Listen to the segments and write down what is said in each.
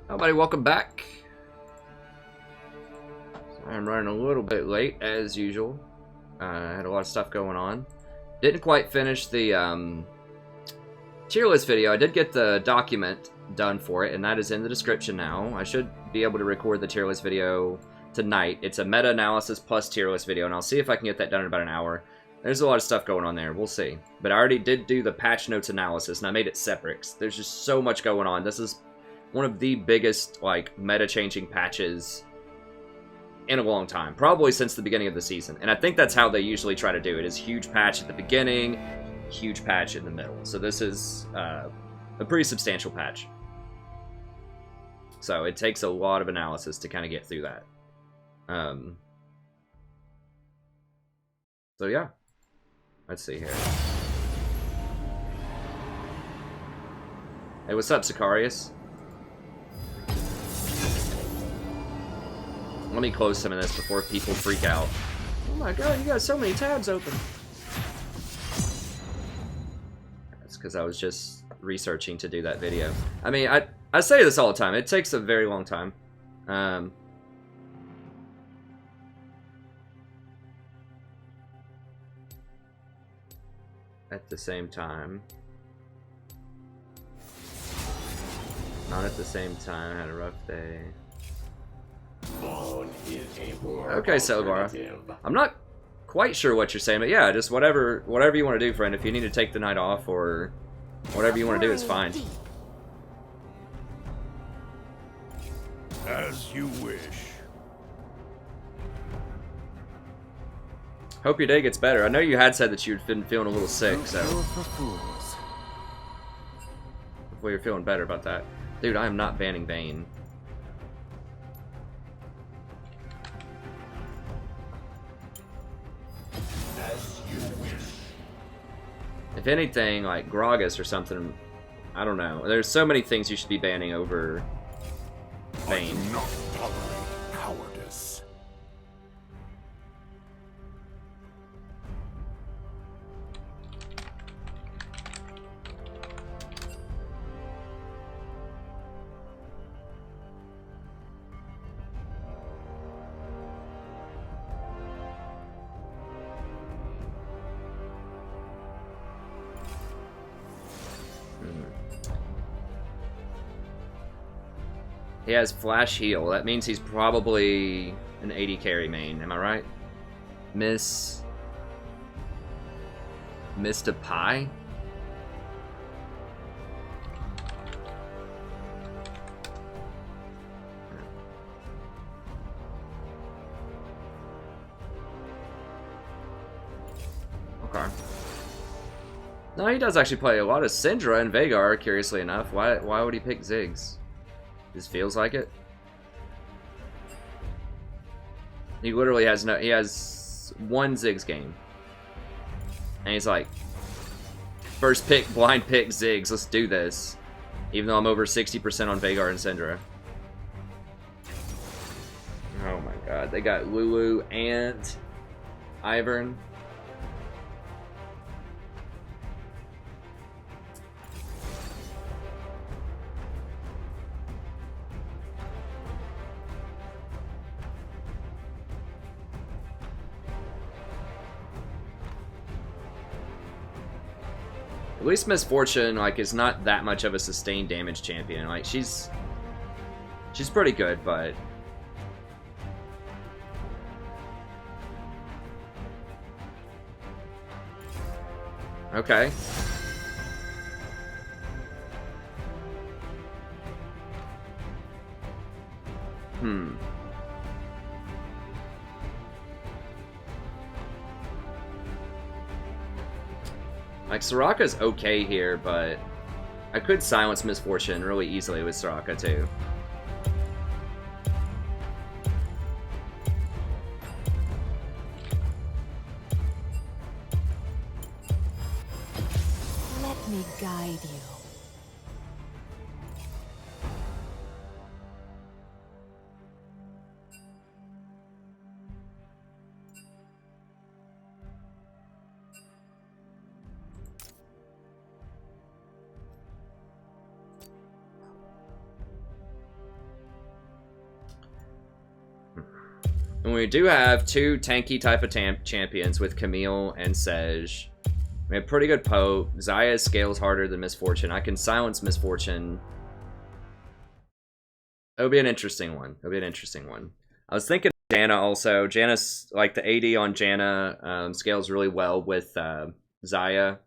Hi, buddy, welcome back. I'm running a little bit late, as usual. I had a lot of stuff going on. Didn't quite finish the tier list video. I did get the document done for it, and that is in the description now. I should be able to record the tier list video tonight. It's a meta-analysis plus tier list video, and I'll see if I can get that done in about an hour. There's a lot of stuff going on there. We'll see. But I already did do the patch notes analysis, and I made it separate. There's just so much going on. This is one of the biggest, like, meta-changing patches in a long time. Probably since the beginning of the season. And I think that's how they usually try to do it, is huge patch at the beginning, huge patch in the middle. So this is a pretty substantial patch. So it takes a lot of analysis to kind of get through that. So yeah. Let's see here. Hey, what's up, Sicarius? Let me close some of this before people freak out. Oh my god, you got so many tabs open. That's because I was just researching to do that video. I mean, I say this all the time. It takes a very long time. At the same time. Not at the same time. I had a rough day. Okay, Celgar. I'm not quite sure what you're saying, but yeah, just whatever you want to do, friend. If you need to take the night off or whatever you want to do is fine. As you wish. Hope your day gets better. I know you had said that you'd been feeling a little sick, so hopefully you're feeling better about that. Dude, I am not banning Bane. If anything, like Gragas or something, I don't know. There's so many things you should be banning over Bane. I do not tolerate cowardice. He has Flash Heal. That means he's probably an 80 carry main. Am I right? Mr. Pie? Okay. No, he does actually play a lot of Syndra and Veigar, curiously enough. Why would he pick Ziggs? Just feels like it. He literally has no. He has one Ziggs game, and he's like, first pick, blind pick Ziggs. Let's do this. Even though I'm over 60% on Veigar and Syndra. Oh my god, they got Lulu and Ivern. At least Miss Fortune, like, is not that much of a sustained damage champion. Like, she's pretty good, but okay. Like, Soraka's okay here, but I could silence Misfortune really easily with Soraka, too. Let me guide you. And we do have two tanky type of champions with Camille and Sej. We have pretty good poke. Zyra scales harder than Misfortune. I can silence Misfortune. It'll be an interesting one. It'll be an interesting one. I was thinking of Janna also. Janna's, like, the AD on Janna scales really well with Zyra.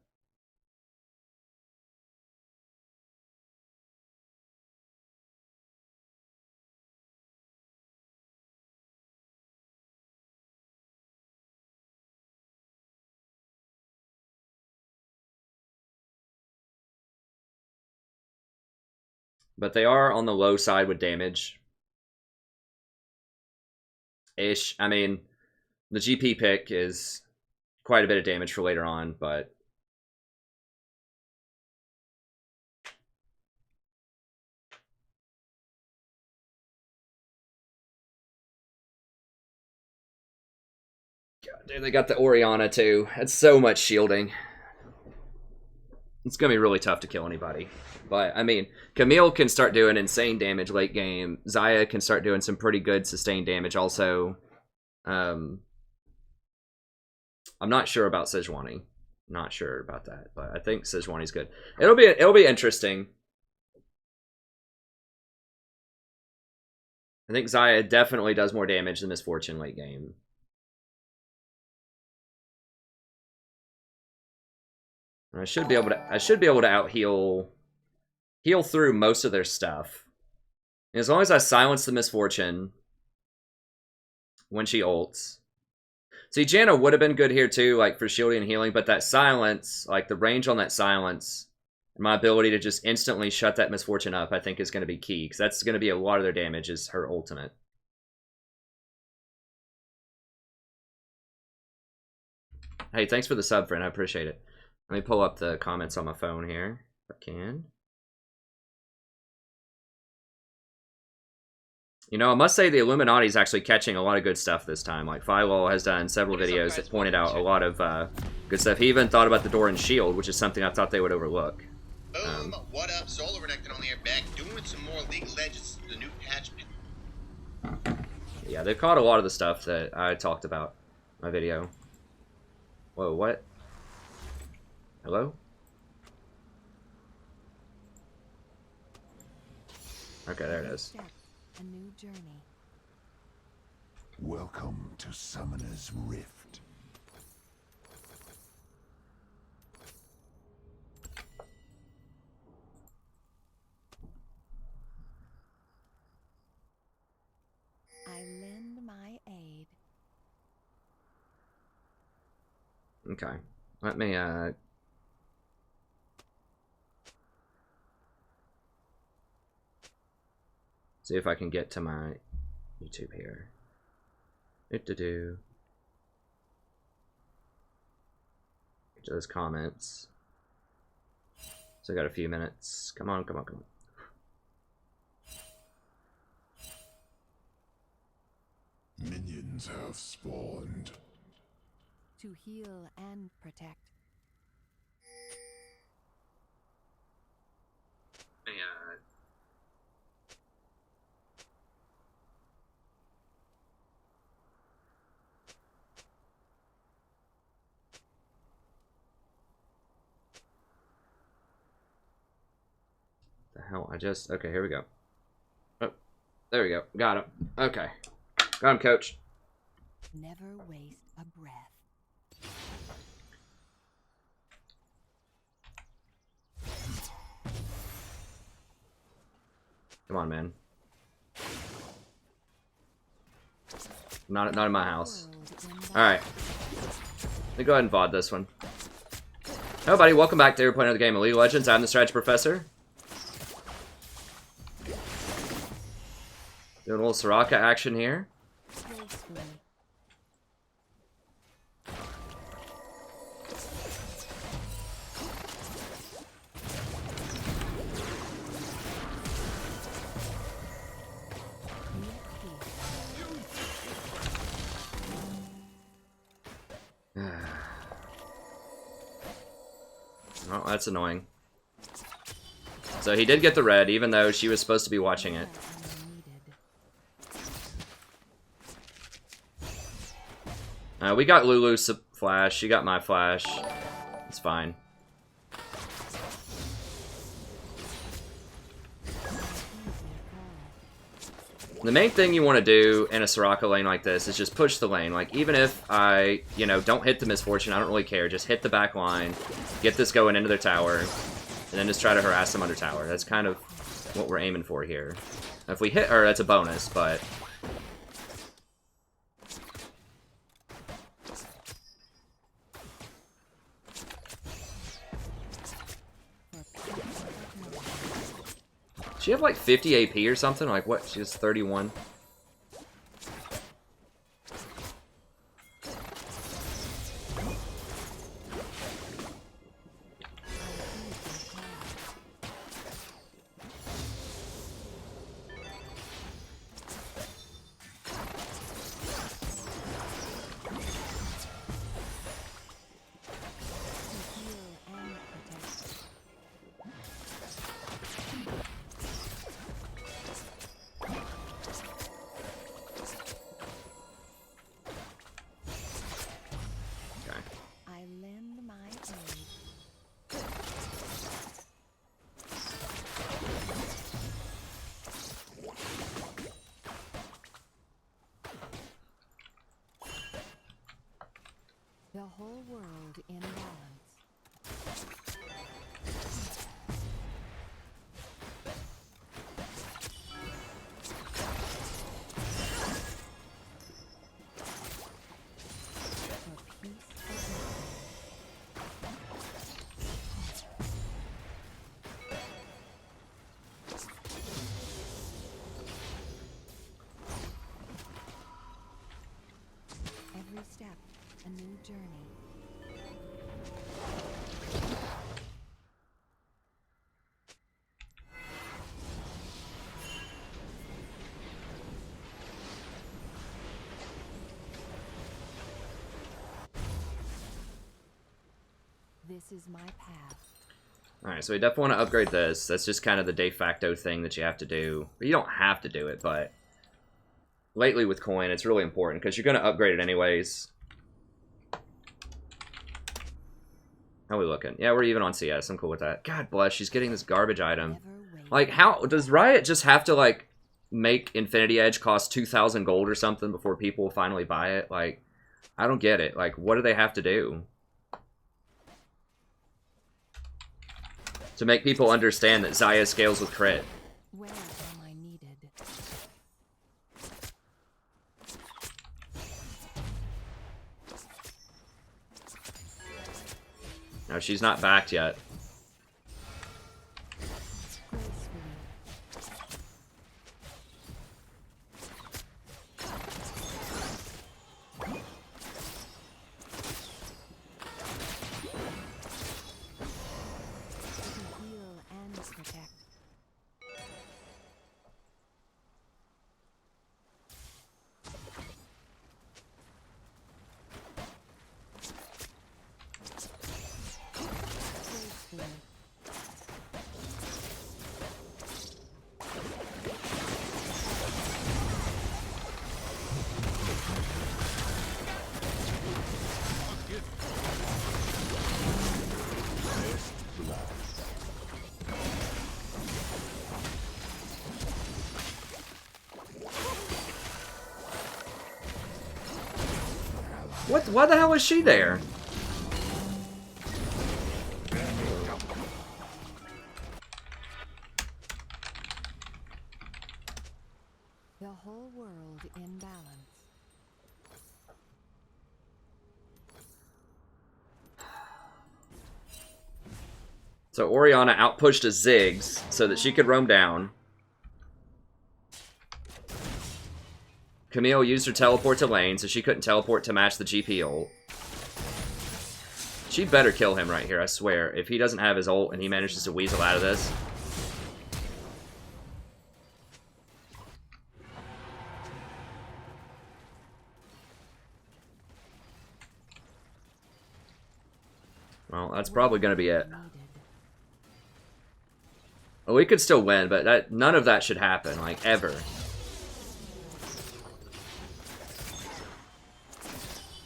But they are on the low side with damage. Ish. I mean, the GP pick is quite a bit of damage for later on, but... God, dude, they got the Orianna too. That's so much shielding. It's going to be really tough to kill anybody. But, I mean, Camille can start doing insane damage late game. Zyra can start doing some pretty good sustained damage also. I'm not sure about Sejuani. Not sure about that, but I think Sejuani's good. It'll be interesting. I think Zyra definitely does more damage than Misfortune late game. I should be able to out heal through most of their stuff. And as long as I silence the Misfortune when she ults. See, Janna would have been good here too, like for shielding and healing, but that silence, like the range on that silence, and my ability to just instantly shut that Misfortune up, I think is going to be key, because that's going to be a lot of their damage is her ultimate. Hey, thanks for the sub, friend. I appreciate it. Let me pull up the comments on my phone here, if I can. You know, I must say the Illuminati is actually catching a lot of good stuff this time. Like, Philo has done several videos that pointed out a lot of good stuff. He even thought about the door and shield, which is something I thought they would overlook. Boom, what up? Solar Renekton on the air back, doing some more League of Legends, the new patch. Yeah, they've caught a lot of the stuff that I talked about in my video. Whoa, what? Hello? Okay, there it is. A new journey. Welcome to Summoner's Rift. I lend my aid. Okay. Let me, see if I can get to my YouTube here. Do-do-do. Get to those comments. So I got a few minutes. Come on, come on, come on. Minions have spawned. To heal and protect. The hell? Okay, here we go. Oh, there we go. Got him. Okay. Got him, coach. Never waste a breath. Come on, man. Not in my house. Alright. Let me go ahead and VOD this one. Hello, buddy. Welcome back to We're playing another game of League of Legends. I'm the Strategy Professor. Doing a little Soraka action here. Oh, that's annoying. So he did get the red, even though she was supposed to be watching it. We got Lulu's flash. She got my flash. It's fine. The main thing you want to do in a Soraka lane like this is just push the lane. Like, even if I, you know, don't hit the Misfortune, I don't really care. Just hit the back line, get this going into their tower, and then just try to harass them under tower. That's kind of what we're aiming for here. If we hit her, that's a bonus, but... She have like 50 AP or something? Like what? She has 31. The whole world in balance. For peace every step, a new journey. This is my path. Alright, so we definitely want to upgrade this. That's just kind of the de facto thing that you have to do. You don't have to do it, but... lately with coin, it's really important, because you're going to upgrade it anyways. How are we looking? Yeah, we're even on CS. I'm cool with that. God bless, she's getting this garbage item. Like, how... does Riot just have to, like, make Infinity Edge cost 2,000 gold or something before people will finally buy it? Like, I don't get it. Like, what do they have to do to make people understand that Zyra scales with crit? Where am I needed? No, she's not backed yet. Gracefully. To heal and protect. Gracefully. What? Why the hell is she there? The whole world in balance. So Orianna outpushed a Ziggs so that she could roam down. Camille used her teleport to lane so she couldn't teleport to match the GP ult. She better kill him right here, I swear. If he doesn't have his ult and he manages to weasel out of this. Well, that's probably going to be it. Needed. Well, we could still win, but none of that should happen, like, ever.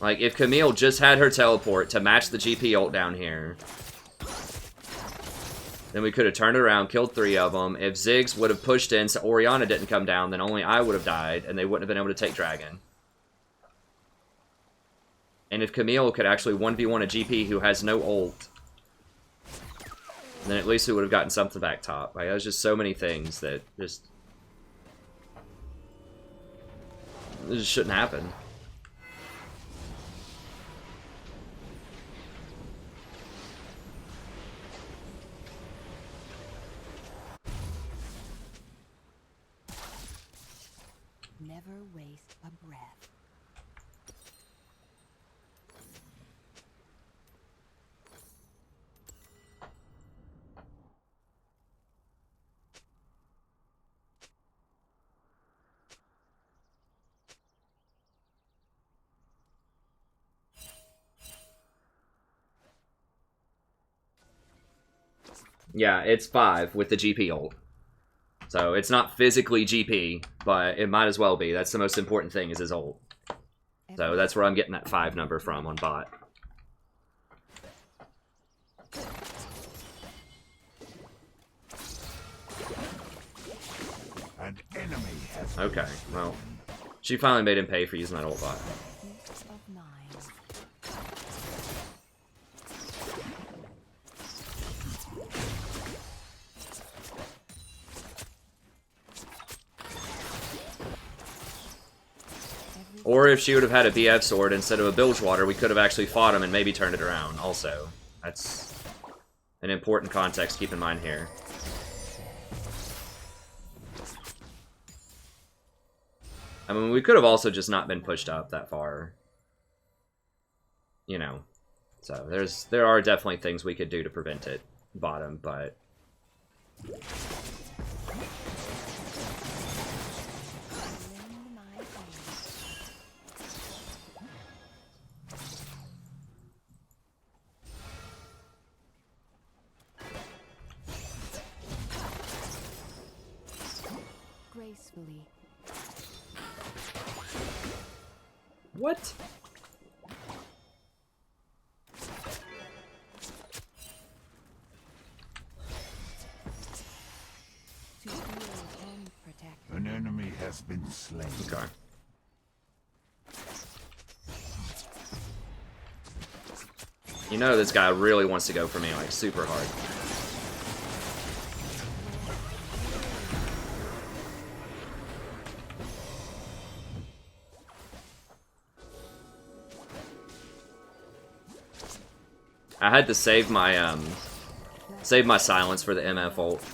Like, if Camille just had her teleport to match the GP ult down here, then we could have turned it around, killed 3 of them. If Ziggs would have pushed in so Orianna didn't come down, then only I would have died, and they wouldn't have been able to take Dragon. And if Camille could actually 1v1 a GP who has no ult, then at least we would have gotten something back top. Like, there's just so many things that just... It just shouldn't happen. Never waste a breath. Yeah, it's 5 with the GP ult. So it's not physically GP, but it might as well be. That's the most important thing, is his ult. So that's where I'm getting that 5 number from on bot. An enemy has Okay, well, she finally made him pay for using that ult bot. Peace of mind. Or if she would have had a BF sword instead of a Bilgewater, we could have actually fought him and maybe turned it around also. That's an important context to keep in mind here. I mean, we could have also just not been pushed up that far. You know. So there are definitely things we could do to prevent it bottom, but... Lend my hand. Gracefully. What? To heal and protect. An enemy has been slain. Okay. You know this guy really wants to go for me, like, super hard. I had to save my silence for the MF ult.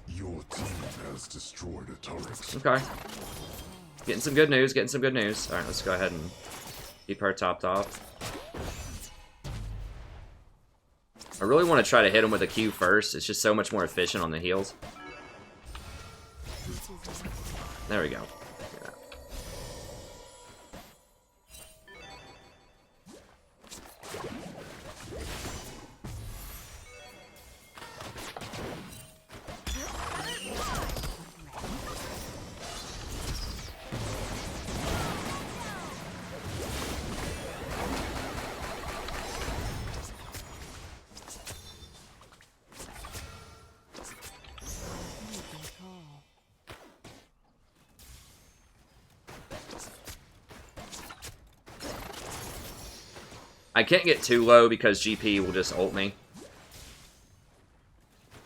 Your team has destroyed a turret. Okay. Getting some good news, getting some good news. Alright, let's go ahead and keep her topped off. I really want to try to hit him with a Q first. It's just so much more efficient on the heals. There we go. Yeah. I can't get too low because GP will just ult me.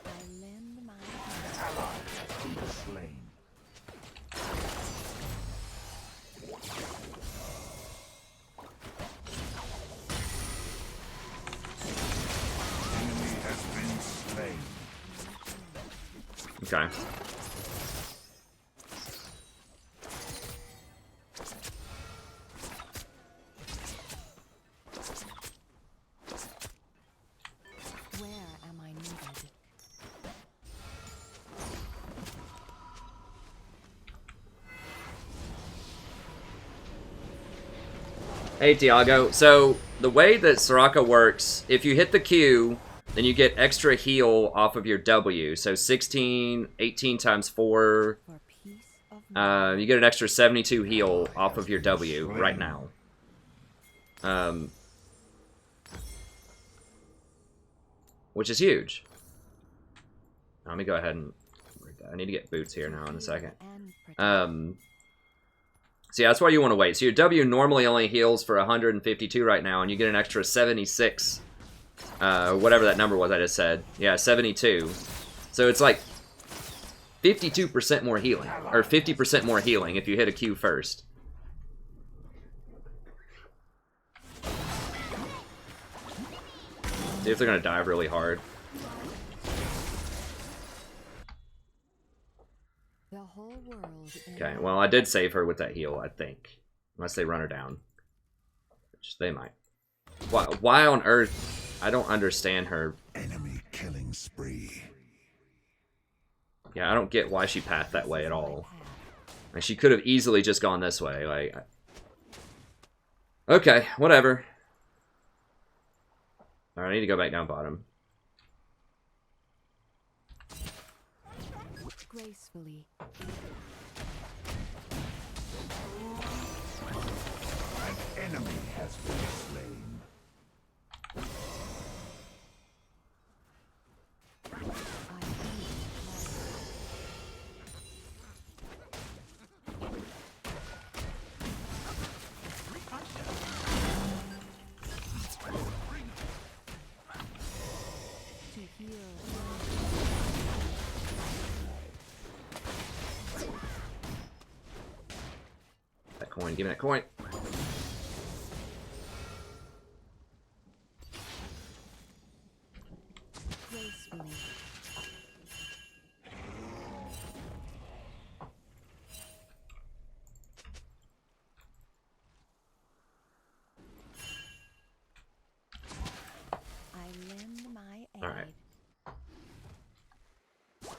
I lend my Slain. Enemy has been slain. Okay. Where am I needed? Hey, Tiago. So, the way that Soraka works, if you hit the Q, then you get extra heal off of your W. So 16, 18 times 4. For peace of You get an extra 72 heal off of your W right now. Which is huge. Let me go ahead and... I need to get boots here now in a second. So yeah, that's why you want to wait. So your W normally only heals for 152 right now, and you get an extra 76. Whatever that number was I just said. Yeah, 72. So it's like 52% more healing. Or 50% more healing if you hit a Q first. See if they're going to dive really hard. the whole world. Okay, well, I did save her with that heal, I think. Unless they run her down. Which they might. Why on earth? I don't understand her. Enemy killing spree. Yeah, I don't get why she pathed that way at all. Like, she could have easily just gone this way. Like, okay, whatever. Alright, I need to go back down bottom. Gracefully. An enemy has been slain. To heal. That coin, give me that coin. Gracefully. I lend my aid. Alright.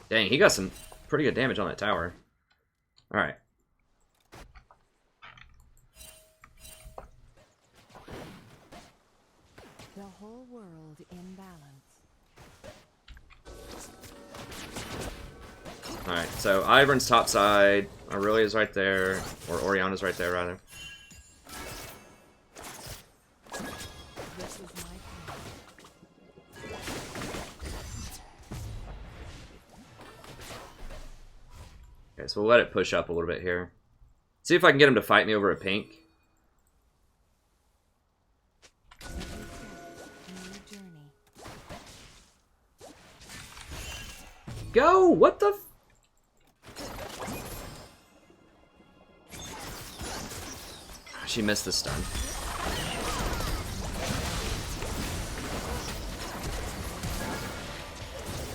Dang, he got some pretty good damage on that tower. Alright. The whole world in balance. Alright, so Ivern's top side. Aurelia's right there. Or Oriana's right there, rather. This is my path. Okay, so we'll let it push up a little bit here. See if I can get him to fight me over a pink. New journey. Go! What the f— She missed the stun.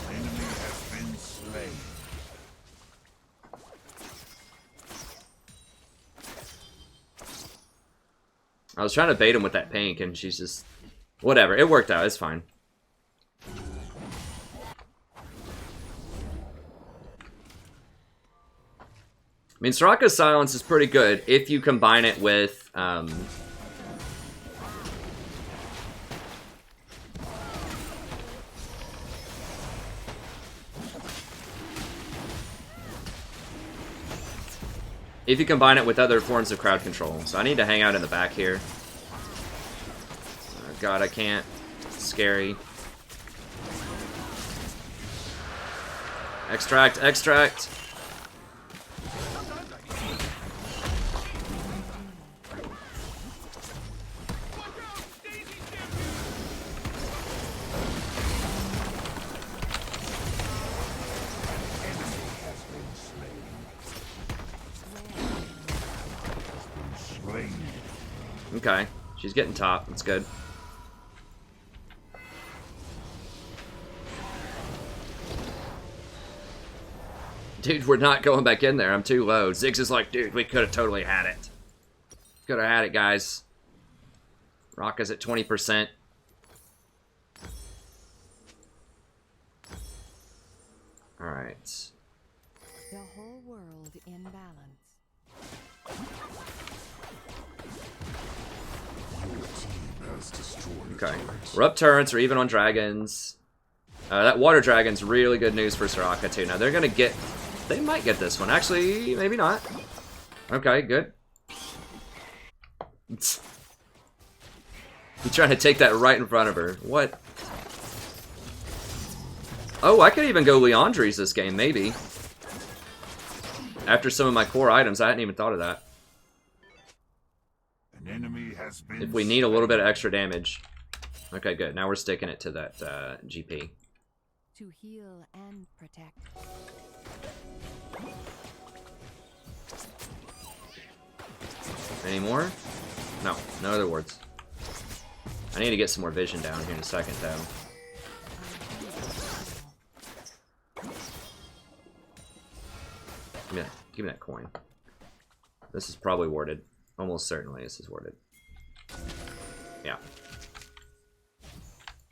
Enemy has been slain. I was trying to bait him with that pink, and she's just... Whatever, it worked out, it's fine. I mean, Soraka's silence is pretty good if you combine it with, if you combine it with other forms of crowd control. So I need to hang out in the back here. Oh god, I can't. It's scary. Extract, extract. Okay, she's getting top. That's good. Dude, we're not going back in there. I'm too low. Ziggs is like, dude, we could have totally had it. Could have had it, guys. Rocka's at 20%. Alright. The whole world in balance. Your team has destroyed Okay. turrets. We're up turrets. We're even on dragons. That water dragon's really good news for Soraka too. Now they're gonna get, they might get this one. Actually, maybe not. Okay, good. He's trying to take that right in front of her. What? Oh, I could even go Leandri's this game, maybe. After some of my core items, I hadn't even thought of that. An enemy has been If we need a little bit of extra damage. Okay, good. Now we're sticking it to that GP. To heal and protect. Any more? No, no other words. I need to get some more vision down here in a second, though. Give me that coin. This is probably warded. Almost certainly this is warded. Yeah.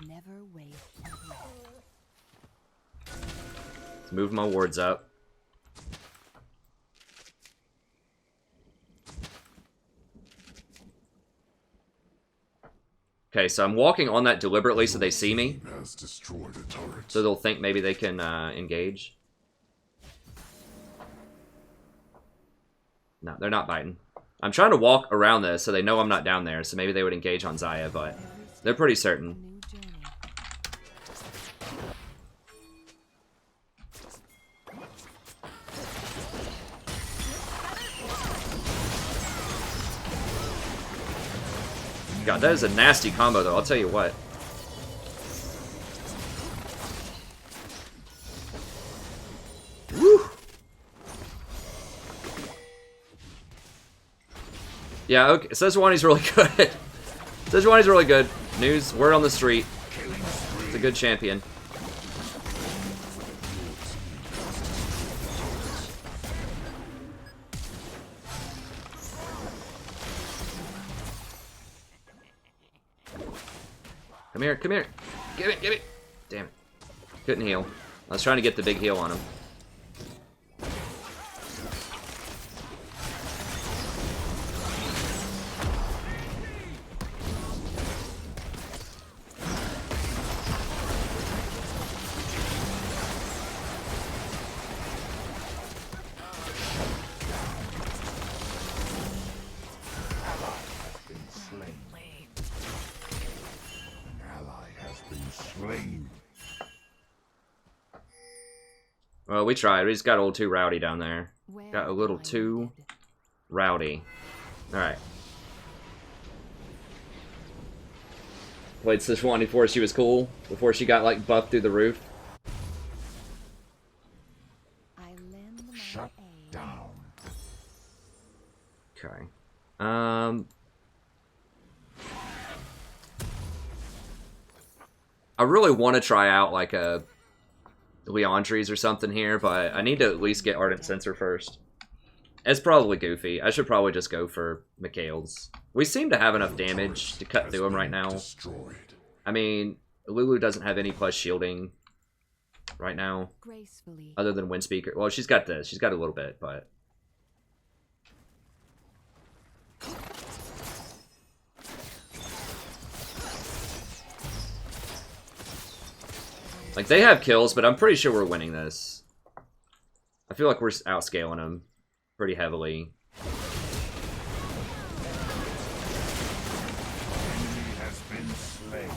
Never waste a breath. Let's move my wards up. Okay, so I'm walking on that deliberately so they see me. So they'll think maybe they can engage. No, they're not biting. I'm trying to walk around this so they know I'm not down there, so maybe they would engage on Zyra, but they're pretty certain. God, that is a nasty combo, though. I'll tell you what. Woo! Yeah, okay. Sejuani's really good. Sejuani's really good. News, word on the street. It's a good champion. Come here, come here. Give it, give it. Damn it. Couldn't heal. I was trying to get the big heal on him. Well, we tried. We just got a little too rowdy down there. Got a little too rowdy. Alright. Played Sejuani before she was cool. Before she got, like, buffed through the roof. Shut down. Okay. I really want to try out, like, a Leandri's or something here, but I need to at least get Ardent Sensor first. It's probably goofy. I should probably just go for Mikhail's. We seem to have enough damage to cut through him right now. I mean, Lulu doesn't have any plus shielding right now. Other than Windspeaker. Well, she's got this. She's got a little bit, but... Like, they have kills, but I'm pretty sure we're winning this. I feel like we're outscaling them pretty heavily. Enemy has been slain.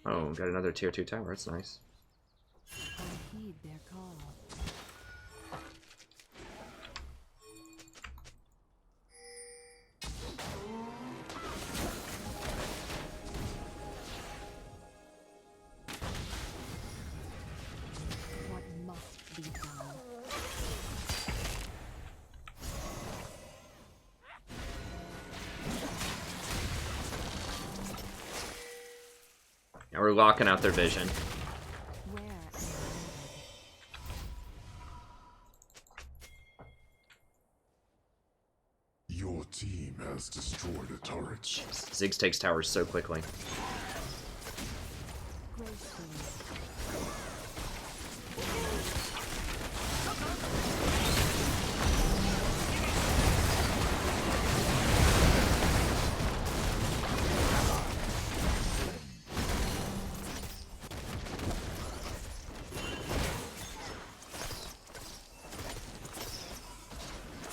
Oh, got another tier 2 tower. That's nice. I heed their call. What must be done? Now we're locking out their vision. Where am I? Your team has destroyed a turret. Ziggs takes towers so quickly. Gracefully.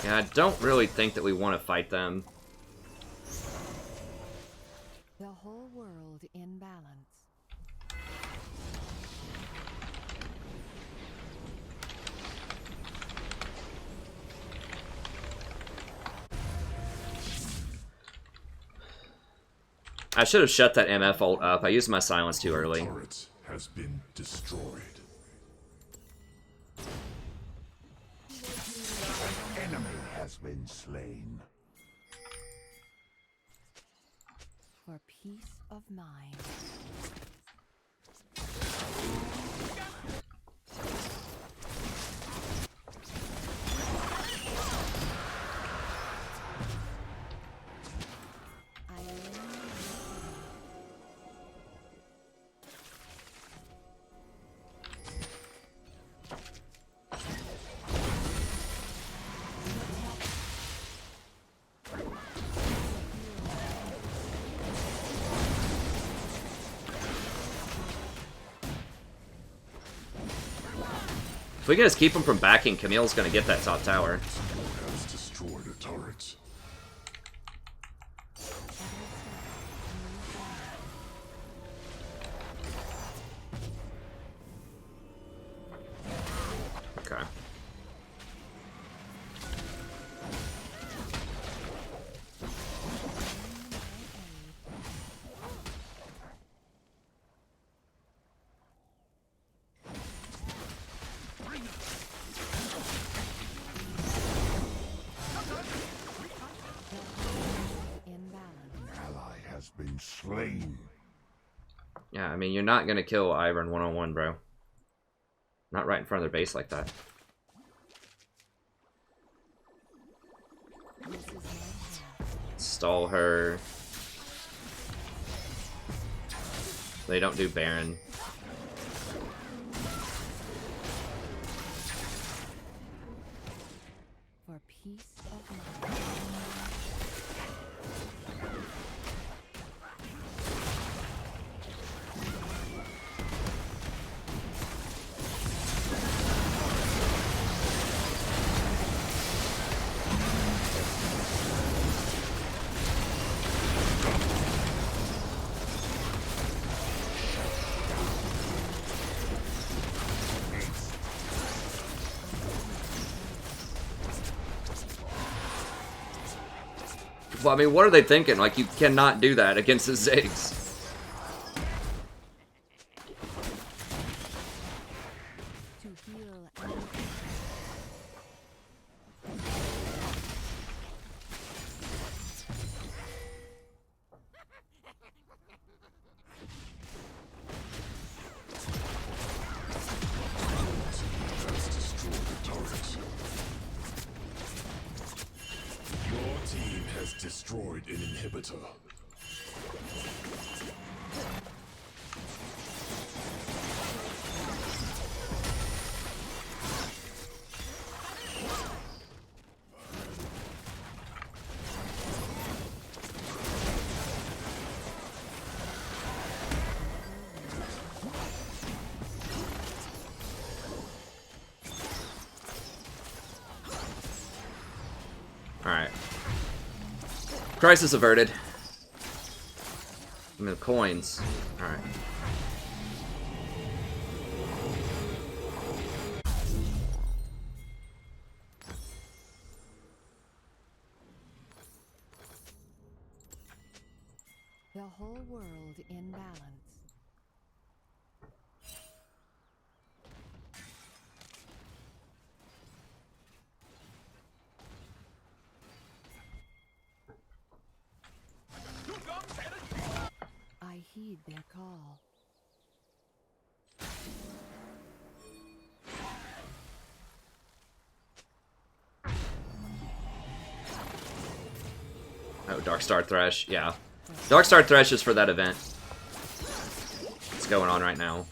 Yeah, I don't really think that we want to fight them. The whole world in balance. I should have shut that MF ult up. I used my silence too early. Turret has been destroyed. An enemy has been slain. For peace of mind. If we can just keep him from backing, Camille's gonna get that top tower. Someone has destroyed a turret. Okay. In balance. An ally has been slain. Yeah, I mean, you're not gonna kill Ivern one-on-one, bro. Not right in front of their base like that. This is my path. Stall her. They don't do Baron. For peace of mind. Well, I mean, what are they thinking? Like, you cannot do that against the Ziggs. To heal and Has destroyed a turret. Your team has destroyed an inhibitor. Alright. Crisis averted. I mean, the coins. Alright. the whole world in balance. I heed their call. Oh, Darkstar Thresh, yeah. Darkstar Thresh is for that event. It's going on right now.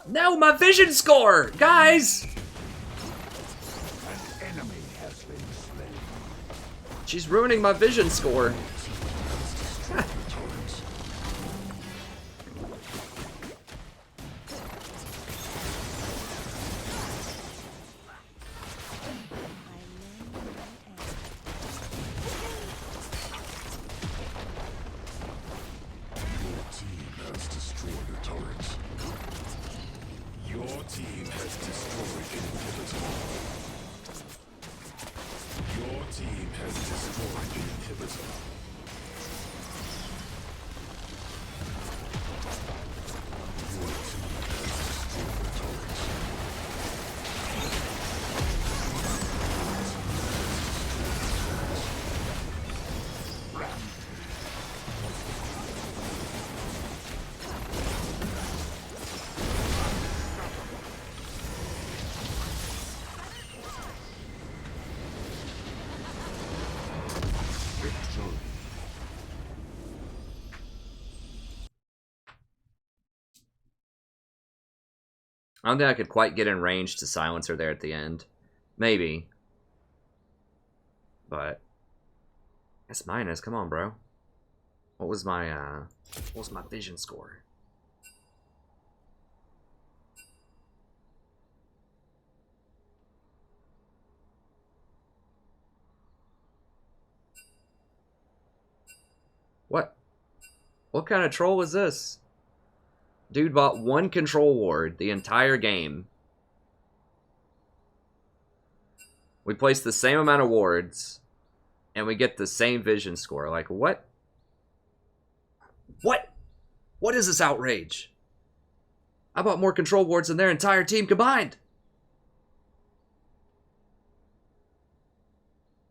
No, my vision score! Guys! An enemy has been slain. She's ruining my vision score. I don't think I could quite get in range to silence her there at the end. Maybe. But that's minus. Come on, bro. What was my vision score? What? What kind of troll was this? Dude bought 1 control ward the entire game. We placed the same amount of wards, and we get the same vision score. Like, what? What? What is this outrage? I bought more control wards than their entire team combined.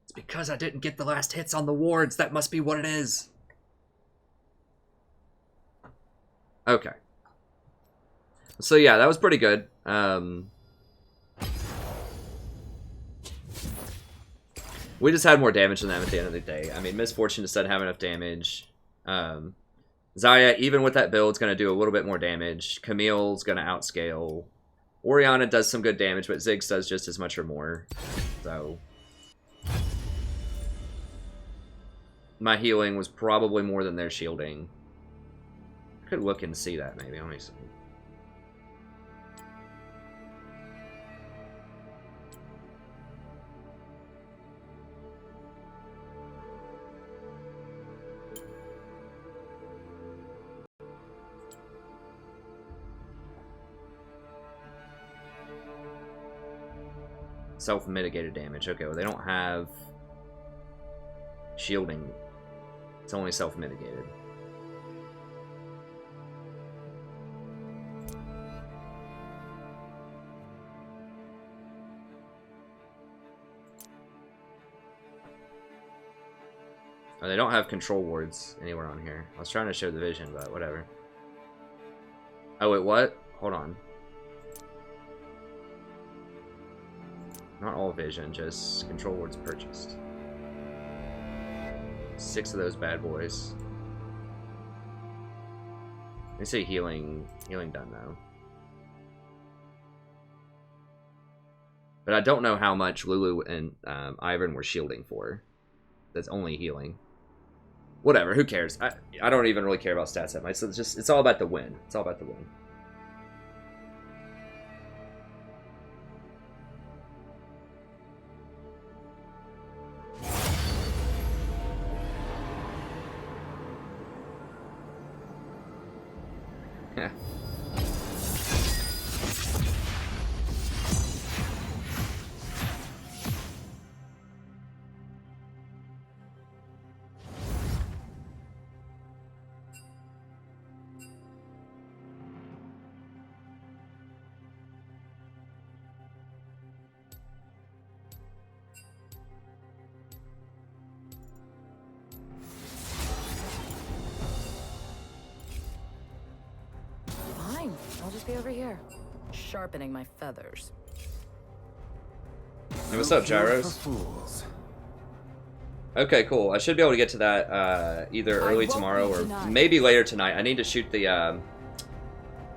It's because I didn't get the last hits on the wards. That must be what it is. Okay. So yeah, that was pretty good. We just had more damage than them at the end of the day. I mean, Misfortune just doesn't have enough damage. Zyra, even with that build, is going to do a little bit more damage. Camille's going to outscale. Oriana does some good damage, but Ziggs does just as much or more. So my healing was probably more than their shielding. I could look and see that maybe. Let me see. Self-mitigated damage. Okay, well, they don't have shielding. It's only self-mitigated. Oh, they don't have control wards anywhere on here. I was trying to show the vision, but whatever. Oh, wait, what? Hold on. Not all vision, just control wards purchased. 6 of those bad boys. They say healing done though. But I don't know how much Lulu and Ivan were shielding for. That's only healing. Whatever, who cares? I don't even really care about stats that much. So it's all about the win. It's all about the win. I'll just be over here, sharpening my feathers. Hey, what's up, Gyros? Okay, cool. I should be able to get to that either early tomorrow or maybe later tonight. I need to shoot the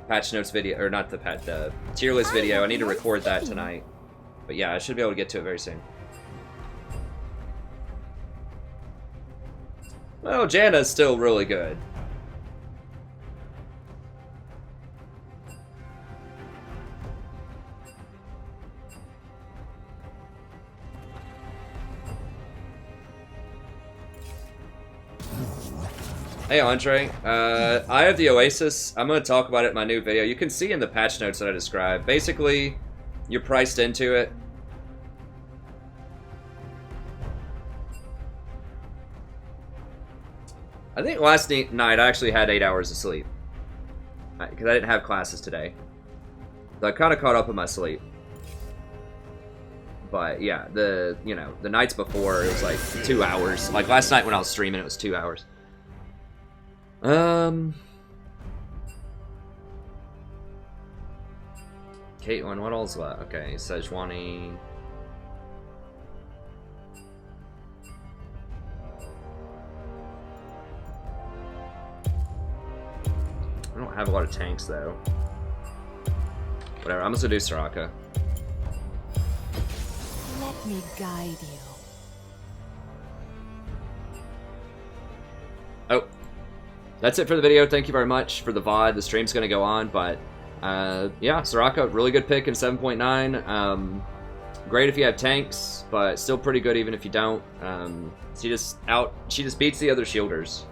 patch notes video, or not the tier list video. I need to record that tonight. But yeah, I should be able to get to it very soon. Well, Janna's still really good. Hey Andre, I have the Oasis. I'm going to talk about it in my new video. You can see in the patch notes that I described. Basically, you're priced into it. I think last night I actually had 8 hours of sleep. Because I didn't have classes today. So I kind of caught up in my sleep. But yeah, the nights before it was like 2 hours. Like last night when I was streaming it was 2 hours. Caitlyn, what else left? Okay, Sejuani. I don't have a lot of tanks though. Whatever, I'm just gonna do Soraka. Let me guide you. Oh, that's it for the video. Thank you very much for the VOD. The stream's gonna go on, but yeah, Soraka, really good pick in 7.9. Great if you have tanks, but still pretty good even if you don't. She just beats the other shielders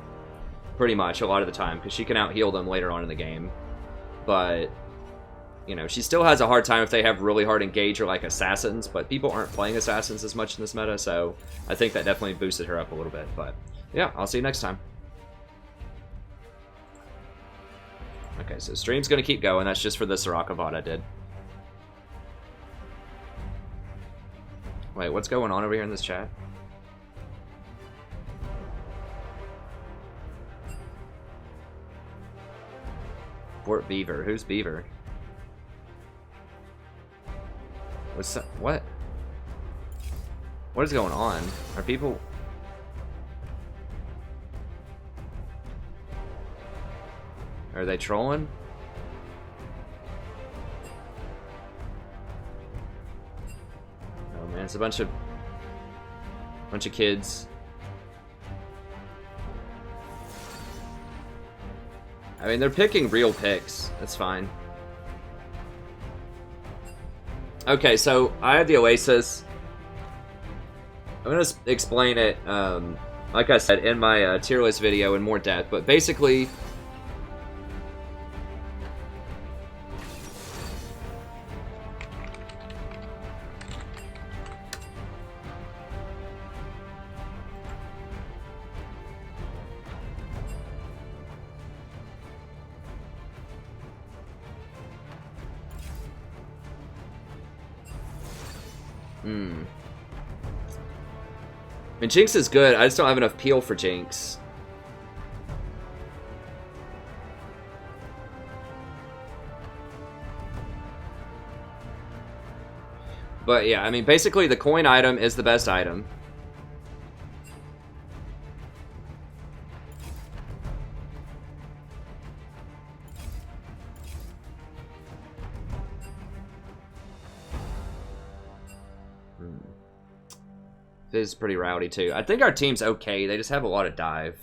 pretty much a lot of the time because she can out heal them later on in the game. But you know, she still has a hard time if they have really hard engage or like assassins, but people aren't playing assassins as much in this meta, so I think that definitely boosted her up a little bit. But yeah, I'll see you next time. Okay, so stream's gonna keep going. That's just for the Soraka VOD I did. Wait, what's going on over here in this chat? Fort Beaver. Who's Beaver? What's that? What? What is going on? Are people... Are they trolling? Oh man, it's a bunch of kids. I mean, they're picking real picks. That's fine. Okay, so I have the Oasis. I'm gonna explain it, like I said, in my tier list video in more depth, but basically... I mean, Jinx is good. I just don't have enough peel for Jinx. But yeah, I mean, basically the coin item is the best item. This is pretty rowdy too. I think our team's okay. They just have a lot of dive.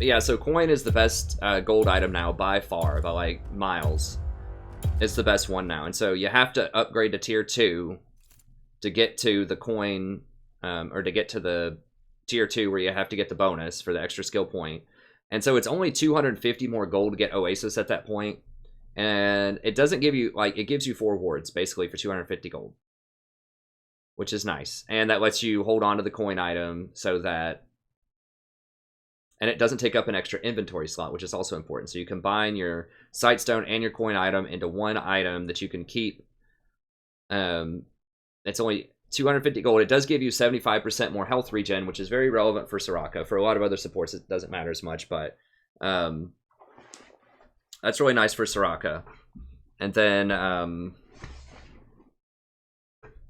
Yeah, so coin is the best gold item now by far, by like miles. It's the best one now, and so you have to upgrade to tier 2 to get to the coin, or to get to the tier 2 where you have to get the bonus for the extra skill point. And so it's only 250 more gold to get Oasis at that point. And it doesn't give you, like, it gives you 4 wards basically for 250 gold, which is nice. And that lets you hold on to the coin item so that, and it doesn't take up an extra inventory slot, which is also important. So you combine your Sightstone and your coin item into one item that you can keep. It's only 250 gold. It does give you 75% more health regen, which is very relevant for Soraka. For a lot of other supports, it doesn't matter as much, but that's really nice for Soraka. And then,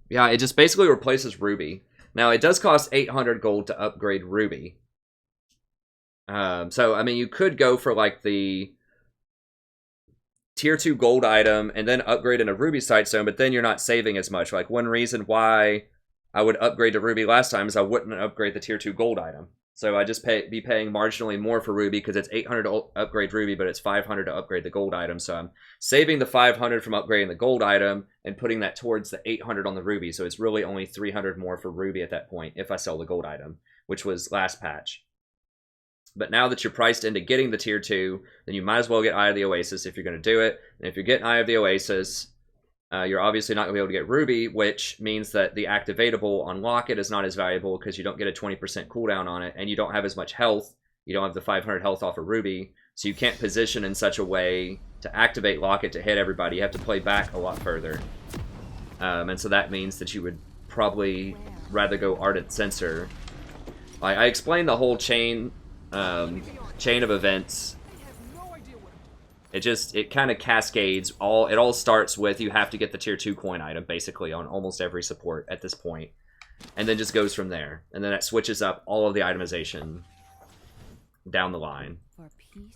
yeah, it just basically replaces Ruby. Now, it does cost 800 gold to upgrade Ruby. So, I mean, you could go for, like, the tier 2 gold item and then upgrade in a Ruby Sightstone, but then you're not saving as much. Like, one reason why I would upgrade to Ruby last time is I wouldn't upgrade the tier 2 gold item. So I just be paying marginally more for Ruby because it's 800 to upgrade Ruby, but it's 500 to upgrade the gold item. So I'm saving the 500 from upgrading the gold item and putting that towards the 800 on the Ruby. So it's really only 300 more for Ruby at that point if I sell the gold item, which was last patch. But now that you're priced into getting the tier 2, then you might as well get Eye of the Oasis if you're going to do it. And if you're getting Eye of the Oasis, you're obviously not going to be able to get Ruby, which means that the activatable on Locket is not as valuable because you don't get a 20% cooldown on it, and you don't have as much health. You don't have the 500 health off of Ruby, so you can't position in such a way to activate Locket to hit everybody. You have to play back a lot further. And so that means that you would probably rather go Ardent Sensor. I explained the whole chain of events It kind of cascades. It all starts with you have to get the tier 2 coin item basically on almost every support at this point, and then just goes from there. And then it switches up all of the itemization down the line.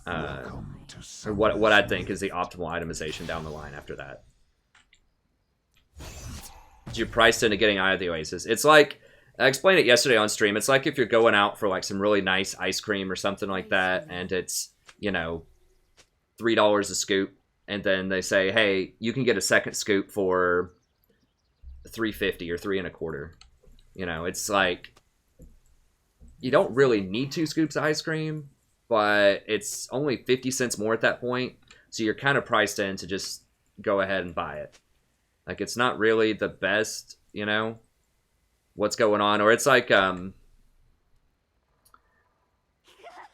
Or what I think is the optimal itemization down the line after that. You're priced into getting Eye of the Oasis. It's like, I explained it yesterday on stream. It's like if you're going out for like some really nice ice cream or something like that, and it's, you know, $3 a scoop, and then they say, hey, you can get a second scoop for $3.50 or $3.25. You know, it's like, you don't really need 2 scoops of ice cream, but it's only 50 cents more at that point, so you're kind of priced in to just go ahead and buy it. Like, it's not really the best, you know, what's going on. Or it's like, trying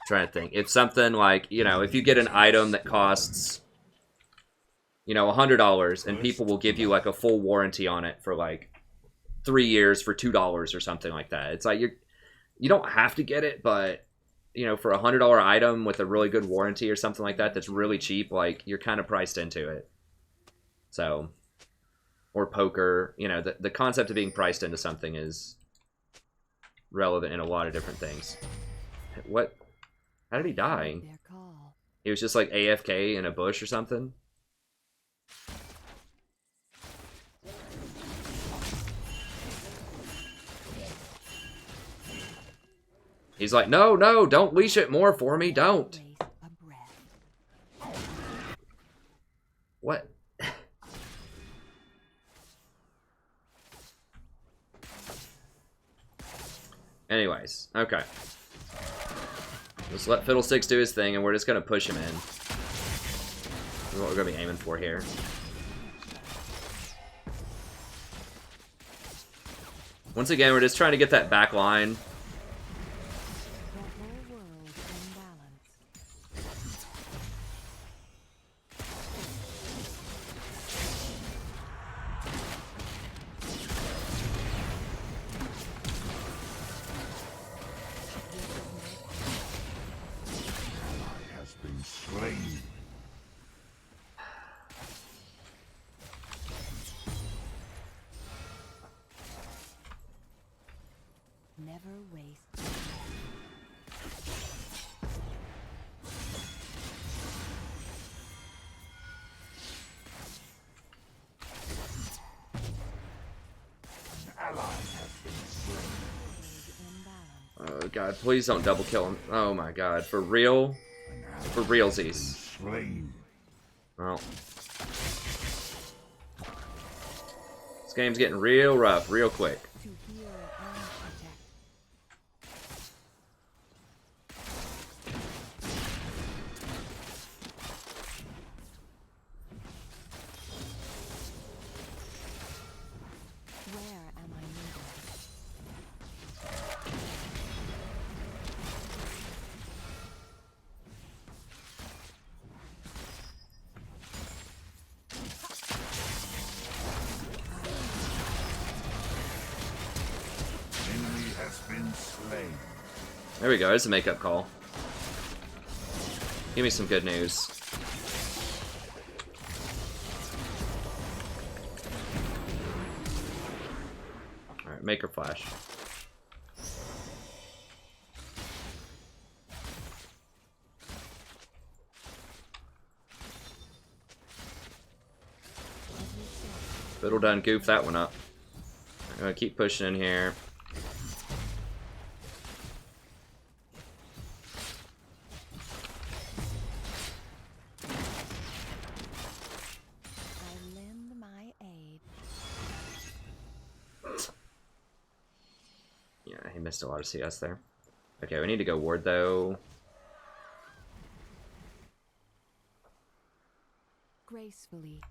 to think. If something like, you know, if you get an item that costs, you know, $100, and people will give you like a full warranty on it for like 3 years for $2 or something like that. It's like you don't have to get it, but you know, for a $100 item with a really good warranty or something like that that's really cheap, like you're kind of priced into it. So, or poker, you know, the concept of being priced into something is relevant in a lot of different things. What? How did he die? He was just like AFK in a bush or something? He's like, no, no, don't leash it more for me, don't. What? Anyways, okay. Let's let Fiddlesticks do his thing, and we're just going to push him in. That's what we're going to be aiming for here. Once again, we're just trying to get that back line. Oh god, please don't double kill him. Oh my god, for real? For realsies. Well. This game's getting real rough, real quick. There we go, there's a makeup call. Give me some good news. Alright, make her flash. Fiddle done goof that one up. I'm gonna keep pushing in here. Yeah, he missed a lot of CS there. Okay, we need to go ward though. Gracefully.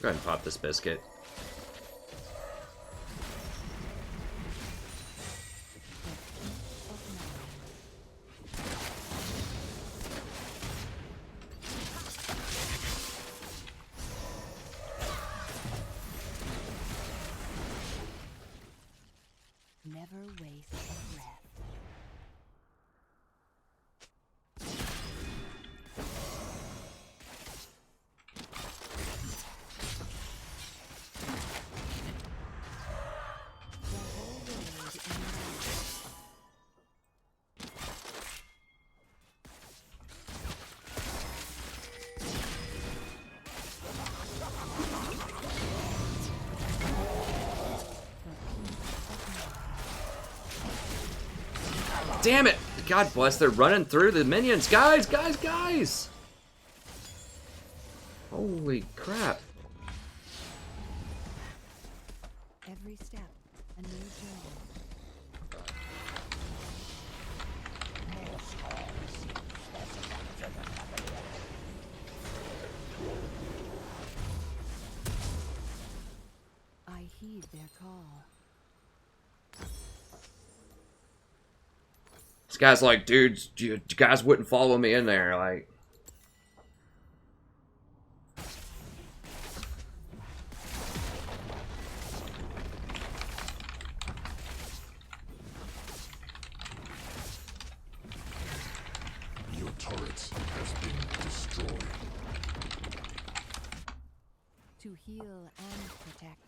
Go ahead and pop this biscuit. Never waste a breath. damn it! God bless, they're running through the minions. Guys, guys, guys! Holy crap. Every step, a new journey. I heed their call. This guy's like, dude, you guys wouldn't follow me in there, like... Your turret has been destroyed. To heal and protect.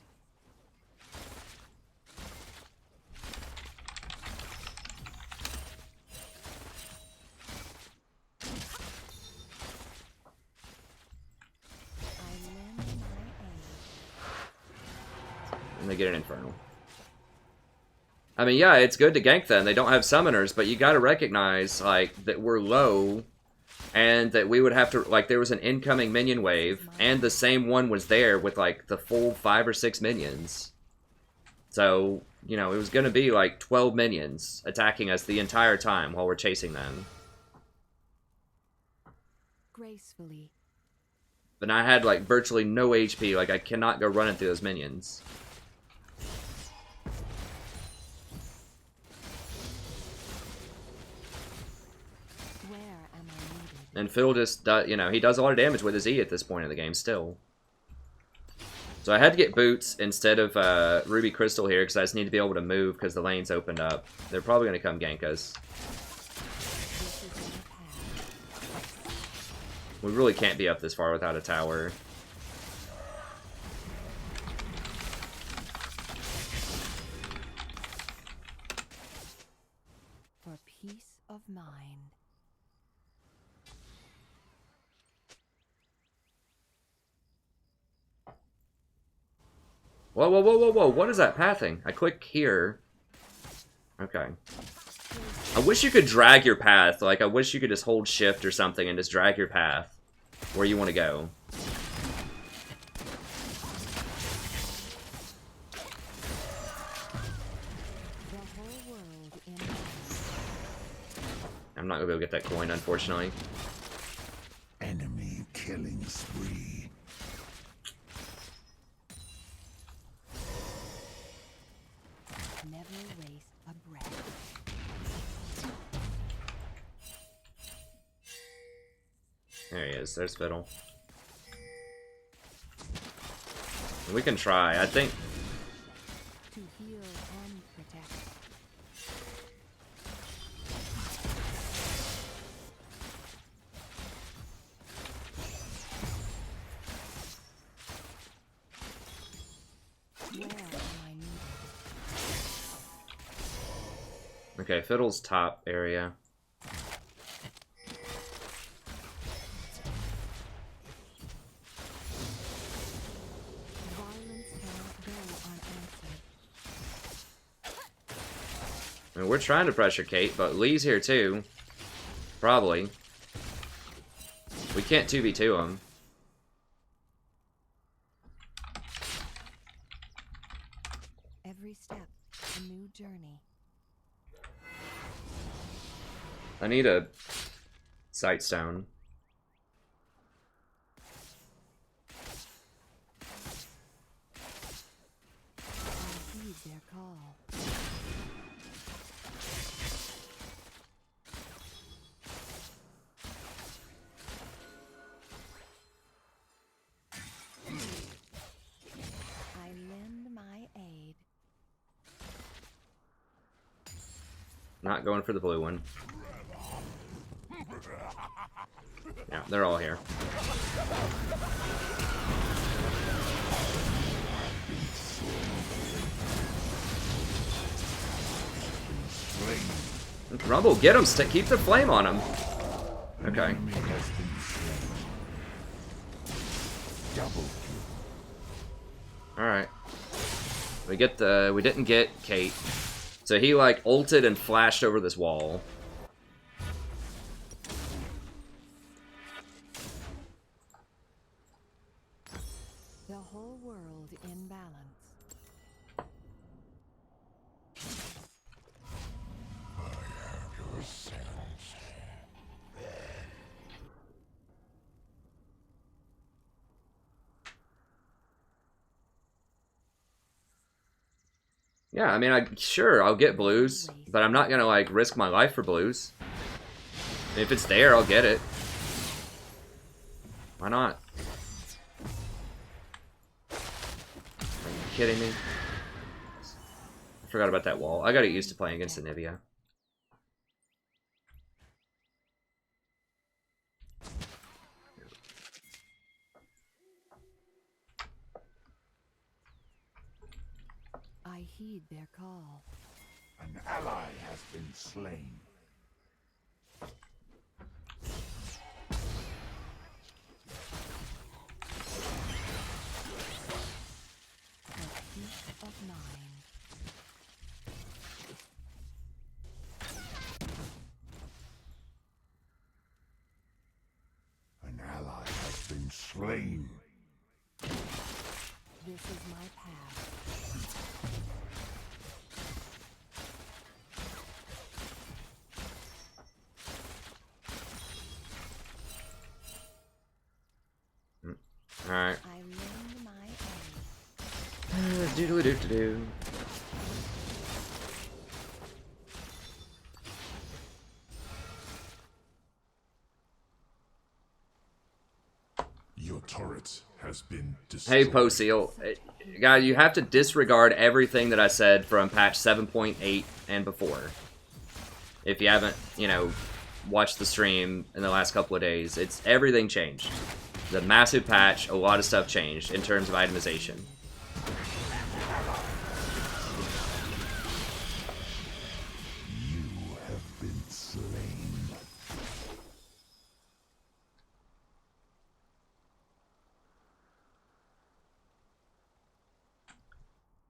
I lend my aid. And they get an Infernal. I mean, yeah, it's good to gank them. They don't have summoners, but you gotta recognize, like, that we're low, and that we would have to, like, there was an incoming minion wave, and the same one was there with, like, the full 5 or 6 minions. So, you know, it was gonna be, like, 12 minions attacking us the entire time while we're chasing them. Gracefully. But I had, like, virtually no HP. Like, I cannot go running through those minions. And Phil just, does, you know, he does a lot of damage with his E at this point in the game still. So I had to get boots instead of Ruby Crystal here because I just need to be able to move because the lane's opened up. They're probably going to come gank us. We really can't be up this far without a tower. For peace of mind. Whoa, whoa, whoa, whoa, whoa. What is that pathing? I click here. Okay. I wish you could drag your path. Like, I wish you could just hold shift or something and just drag your path where you want to go. I'm not going to be able to get that coin, unfortunately. Enemy killing spree. Never waste a breath. There he is. There's Fiddle. We can try. I think... To heal and protect. Where am I needed? Okay, Fiddle's top area. Violence cannot go unanswered. I mean, we're trying to pressure Kate, but Lee's here too. Probably. We can't 2v2 him. Every step, a new journey. I need a Sightstone. I heed their call. I lend my aid. Not going for the blue one. Yeah, they're all here. Rumble, get him! Keep the flame on him. Okay. Enemy has been slain. Double kill. All right. We didn't get Kate. So he like ulted and flashed over this wall. The whole world in balance. Yeah, I mean, sure, I'll get blues, but I'm not gonna like risk my life for blues. If it's there, I'll get it. Why not? Are you kidding me? I forgot about that wall. I gotta get used to playing against Anivia. I heed their call. An ally has been slain. A peace of mind. An ally has been slain. This is my path. Alright. I lend my aid. Doodle-doo-doo-doo. Your turret has been destroyed. Hey, Poseal. Guys, you have to disregard everything that I said from patch 7.8 and before. If you haven't, you know, watched the stream in the last couple of days, everything changed. The massive patch, a lot of stuff changed in terms of itemization. You have been slain.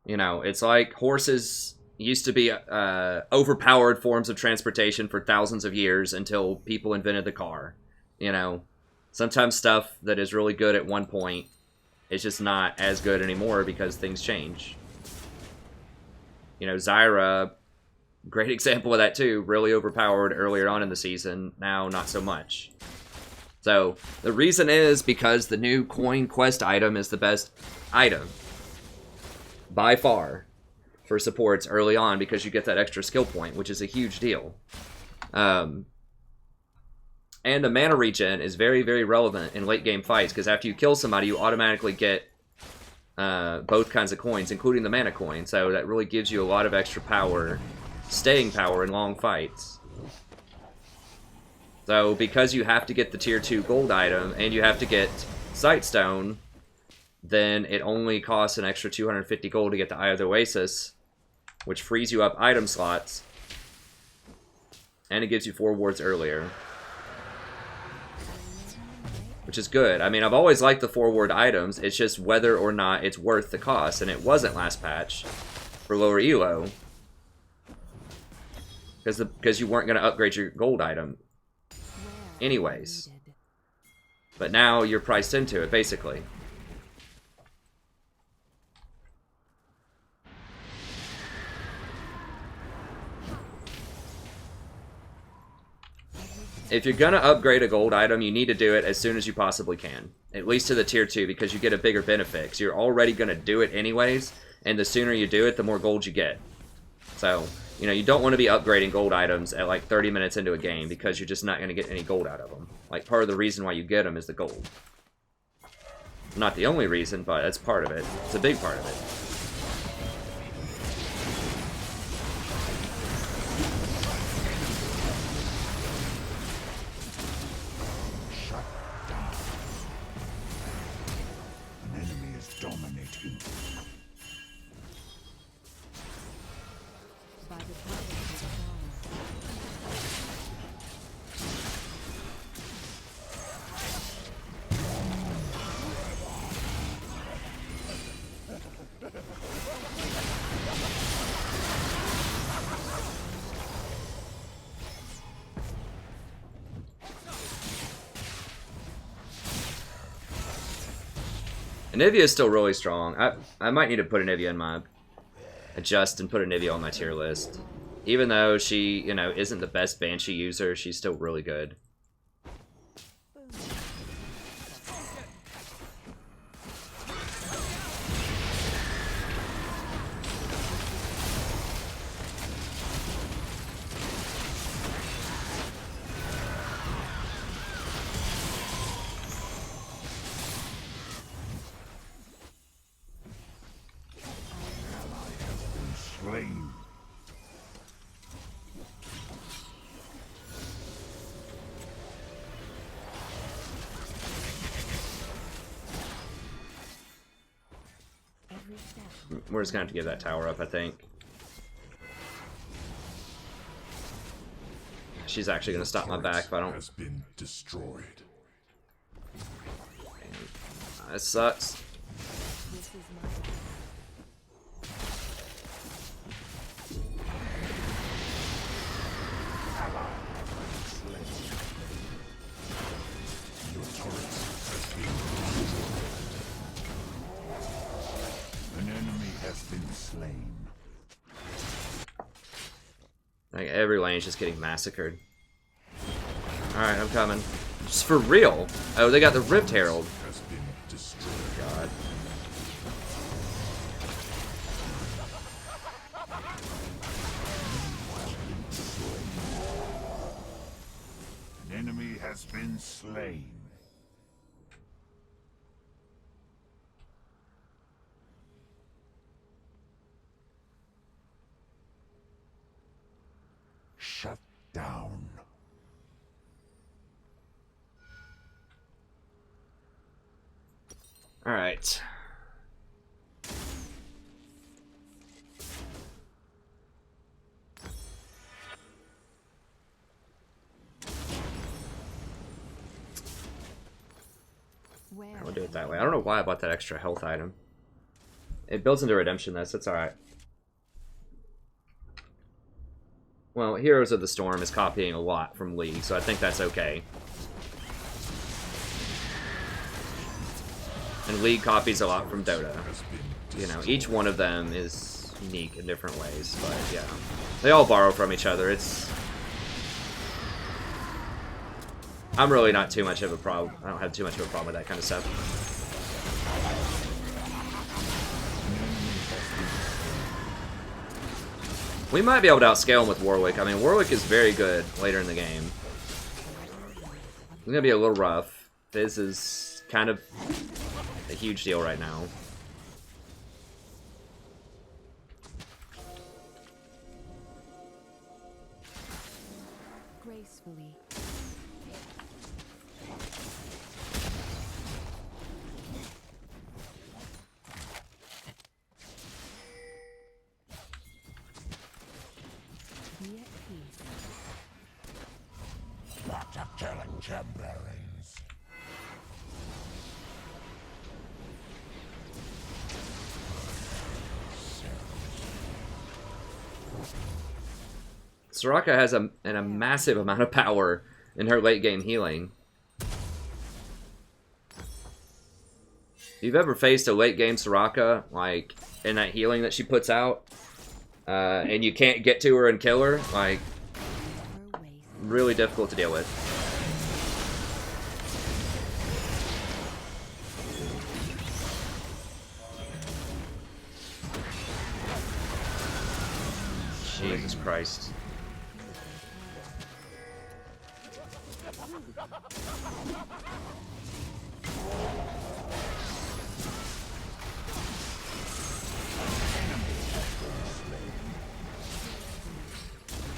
You know, it's like horses used to be overpowered forms of transportation for thousands of years until people invented the car. You know, sometimes stuff that is really good at one point is just not as good anymore because things change. You know, Zyra, great example of that too, really overpowered earlier on in the season, now not so much. So, the reason is because the new coin quest item is the best item. By far. For supports early on because you get that extra skill point, which is a huge deal. And the mana regen is very, very relevant in late game fights because after you kill somebody, you automatically get both kinds of coins, including the mana coin. So that really gives you a lot of extra power, staying power in long fights. So because you have to get the tier 2 gold item and you have to get Sightstone, then it only costs an extra 250 gold to get the Eye of the Oasis, which frees you up item slots, and it gives you 4 wards earlier. Which is good. I mean, I've always liked the 4 ward items, it's just whether or not it's worth the cost, and it wasn't last patch for lower elo. Because you weren't going to upgrade your gold item anyways. But now you're priced into it, basically. If you're gonna upgrade a gold item, you need to do it as soon as you possibly can. At least to the tier 2, because you get a bigger benefit. Because you're already gonna do it anyways, and the sooner you do it, the more gold you get. So, you know, you don't want to be upgrading gold items at like 30 minutes into a game, because you're just not gonna get any gold out of them. Like, part of the reason why you get them is the gold. Not the only reason, but that's part of it. It's a big part of it. Dominating. By the power of the Anivia is still really strong. I might need to put Anivia in my... Adjust and put Anivia on my tier list. Even though she, you know, isn't the best Banshee user, she's still really good. Slain. Every step. We're just gonna have to give that tower up, I think. She's actually gonna stop my back if I don't. Has been destroyed. That sucks. This is my Your turret has been destroyed. An enemy has been slain. Like every lane's just getting massacred. Alright, I'm coming. Just for real. Oh, they got the Rift Herald. Has been destroyed. God. An enemy has been slain. Shut down. Alright. where. We'll do it that way. I don't know why I bought that extra health item. It builds into redemption though, so it's alright. Well, Heroes of the Storm is copying a lot from League, so I think that's okay. And League copies a lot from Dota. You know, each one of them is unique in different ways, but yeah. They all borrow from each other. It's... I'm really not too much of a problem. I don't have too much of a problem with that kind of stuff. We might be able to outscale him with Warwick. I mean, Warwick is very good later in the game. It's gonna be a little rough. Fizz is kind of a huge deal right now. Gracefully. Be at peace. Not a killing chamberlains. Soraka has a massive amount of power in her late game healing. If you've ever faced a late game Soraka, like in that healing that she puts out, and you can't get to her and kill her, like, Never waste. really difficult to deal with. Jesus Christ.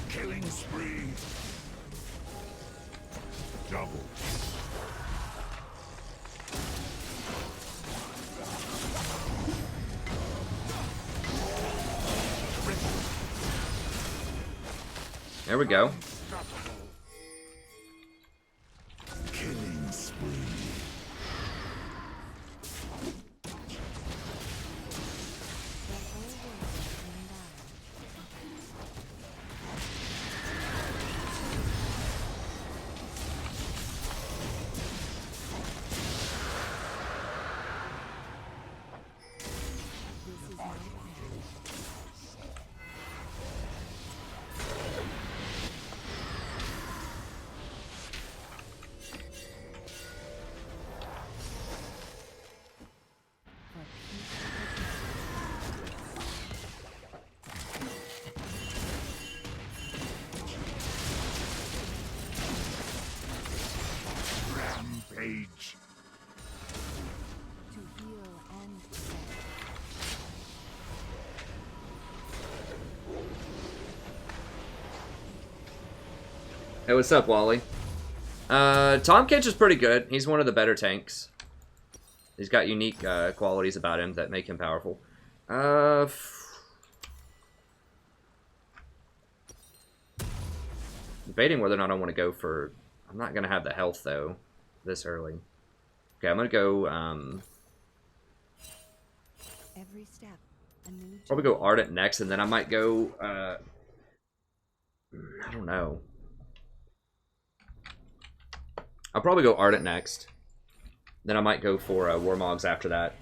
Killing spree. Double. There we go. Killing spree. Hey, what's up, Wally? Tom Kitch is pretty good. He's one of the better tanks. He's got unique qualities about him that make him powerful. Debating whether or not I want to go for... I'm not going to have the health, though, this early. Okay, I'm going to go... Every step, a new probably go Ardent next, and then I might go... I don't know. I'll probably go Ardent next. Then I might go for Warmogs after that.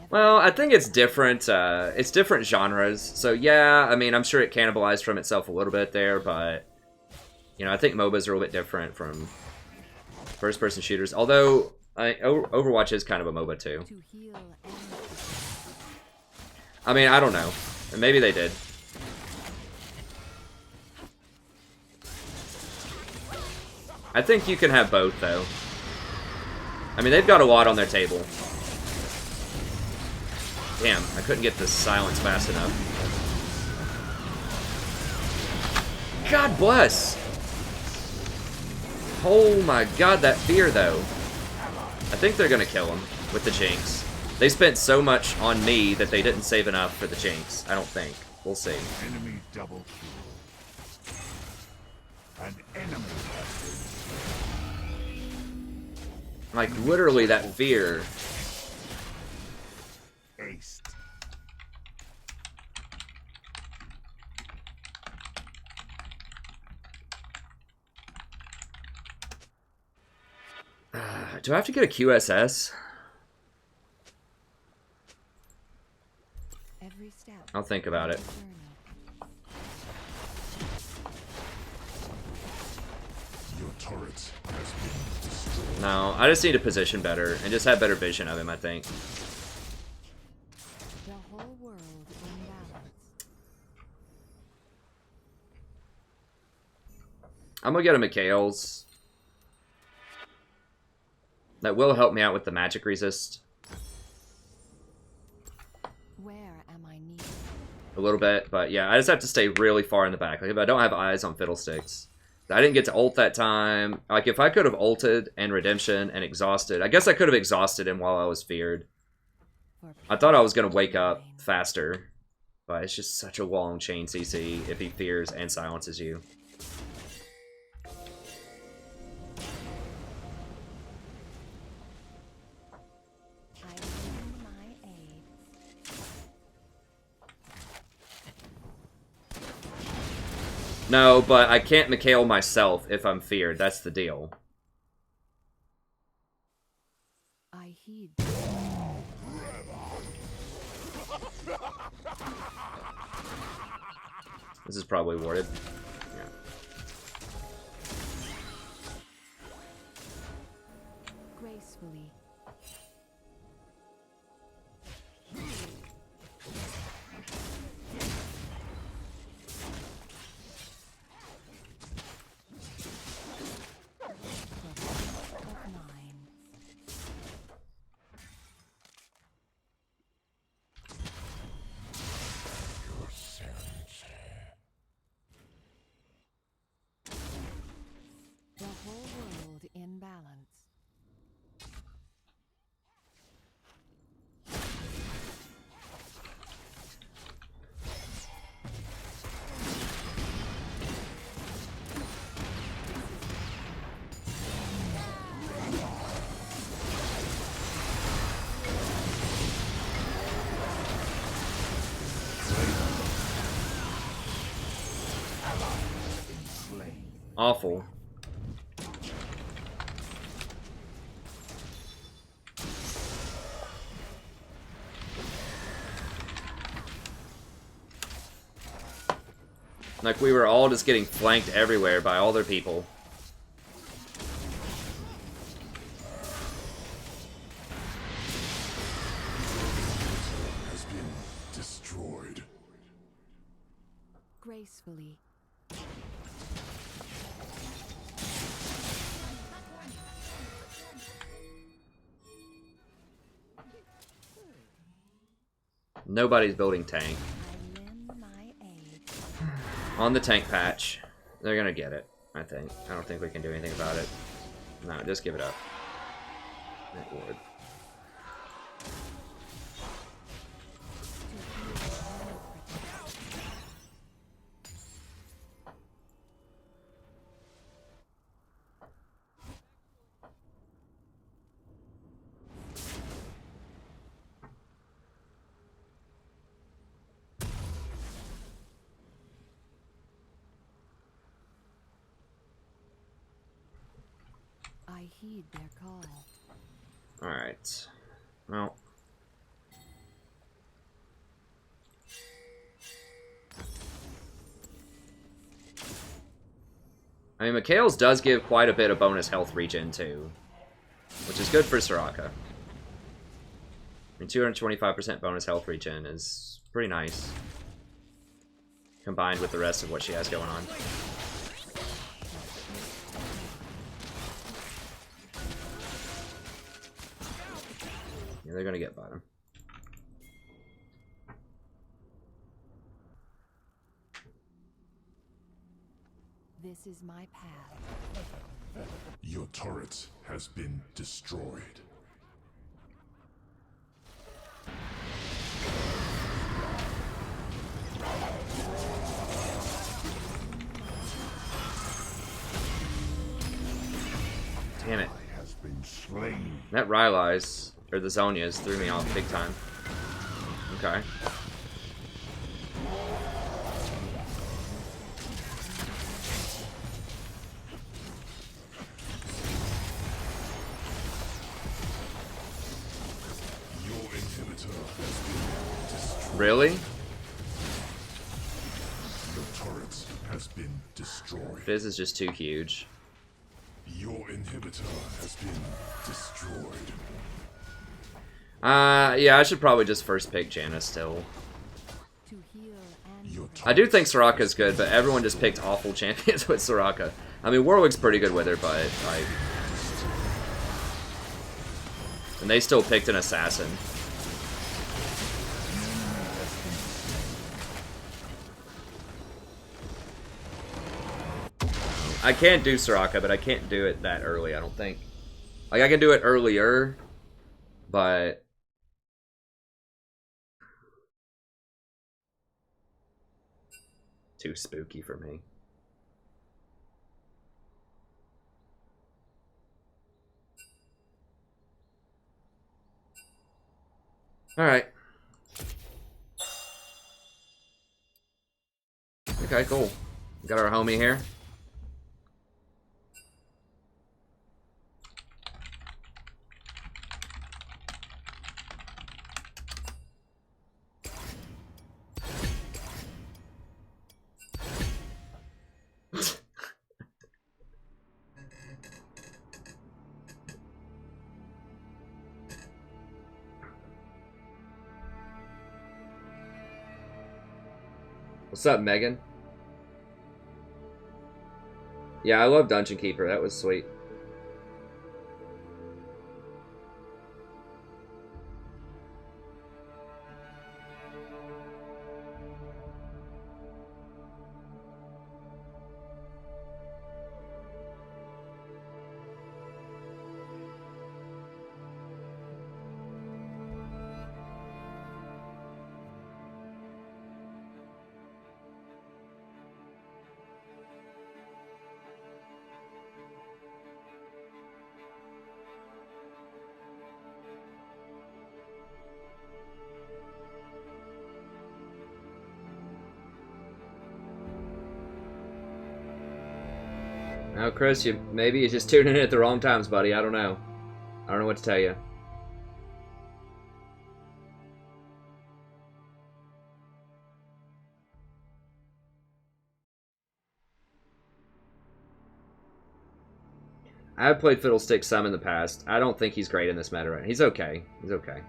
Well, I think it's different genres. So yeah, I mean, I'm sure it cannibalized from itself a little bit there, but you know, I think MOBAs are a little bit different from first-person shooters. Although Overwatch is kind of a MOBA too. to heal and I mean, I don't know. Maybe they did. I think you can have both, though. I mean, they've got a lot on their table. Damn, I couldn't get the silence fast enough. God bless! Oh my god, that fear, though. I think they're gonna kill him with the Jinx. They spent so much on me that they didn't save enough for the Jinx. I don't think. We'll see. Enemy double kill. An enemy has Like, literally, that fear. been aced. Do I have to get a QSS? every step. I'll think about it. Your turret has been destroyed. No, I just need to position better and just have better vision of him, I think. The whole world in balance. I'm gonna get a Mikhail's. That will help me out with the magic resist Where am I needed? a little bit, but yeah, I just have to stay really far in the back. Like, if I don't have eyes on Fiddlesticks. I didn't get to ult that time. Like, if I could have ulted and Redemption and exhausted, I guess I could have exhausted him while I was feared. For I thought I was gonna wake up faster, but it's just such a long chain CC if he fears and silences you. I lend my aid. No, but I can't Mikhail myself if I'm feared. That's the deal. I heed. This is probably warded. Yeah. Gracefully. Of mine. Your sins. The whole world in balance. Slain. Awful. Like, we were all just getting flanked everywhere by all their people. Has been destroyed. Gracefully. Nobody's building tank. I lend my on the tank patch. They're gonna get it, I think. I don't think we can do anything about it. No, just give it up. That would. I heed their call. Alright. Well. I mean, Mikhail's does give quite a bit of bonus health regen, too. Which is good for Soraka. I mean, 225% bonus health regen is pretty nice. Combined with the rest of what she has going on. Yeah, they're gonna get bottom. This is my path. Your turret has been destroyed. Damn it. Has been slain. That Rylai's, or the Zonias, threw me off big time. Okay. Your inhibitor has been destroyed. Really? Your turret has been destroyed. Fizz is just too huge. Your inhibitor has been destroyed. Yeah, I should probably just first pick Janna still. To heal and Your I do think Soraka's good, but everyone just picked awful champions with Soraka. I mean, Warwick's pretty good with her, but like... And they still picked an assassin. I can't do Soraka, but I can't do it that early, I don't think. Like, I can do it earlier, but... Too spooky for me. Alright. Okay, cool. Got our homie here. What's up, Megan? Yeah, I love Dungeon Keeper. That was sweet. Now, Chris, maybe you're just tuning in at the wrong times, buddy. I don't know. I don't know what to tell you. I've played Fiddlestick some in the past. I don't think he's great in this meta right now. He's okay. He's okay.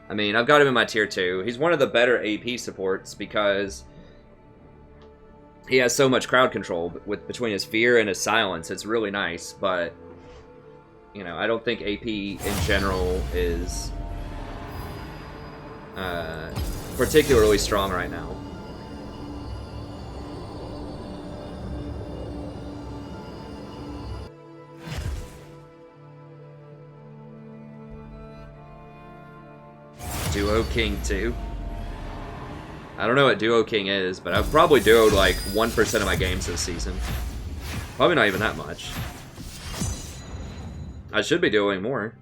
I mean, I've got him in my tier 2. He's one of the better AP supports because he has so much crowd control between his fear and his silence. It's really nice, but you know, I don't think AP in general is particularly strong right now. Duo King 2. I don't know what Duo King is, but I've probably duoed like 1% of my games this season. Probably not even that much. I should be doing more.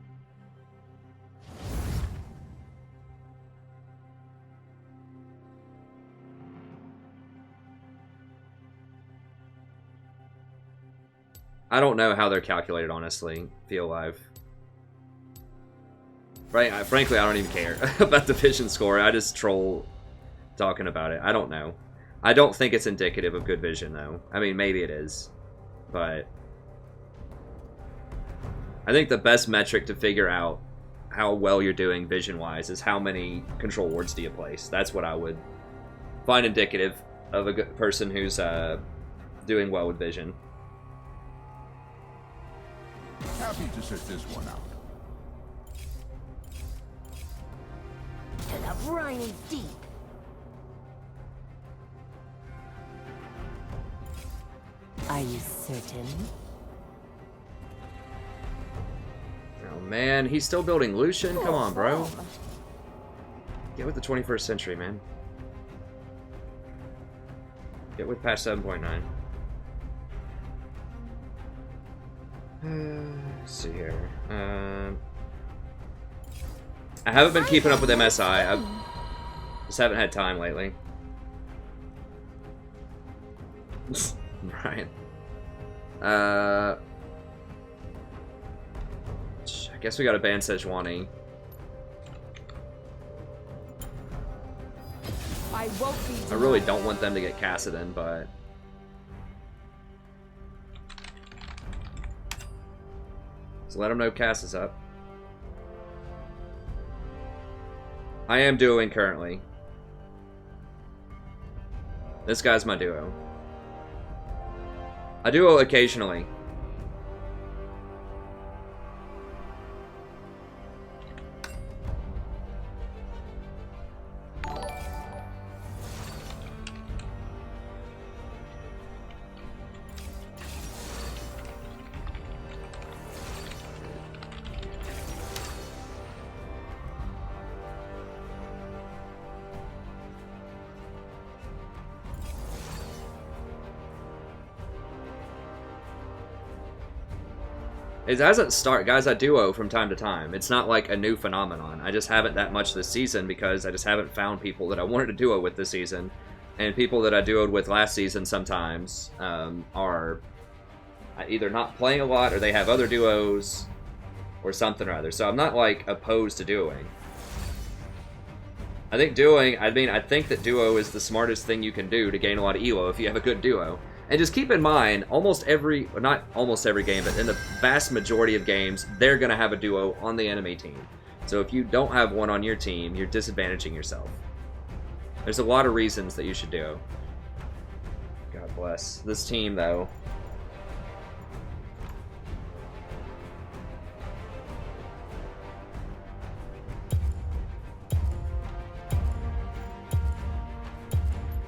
I don't know how they're calculated, honestly. Feel Alive. Right? Frankly, I don't even care about the vision score. I just troll talking about it. I don't know. I don't think it's indicative of good vision, though. I mean, maybe it is. But I think the best metric to figure out how well you're doing vision-wise is how many control wards do you place. That's what I would find indicative of a good person who's doing well with vision. Happy to sit this one out. To the briny deep. Are you certain? Oh man, he's still building Lucian? Come on, bro. Get with the 21st century, man. Get with patch 7.9. Let's see here. I haven't been keeping up with MSI. I just haven't had time lately. Right. I guess we gotta ban Sejuani. I really don't want them to get Cassidon, but so let them know Cass is up. I am duoing currently. This guy's my duo. I duo occasionally. It hasn't started, guys. I duo from time to time. It's not like a new phenomenon. I just haven't that much this season because I just haven't found people that I wanted to duo with this season. And people that I duoed with last season sometimes are either not playing a lot or they have other duos or something or other. So I'm not like opposed to duoing. I think I think that duo is the smartest thing you can do to gain a lot of elo if you have a good duo. And just keep in mind, not almost every game, but in the vast majority of games, they're going to have a duo on the enemy team. So if you don't have one on your team, you're disadvantaging yourself. There's a lot of reasons that you should duo. God bless. This team, though.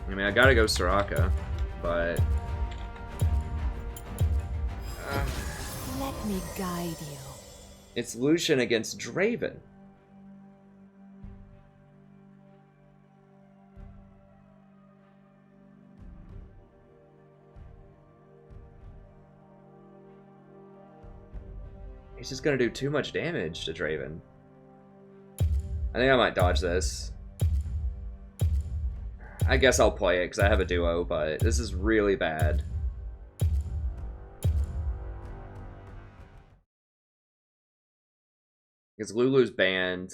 I mean, I gotta go Soraka, but Let me guide you. it's Lucian against Draven. He's just gonna do too much damage to Draven. I think I might dodge this. I guess I'll play it because I have a duo, but this is really bad. Because Lulu's banned.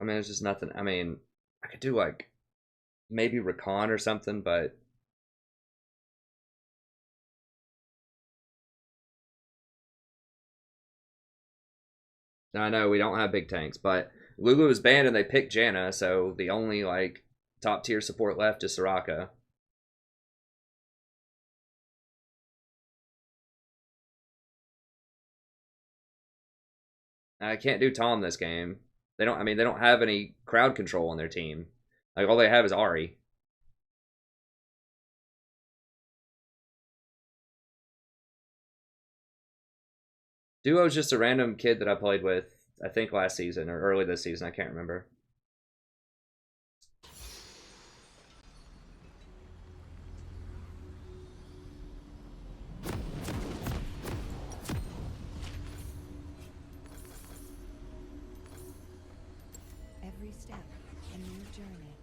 I mean, there's just nothing. I mean, I could do like maybe Recon or something, but I know we don't have big tanks, but Lulu is banned and they picked Janna, so the only like top tier support left is Soraka. I can't do Tom this game. They don't have any crowd control on their team. Like all they have is Ahri. Duo's just a random kid that I played with, I think last season or early this season. I can't remember. Every step, a new journey.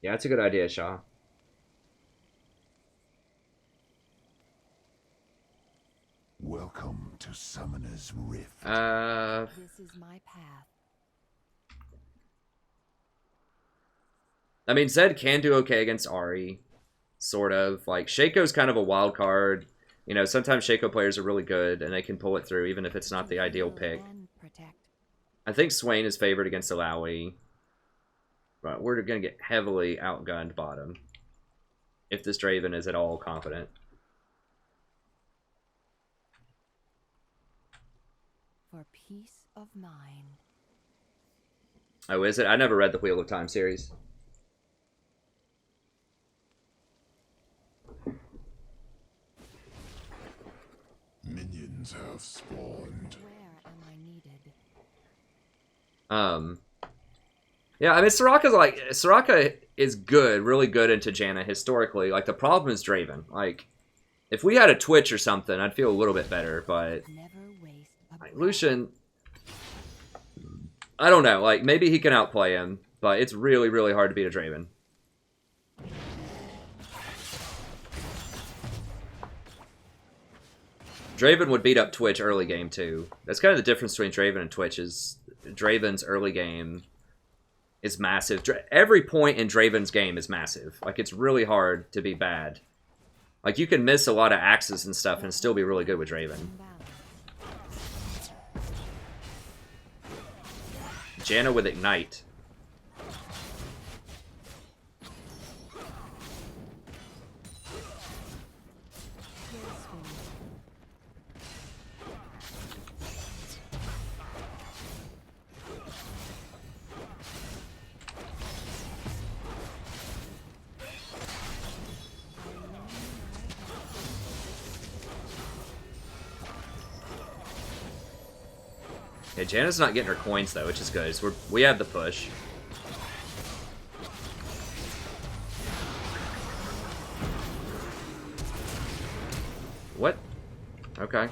Yeah, that's a good idea, Shaw. Welcome to Summoner's Rift. This is my path. I mean, Zed can do okay against Ahri, sort of. Like, Shaco's kind of a wild card. You know, sometimes Shaco players are really good, and they can pull it through, even if it's not the ideal pick. I think Swain is favored against Alawi. But we're going to get heavily outgunned bottom. If this Draven is at all confident. For peace of mind. Oh, is it? I never read the Wheel of Time series. Minions have spawned. Where am I needed? Yeah, I mean, Soraka is good, really good into Janna historically. Like, the problem is Draven. Like, if we had a Twitch or something, I'd feel a little bit better, but like, Lucian, I don't know. Like, maybe he can outplay him, but it's really, really hard to beat a Draven. Draven would beat up Twitch early game, too. That's kind of the difference between Draven and Twitch is Draven's early game is massive. Every point in Draven's game is massive. Like, it's really hard to be bad. Like, you can miss a lot of axes and stuff and still be really good with Draven. Janna with Ignite. Yeah, Janna's not getting her coins, though, which is good. So we have the push. What? Okay.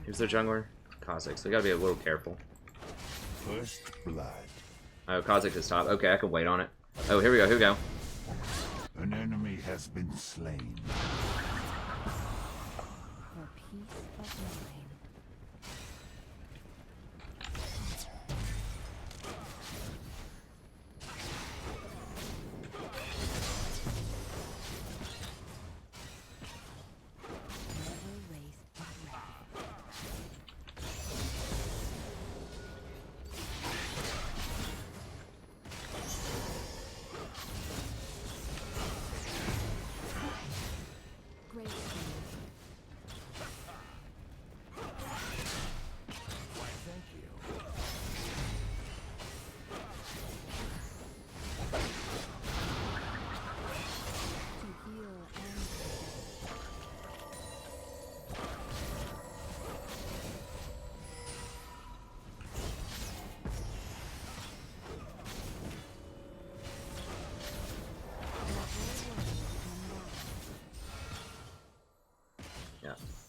Who's their jungler? Kha'Zix. So we gotta be a little careful. First blood. Oh, Kha'Zix is top. Okay, I can wait on it. Oh, here we go, here we go. An enemy has been slain. For peace of mind.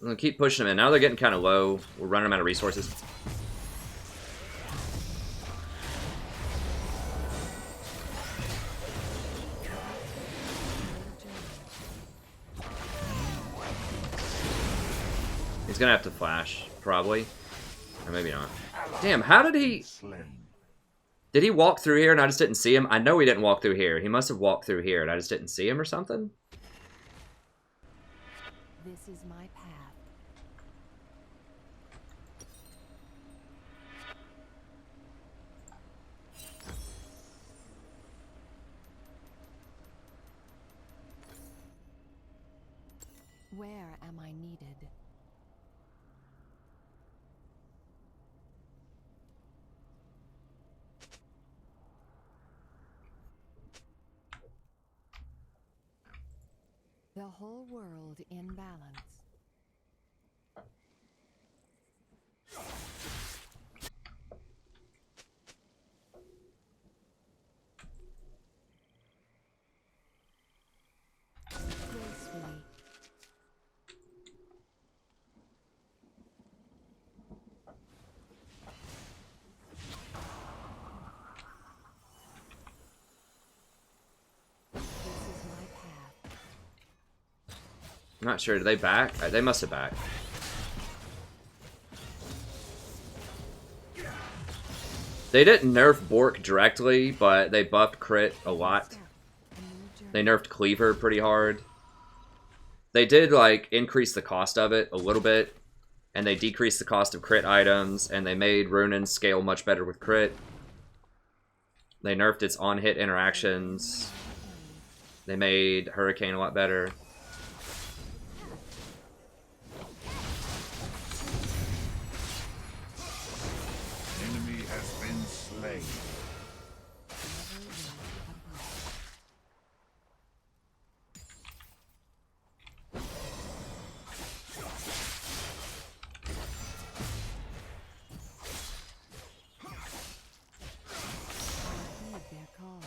I'm gonna keep pushing them in. Now they're getting kind of low. We're running them out of resources. He's gonna have to flash, probably. Or maybe not. Damn, how did he... Did he walk through here and I just didn't see him? I know he didn't walk through here. He must have walked through here and I just didn't see him or something? This is my path. Where am I needed? The whole world in balance. Gracefully. This is my path. I'm not sure. Did they back? They must have backed. They didn't nerf Bork directly, but they buffed crit a lot. They nerfed Cleaver pretty hard. They did, like, increase the cost of it a little bit. And they decreased the cost of crit items. And they made Runin scale much better with crit. They nerfed its on-hit interactions. They made Hurricane a lot better. Enemy has been slain. Heed their call.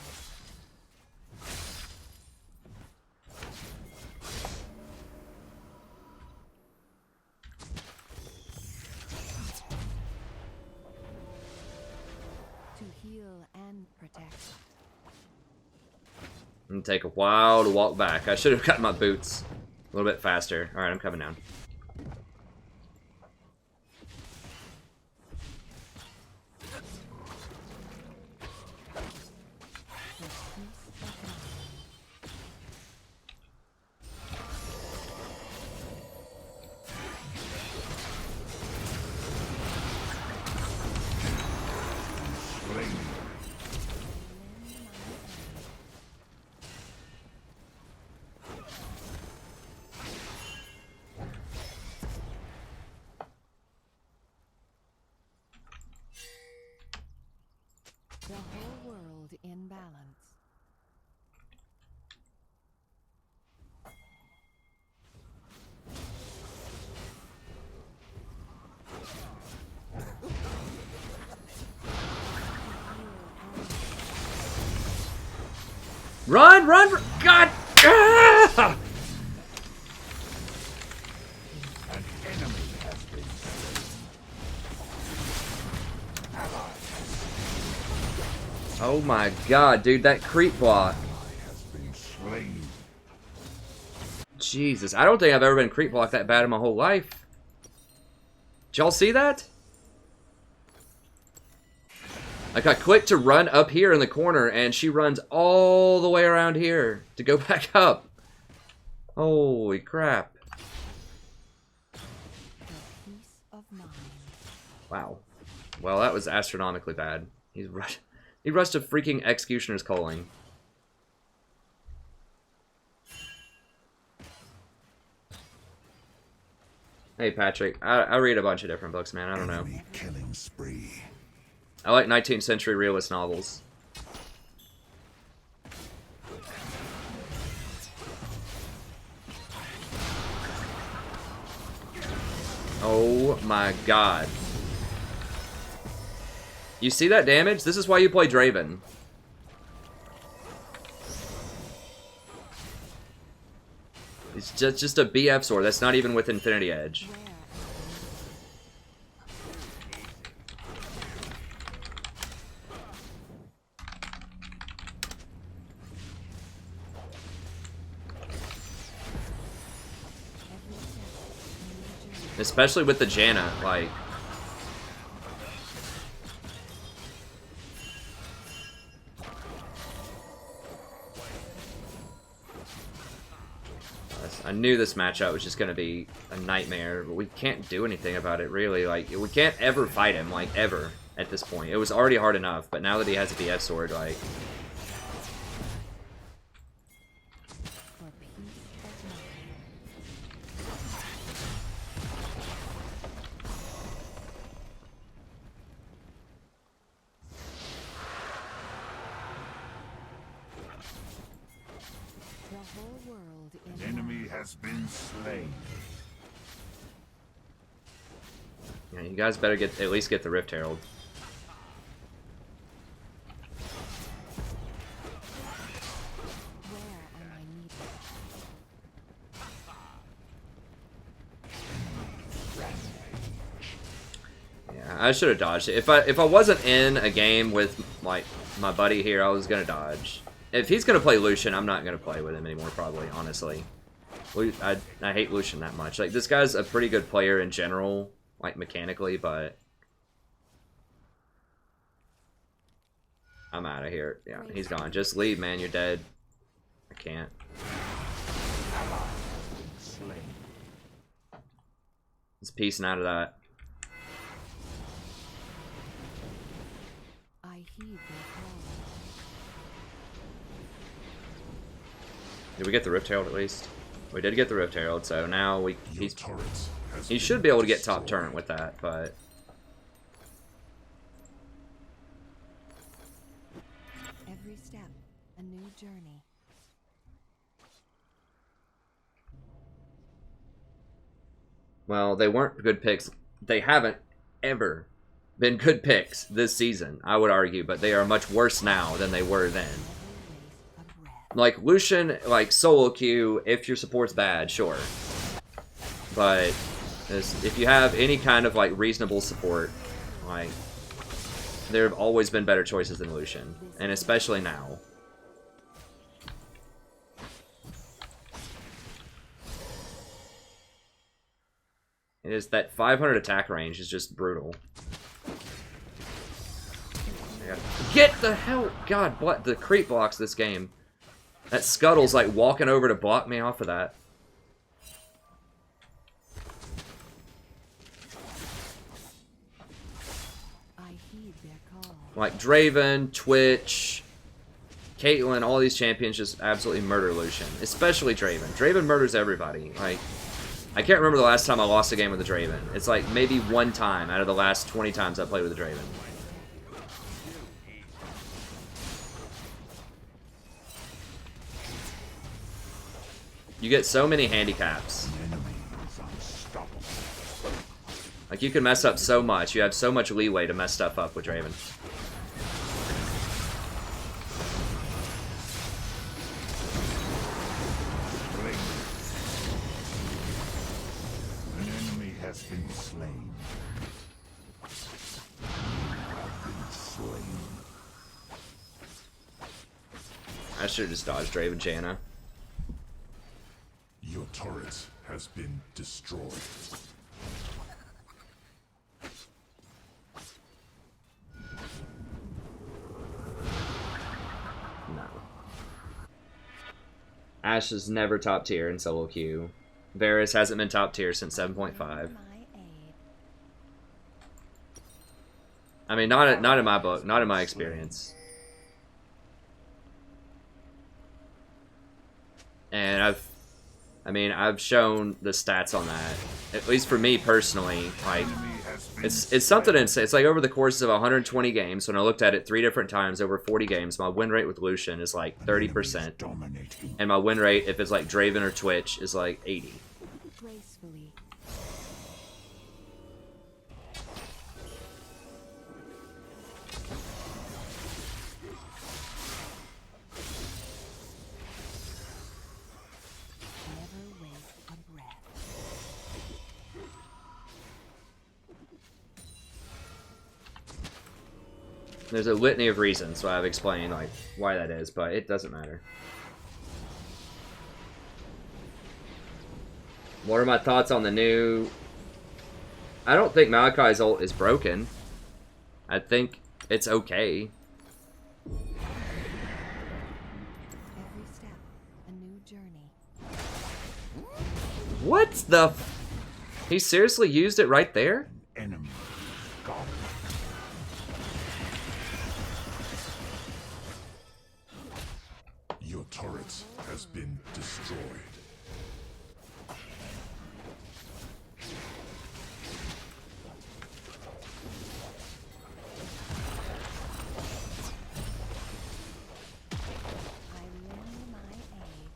To heal and protect. It's gonna take a while to walk back. I should have got my boots a little bit faster. Alright, I'm coming down. Slain. The whole world in balance. Run, run, run! God! Ah! An enemy has been slain. Oh my god, dude, that creep block. Has been slain. Jesus, I don't think I've ever been creep blocked that bad in my whole life. Did y'all see that? Like, I clicked to run up here in the corner, and she runs all the way around here to go back up. Holy crap. The peace of mind. Wow. Well, that was astronomically bad. He rushed a freaking Executioner's Calling. Hey, Patrick. I read a bunch of different books, man. I don't know. Enemy killing spree. I like 19th century realist novels. Oh my god. You see that damage? This is why you play Draven. It's just a BF sword. That's not even with Infinity Edge. Where Especially with the Janna, like... I knew this matchup was just going to be a nightmare, but we can't do anything about it, really. Like, we can't ever fight him, like, ever, at this point. It was already hard enough, but now that he has a BF sword, like... for peace of mind. has been slain. Yeah, you guys better at least get the Rift Herald. Where am I needed? Yeah, I should have dodged it. If I wasn't in a game with like my buddy here, I was gonna dodge. If he's gonna play Lucian, I'm not gonna play with him anymore. Probably, honestly. I hate Lucian that much. Like, this guy's a pretty good player in general, like mechanically, but I'm out of here. Yeah, he's gone. Just leave, man. You're dead. I can't. He's piecing out of that. I heed their call. Did we get the Rift Herald at least? We did get the Rift Herald, so now he should be able to get top turn with that, but Every step, a new journey. well, they weren't good picks. They haven't ever been good picks this season, I would argue, but they are much worse now than they were then. Like, Lucian, like, solo queue, if your support's bad, sure. But if you have any kind of, like, reasonable support, like, there have always been better choices than Lucian. And especially now. It is that 500 attack range is just brutal. Yeah. Get the hell... God, what? The creep blocks this game. That Scuttle's like walking over to block me off of that. I heed their call. Like Draven, Twitch, Caitlyn, all these champions just absolutely murder Lucian. Especially Draven. Draven murders everybody. Like, I can't remember the last time I lost a game with a Draven. It's like maybe one time out of the last 20 times I played with a Draven. You get so many handicaps. Like, you can mess up so much. You have so much leeway to mess stuff up with Draven. An enemy has been slain. I should have just dodged Draven Janna. Your turret has been destroyed. No. Ashe is never top tier in solo queue. Varus hasn't been top tier since 7.5. My aid. I mean, not in my book, not in my experience. And I've shown the stats on that. At least for me personally, like, it's something insane. It's like over the course of 120 games, when I looked at it 3 different times over 40 games, my win rate with Lucian is like 30%. And my win rate, if it's like Draven or Twitch, is like 80. Gracefully. Never waste a breath. There's a litany of reasons why I've explained like why that is, but it doesn't matter. What are my thoughts on the new... I don't think Malachi's ult is broken. I think it's okay. Every step, a new journey. What the... He seriously used it right there? Enemy gone. Your turret has been destroyed. I lend my aid.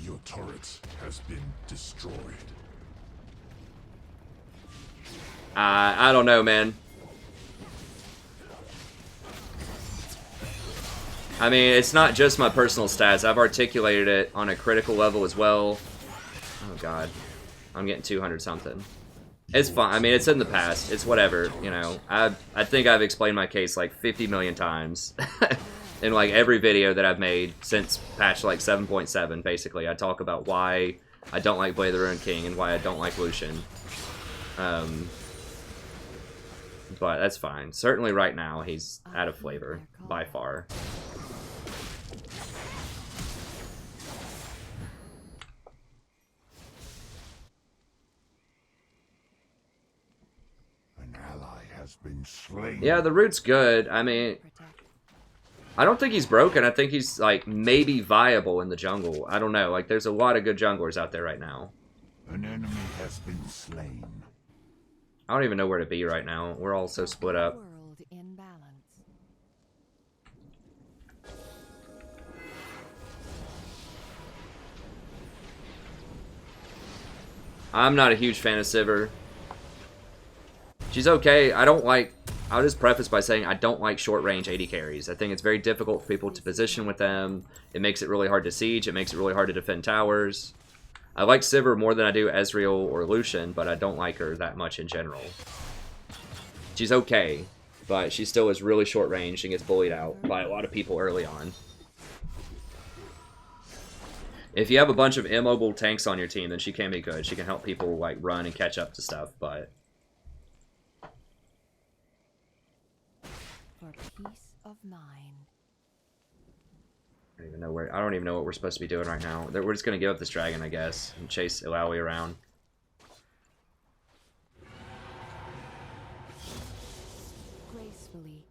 Your turret has been destroyed. I don't know, man. I mean, it's not just my personal stats. I've articulated it on a critical level as well. Oh, God. I'm getting 200 something. It's fine. I mean, it's in the past. It's whatever, you know. I think I've explained my case like 50 million times. In like every video that I've made since patch like 7.7, basically. I talk about why I don't like Blade of the Ruined King and why I don't like Lucian. But that's fine. Certainly right now, he's out of flavor, by far. An ally has been slain. Yeah, the root's good. I mean, I don't think he's broken. I think he's, like, maybe viable in the jungle. I don't know. Like, there's a lot of good junglers out there right now. An enemy has been slain. I don't even know where to be right now. We're all so split up. World in balance. I'm not a huge fan of Sivir. She's okay. I'll just preface by saying I don't like short-range AD carries. I think it's very difficult for people to position with them. It makes it really hard to siege. It makes it really hard to defend towers. I like Sivir more than I do Ezreal or Lucian, but I don't like her that much in general. She's okay, but she still is really short-range and gets bullied out by a lot of people early on. If you have a bunch of immobile tanks on your team, then she can be good. She can help people like run and catch up to stuff, but... For peace of mind. I don't even know what we're supposed to be doing right now. We're just gonna give up this dragon, I guess, and chase Illaoi around. Gracefully.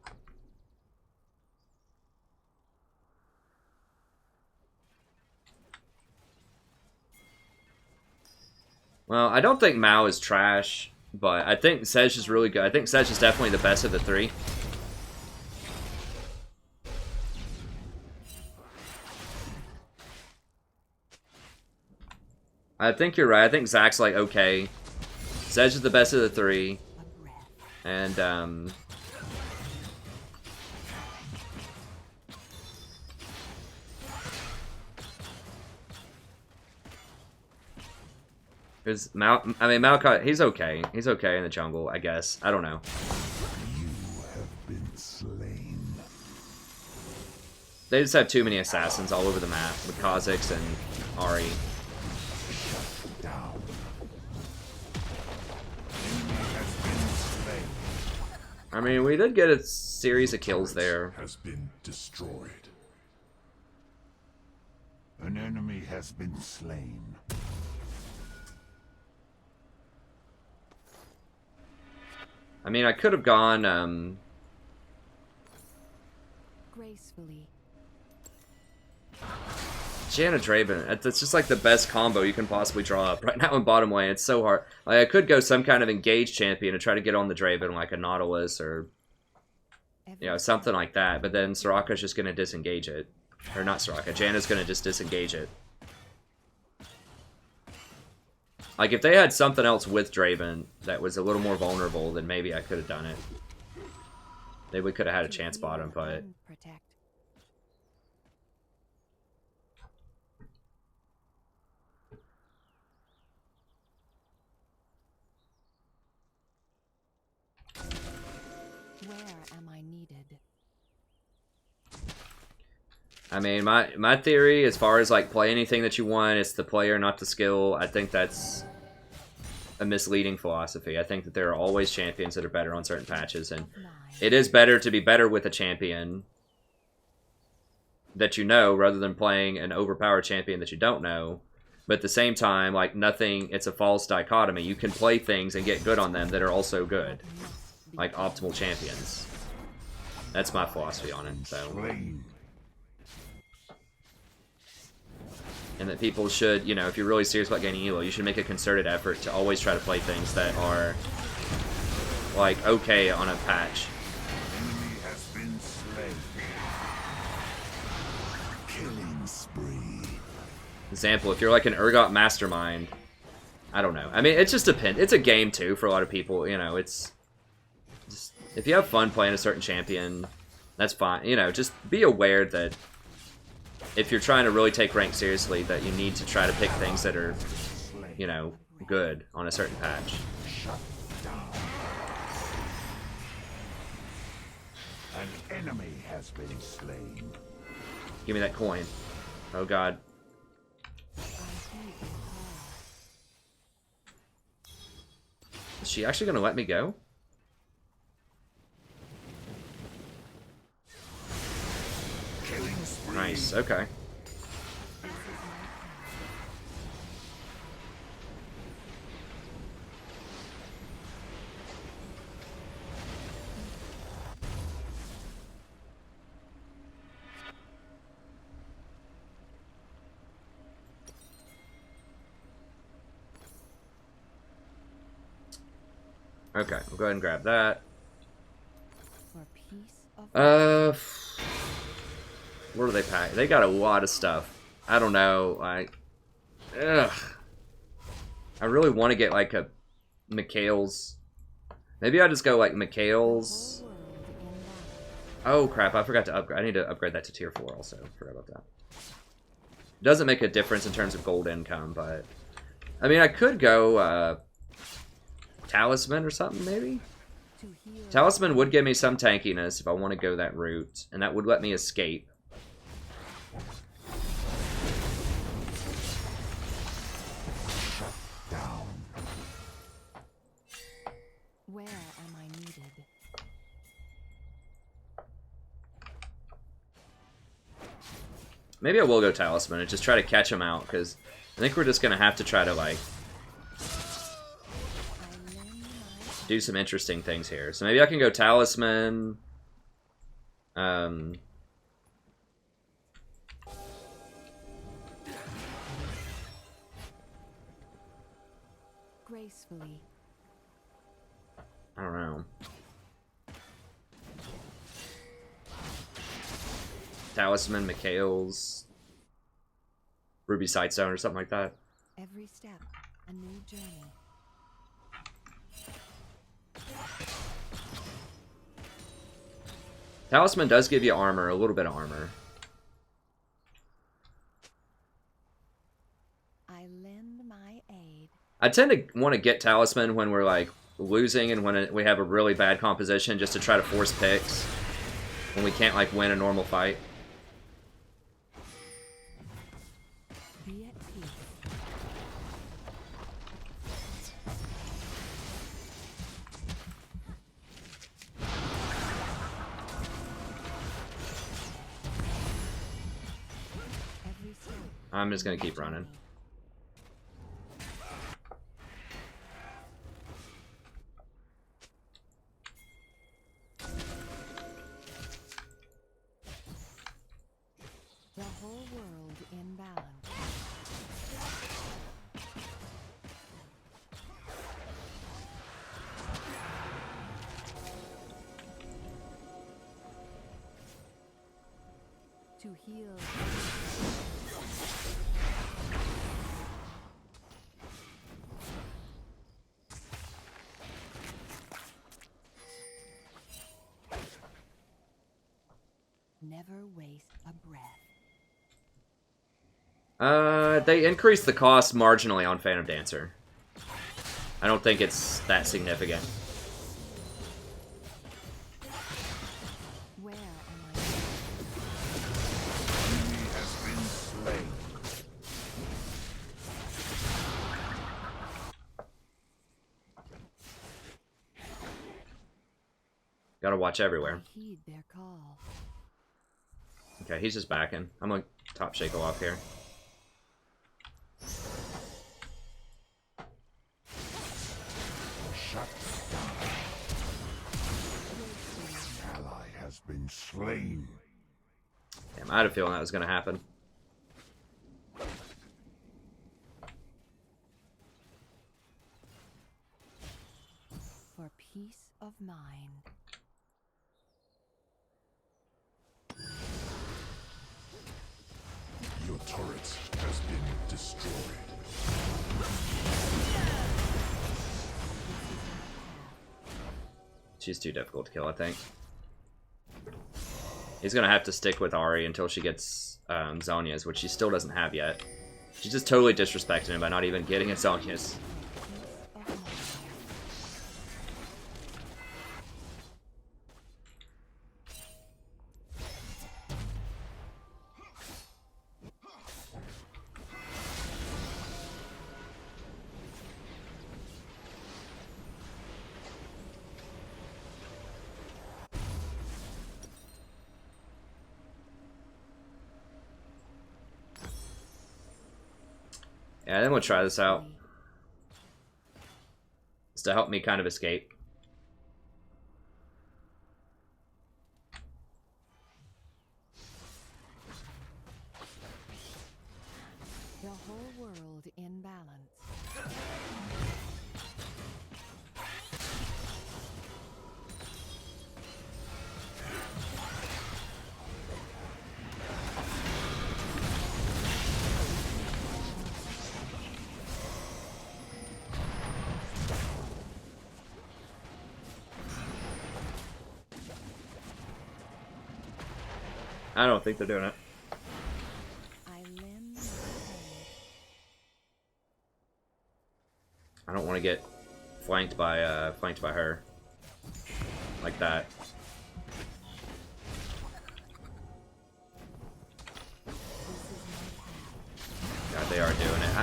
Well, I don't think Mao is trash, but I think Sedge is really good. I think Sedge is definitely the best of the three. I think you're right. I think Zach's like okay. Sedge is the best of the three. And Maokai, he's okay. He's okay in the jungle, I guess. I don't know. You have been slain. They just have too many assassins all over the map with Kha'Zix and Ahri. Down. Enemy has been slain. I mean, we did get a series of kills there. Has been destroyed. An enemy has been slain. I mean, I could have gone, Gracefully. Janna Draven. That's just like the best combo you can possibly draw up right now in bottom lane. It's so hard. Like, I could go some kind of engaged champion and try to get on the Draven, like a Nautilus or, you know, something like that. But then Soraka's just going to disengage it. Or not Soraka. Janna's going to just disengage it. Like, if they had something else with Draven that was a little more vulnerable, then maybe I could have done it. Maybe we could have had a chance bottom, but... Protect. Where am I needed? I mean, my theory, as far as, like, play anything that you want, it's the player, not the skill. I think that's a misleading philosophy. I think that there are always champions that are better on certain patches, and it is better to be better with a champion that you know, rather than playing an overpowered champion that you don't know. But at the same time, like, nothing, it's a false dichotomy. You can play things and get good on them that are also good. Like optimal champions. That's my philosophy on it, so... Slain. And that people should, you know, if you're really serious about gaining elo, you should make a concerted effort to always try to play things that are, like, okay on a patch. Enemy has been slain. Killing spree. example, if you're like an Urgot mastermind, I don't know. I mean, it just depends. It's a game too for a lot of people. You know, it's just, if you have fun playing a certain champion, that's fine. You know, just be aware that if you're trying to really take rank seriously, that you need to try to pick things that are, you know, good on a certain patch. Shut down. An enemy has been slain. Give me that coin. Oh god. Is she actually gonna let me go? Nice, okay. Okay, we'll go ahead and grab that. What do they pack? They got a lot of stuff. I don't know, like, ugh. I really want to get like a Mikhail's. Maybe I just go like Mikhail's. Oh crap! I forgot to upgrade. I need to upgrade that to tier 4 also. Forgot about that. Doesn't make a difference in terms of gold income, but I mean, I could go Talisman or something maybe. Talisman would give me some tankiness if I want to go that route, and that would let me escape. Where am I needed? Maybe I will go Talisman and just try to catch him out, because I think we're just going to have to try to, like, do some interesting things here. So maybe I can go Talisman. Gracefully. I don't know. Talisman, Mikhail's, Ruby Sightstone or something like that. Every step, a new journey. Talisman does give you armor, a little bit of armor. I lend my aid. I tend to want to get Talisman when we're like losing and when we have a really bad composition, just to try to force picks when we can't like win a normal fight. Be at peace. Every step. I'm just gonna keep running. The whole world in balance. To heal. Never waste a breath. They increased the cost marginally on Phantom Dancer. I don't think it's that significant. Where am I? Enemy has been slain. Gotta watch everywhere. Heed their call. Okay, he's just backing. I'm gonna top Shaco off here. Shut down. An ally has been slain. Damn, I had a feeling that was gonna happen. For peace of mind. Your turret has has been destroyed. She's too difficult to kill, I think. He's gonna have to stick with Ari until she gets Zhonya's, which she still doesn't have yet. She's just totally disrespecting him by not even getting at Zhonya's. Yeah, then we'll try this out. It's to help me kind of escape. The whole world in balance. I don't think they're doing it. I lend my hand. I don't want to get flanked by her like that. God, they are doing it.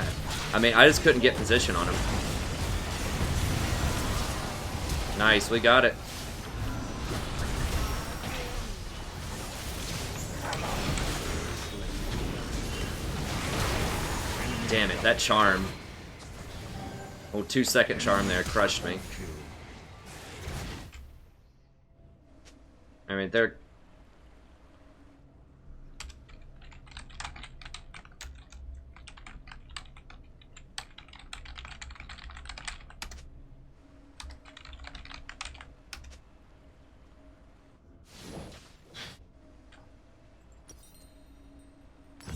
I mean, I just couldn't get position on him. Nice, we got it. Damn it, that charm. Oh, 2-second charm there crushed me. I mean, they're...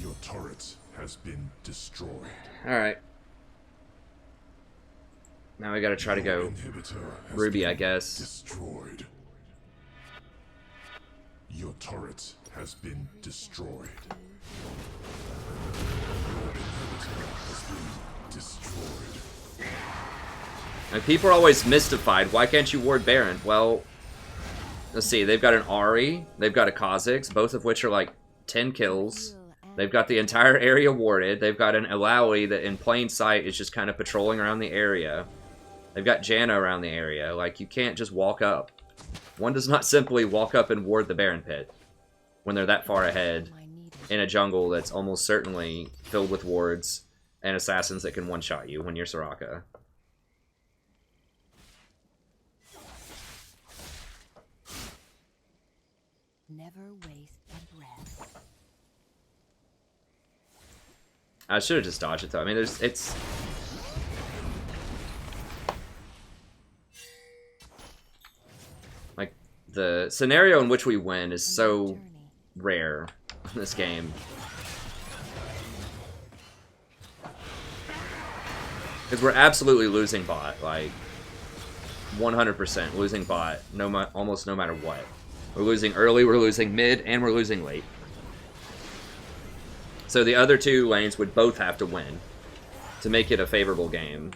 Your turret has been destroyed. Alright. Now we gotta try to go Ruby, I guess. Destroyed. Your turret has been destroyed. Your inhibitor has been destroyed. And people are always mystified. Why can't you ward Baron? Well, let's see. They've got an Ari. They've got a Kha'Zix, both of which are like 10 kills. They've got the entire area warded. They've got an Alawi that in plain sight is just kind of patrolling around the area. They've got Janna around the area. Like, you can't just walk up. One does not simply walk up and ward the Baron Pit when they're that far ahead in a jungle that's almost certainly filled with wards and assassins that can one-shot you when you're Soraka. Never waste a breath. I should have just dodged it though. I mean, it's like the scenario in which we win is so rare in this game. Because we're absolutely losing bot, like 100% losing bot, almost no matter what. We're losing early, we're losing mid, and we're losing late. So the other two lanes would both have to win to make it a favorable game.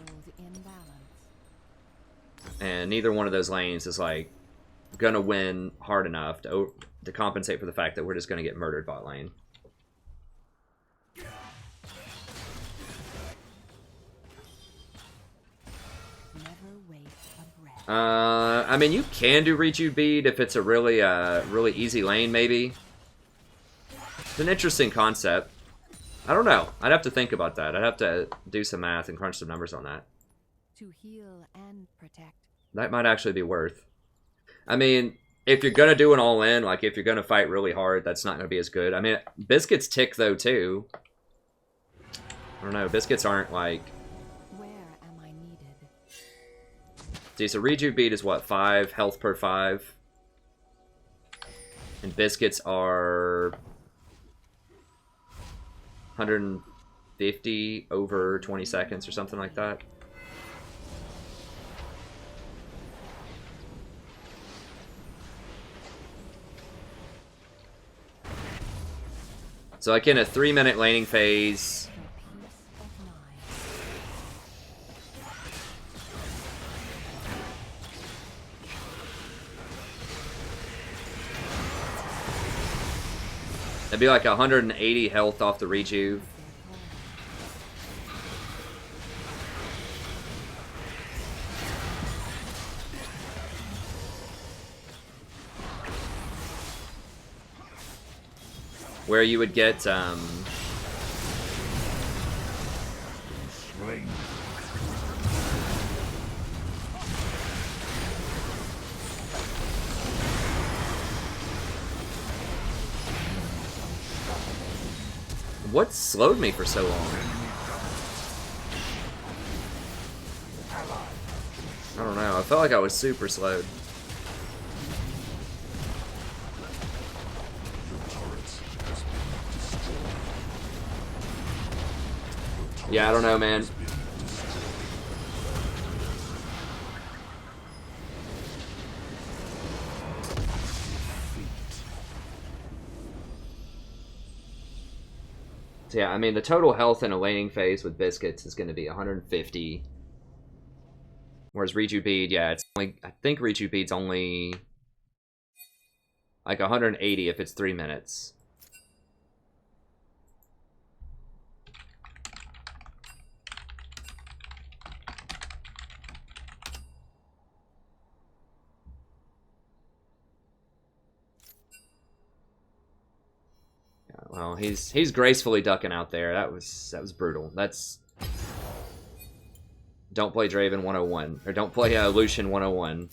And neither one of those lanes is like gonna win hard enough to compensate for the fact that we're just gonna get murdered bot lane. I mean, you can do Rejuve Bead if it's a really, really easy lane, maybe. It's an interesting concept. I don't know. I'd have to think about that. I'd have to do some math and crunch some numbers on that. To heal and protect. That might actually be worth. I mean, if you're gonna do an all-in, like if you're gonna fight really hard, that's not gonna be as good. I mean, biscuits tick though too. I don't know. Biscuits aren't like. See, so Rejuve Bead is what, 5 health per 5? And biscuits are 100, 50 over 20 seconds or something like that. So like in a 3-minute laning phase, it'd be like 180 health off the rejuve. Where you would get, Slain. what slowed me for so long? I don't know. I felt like I was super slowed. Yeah, I don't know, man. So yeah, I mean, the total health in a laning phase with biscuits is going to be 150. Whereas Reju Bead, yeah, it's only, I think Reju Bead's only like 180 if it's 3 minutes. Well, he's gracefully ducking out there. That was brutal. That's don't play Draven 101 or don't play Lucian 101.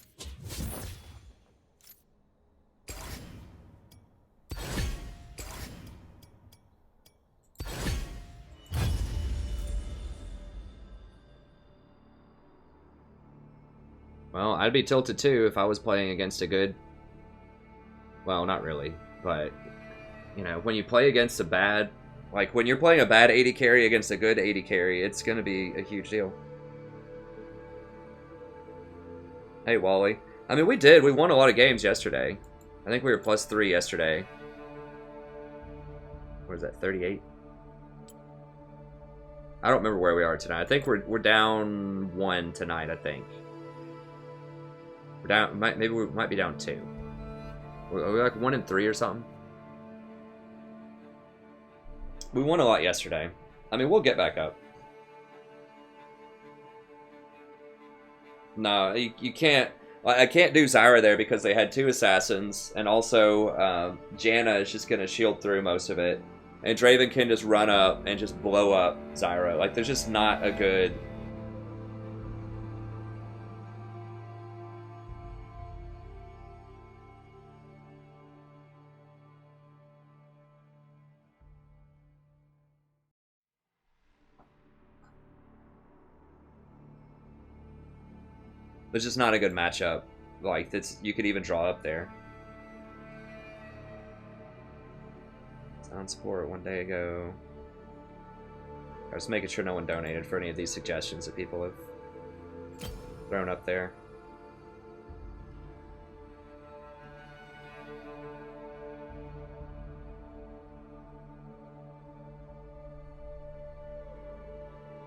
Well, I'd be tilted too if I was playing against a good. Well, not really, but. You know, when you play against a bad, like when you're playing a bad AD carry against a good AD carry, it's going to be a huge deal. Hey, Wally. I mean, we won a lot of games yesterday. I think we were +3 yesterday. What is that, 38? I don't remember where we are tonight. I think we're down 1 tonight, I think. We're down, maybe we might be down 2. Are we like 1 and 3 or something? We won a lot yesterday. I mean, we'll get back up. No, you can't. I can't do Zyra there because they had 2 assassins, and also Janna is just going to shield through most of it. And Draven can just run up and just blow up Zyra. Like, there's just not a good... There's just not a good matchup. Like, that's you could even draw up there. Sound support 1 day ago. I was making sure no one donated for any of these suggestions that people have thrown up there.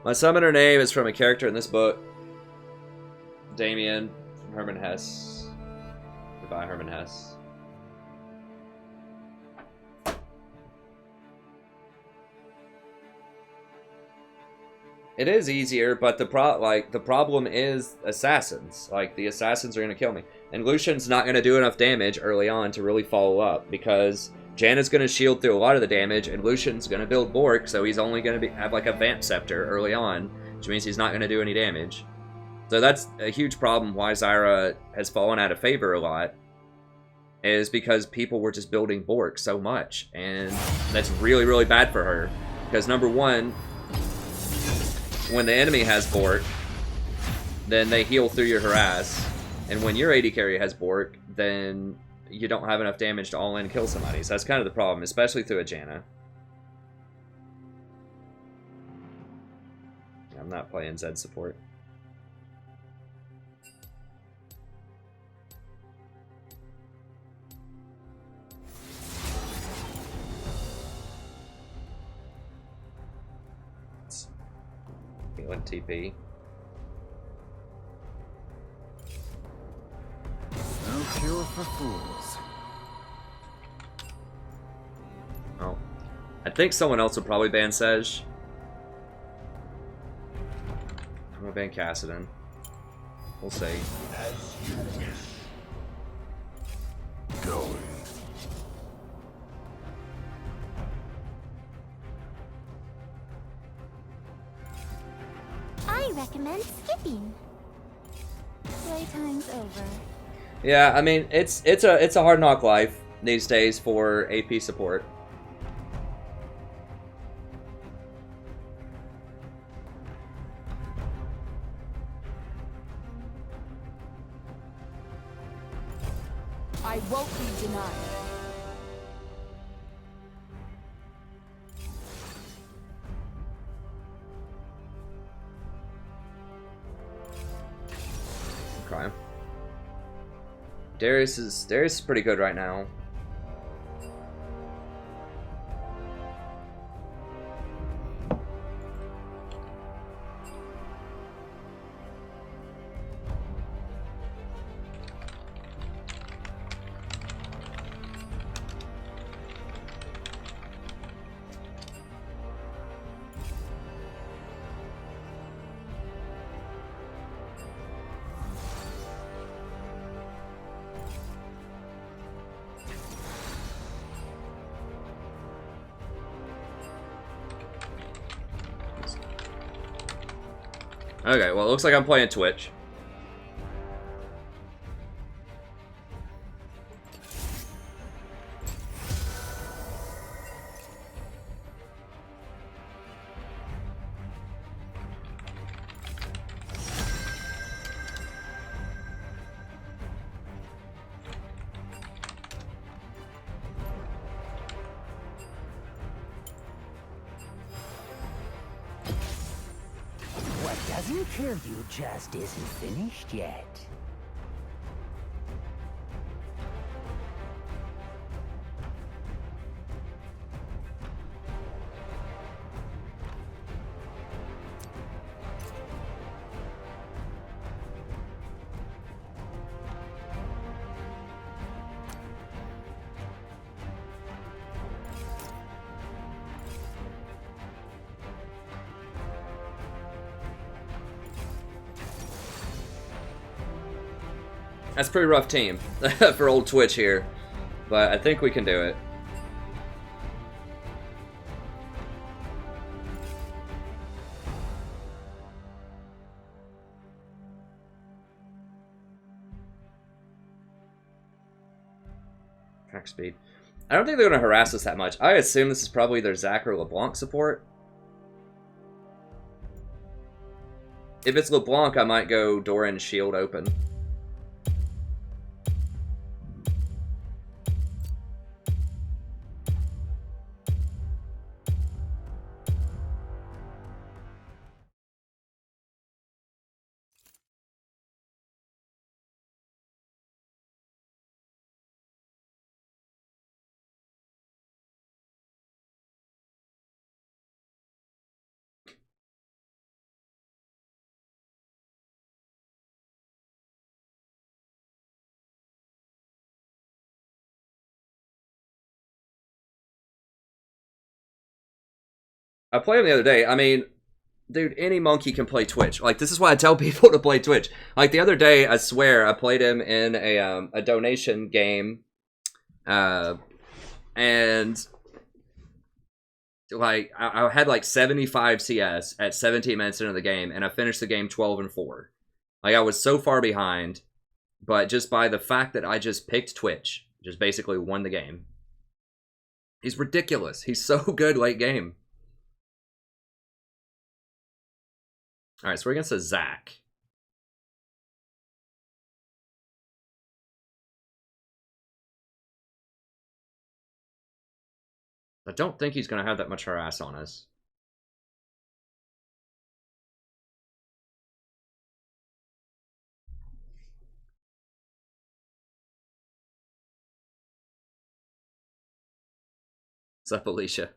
My summoner name is from a character in this book. Damien from Herman Hesse. Goodbye, Herman Hesse. It is easier, but the problem is assassins. Like, the assassins are gonna kill me, and Lucian's not gonna do enough damage early on to really follow up because Janna's gonna shield through a lot of the damage, and Lucian's gonna build Bork, so he's only gonna have like a Vamp Scepter early on, which means he's not gonna do any damage. So that's a huge problem why Zyra has fallen out of favor a lot, is because people were just building Bork so much, and that's really, really bad for her. Because number one, when the enemy has Bork, then they heal through your harass, and when your AD carry has Bork, then you don't have enough damage to all-in kill somebody. So that's kind of the problem, especially through a Janna. I'm not playing Zed support. Healing TP. No cure for fools. Oh. I think someone else will probably ban Sej. I'm gonna ban Kassadin. We'll see. As you wish. Going. I recommend skipping. Playtime's over. Yeah, I mean it's a hard knock life these days for AP support. I won't be denied. Okay. Darius is pretty good right now. Okay, well, it looks like I'm playing Twitch. What doesn't kill you just isn't finished yet. That's a pretty rough team for old Twitch here, but I think we can do it. Track speed. I don't think they're going to harass us that much. I assume this is probably their Zac or LeBlanc support. If it's LeBlanc, I might go Doran Shield open. I played him the other day. I mean, dude, any monkey can play Twitch. Like, this is why I tell people to play Twitch. Like, the other day, I swear, I played him in a donation game. And, like, I had, like, 75 CS at 17 minutes into the game, and I finished the game 12-4. Like, I was so far behind, but just by the fact that I just picked Twitch, just basically won the game. He's ridiculous. He's so good late game. All right, so we're against a Zac. I don't think he's going to have that much harass on us. What's up, Alicia?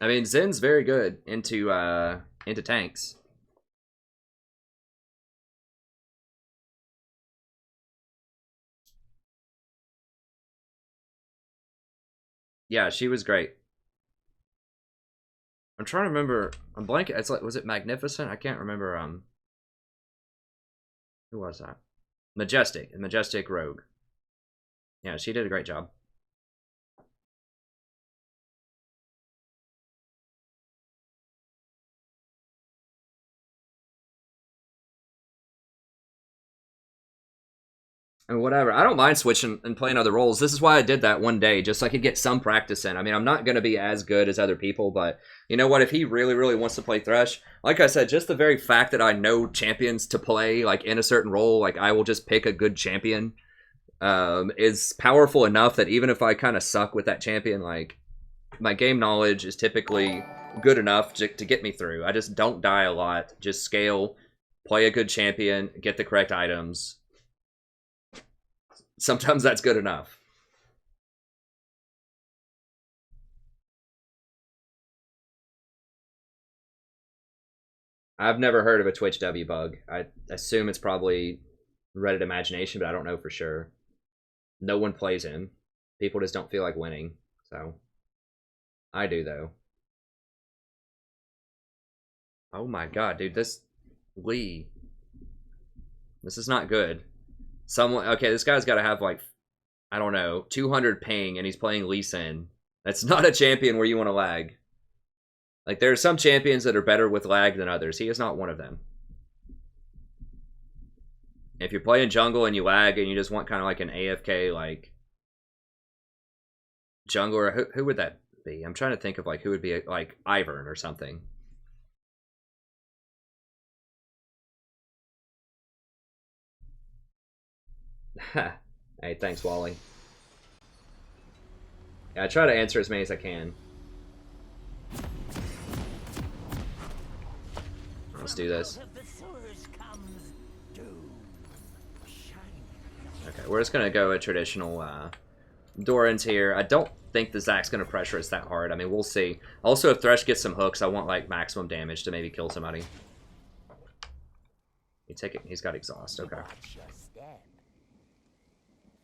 I mean, Zen's very good into tanks. Yeah, she was great. I'm trying to remember. I'm blanking. It's like, was it Magnificent? I can't remember. Who was that? Majestic Rogue. Yeah, she did a great job. And whatever. I don't mind switching and playing other roles. This is why I did that one day, just so I could get some practice in. I mean, I'm not going to be as good as other people, but you know what? If he really, really wants to play Thresh, like I said, just the very fact that I know champions to play, like, in a certain role, like, I will just pick a good champion, is powerful enough that even if I kind of suck with that champion, like, my game knowledge is typically good enough to get me through. I just don't die a lot. Just scale, play a good champion, get the correct items. Sometimes that's good enough. I've never heard of a Twitch W bug. I assume it's probably Reddit imagination, but I don't know for sure. No one plays him. People just don't feel like winning. So, I do, though. Oh my god, dude, this Lee. This is not good. Someone, okay, this guy's got to have, like, I don't know, 200 ping, and he's playing Lee Sin. That's not a champion where you want to lag. Like, there are some champions that are better with lag than others. He is not one of them. If you're playing jungle and you lag and you just want kind of like an AFK, like, jungler, who would that be? I'm trying to think of, like, who would be, like, Ivern or something. Hey, thanks, Wally. Yeah, I try to answer as many as I can. Let's do this. Okay, we're just gonna go a traditional Doran's here. I don't think the Zack's gonna pressure us that hard. I mean, we'll see. Also, if Thresh gets some hooks, I want, like, maximum damage to maybe kill somebody. You take it. He's got exhaust. Okay.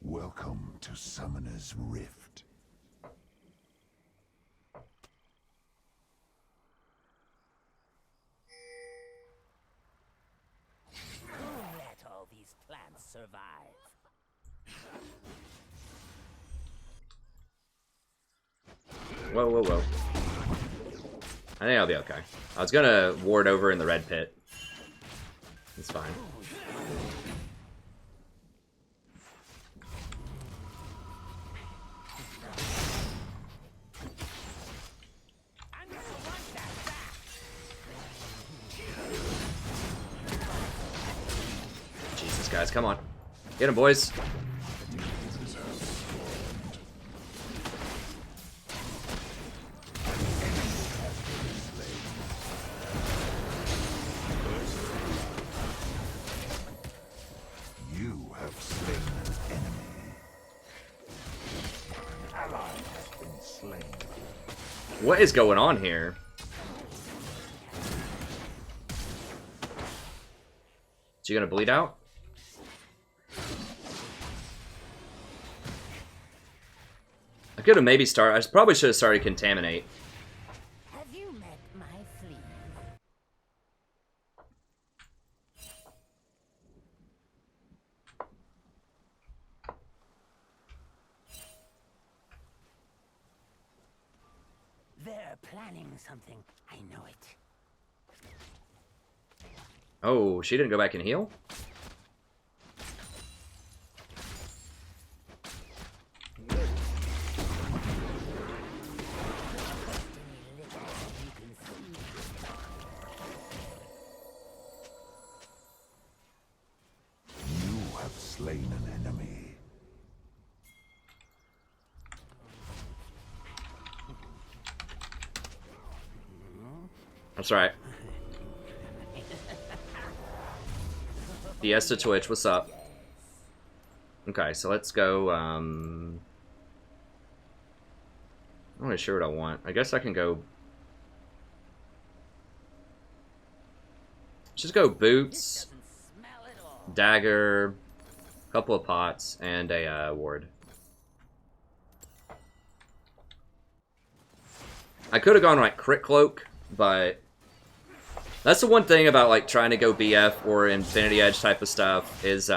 Welcome to Summoner's Rift. Let all these plants survive. Whoa, whoa, whoa. I think I'll be okay. I was gonna ward over in the red pit. It's fine. Jesus, guys, come on. Get him, boys. You have slain an enemy. An ally has been slain. What is going on here? Is she gonna bleed out? I could have maybe started. I probably should have started Contaminate. Have you met my flea? They're planning something. I know it. Oh, she didn't go back and heal? You have slain an enemy. That's right. Fiesta Twitch, what's up? Okay, so let's go, I'm not really sure what I want. I guess I can go... Just go boots, dagger, couple of pots, and a ward. I could have gone like crit cloak, but that's the one thing about like trying to go BF or Infinity Edge type of stuff is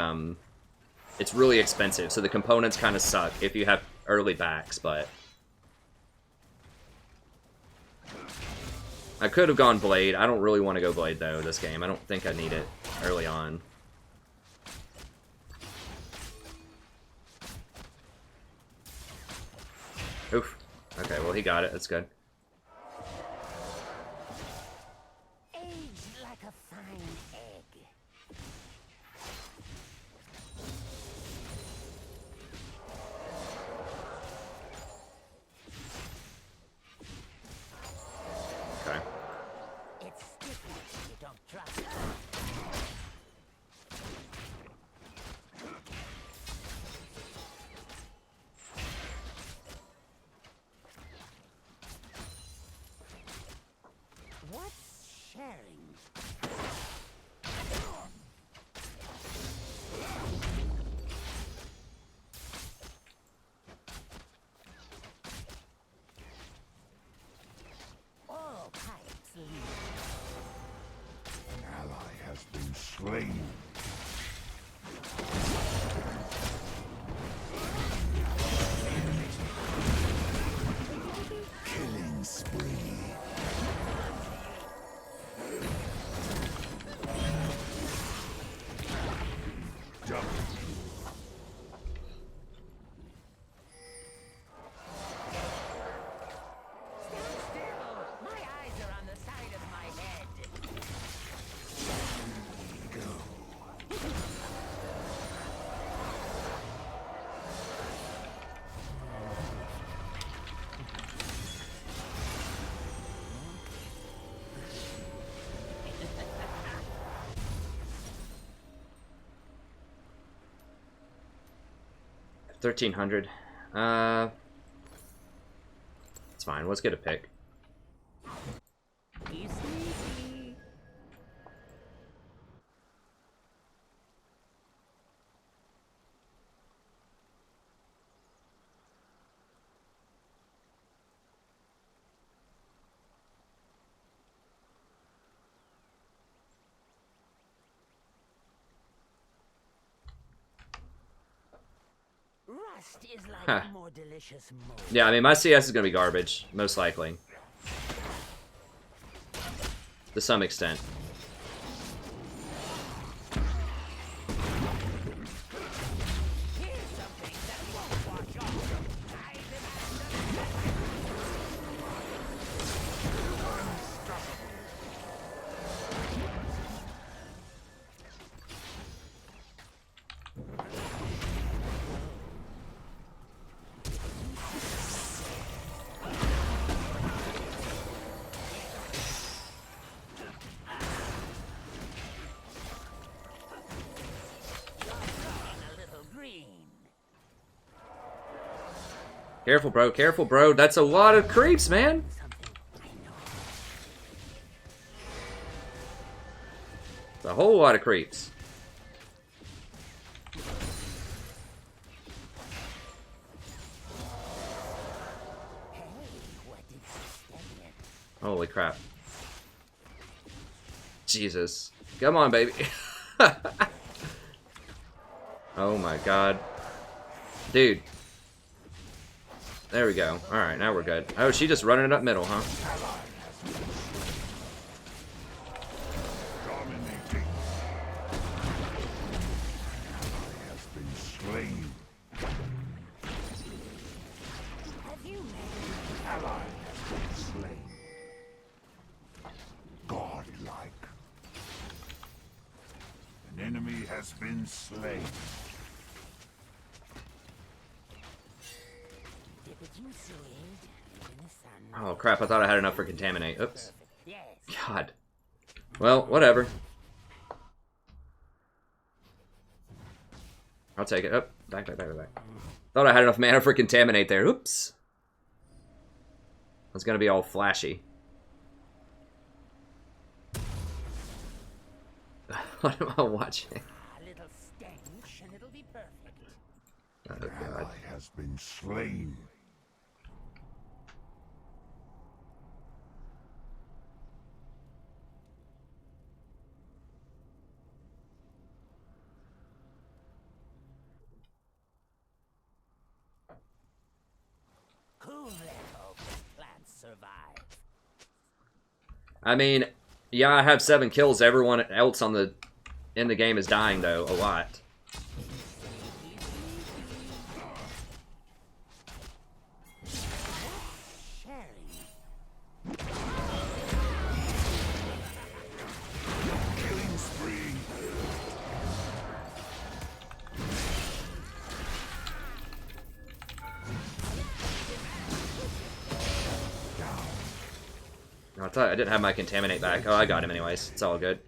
it's really expensive. So the components kind of suck if you have early backs, but I could have gone Blade. I don't really want to go Blade, though, this game. I don't think I need it early on. Oof. Okay, well, he got it. That's good. Aged like a fine egg. Okay. It's sticky if you don't trust it. What's sharing? All pipes lead. An ally has been slain. Killing spree. Double. My eyes are on the side of my head. $1,300. It's fine. Let's get a pick. You sneaky. Rust is like Huh. a more delicious mold. Yeah, I mean, my CS is going to be garbage, most likely. To some extent. Here's something that won't wash off. I a little green. Careful, bro. Careful, bro. That's a lot of creeps, man. Something I know. It's a whole lot of creeps. Hey, what did you step in? Holy crap. Jesus. Come on, baby. Oh my god. Dude. There we go. Alright, now we're good. Oh, she just running it up middle, huh? Dominating. Ally has been slain. Have you made Ally has been slain. Godlike. An enemy has been slain. did you see it in the sun? Oh crap, I thought I had enough for contaminate. Oops. Yes. God. Well, whatever. I'll take it. Oh, back. Thought I had enough mana for Contaminate there. Oops. It's gonna be all flashy. What am I watching? A little stench and it'll be perfect. Oh, An God. ally has been slain. Who let all these plants survive? I mean, yeah, I have 7 kills. Everyone else in the game is dying though a lot. Killing spree. I thought I didn't have my Contaminate back. Oh, I got him anyways. It's all good.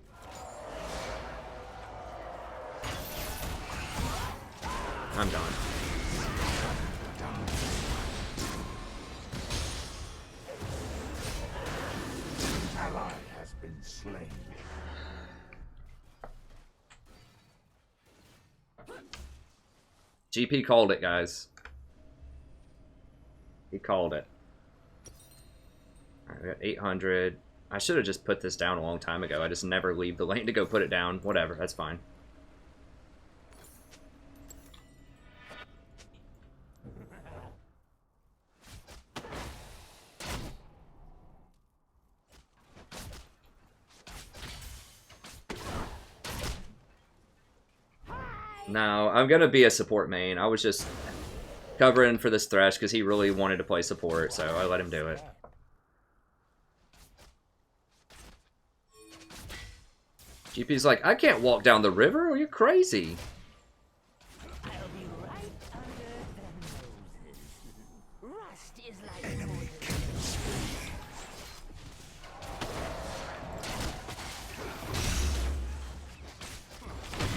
I'm gone. Ally has been slain. GP called it, guys. He called it. Alright, we got 800. I should have just put this down a long time ago. I just never leave the lane to go put it down. Whatever, that's fine. No, I'm gonna be a support main. I was just covering for this Thresh because he really wanted to play support, so I let him do it. GP's like, I can't walk down the river. Are you crazy? I'll be right under their noses. Rust is like Enemy killing spree.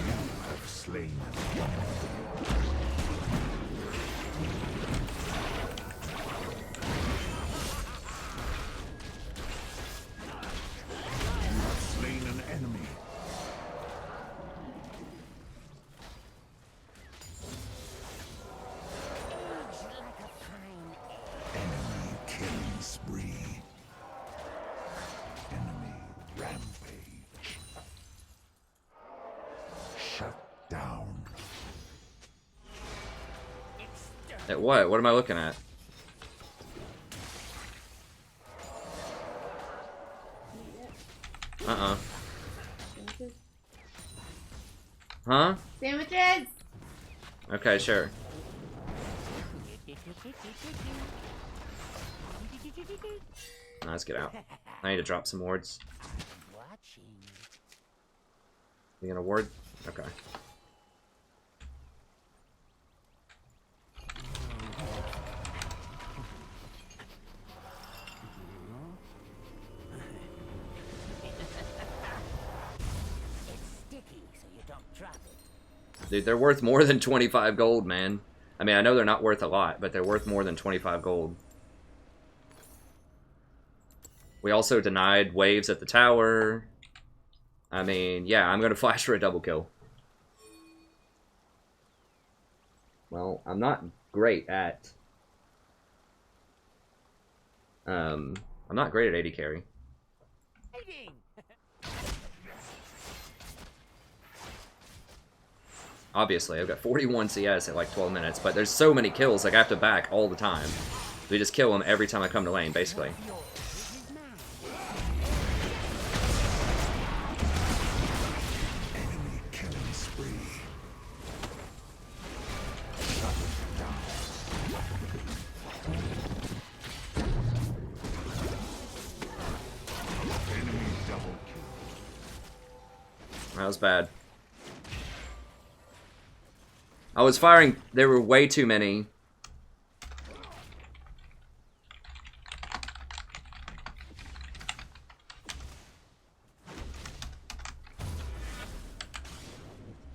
You have slain an enemy. You have slain an enemy. like a fine egg. Enemy killing spree. Enemy rampage. Shut down. At what? What am I looking at? Uh-uh. Huh? Sandwiches! Okay, sure. Nah, let's get out. I need to drop some wards. Watching. You gonna ward? Okay. It's sticky, so you don't drop it. Dude, they're worth more than 25 gold, man. I mean, I know they're not worth a lot, but they're worth more than 25 gold. We also denied waves at the tower. I mean, yeah, I'm going to flash for a double kill. Well, I'm not great at... I'm not great at AD carry. Hiding. Obviously, I've got 41 CS at like 12 minutes, but there's so many kills, like I have to back all the time. We just kill them every time I come to lane, basically. Enemy killing spree. Shut down. Enemy double kill. That was bad. I was firing, there were way too many.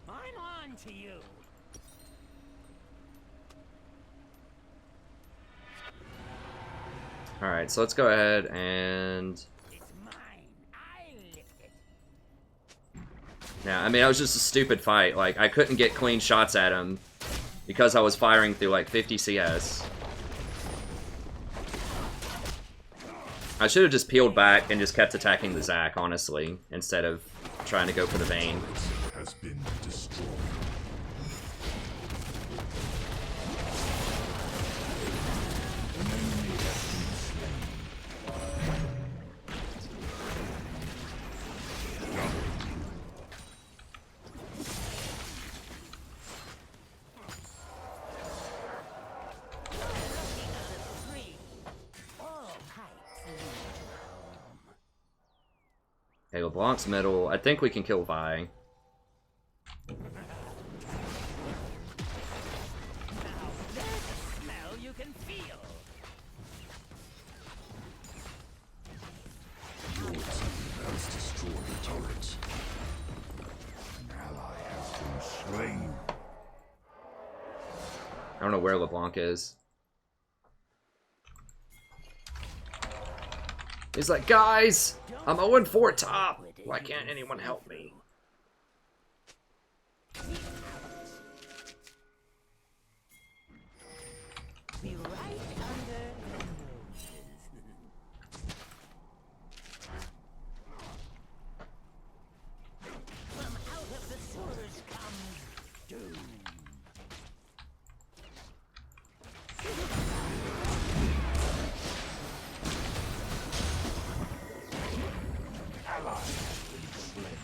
I'm on to you. Alright, so let's go ahead and... It's mine. I lift it. Yeah, I mean, that was just a stupid fight. Like, I couldn't get clean shots at him because I was firing through like 50 CS. I should have just peeled back and just kept attacking the Zac, honestly, instead of trying to go for the Vayne. Has been destroyed. An enemy has been slain. All heights lead to home. Okay, LeBlanc's middle. I think we can kill Vi. Now there's a smell you can feel. Your team has destroyed the turret. An ally has been slain. I don't know where LeBlanc is. He's like, guys, I'm 0-4 top. Why can't anyone help me? Be right under the noses. From out of the sewers comes doom. Ally has been slain.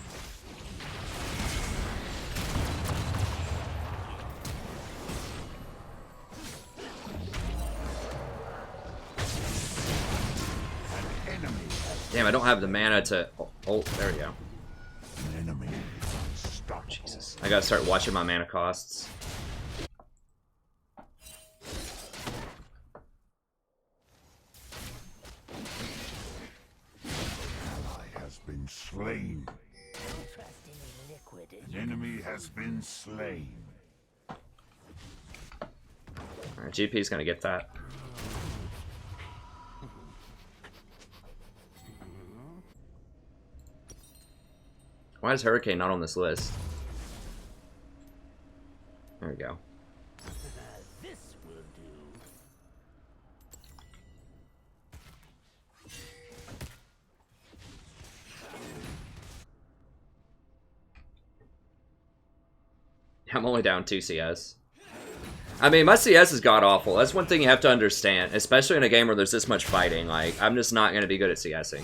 An enemy has Damn, I don't have the mana to... Oh, there we go. an enemy is unstoppable. Jesus. I gotta start watching my mana costs. Ally has been slain. Don't trust any liquid. An enemy has been slain. Alright, GP's gonna get that. Why is Hurricane not on this list? There we go. This will do. I'm only down 2 CS. I mean, my CS is god-awful. That's one thing you have to understand, especially in a game where there's this much fighting. Like, I'm just not going to be good at CSing.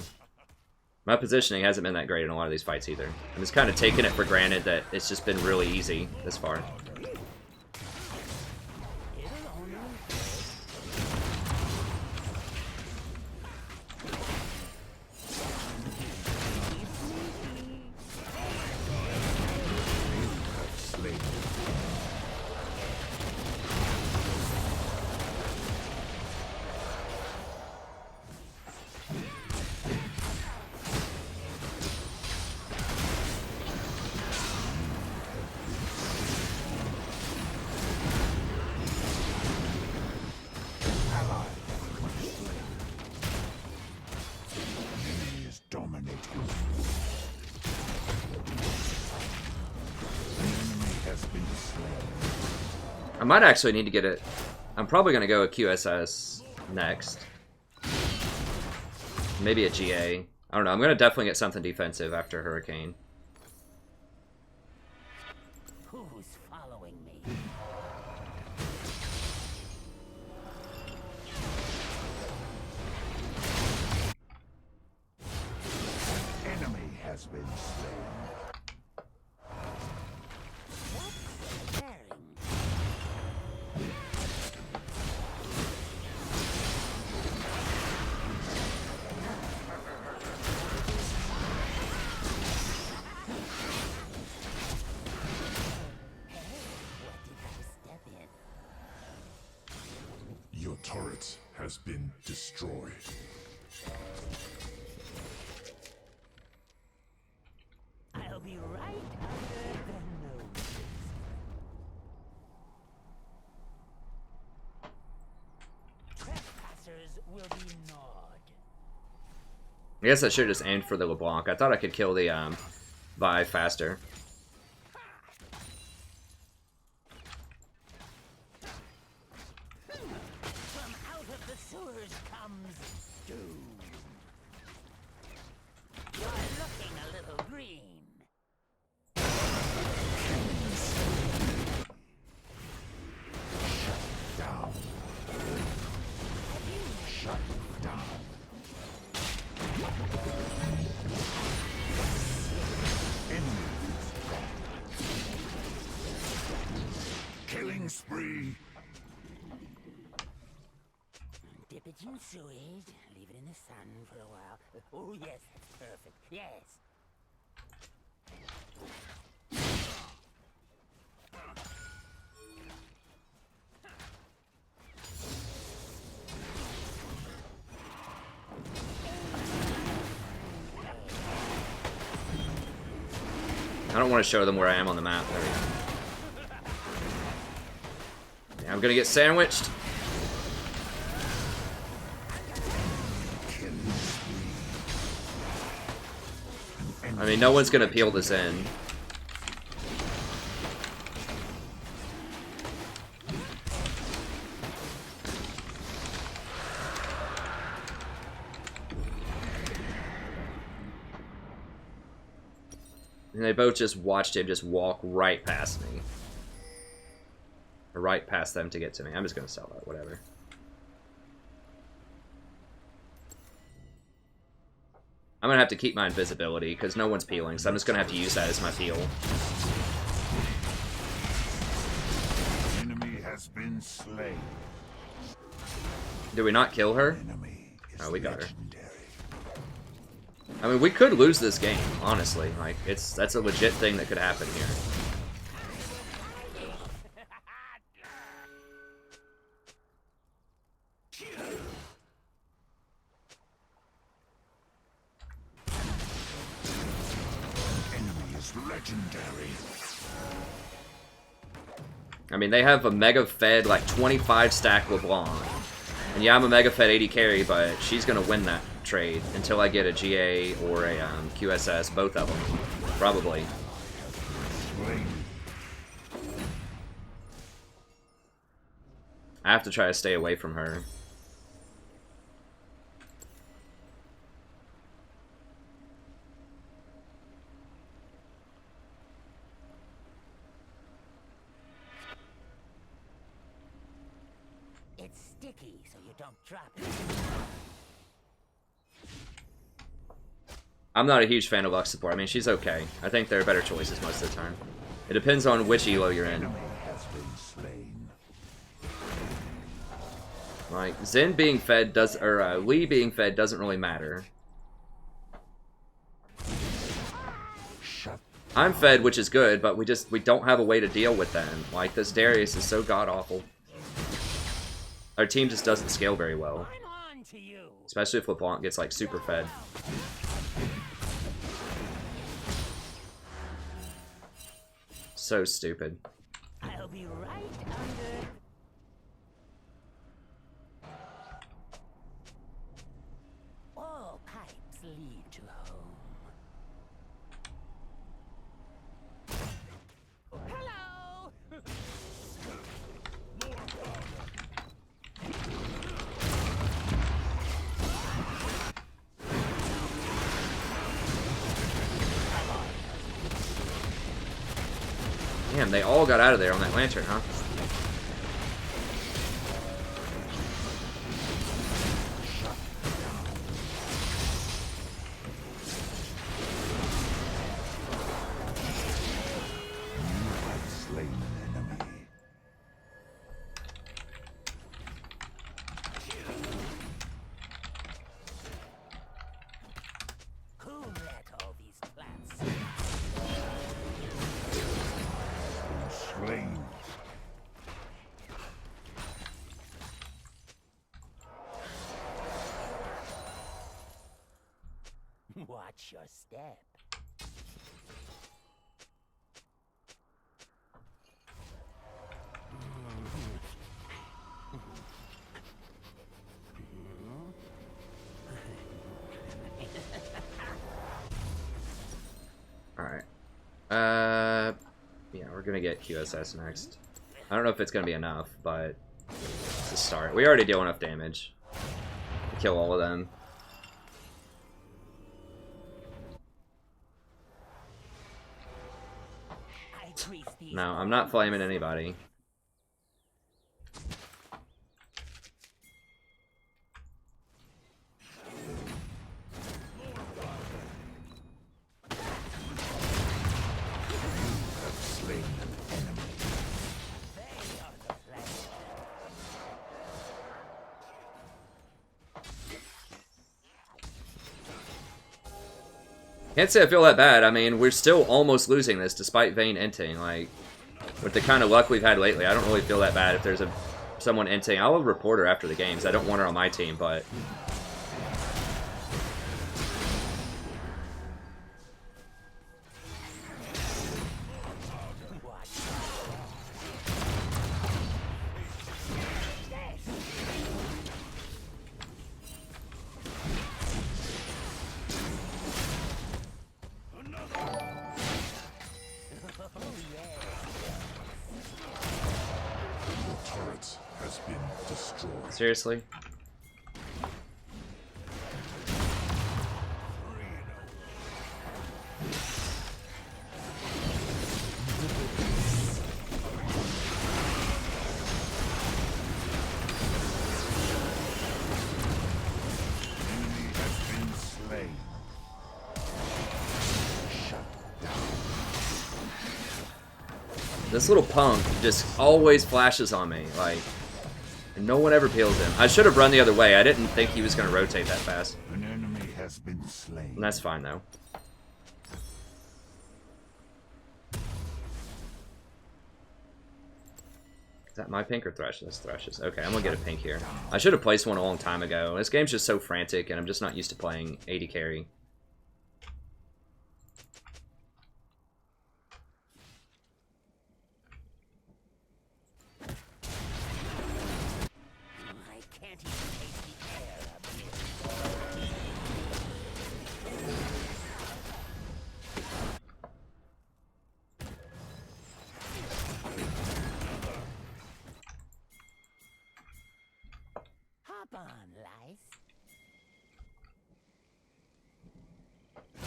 My positioning hasn't been that great in a lot of these fights either. I'm just kind of taking it for granted that it's just been really easy this far. Slain. Ally has been slain. Enemy is dominating. An enemy has been slain. I might actually need to get it. I'm probably going to go with QSS next. Maybe a GA. I don't know. I'm going to definitely get something defensive after Hurricane. Who's following me? Enemy has been slain. Daring. What did I step in? Your turret has been destroyed. I'll be right under the noses. Trespassers will be gnawed. I guess I should have just aimed for the LeBlanc. I thought I could kill the Vi faster. From out of the sewers comes doom. You're looking a little green. Down. Shut down. Enemies. Killing spree. Dip it in sewage, leave it in the sun for a while. Oh yes, that's perfect. Yes. I don't want to show them where I am on the map. There we go. Yeah, I'm gonna get sandwiched. I mean, no one's gonna peel this in. And they both just watched him just walk right past me. Or right past them to get to me. I'm just gonna sell that, whatever. I'm gonna have to keep my invisibility, because no one's peeling, so I'm just gonna have to use that as my peel. Enemy has been slain. Did we not kill her? Enemy is Oh, we got her. legendary. I mean, we could lose this game, honestly. Like, that's a legit thing that could happen here. Enemy is legendary. I mean, they have a Mega Fed, like, 25 stack LeBlanc. And yeah, I'm a Mega Fed 80 carry, but she's gonna win that trade until I get a GA or a QSS, both of them. Probably. Slain. I have to try to stay away from her. It's sticky, so you don't drop it. I'm not a huge fan of Lux support. I mean, she's okay. I think there are better choices most of the time. It depends on which elo you're in. Enemy has been slain. Like, Zen being fed does, or Lee being fed doesn't really matter. Shut. I'm fed, which is good, but we don't have a way to deal with them. Like, this Darius is so god-awful. Our team just doesn't scale very well. I'm on to you. Especially if LeBlanc gets, like, super fed. So stupid. I'll be right under. All pipes lead to home. Hello. Damn, they all got out of there on that lantern, huh? You have slain an enemy. Who let all these plants? Slain. Watch your step. Yeah, we're gonna get QSS next. I don't know if it's gonna be enough, but it's a start. We already deal enough damage to kill all of them. No, I'm not flaming anybody. Can't say I feel that bad. I mean, we're still almost losing this despite Vayne inting. Like, with the kind of luck we've had lately, I don't really feel that bad if there's someone inting. I'll report her after the games. I don't want her on my team, but... Seriously? This little punk just always flashes on me, like... And no one ever peels him. I should have run the other way. I didn't think he was going to rotate that fast. An enemy has been slain. And that's fine, though. Is that my pink or Thresh's? Thresh's. Okay, I'm going to get a pink here. I should have placed one a long time ago. This game's just so frantic, and I'm just not used to playing AD carry.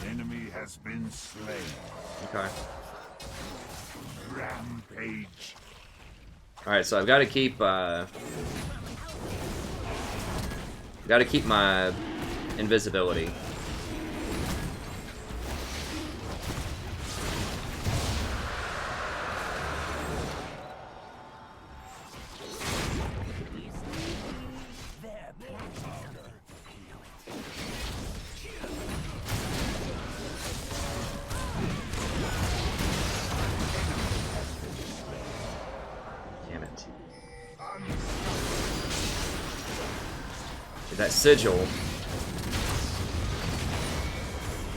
Enemy has been slain. Okay. Rampage. Alright, so I've got to keep, my invisibility. That sigil.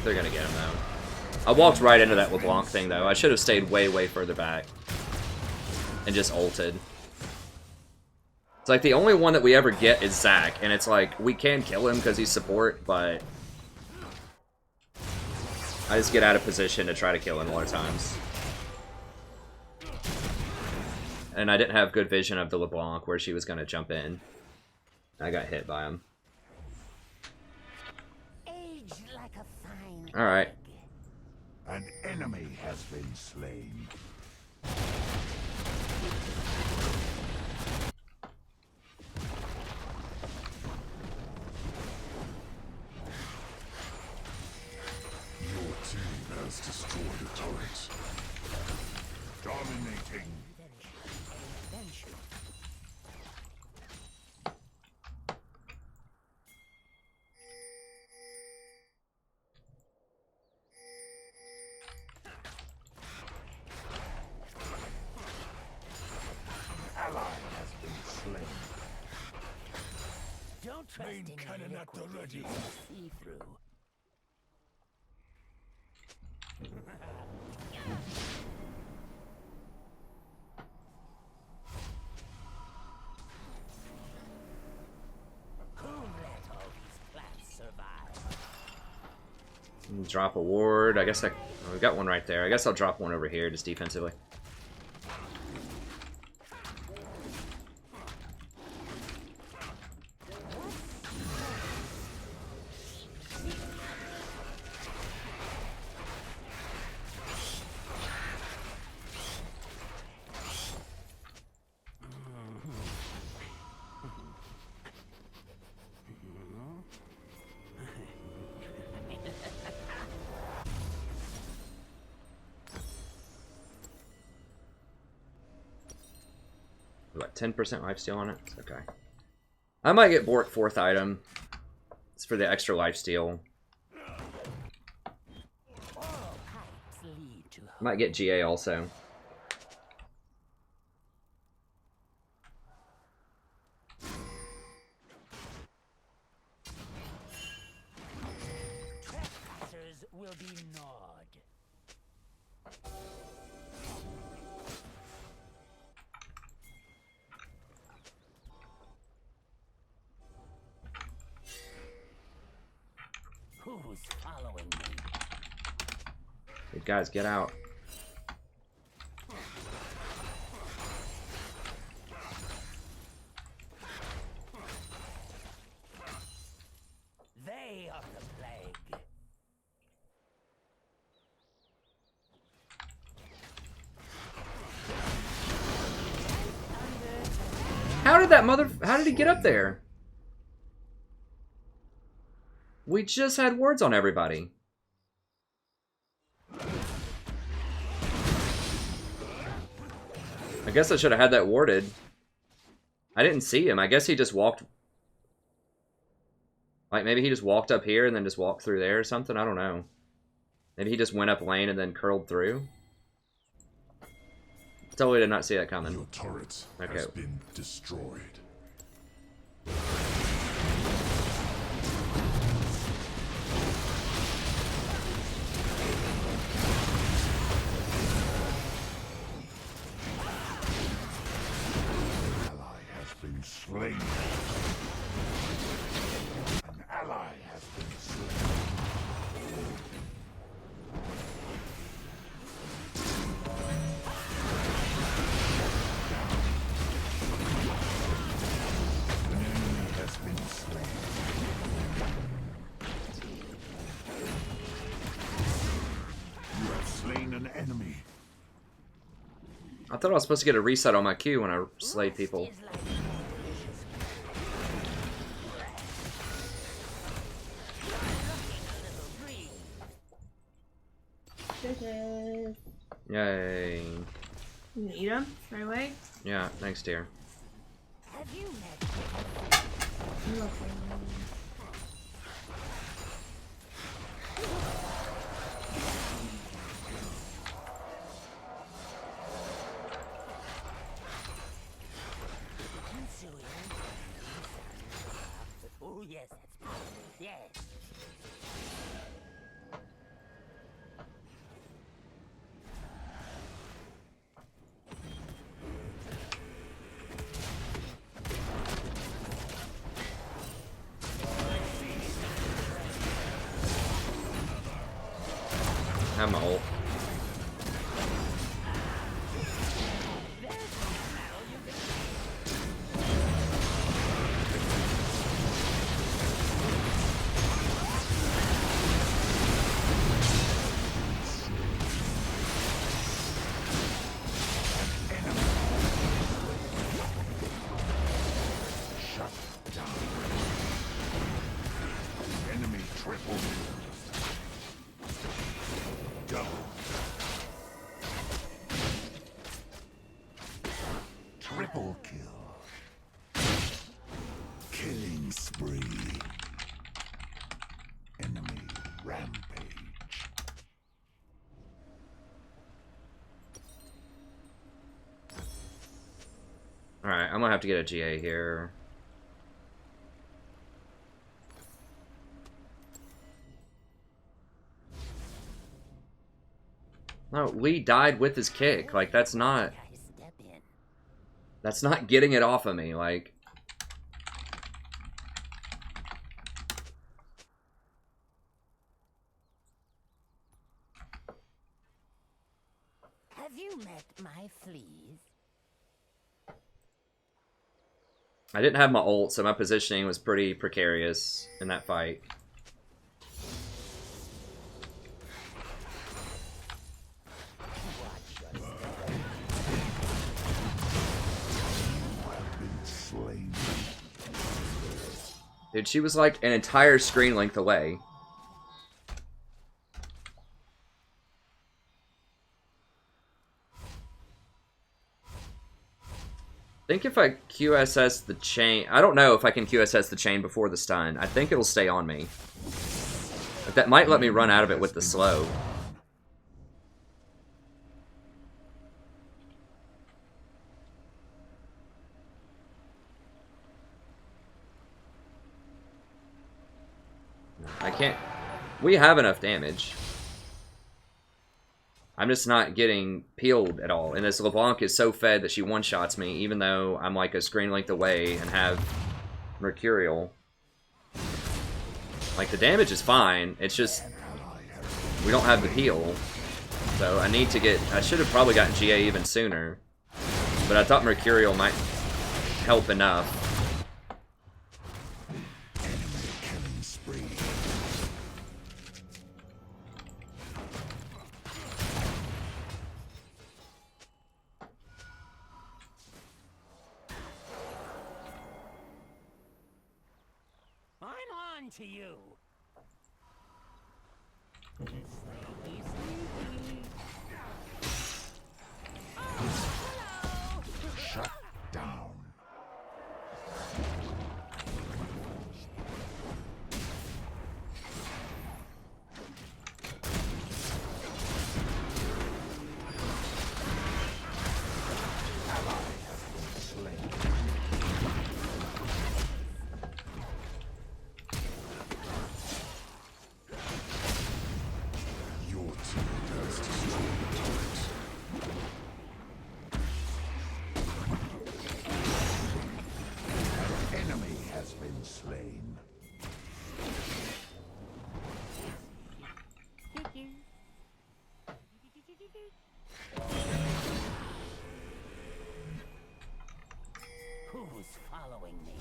They're gonna get him though. I walked right into that LeBlanc thing though. I should have stayed way, way further back. And just ulted. It's like the only one that we ever get is Zac, and it's like, we can kill him because he's support, but... I just get out of position to try to kill him a lot of times. And I didn't have good vision of the LeBlanc where she was gonna jump in. I got hit by him. Alright. An enemy has been slain. Your team has destroyed a turret. Dominating. Main cannon at the ready. See through. Drop a ward. I guess oh, we got one right there. I guess I'll drop one over here just defensively. What, 10% lifesteal on it? Okay. I might get Bork 4th item. It's for the extra lifesteal. Might get GA also. Trespassers will be gnawed. Who's following me? Hey guys, get out. They are the plague. How did he get up there? We just had words on everybody. I guess I should have had that warded. I didn't see him. I guess he just walked... Like, maybe he just walked up here and then just walked through there or something? I don't know. Maybe he just went up lane and then curled through? Totally did not see that coming. Your turret Okay. has been destroyed. Slain. An ally has been slain. An enemy has been slain. You have slain an enemy. I thought I was supposed to get a reset on my Q when I slayed people. Fishes. Yay. You gonna eat them right away? Yeah, thanks, dear. Have you met? You're welcome. Oh yes, that's perfect. Yes. I have my ult. Shut down. Enemy triple. Double. Triple kill. Killing spree. Enemy rampage. Alright, I'm gonna have to get a GA here. No, Lee died with his kick. Like, that's not... Step in. That's not getting it off of me, like... my fleas? I didn't have my ult, so my positioning was pretty precarious in that fight. Dude, she was like an entire screen length away. I think if I QSS the chain... I don't know if I can QSS the chain before the stun. I think it'll stay on me. But that might let me run out of it with the slow. I can't... We have enough damage. I'm just not getting peeled at all. And this LeBlanc is so fed that she one-shots me, even though I'm like a screen length away and have Mercurial. Like, the damage is fine. It's just... we don't have the peel. So I need to get... I should have probably gotten GA even sooner. But I thought Mercurial might help enough. To you. Shut down. Who's following me?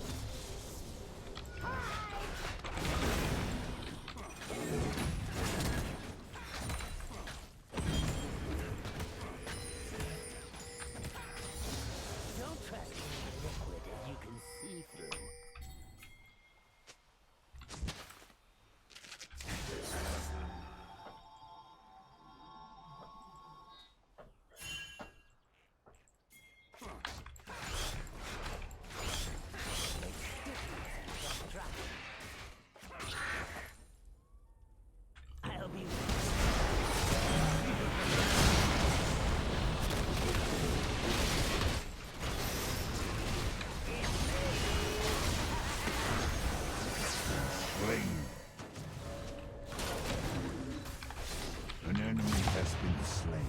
Don't trust liquid that you can see through. An enemy has been slain.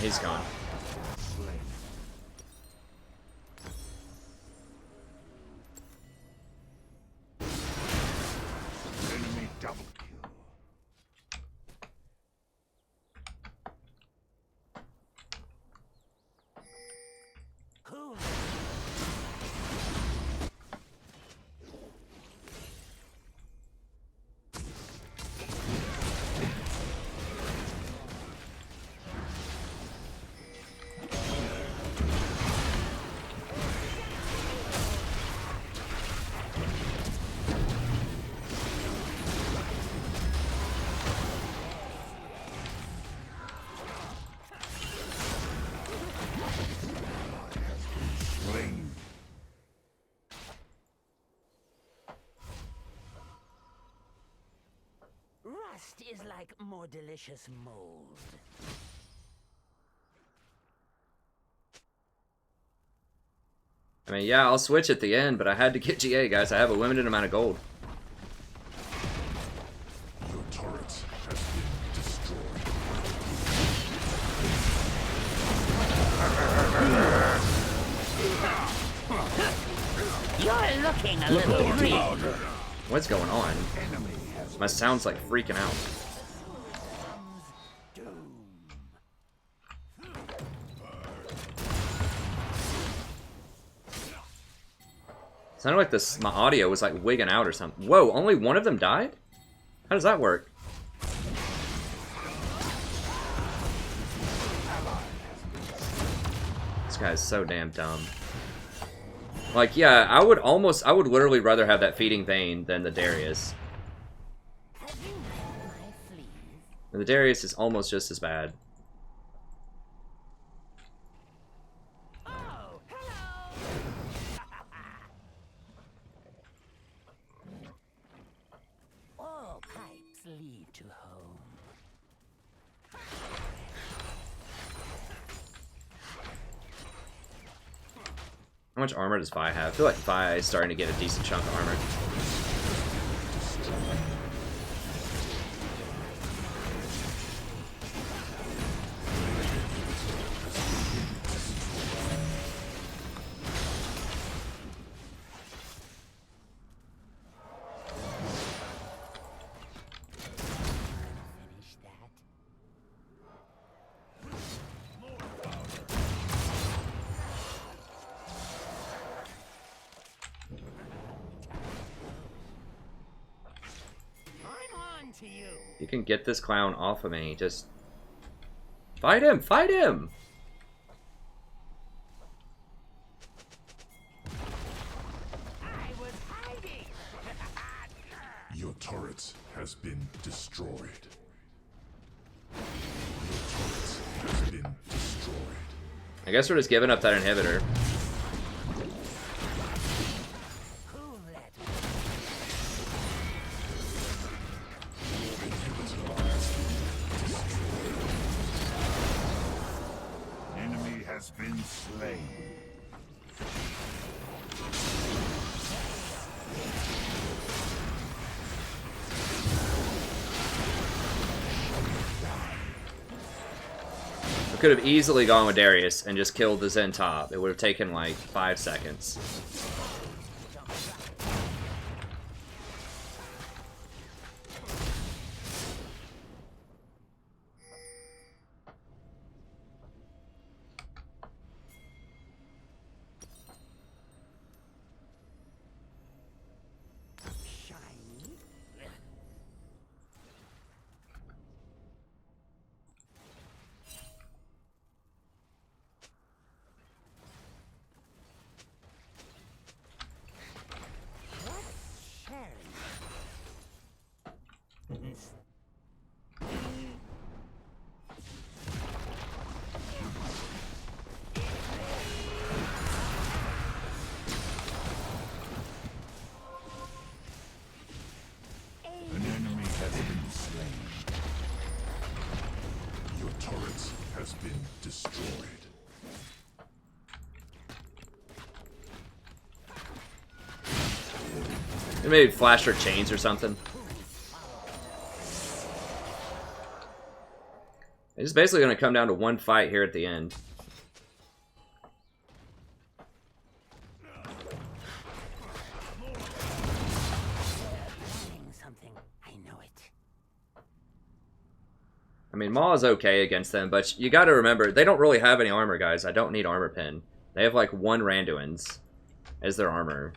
He's gone. Enemy double kill. Cool. Slain. Rust is like more delicious mold. I mean, yeah, I'll switch at the end, but I had to get GA, guys. I have a limited amount of gold. Your turret has been destroyed. looking a little green. What's going on? My sound's like freaking out. Sounded like this. My audio was like wigging out or something. Whoa! Only one of them died? How does that work? This guy is so damn dumb. Like, yeah, I would literally rather have that feeding vein than the Darius. And the Darius is almost just as bad. Oh, hello. All pipes lead to home. How much armor does Vi have? I feel like Vi is starting to get a decent chunk of armor. Finish that. I'm on to you. You can get this clown off of me. Just fight him! Fight him! I was hiding. Your turret has been destroyed. Your turret has been destroyed. I guess we're just giving up that inhibitor. Who let Enemy has been slain. We could have easily gone with Darius and just killed the Zen top. It would have taken like 5 seconds. shiny? What's sharing? An enemy has been slain. Your turret has been destroyed. Maybe flash her chains or something. It's basically going to come down to one fight here at the end. Something. I know it. I mean, Maw is okay against them, but you got to remember, they don't really have any armor, guys. I don't need armor pin. They have like 1 Randuin's as their armor.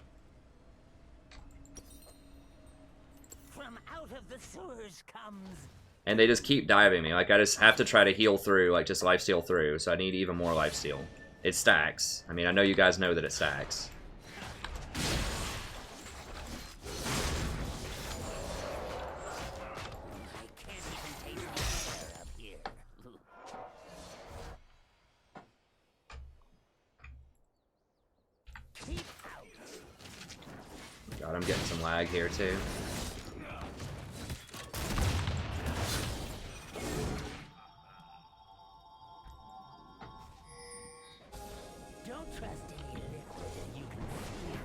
From out of the sewers comes. And they just keep diving me. Like, I just have to try to heal through, like, just lifesteal through. So I need even more lifesteal. It stacks. I mean, I know you guys know that it stacks. I can't even taste the air up here. Keep out. God, I'm getting some lag here, too. Don't trust any liquid that you can feel.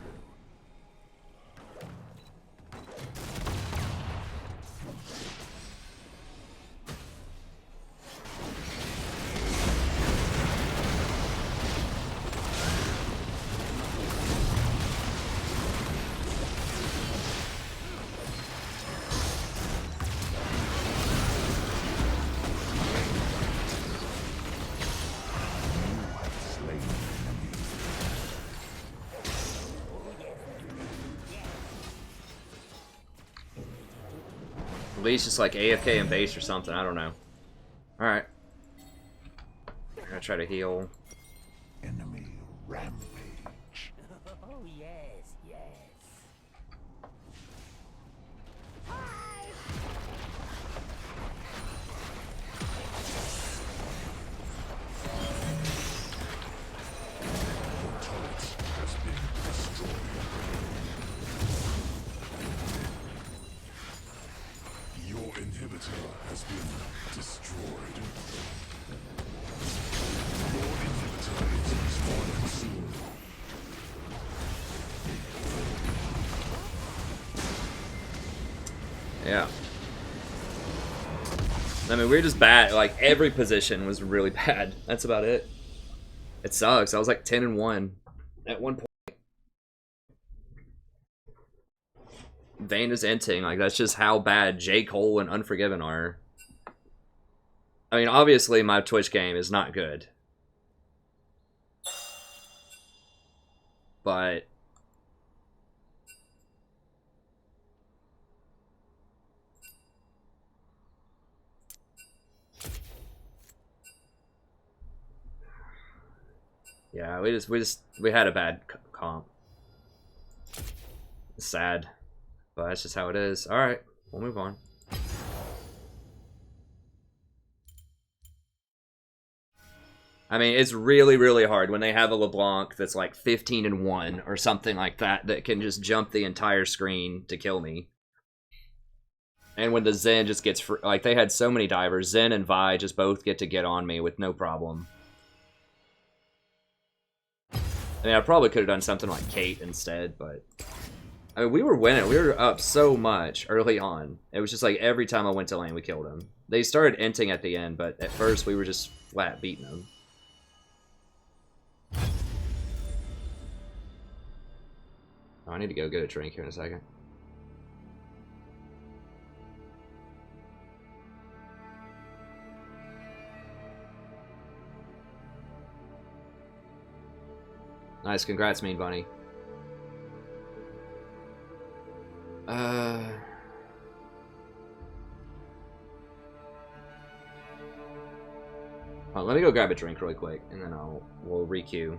least just like AFK and base or something. I don't know. Alright. I'm gonna try to heal. Enemy rampage. Oh, yes, yes. Your turret has been destroyed. Your inhibitor has been destroyed. Your inhibitor is respawning soon. Yeah. I mean, we were just bad. Like, every position was really bad. That's about it. It sucks. I was like 10-1 at one point. Vayne is inting. Like, that's just how bad J. Cole and Unforgiven are. I mean, obviously, my Twitch game is not good. But... yeah, we had a bad comp. It's sad. But that's just how it is. Alright, we'll move on. I mean, it's really, really hard when they have a LeBlanc that's like 15-1 or something like that that can just jump the entire screen to kill me. And when the Zen just gets free, like they had so many divers, Zen and Vi just both get on me with no problem. I mean, I probably could have done something like Kate instead, but... I mean, we were winning. We were up so much early on. It was just like every time I went to lane, we killed him. They started inting at the end, but at first we were just flat beating them. Oh, I need to go get a drink here in a second. Nice, congrats, Mean Bunny. Let me go grab a drink really quick, and then we'll re-queue.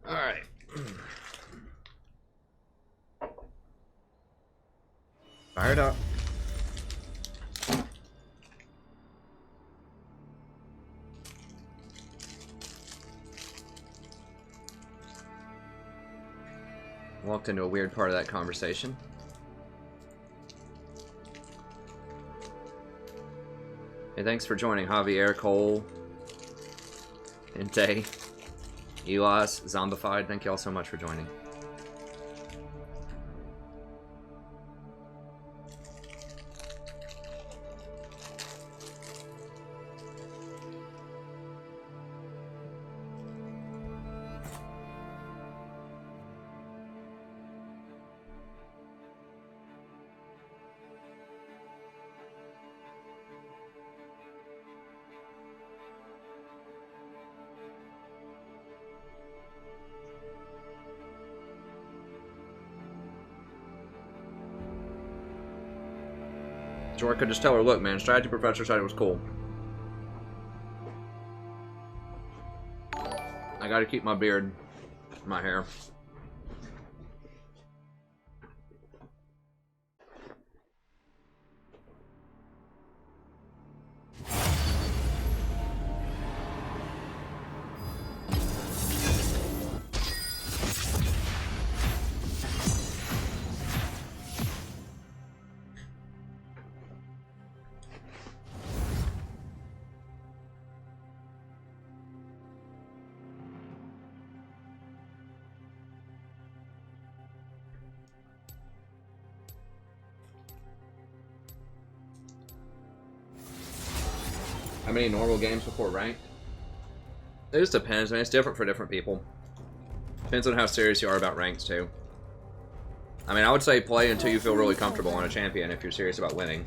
Alright. Fired up. Walked into a weird part of that conversation. Hey, thanks for joining, Javier, Cole, and Day. Elas, Zombified, thank you all so much for joining. So I could just tell her, look, man, strategy professor said it was cool. I gotta keep my beard, my hair. How many normal games before ranked? It just depends, man. It's different for different people. Depends on how serious you are about ranks, too. I mean, I would say play until you feel really comfortable on a champion if you're serious about winning.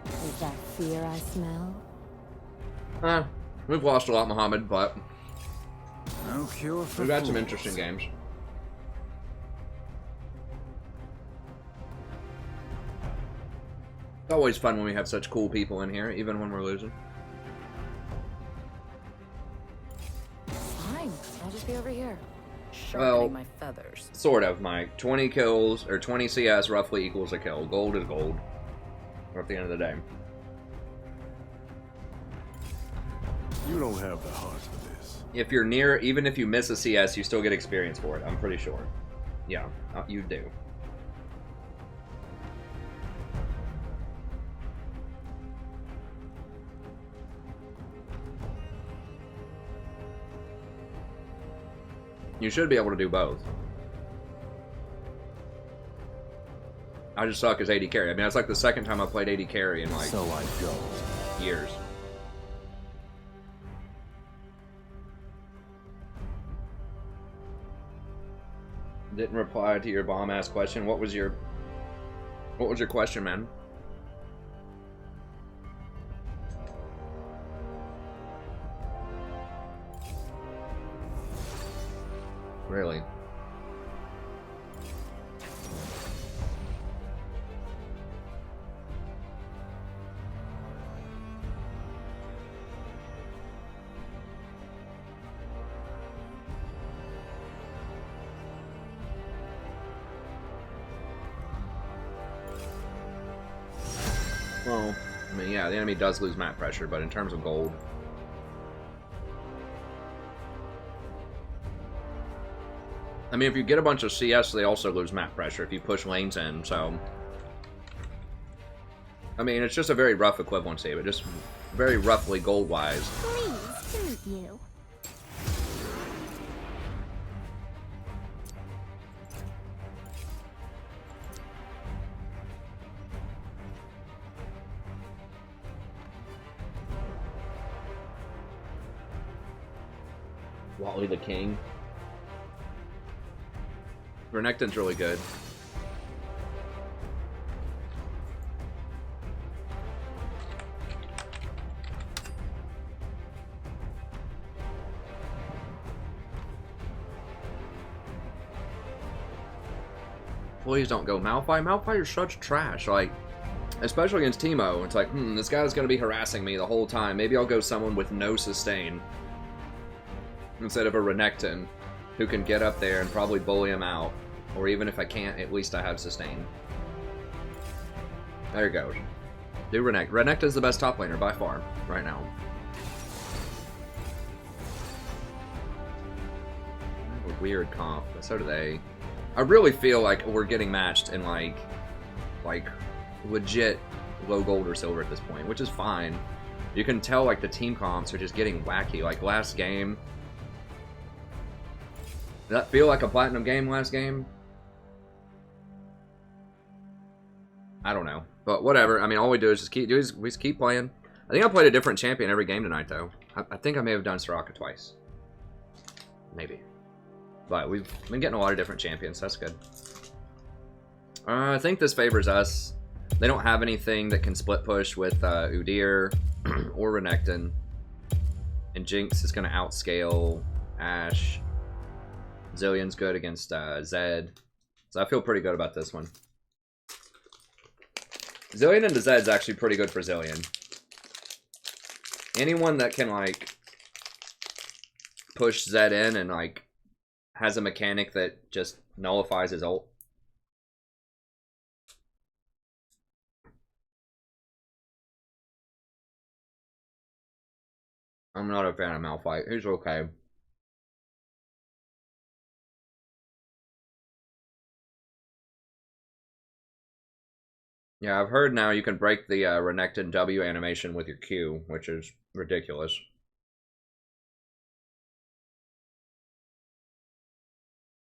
Is that fear I smell? We've lost a lot, Muhammad, but No cure for we've had some fools. interesting games. It's always fun when we have such cool people in here, even when we're losing. Fine, I'll just be over here. Well, Sharpening my feathers. Sort of, Mike. 20 kills, or 20 CS roughly equals a kill. Gold is gold. At the end of the day. You don't have the heart for this. If you're near, even if you miss a CS, you still get experience for it, I'm pretty sure. Yeah, you do. You should be able to do both. I just suck as AD carry. I mean, that's like the second time I played AD carry in like So I go. years. Didn't reply to your bomb-ass question. What was your question, man? Really? Well, I mean, yeah, the enemy does lose map pressure, but in terms of gold... I mean, if you get a bunch of CS, they also lose map pressure if you push lanes in, so... I mean, it's just a very rough equivalency, but just very roughly gold-wise. Pleased to meet you. Wally the King. Renekton's really good. Please don't go Malphite. Malphite is such trash. Like, especially against Teemo. It's like, this guy's gonna be harassing me the whole time. Maybe I'll go someone with no sustain. Instead of a Renekton, who can get up there and probably bully him out. Or even if I can't, at least I have sustain. There he goes. Do Renekton. Renekton's the best top laner by far, right now. A weird comp, but so do they. I really feel like we're getting matched in like legit low gold or silver at this point, which is fine. You can tell like the team comps are just getting wacky. Like last game, did that feel like a platinum game last game? I don't know, but whatever. I mean, all we do is just keep playing. I think I played a different champion every game tonight, though. I think I may have done Soraka twice, maybe. But we've been getting a lot of different champions. So that's good. I think this favors us. They don't have anything that can split push with Udyr or Renekton, and Jinx is going to outscale Ashe. Zillion's good against Zed. So I feel pretty good about this one. Zillion into Zed's actually pretty good for Zillion. Anyone that can, like, push Zed in and, like, has a mechanic that just nullifies his ult. I'm not a fan of Malphite. He's okay. Yeah, I've heard now you can break the Renekton W animation with your Q, which is ridiculous.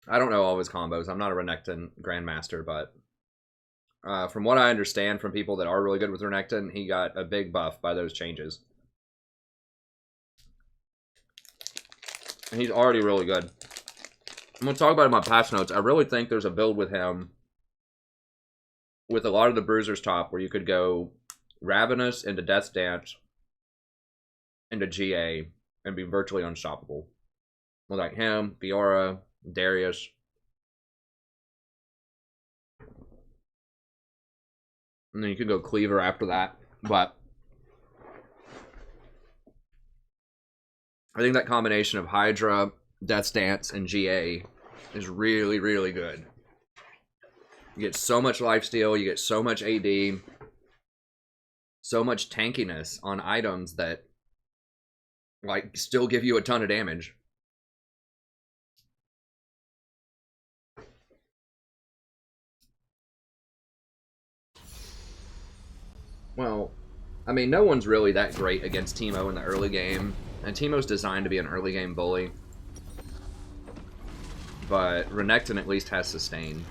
I don't know all of his combos. I'm not a Renekton Grandmaster, but from what I understand from people that are really good with Renekton, he got a big buff by those changes. And he's already really good. I'm going to talk about it in my patch notes. I really think there's a build with him with a lot of the Bruisers top where you could go Ravenous into Death's Dance into GA and be virtually unstoppable. With like him, Fiora, Darius. And then you could go Cleaver after that. But I think that combination of Hydra, Death's Dance, and GA is really, really good. You get so much lifesteal, you get so much AD, so much tankiness on items that, like, still give you a ton of damage. Well, I mean, no one's really that great against Teemo in the early game, and Teemo's designed to be an early game bully. But Renekton at least has sustain.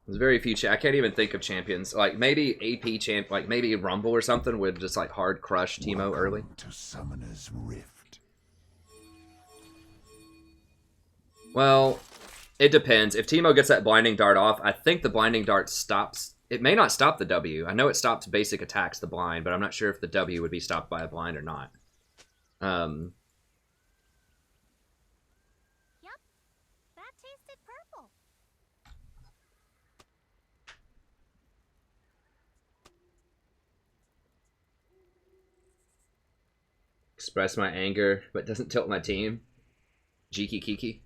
There's very few. I can't even think of champions. Like maybe AP champ, like maybe Rumble or something would just like hard crush Teemo early. To Summoner's Rift. Well, it depends. If Teemo gets that blinding dart off, I think the blinding dart stops. It may not stop the W. I know it stops basic attacks, the blind, but I'm not sure if the W would be stopped by a blind or not. Express my anger, but doesn't tilt my team. Jiki Kiki.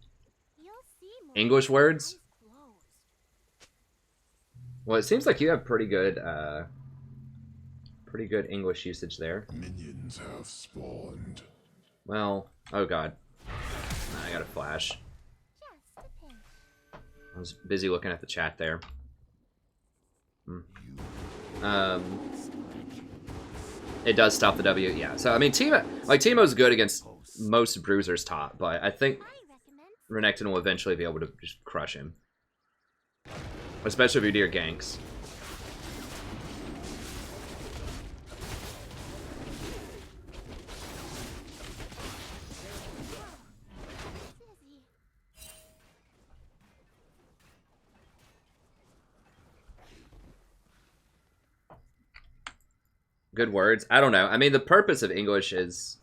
English words? Well, it seems like you have pretty good English usage there. Minions have spawned. Well, oh god. I got a flash. I was busy looking at the chat there. It does stop the W, yeah. So I mean, Teemo's good against most Bruisers top, but I think Renekton will eventually be able to just crush him, especially if you do your ganks. Good words. I don't know. I mean, the purpose of English is,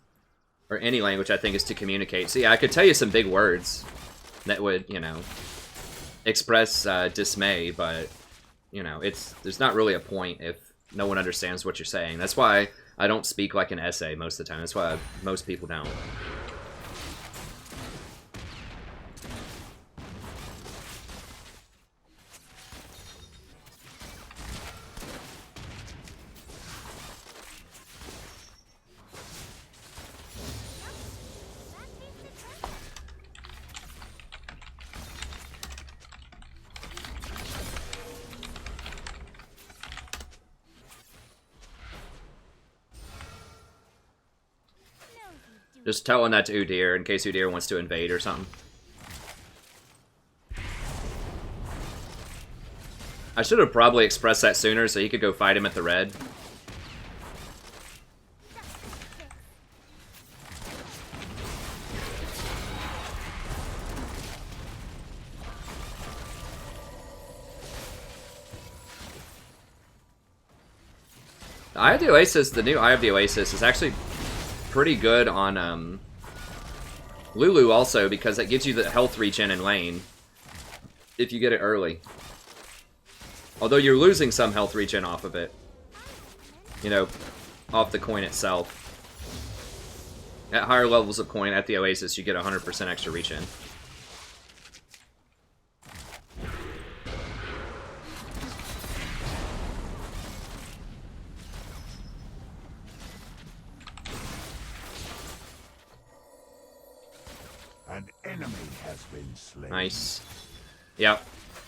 or any language, I think, is to communicate. So yeah, I could tell you some big words that would, you know, express dismay, but, you know, there's not really a point if no one understands what you're saying. That's why I don't speak like an essay most of the time. That's why most people don't. Just telling that to Udyr in case Udyr wants to invade or something. I should have probably expressed that sooner so he could go fight him at the red. Eye of the Oasis, the new Eye of the Oasis is actually pretty good on Lulu also, because it gives you the health regen in lane if you get it early. Although you're losing some health regen off of it. You know, off the coin itself. At higher levels of coin, at the Oasis, you get 100% extra regen. An enemy has been slain. Nice. Yep.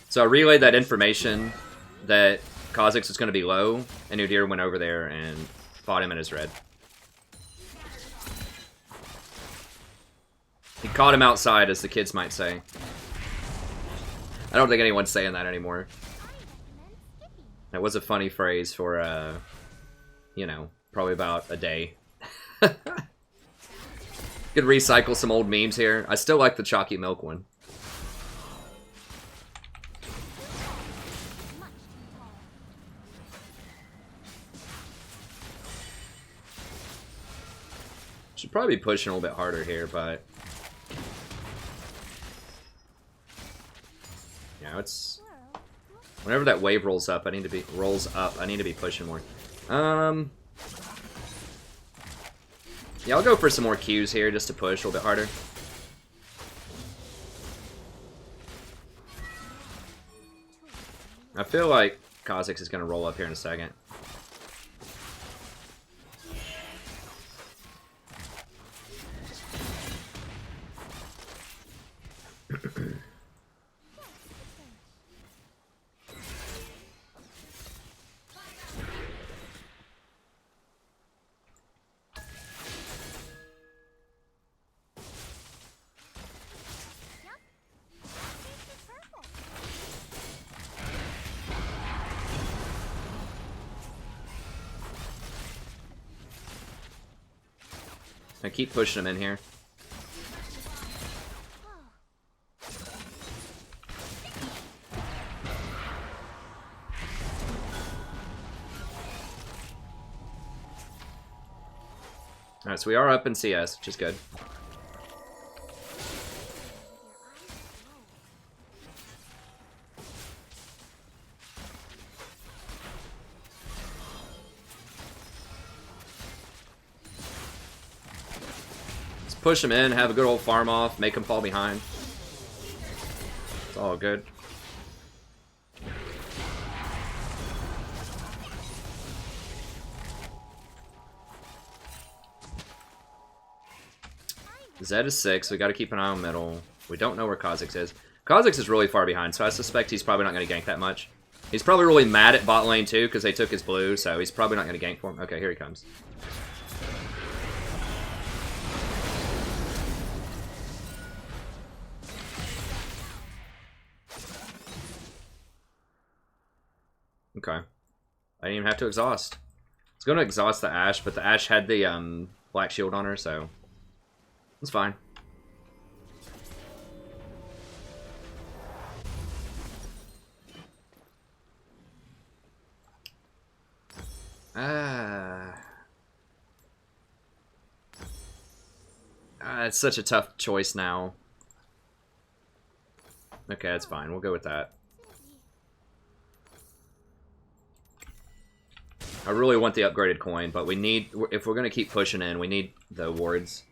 So I relayed that information that Kha'Zix was going to be low, and Udyr went over there and fought him in his red. He caught him outside, as the kids might say. I don't think anyone's saying that anymore. That was a funny phrase for, you know, probably about a day. Could recycle some old memes here. I still like the chalky milk one. Should probably be pushing a little bit harder here, but yeah, it's whenever that wave rolls up, I need to be pushing more. Yeah, I'll go for some more Qs here just to push a little bit harder. I feel like Kha'Zix is going to roll up here in a second. I keep pushing him in here. Alright, so we are up in CS, which is good. Push him in, have a good old farm off, make him fall behind. It's all good. Zed is 6, we gotta keep an eye on middle. We don't know where Kha'Zix is. Kha'Zix is really far behind, so I suspect he's probably not gonna gank that much. He's probably really mad at bot lane too, because they took his blue, so he's probably not gonna gank for him. Okay, here he comes. Okay. I didn't even have to exhaust. I was going to exhaust the Ashe, but the Ashe had the black shield on her, so it's fine. It's such a tough choice now. Okay, that's fine. We'll go with that. I really want the upgraded coin, but we need, if we're going to keep pushing in, we need the wards.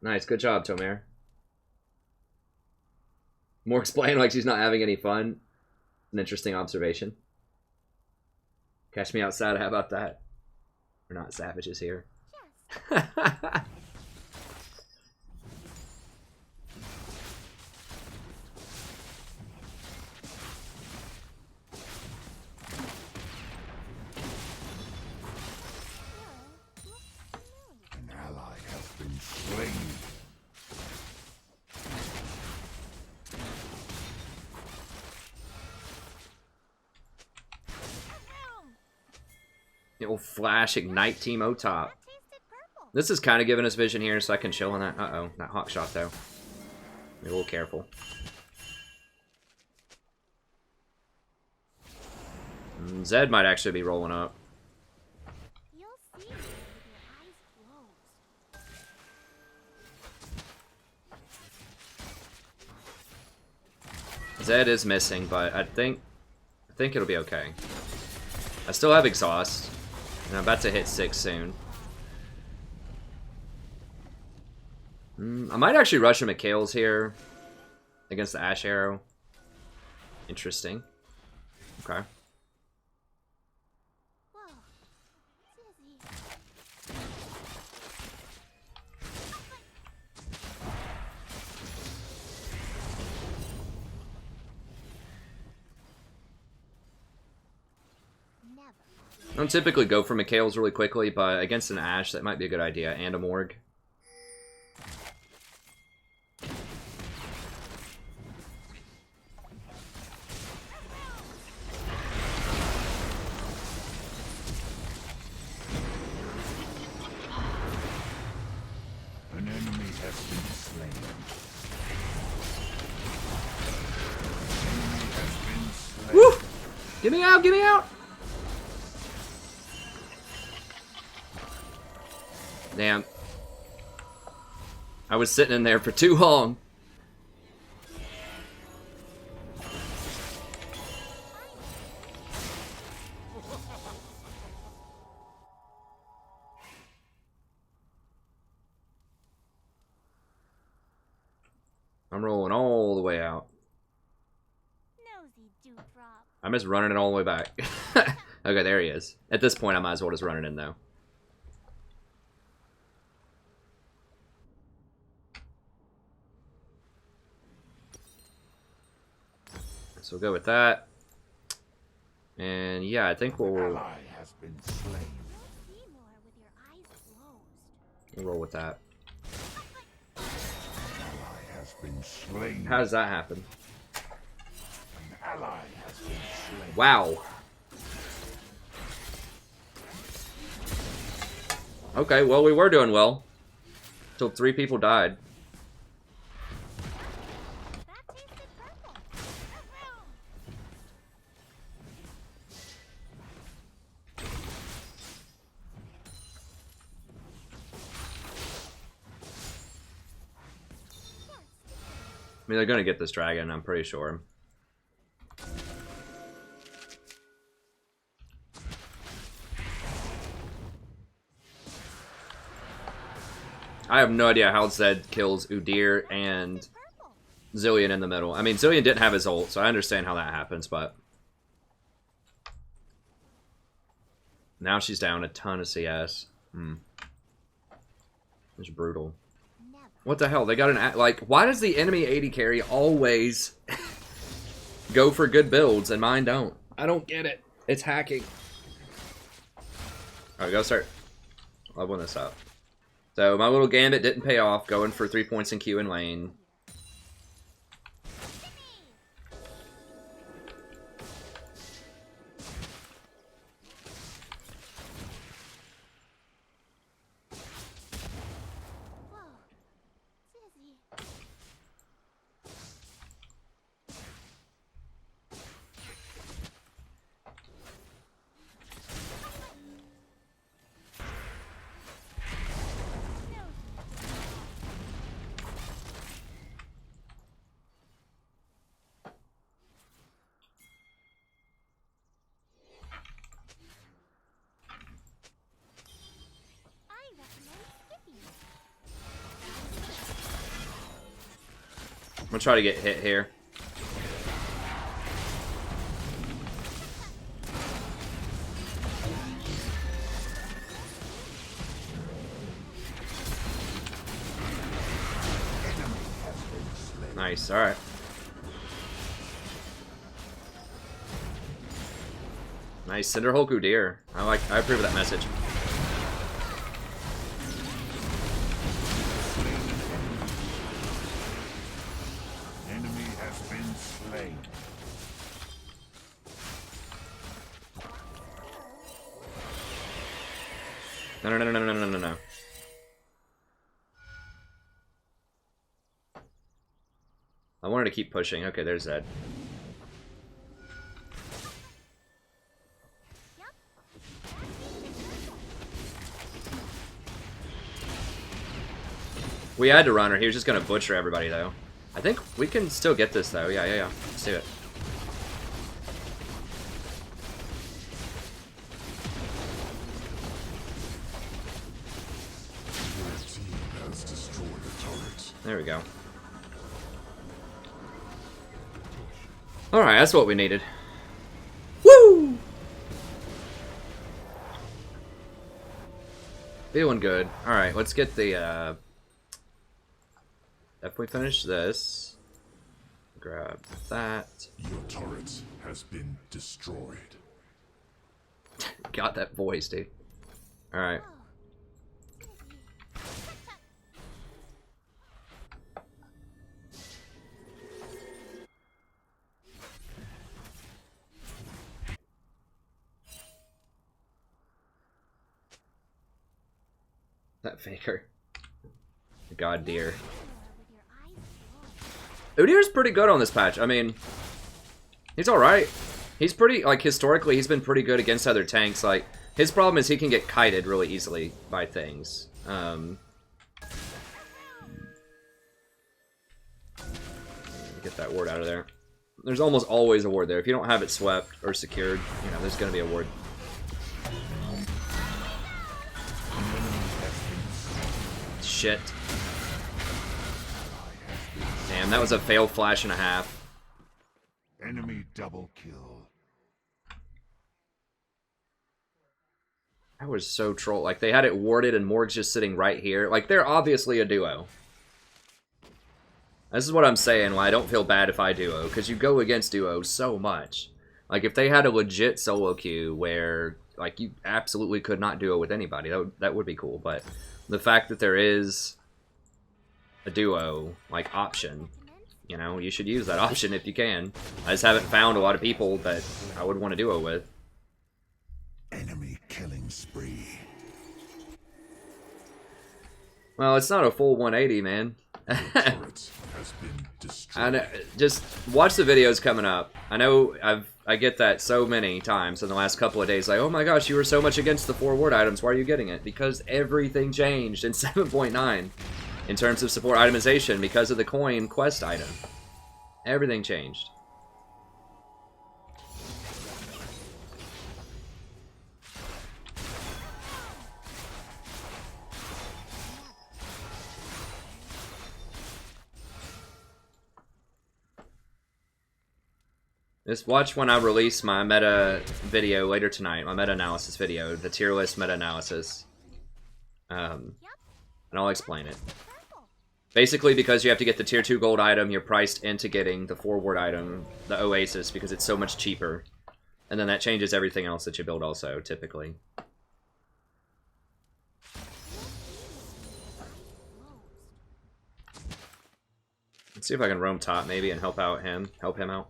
Nice, good job, Tomer. More explain like she's not having any fun. An interesting observation. Catch me outside, how about that? We're not savages here. Yes. It'll flash ignite team O top. This is kind of giving us vision here, so I can chill on that. Uh-oh, that hawk shot though. Be a little careful. Zed might actually be rolling up. You'll see me with your eyes closed. Zed is missing, but I think it'll be okay. I still have exhaust, and I'm about to hit 6 soon. I might actually rush him at Kale's here against the Ash Arrow. Interesting. Okay. Whoa. Dizzy. Never. I don't typically go for Mikhail's really quickly, but against an Ash, that might be a good idea. And a Morg. An enemy has been slain. Enemy has been slain. Woo! Get me out! Get me out! Damn. I was sitting in there for too long. I'm rolling all the way out. Nosy dewdrop. I'm just running it all the way back. Okay, there he is. At this point, I might as well just run it in, though. So we'll go with that. And yeah, I think we'll Ally has been slain. You'll see more with your eyes closed. roll with that. Ally has been slain. How does that happen? An ally has been slain. Wow. Okay, well, we were doing well. Till 3 people died. That tasted purple. I mean, they're gonna get this dragon, I'm pretty sure. I have no idea how Zed kills Udyr and Zillion in the middle. I mean, Zillion didn't have his ult, so I understand how that happens, but... Now she's down a ton of CS. It's brutal. What the hell? They got an... Like, why does the enemy AD carry always go for good builds and mine don't? I don't get it. It's hacking. Alright, go start leveling this up. So, my little gambit didn't pay off, going for 3 points in Q in lane. Whoa. Dizzy. I recommend skipping. I'm gonna try to get hit here. Nice, alright. Nice, Cinder Hulk Udyr. I approve of that message. Enemy has been slain. No. I wanted to keep pushing. Okay, there's Zed. We had to run or he was just gonna butcher everybody though. I think we can still get this though. Yeah. Let's do it. Your team has destroyed a turret. There we go. Alright, that's what we needed. Woo! Feeling good. Alright, let's get the, if we finish this, grab that. Your turret has been destroyed. Got that voice, dude. Alright. That faker. God dear. Udyr's pretty good on this patch. I mean, he's alright. He's pretty, like, historically, he's been pretty good against other tanks. Like, his problem is he can get kited really easily by things. Get that ward out of there. There's almost always a ward there. If you don't have it swept or secured, you know, there's gonna be a ward. Shit. Damn, that was a failed flash and a half. Enemy double kill. That was so troll. Like, they had it warded and Morg's just sitting right here. Like, they're obviously a duo. This is what I'm saying, why I don't feel bad if I duo, because you go against duos so much. Like, if they had a legit solo queue where, like, you absolutely could not duo with anybody, that would be cool, but the fact that there is a duo, like, option, you know, you should use that option if you can. I just haven't found a lot of people that I would want to duo with. Enemy killing spree. Well, it's not a full 180, man. Turret has been destroyed. I know, just watch the videos coming up. I know I get that so many times in the last couple of days, like, oh my gosh, you were so much against the 4 ward items, why are you getting it? Because everything changed in 7.9 in terms of support itemization because of the coin quest item. Everything changed. Just watch when I release my meta video later tonight, my meta-analysis video, the tier list meta-analysis. And I'll explain it. Basically, because you have to get the tier 2 gold item, you're priced into getting the 4 ward item, the Oasis, because it's so much cheaper. And then that changes everything else that you build also, typically. Let's see if I can roam top, maybe, and help him out.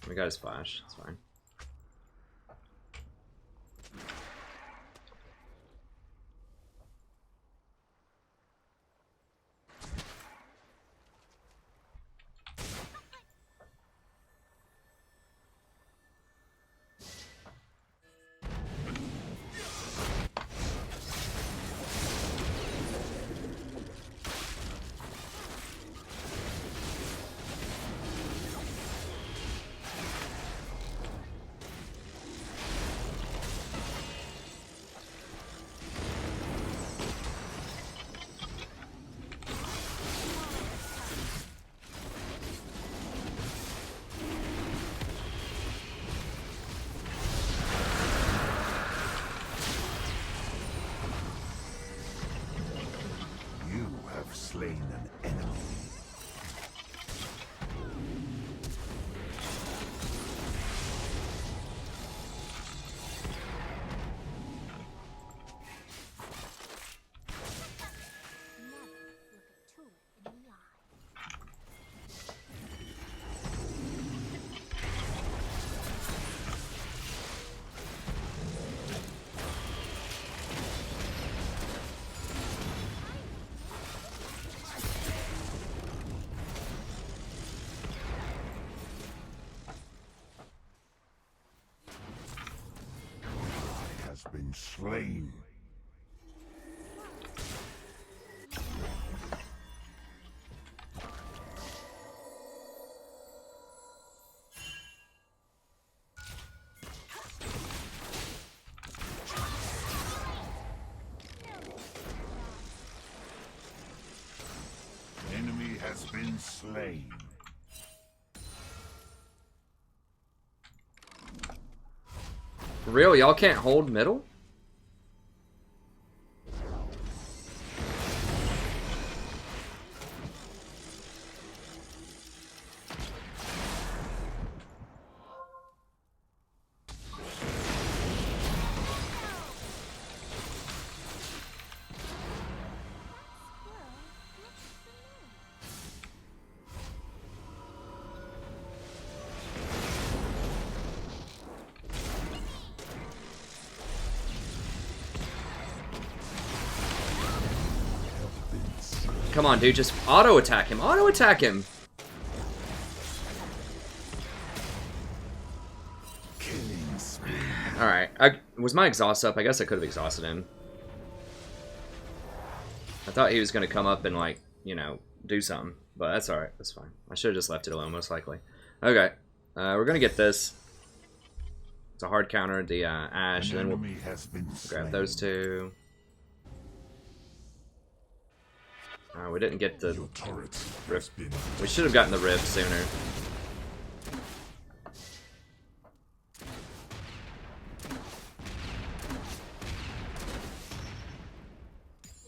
We got his flash, it's fine. Slain an enemy. been slain. Enemy has been slain. For real, y'all can't hold middle? Come on, dude, just auto attack him. Auto attack him. Alright, was my exhaust up? I guess I could have exhausted him. I thought he was going to come up and, like, you know, do something. But that's alright. That's fine. I should have just left it alone, most likely. Okay. We're going to get this. It's a hard counter, the Ash. And then we'll grab those two. We didn't get the rift. We should have gotten the rift sooner.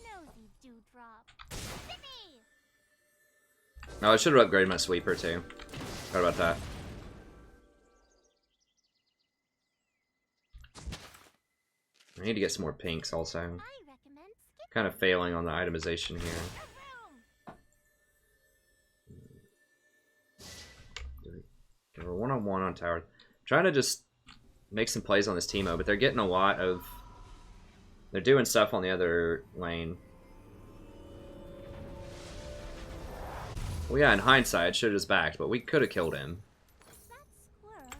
Nosy dewdrop. Zippy! Oh, I should have upgraded my sweeper too. What about that? I need to get some more pinks also. I recommend skip. Kind of failing on the itemization here. We're one-on-one on tower. Trying to just make some plays on this Teemo, but they're getting a lot of... They're doing stuff on the other lane. Well, yeah, in hindsight, should have just backed, but we could have killed him. That squirrel.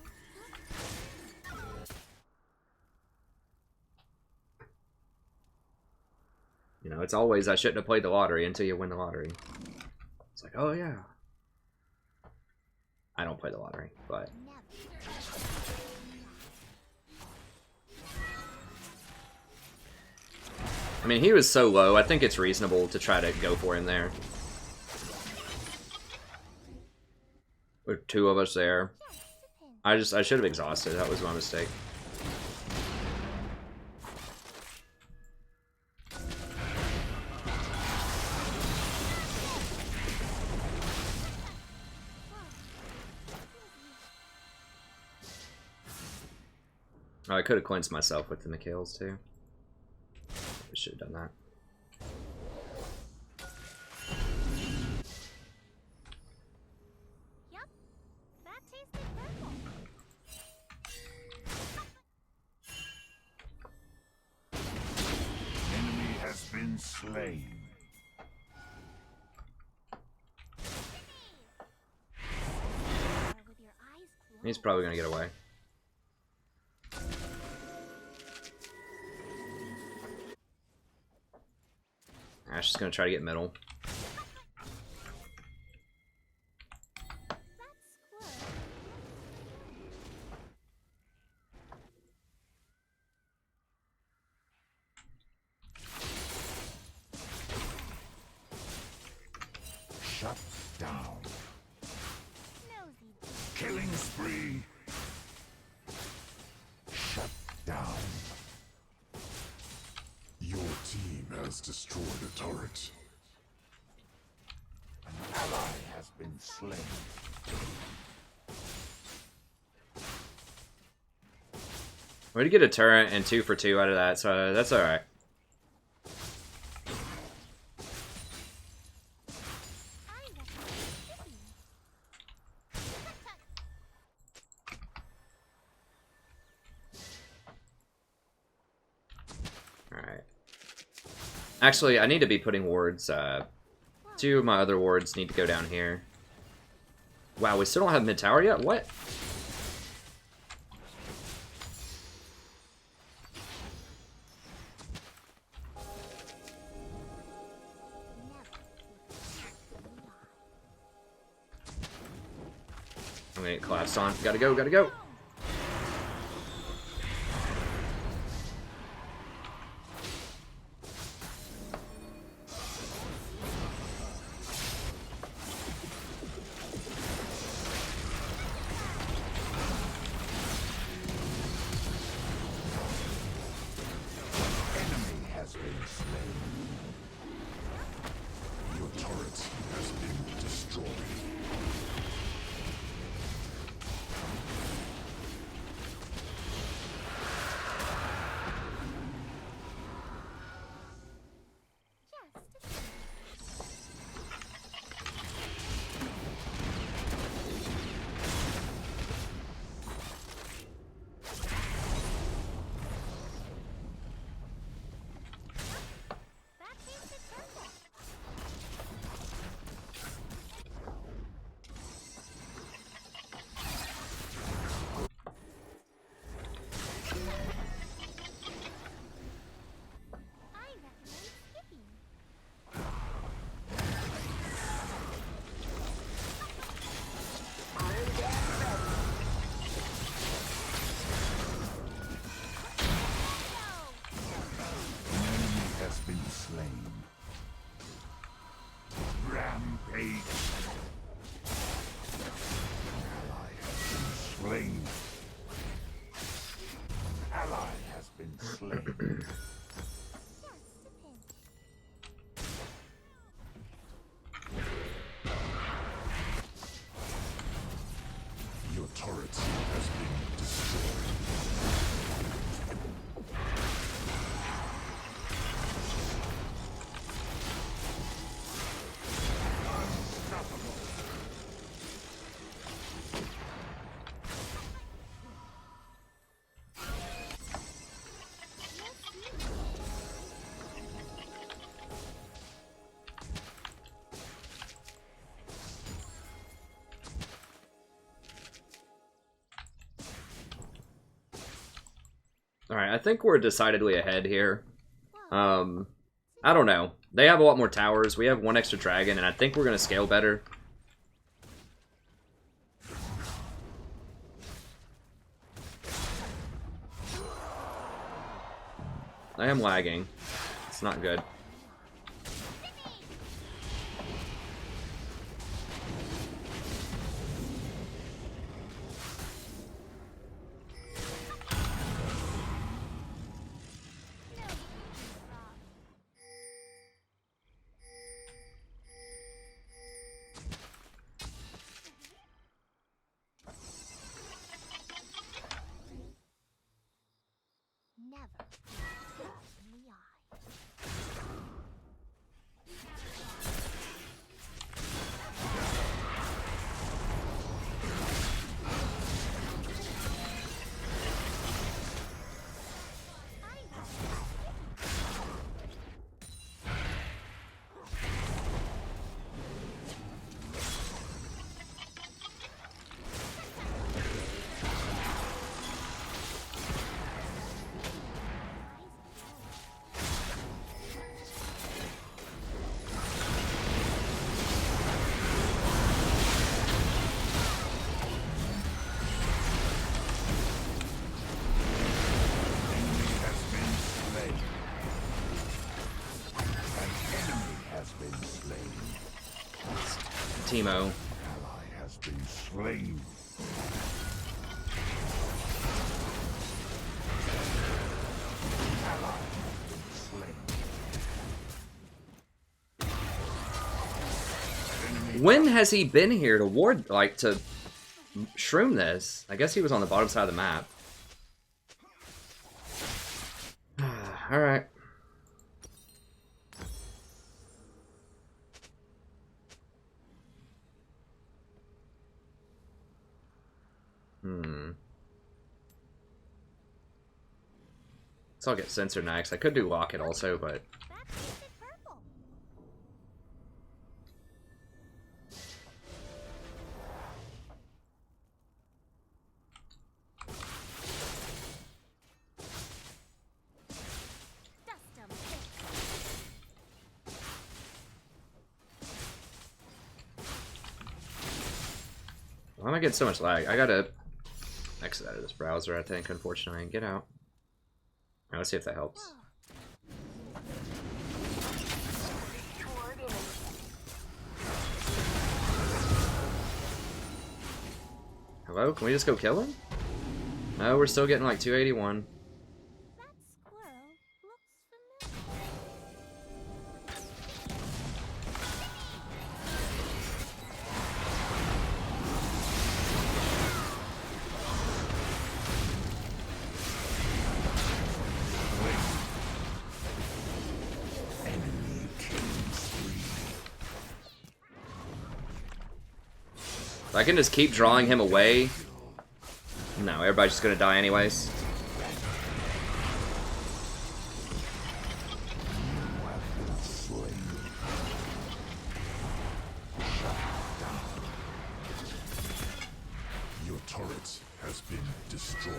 You know, it's always, I shouldn't have played the lottery until you win the lottery. It's like, oh yeah. I don't play the lottery, but... I mean, he was so low, I think it's reasonable to try to go for him there. With two of us there. I should have exhausted, that was my mistake. Oh, I could have cleansed myself with the Mikhails too. I should have done that. Yep. That tasted purple. Enemy has been slain. With your eyes closed. He's probably gonna get away. Ash is gonna try to get middle. Shut down. Nosy. Killing spree. Shut down. Your team has destroyed a turret. An ally has been slain. Way to get a turret and 2 for 2 out of that, so that's alright. Alright. Actually, I need to be putting wards. 2 of my other wards need to go down here. Wow, we still don't have mid-tower yet? What? I'm gonna get collapsed on. Gotta go, gotta go. Alright, I think we're decidedly ahead here. I don't know. They have a lot more towers. We have one extra dragon, and I think we're going to scale better. I am lagging. It's not good. Teemo. Ally has been slain. Ally has been slain. When has he been here to ward, like, to shroom this? I guess he was on the bottom side of the map. Alright. So I'll get Sensor next. I could do Locket also, but... Why am I getting so much lag? I gotta exit out of this browser, I think, unfortunately, and get out. Now, let's see if that helps. Hello? Can we just go kill him? No, we're still getting like 281. That squirrel looks If I can just keep drawing him away. No, everybody's just gonna die anyways. Your turret has been destroyed.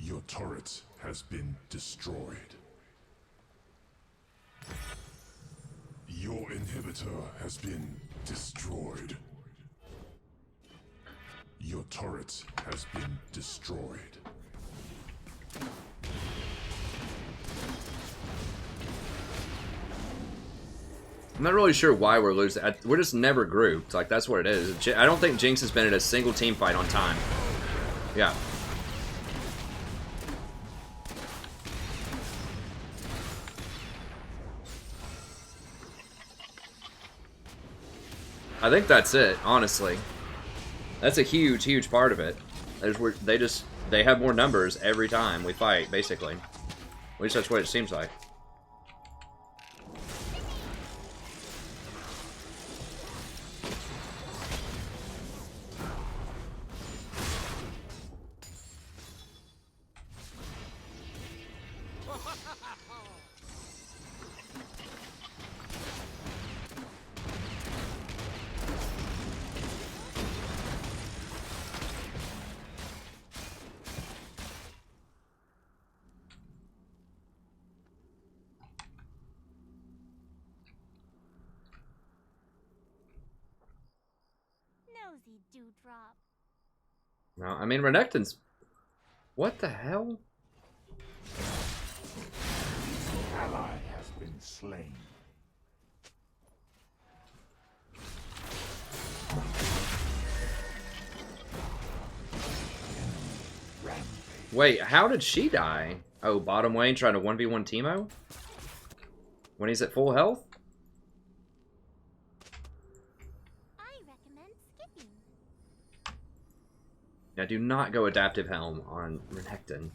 Your turret has been destroyed. Your inhibitor has been destroyed. Your turret has been destroyed. I'm not really sure why we're losing. We're just never grouped. Like, that's what it is. I don't think Jinx has been in a single team fight on time. Yeah. I think that's it, honestly. That's a huge, huge part of it. They have more numbers every time we fight, basically. At least that's what it seems like. nosy dewdrop. No, I mean, Renekton's... What the hell? Ally has been slain. Wait, how did she die? Oh, bottom lane trying to 1v1 Teemo? When he's at full health? I recommend skipping. Now, do not go Adaptive Helm on Renekton.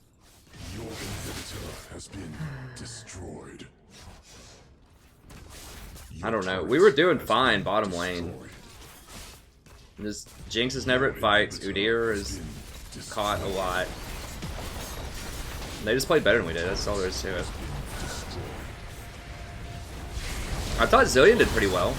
Your inhibitor has been destroyed. I don't know. We were doing fine bottom lane. This Jinx is never at fights. Udyr is caught a lot. They just played better than we did. That's all there is to it. I thought Zillion did pretty well.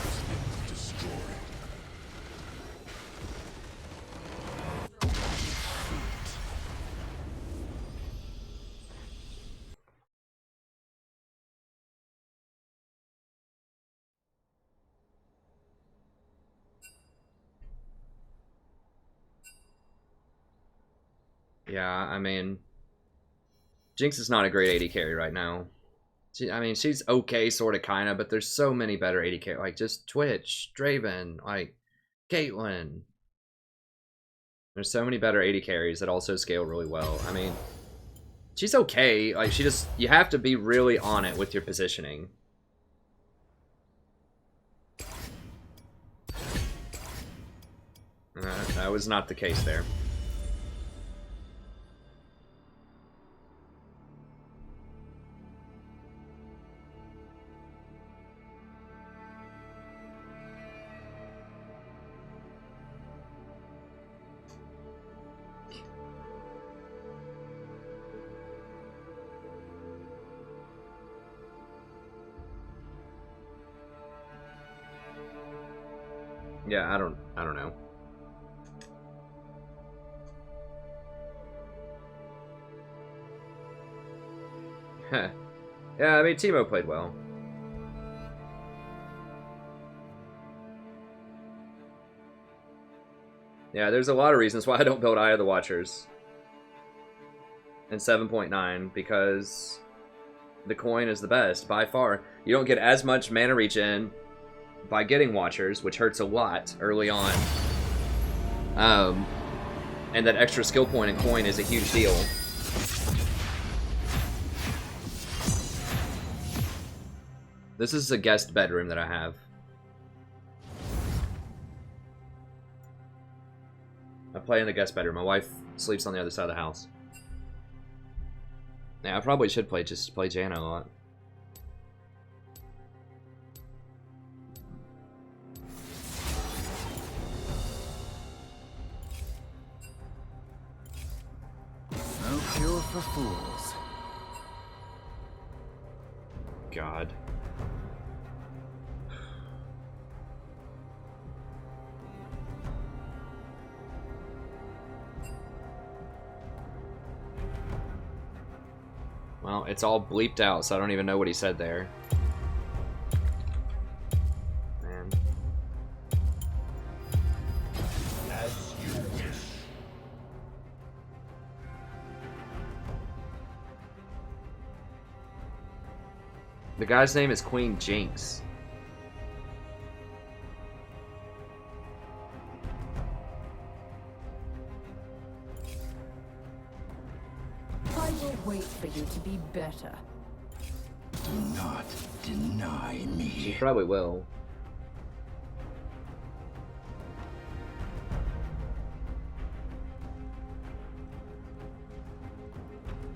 Yeah, I mean, Jinx is not a great AD carry right now. I mean, she's okay, sort of, kind of, but there's so many better AD carry. Like, just Twitch, Draven, like, Caitlyn. There's so many better AD carries that also scale really well. I mean, she's okay. Like, she just... You have to be really on it with your positioning. That was not the case there. Yeah, I don't know. Heh. Yeah, I mean, Timo played well. Yeah, there's a lot of reasons why I don't build Eye of the Watchers in 7.9, because the coin is the best, by far. You don't get as much mana regen by getting Watchers, which hurts a lot early on. And that extra skill point in coin is a huge deal. This is a guest bedroom that I have. I play in the guest bedroom. My wife sleeps on the other side of the house. Yeah, I probably should play Janna a lot. No cure for fools. God. Well, it's all bleeped out, so I don't even know what he said there. Man. As you wish. The guy's name is Queen Jinx. I will wait for you to be better. Do not deny He me. probably will.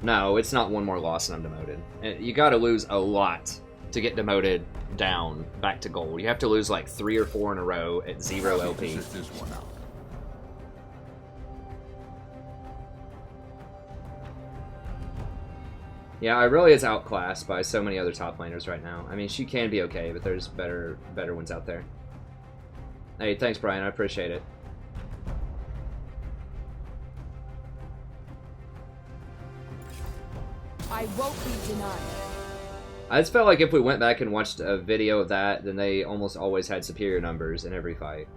No, it's not one more loss and I'm demoted. You gotta lose a lot to get demoted down back to gold. You have to lose like 3 or 4 in a row at 0 LP. Sit this one out. Yeah, Irelia is outclassed by so many other top laners right now. I mean, she can be okay, but there's better ones out there. Hey, thanks, Brian. I appreciate it. I won't be denied. I just felt like if we went back and watched a video of that, then they almost always had superior numbers in every fight.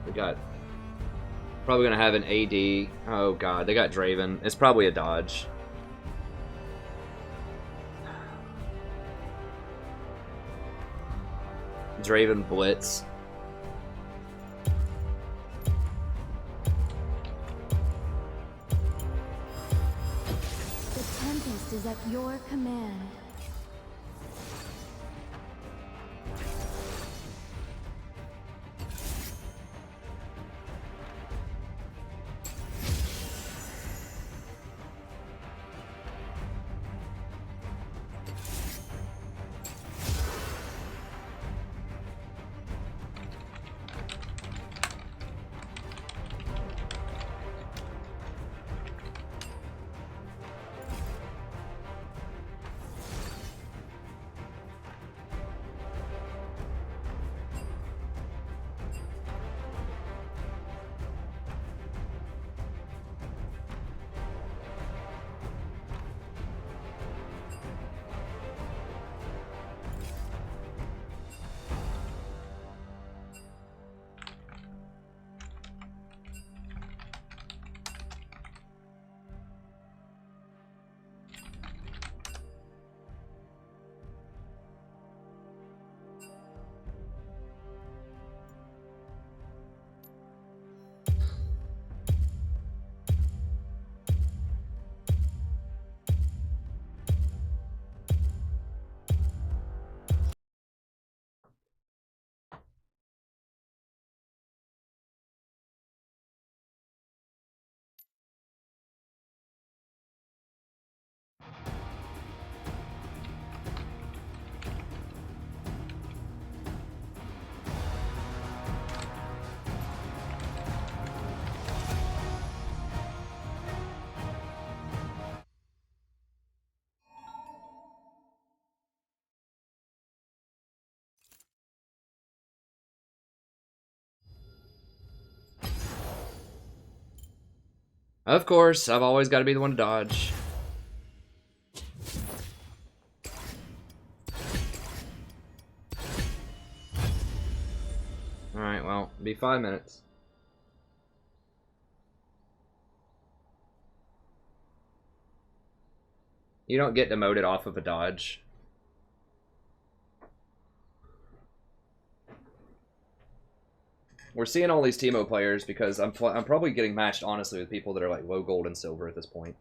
We got... Probably gonna have an AD. Oh god, they got Draven. It's probably a dodge. Draven Blitz. The Tempest is at your command. Of course, I've always got to be the one to dodge. Alright, well, it'll be 5 minutes. You don't get demoted off of a dodge. We're seeing all these Teemo players because I'm probably getting matched, honestly, with people that are like low gold and silver at this point.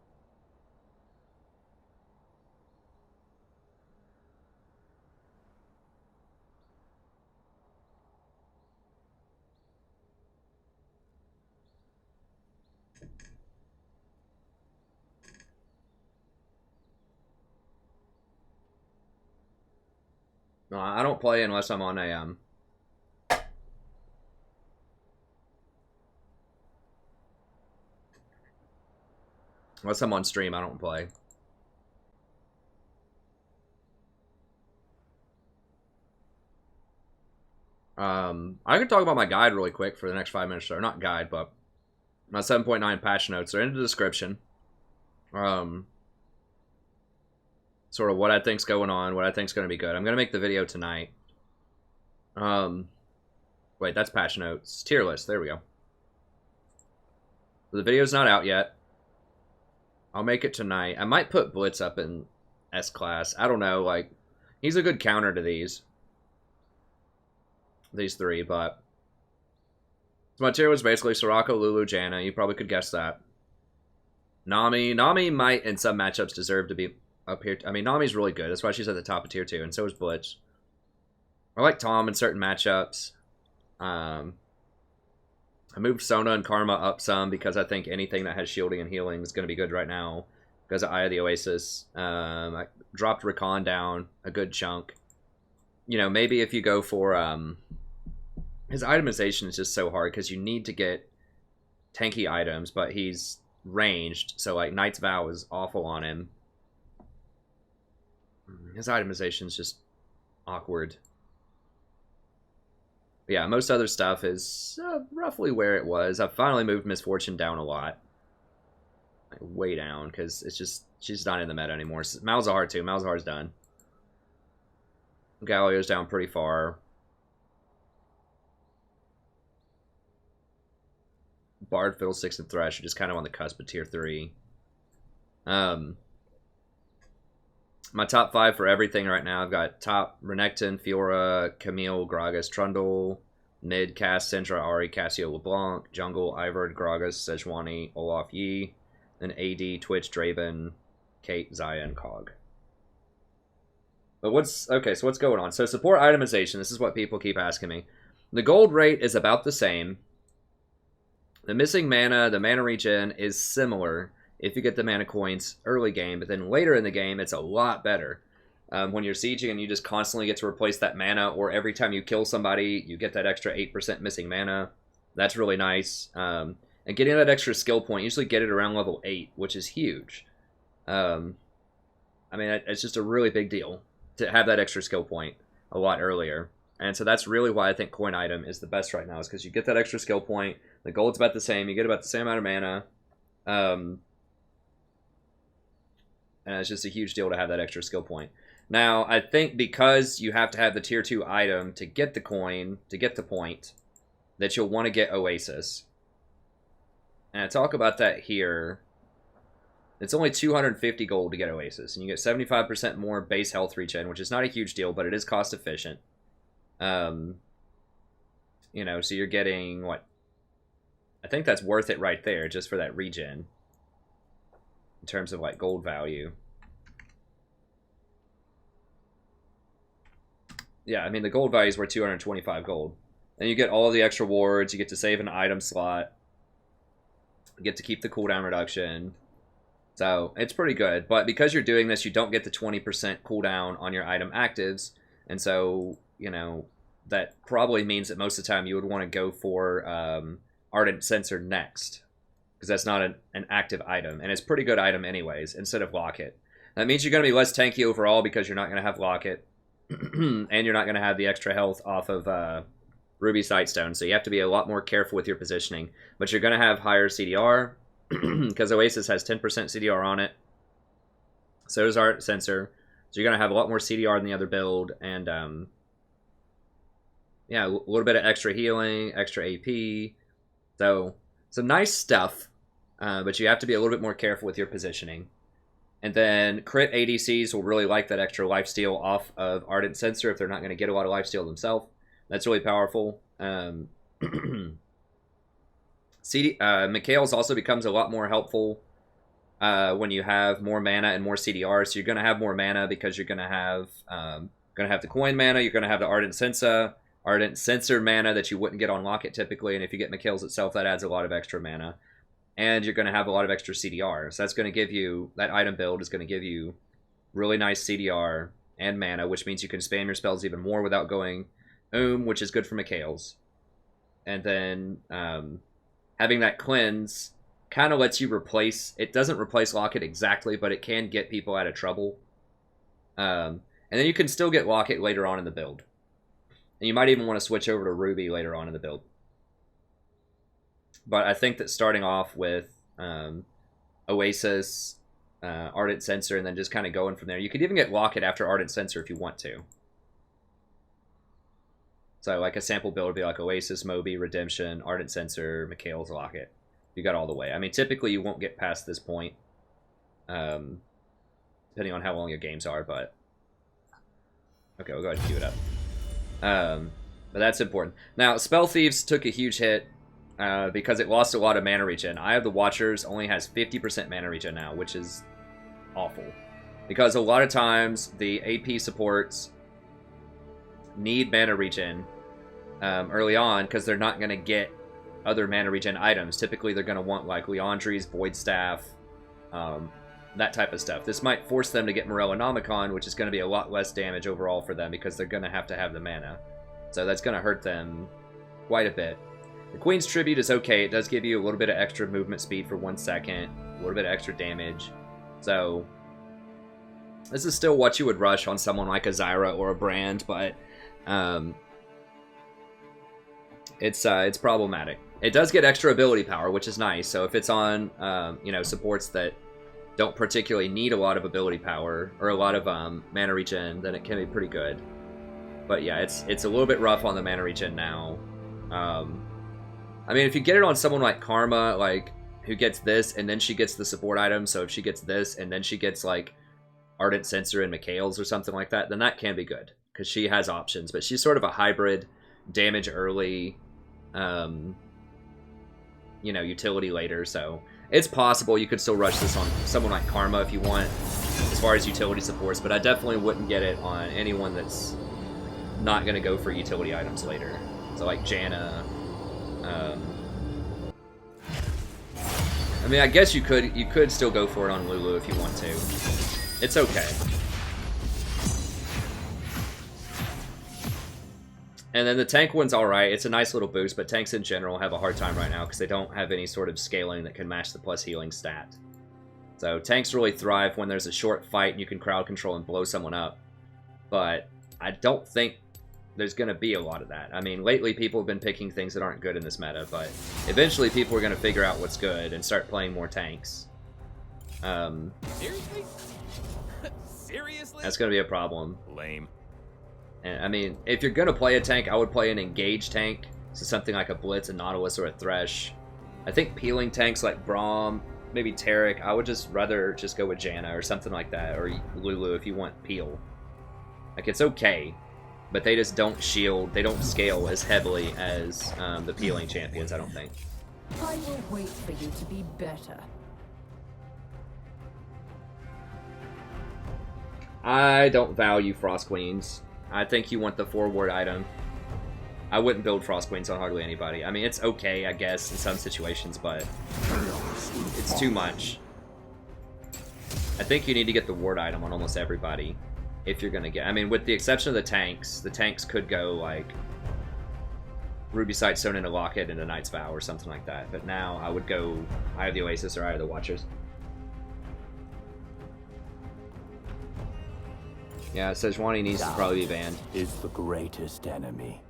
No, I don't play unless I'm on a unless I'm on stream, I don't play. I could talk about my guide really quick for the next 5 minutes, or not guide, but my 7.9 patch notes are in the description. Sort of what I think's going on, what I think's going to be good. I'm going to make the video tonight. Wait, that's patch notes. Tier list, there we go. The video's not out yet. I'll make it tonight. I might put Blitz up in S-Class. I don't know, like, he's a good counter to these three, but... So my tier was basically Soraka, Lulu, Janna. You probably could guess that. Nami might, in some matchups, deserve to be up here. I mean, Nami's really good. That's why she's at the top of tier 2, and so is Blitz. I like Tom in certain matchups. I moved Sona and Karma up some because I think anything that has shielding and healing is going to be good right now because of Eye of the Oasis. I dropped Rakan down a good chunk. You know, maybe if you go for... his itemization is just so hard because you need to get tanky items, but he's ranged, so like Knight's Vow is awful on him. His itemization is just awkward. But yeah, most other stuff is roughly where it was. I've finally moved Misfortune down a lot. Like, way down, because it's just, she's not in the meta anymore. Malzahar too. Malzahar's done. Galio's down pretty far. Bard, Fiddlesticks, and Thresh are just kind of on the cusp of tier 3. My top 5 for everything right now, I've got top Renekton, Fiora, Camille, Gragas, Trundle, mid Cass, Syndra, Ahri, Cassio, LeBlanc, jungle, Ivern, Gragas, Sejuani, Olaf, Yi, then AD, Twitch, Draven, Kate, Xayah, and Cog. But okay, so what's going on? So support itemization, this is what people keep asking me. The gold rate is about the same. The missing mana, the mana regen is similar if you get the mana coins early game, but then later in the game, it's a lot better. When you're sieging and you just constantly get to replace that mana, or every time you kill somebody, you get that extra 8% missing mana. That's really nice. And getting that extra skill point, you usually get it around level 8, which is huge. I mean, it's just a really big deal to have that extra skill point a lot earlier. And so that's really why I think coin item is the best right now, is because you get that extra skill point, the gold's about the same, you get about the same amount of mana. And it's just a huge deal to have that extra skill point. Now, I think because you have to have the tier 2 item to get the coin, to get the point, that you'll want to get Oasis. And I talk about that here. It's only 250 gold to get Oasis, and you get 75% more base health regen, which is not a huge deal, but it is cost efficient. You know, so you're getting, what? I think that's worth it right there, just for that regen. In terms of, like, gold value. Yeah, I mean, the gold value is worth 225 gold. And you get all of the extra wards, you get to save an item slot. You get to keep the cooldown reduction. So, it's pretty good. But because you're doing this, you don't get the 20% cooldown on your item actives. And so, you know, that probably means that most of the time you would want to go for Ardent Censer next. Because that's not an active item. And it's a pretty good item anyways, instead of Locket. That means you're going to be less tanky overall because you're not going to have Locket. And you're not going to have the extra health off of Ruby Sightstone. So you have to be a lot more careful with your positioning. But you're going to have higher CDR. because Oasis has 10% CDR on it. So does Ardent Sensor. So you're going to have a lot more CDR than the other build. And, yeah, a little bit of extra healing, extra AP. So, some nice stuff. But you have to be a little bit more careful with your positioning. And then crit ADCs will really like that extra lifesteal off of Ardent Sensor if they're not going to get a lot of lifesteal themselves. That's really powerful. Mikhail's also becomes a lot more helpful when you have more mana and more CDR. So you're going to have more mana because you're going to have the coin mana. You're going to have the Ardent Sensor mana that you wouldn't get on Locket typically. And if you get Mikhail's itself, that adds a lot of extra mana. And you're going to have a lot of extra CDR. So that's going to give you, that item build is going to give you really nice CDR and mana, which means you can spam your spells even more without going which is good for Mikhail's. And then having that cleanse kind of lets you replace, it doesn't replace Locket exactly, but it can get people out of trouble. And then you can still get Locket later on in the build. And you might even want to switch over to Ruby later on in the build. But I think that starting off with Oasis, Ardent Sensor, and then just kind of going from there. You could even get Locket after Ardent Sensor if you want to. So like a sample build would be like Oasis, Moby, Redemption, Ardent Sensor, Mikhail's, Locket. You got all the way. I mean, typically you won't get past this point. Depending on how long your games are, but... Okay, we'll go ahead and queue it up. But that's important. Now, Spell Thieves took a huge hit. Because it lost a lot of mana regen. Eye of the Watchers only has 50% mana regen now, which is awful. Because a lot of times, the AP supports need mana regen early on, because they're not going to get other mana regen items. Typically, they're going to want, like, Leandri's, Void Staff, that type of stuff. This might force them to get Morellonomicon, which is going to be a lot less damage overall for them, because they're going to have the mana. So that's going to hurt them quite a bit. The Queen's Tribute is okay. It does give you a little bit of extra movement speed for 1 second. A little bit of extra damage. So, this is still what you would rush on someone like a Zyra or a Brand, but it's problematic. It does get extra ability power, which is nice. So if it's on, supports that don't particularly need a lot of ability power or a lot of mana regen, then it can be pretty good. But yeah, it's a little bit rough on the mana regen now. I mean, if you get it on someone like Karma, like, who gets this, and then she gets the support item, so if she gets this, and then she gets, like, Ardent Sensor and Mikhail's or something like that, then that can be good, because she has options, but she's sort of a hybrid, damage early, utility later, so it's possible you could still rush this on someone like Karma if you want, as far as utility supports, but I definitely wouldn't get it on anyone that's not going to go for utility items later. So, like, Janna... I mean, I guess you could still go for it on Lulu if you want to. It's okay. And then the tank one's alright. It's a nice little boost, but tanks in general have a hard time right now because they don't have any sort of scaling that can match the plus healing stat. So tanks really thrive when there's a short fight and you can crowd control and blow someone up. But I don't think there's going to be a lot of that. I mean, lately people have been picking things that aren't good in this meta, but eventually people are going to figure out what's good and start playing more tanks. Seriously? Seriously? That's going to be a problem. Lame. And I mean, if you're going to play a tank, I would play an engage tank. So something like a Blitz, a Nautilus, or a Thresh. I think peeling tanks like Braum, maybe Taric, I would just rather just go with Janna or something like that, or Lulu if you want peel. Like, it's okay. But they just don't shield, they don't scale as heavily as the peeling champions, I don't think. I will wait for you to be better. I don't value Frost Queens. I think you want the forward item. I wouldn't build Frost Queens on hardly anybody. I mean, it's okay, I guess, in some situations, but it's too much. I think you need to get the ward item on almost everybody. If you're going to get... I mean, with the exception of the tanks could go, like, Ruby Sightstone into Locket into Knight's Vow or something like that. But now I would go Eye of the Oasis or Eye of the Watchers. Yeah, Sejuani needs to probably be banned. Is the greatest enemy.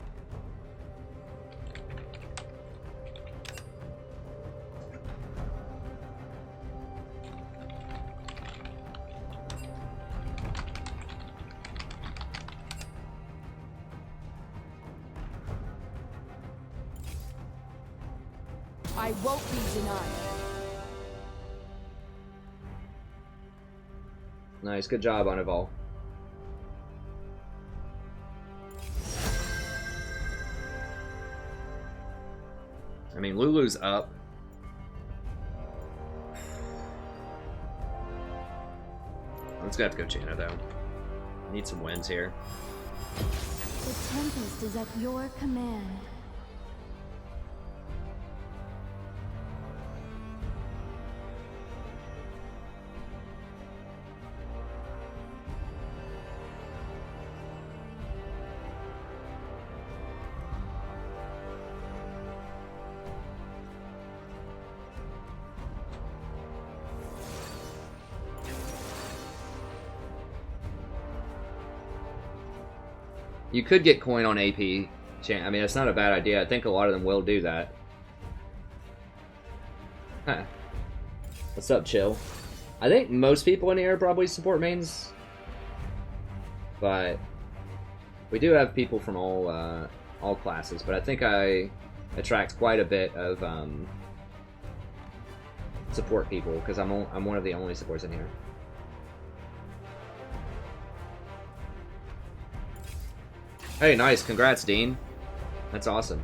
I won't be denied. Nice, good job on Evolve. I mean, Lulu's up. I'm just gonna have to go Janna though. Need some wins here. The Tempest is at your command. You could get coin on AP. I mean, it's not a bad idea. I think a lot of them will do that. Huh. What's up, Chill? I think most people in here probably support mains. But we do have people from all classes. But I think I attract quite a bit of support people because I'm one of the only supports in here. Hey, nice. Congrats, Dean. That's awesome.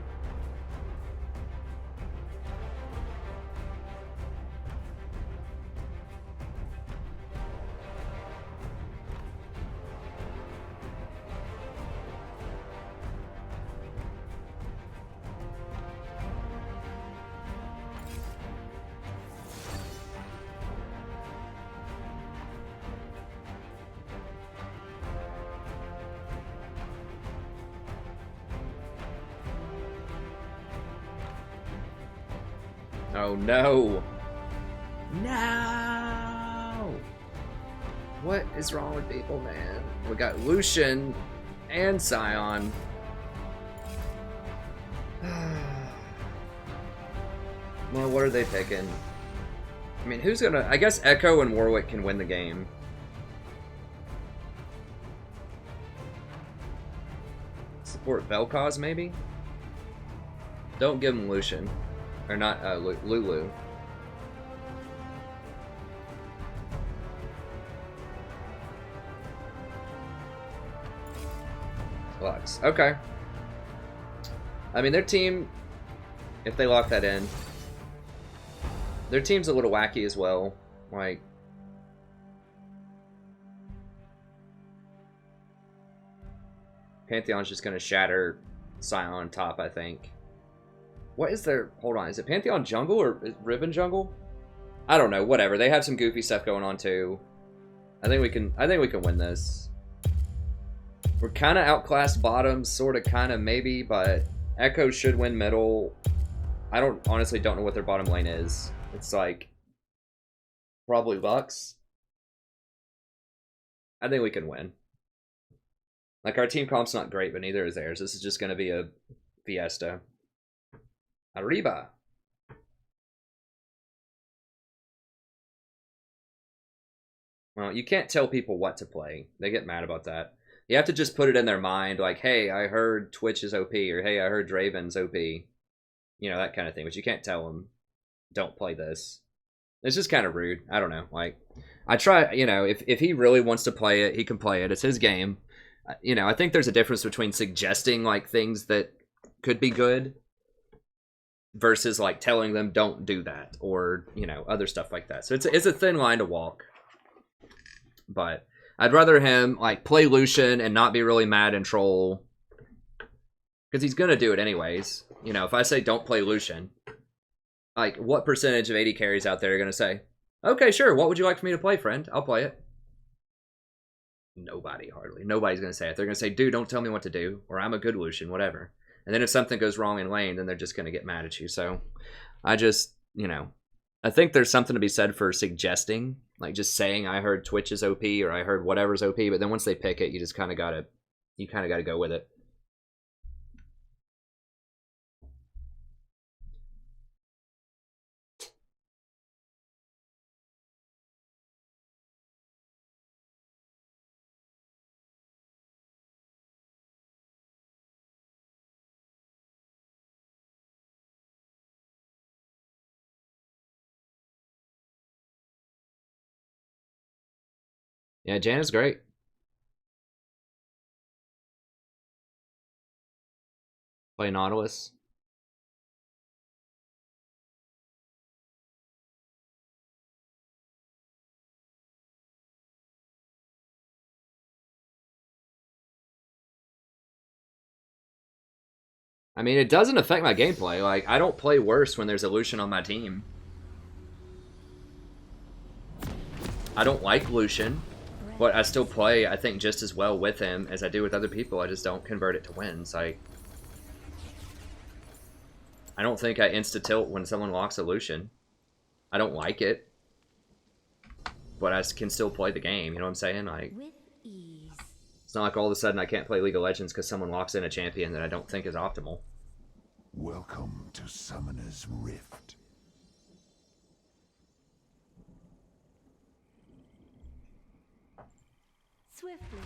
Oh no! No! What is wrong with people, man? We got Lucian and Scion. Well, what are they picking? I mean, who's gonna... I guess Echo and Warwick can win the game. Support Vel'Koz, maybe? Don't give him Lucian. Or not, Lulu. Lux. Okay. I mean, their team, if they lock that in, their team's a little wacky as well. Like, Pantheon's just gonna shatter Scion top, I think. What is their... Hold on, is it Pantheon jungle or Riven jungle? I don't know, whatever. They have some goofy stuff going on too. I think we can win this. We're kind of outclassed bottom, sort of, kind of, maybe, but Echo should win middle. I honestly don't know what their bottom lane is. It's like probably Lux. I think we can win. Like, our team comp's not great, but neither is theirs. This is just going to be a fiesta. Arriba. Well, you can't tell people what to play. They get mad about that. You have to just put it in their mind, like, hey, I heard Twitch is OP, or hey, I heard Draven's OP. You know, that kind of thing. But you can't tell them, don't play this. It's just kind of rude. I don't know. Like, I try, you know, if he really wants to play it, he can play it. It's his game. You know, I think there's a difference between suggesting, like, things that could be good versus, like, telling them don't do that, or, you know, other stuff like that. So it's a thin line to walk. But I'd rather him, like, play Lucian and not be really mad and troll, because he's gonna do it anyways. You know, if I say don't play Lucian, like, what percentage of 80 carries out there are gonna say, okay, sure, what would you like for me to play, friend? I'll play it. Nobody, hardly. Nobody's gonna say it. They're gonna say, dude, don't tell me what to do, or I'm a good Lucian, whatever. And then if something goes wrong in lane, then they're just gonna get mad at you. So I just, you know, I think there's something to be said for suggesting, like just saying I heard Twitch is OP or I heard whatever's OP, but then once they pick it, you just kind of gotta go with it. Yeah, Janna's great. Play Nautilus. I mean, it doesn't affect my gameplay. Like, I don't play worse when there's a Lucian on my team. I don't like Lucian, but I still play, I think, just as well with him as I do with other people. I just don't convert it to wins. Like, I don't think I insta-tilt when someone locks a Lucian. I don't like it, but I can still play the game, you know what I'm saying? Like, With ease. it's not like all of a sudden I can't play League of Legends because someone locks in a champion that I don't think is optimal. Welcome to Summoner's Rift. Swiftly.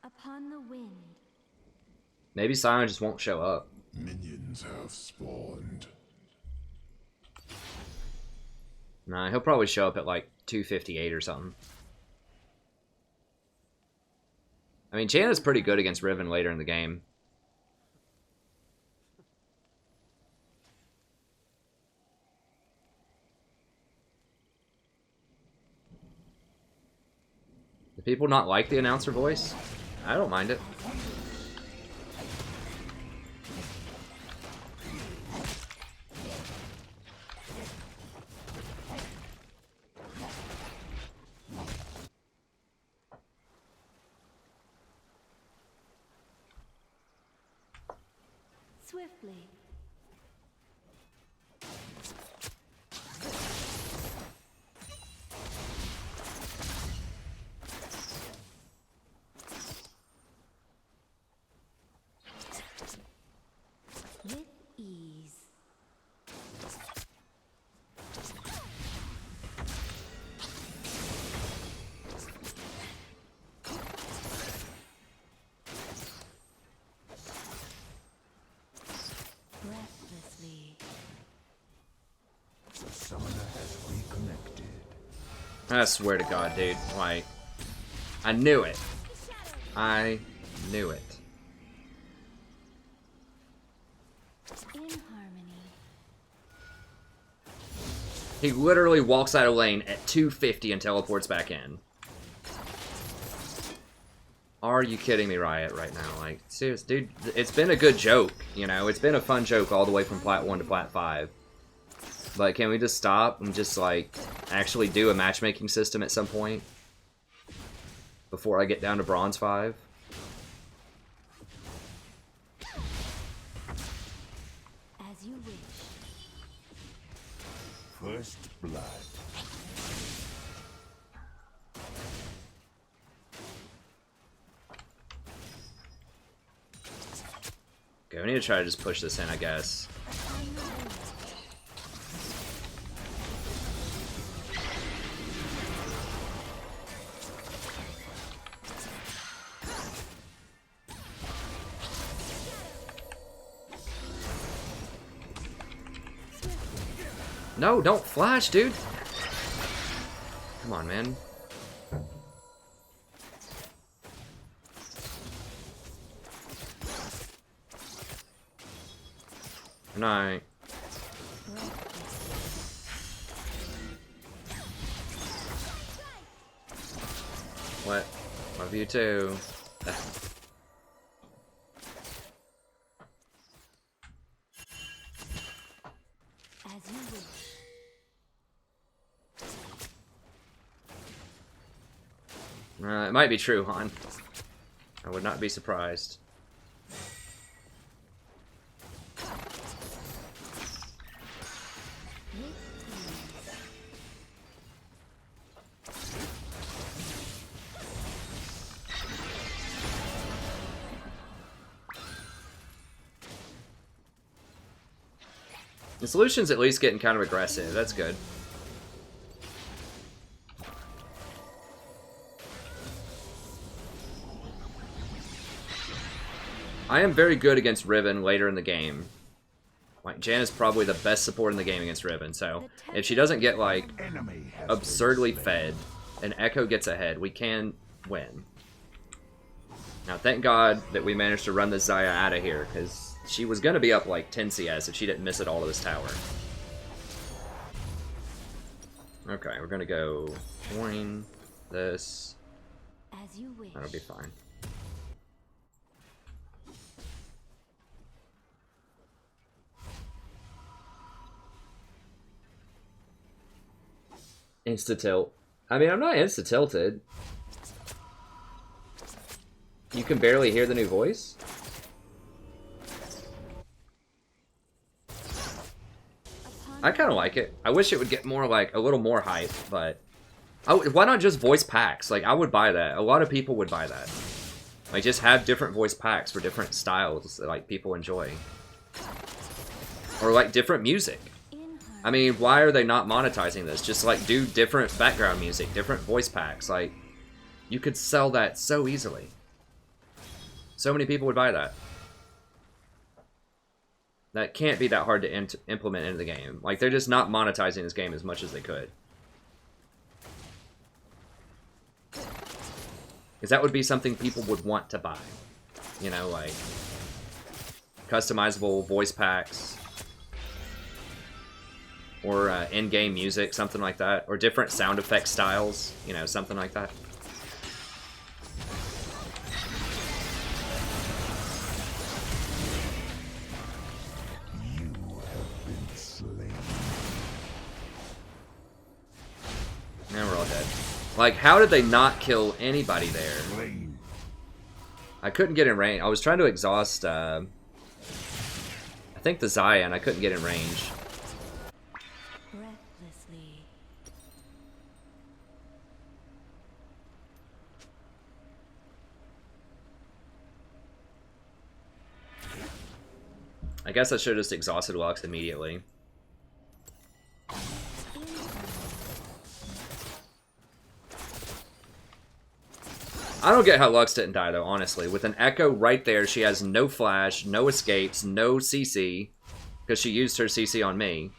Upon the wind. Maybe Sion just won't show up. Minions have spawned. Nah, he'll probably show up at like 258 or something. I mean, Janna's pretty good against Riven later in the game. Do people not like the announcer voice? I don't mind it. Swiftly. With ease. Breathlessly. The Summoner has reconnected. I swear to God, dude. Like, I knew it. I knew it. In harmony. He literally walks out of lane at 250 and teleports back in. Are you kidding me, Riot, right now? Like, seriously, dude, it's been a good joke, you know? It's been a fun joke all the way from Plat 1 to Plat 5. But can we just stop and just, like, actually do a matchmaking system at some point? Before I get down to Bronze 5? As you wish. First blood. Okay, we need to try to just push this in, I guess. No, don't flash, dude. Come on, man. Good night. What? Love you too. As you wish. It might be true, Han. I would not be surprised. The solution's at least getting kind of aggressive. That's good. I am very good against Riven later in the game. Like, Janna's probably the best support in the game against Riven, so if she doesn't get, like, absurdly fed and Echo gets ahead, we can win. Now, thank God that we managed to run this Zyra out of here, because she was going to be up, like, 10 CS if she didn't miss it all to this tower. Okay, we're going to go coin this. As you wish. That'll be fine. Insta-tilt. I mean, I'm not insta-tilted. You can barely hear the new voice? I kind of like it. I wish it would get more, like, a little more hype, but... why not just voice packs? Like, I would buy that. A lot of people would buy that. Like, just have different voice packs for different styles that, like, people enjoy. Or, like, different music. I mean, why are they not monetizing this? Just, like, do different background music, different voice packs. Like, you could sell that so easily. So many people would buy that. That can't be that hard to implement into the game. Like, they're just not monetizing this game as much as they could. Because that would be something people would want to buy. You know, like, customizable voice packs. Or in-game music, something like that. Or different sound effect styles, you know, something like that. You have been slain. Now we're all dead. Like, how did they not kill anybody there? Slain. I couldn't get in range. I was trying to exhaust, I think the Zyra, and I couldn't get in range. Breathlessly. I guess I should have just exhausted Lux immediately. I don't get how Lux didn't die, though, honestly. With an Echo right there, she has no flash, no escapes, no CC, because she used her CC on me.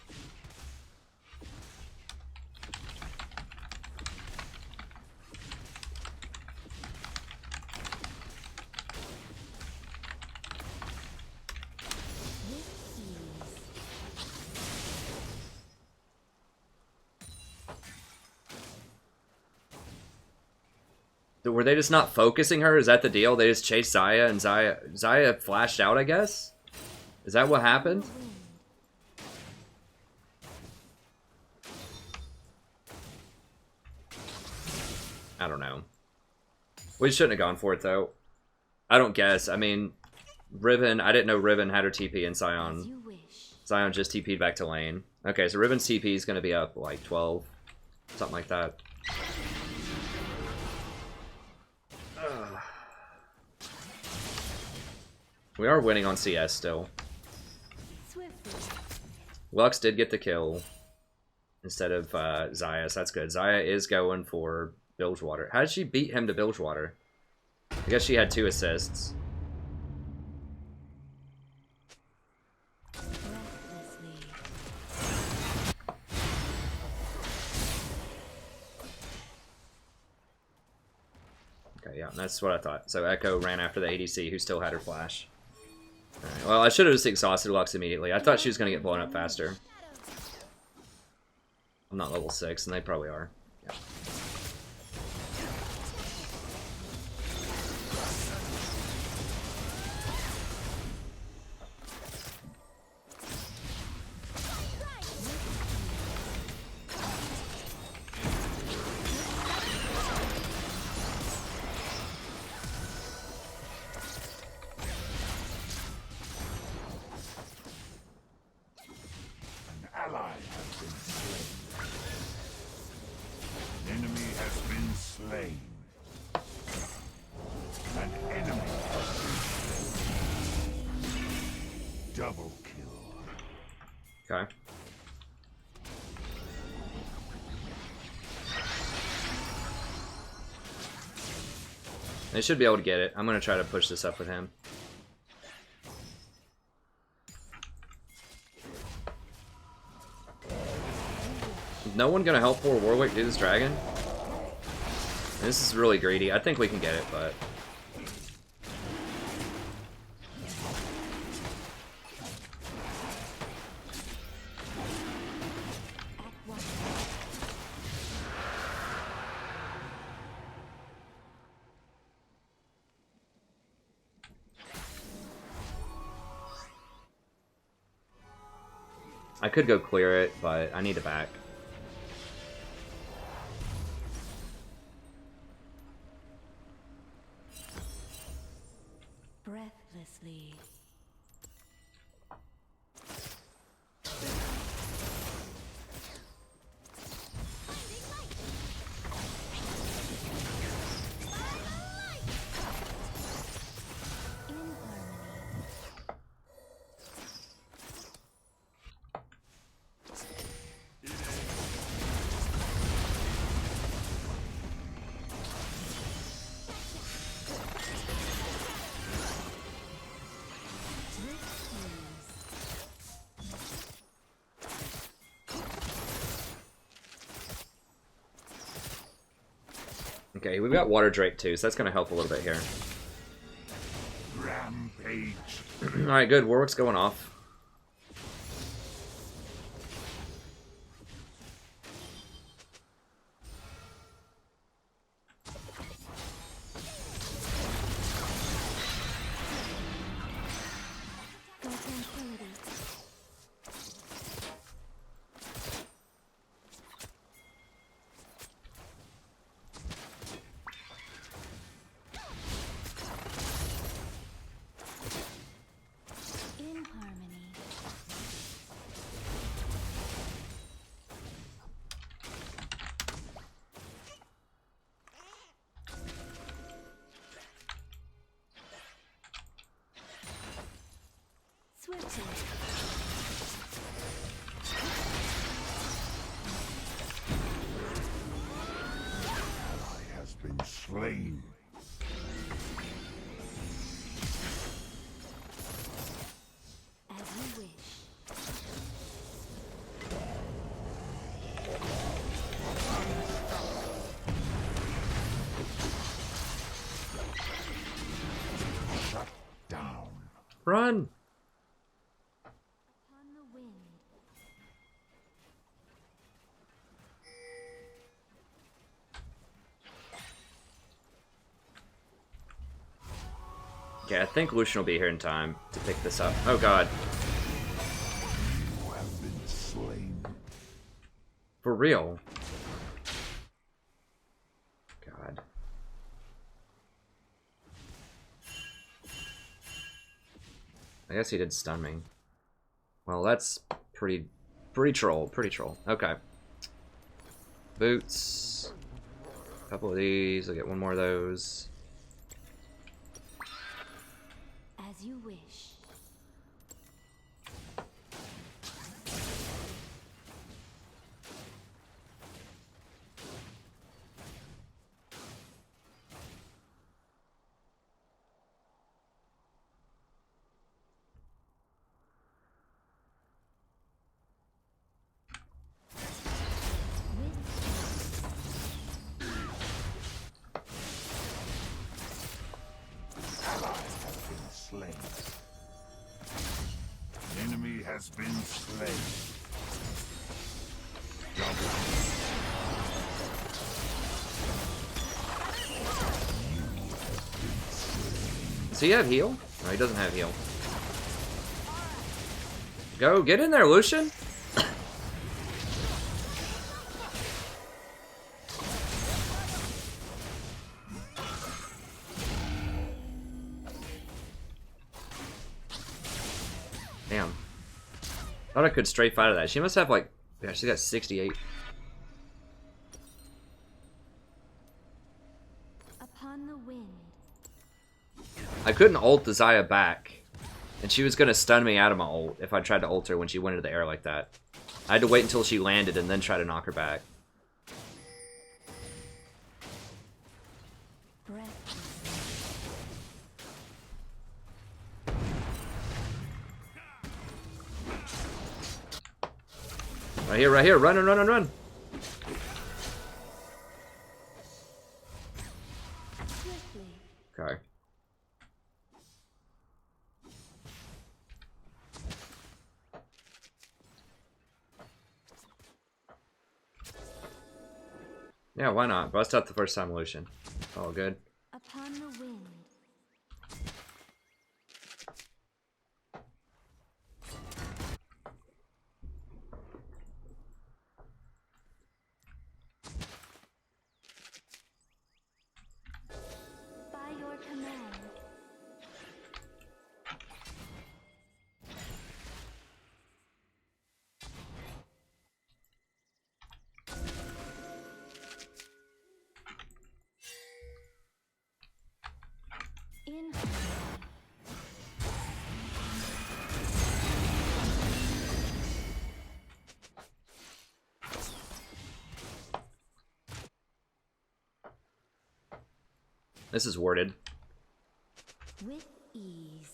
Were they just not focusing her? Is that the deal? They just chased Zyra and Zyra flashed out, I guess? Is that what happened? I don't know. We shouldn't have gone for it, though. I don't guess. I mean, Riven, I didn't know Riven had her TP in Sion. Sion just TP'd back to lane. Okay, so Riven's TP is going to be up like 12. Something like that. We are winning on CS still. Lux did get the kill instead of Zyra, so that's good. Zyra is going for Bilgewater. How did she beat him to Bilgewater? I guess she had 2 assists. Okay, yeah, that's what I thought. So Echo ran after the ADC, who still had her flash. Alright, well, I should have just exhausted Lux immediately. I thought she was going to get blown up faster. I'm not level 6, and they probably are. Yeah. Okay. They should be able to get it. I'm gonna try to push this up with him. Is no one gonna help poor Warwick do this dragon? This is really greedy. I think we can get it, but... I could go clear it, but I need it back. Breathlessly. Okay, we've got Water Drake too, so that's going to help a little bit here. Rampage. Alright, good. Warwick's going off. Slain. As you wish. Shut down. Run! Upon the wind. Okay, I think Lucian will be here in time to pick this up. Oh god. You have been slain. For real. God. I guess he did stun me. Well, that's pretty troll. Okay. Boots. A couple of these. I'll get one more of those. As you wish. Enemy has been slain. Does he have heal? No, he doesn't have heal. Go, get in there, Lucian! Damn. Thought I could strafe out of that. She must have like... Yeah, she's got 68. Upon the wind. I couldn't ult the Zyra back And she was gonna stun me out of my ult if I tried to ult her when she went into the air like that. I had to wait until she landed and then try to knock her back. Right here, run, run, run, run. Okay. Yeah, why not? Bust out the first time Lucian. All good. Upon the wind. By your command. In This is worded. with ease.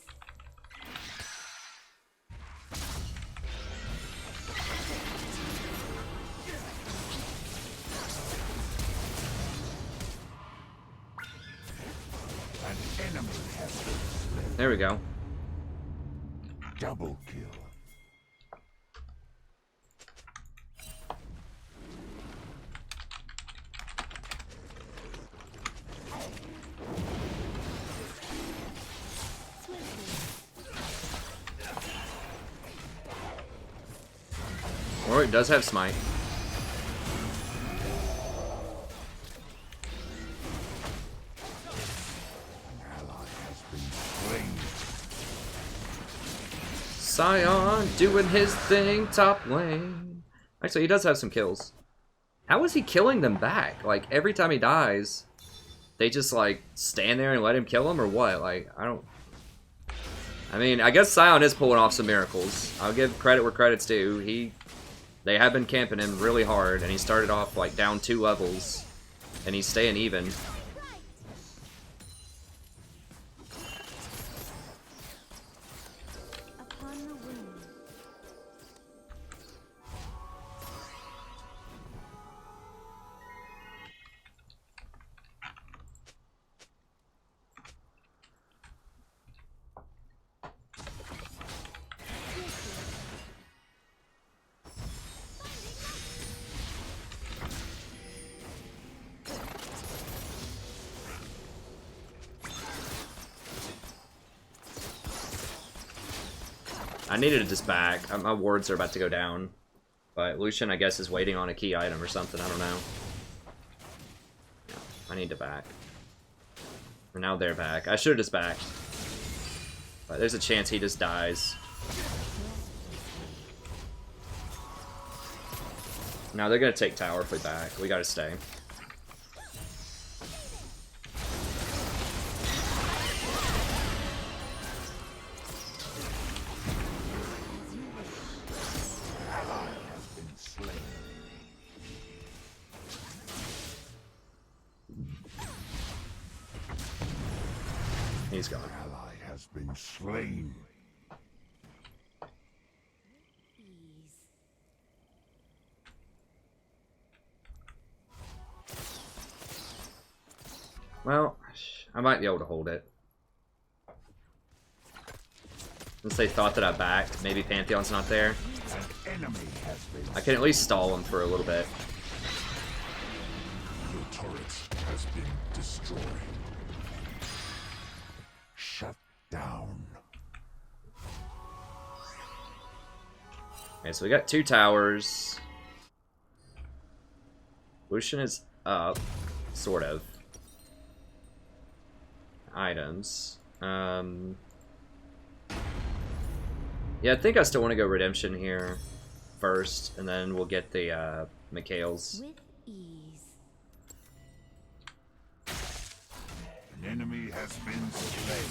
An enemy has been slain. There we go. Double kill. Or it does have smite. An ally has been slain. Scion doing his thing top lane. Actually, he does have some kills. How is he killing them back? Like, every time he dies, they just, like, stand there and let him kill him, or what? Like, I don't... I mean, I guess Scion is pulling off some miracles. I'll give credit where credit's due. They have been camping him really hard, and he started off, like, down 2 levels, and he's staying even. Upon the wind. I needed this back. My wards are about to go down. But Lucian, I guess, is waiting on a key item or something. I don't know. Yeah, I need to back. And now they're back. I should have just backed. But there's a chance he just dies. Now they're going to take tower if we back. We got to stay. He's gone. Ally has been slain. Ease. Well, I might be able to hold it. Since they thought that I backed, maybe Pantheon's not there. An enemy has been I can at least stall him for a little bit. Your turret has been destroyed. Shut down. Okay, so we got 2 towers. Lucian is up, sort of. Items. Yeah, I think I still want to go Redemption here first, and then we'll get the Mikhail's. With ease. An enemy has been slain.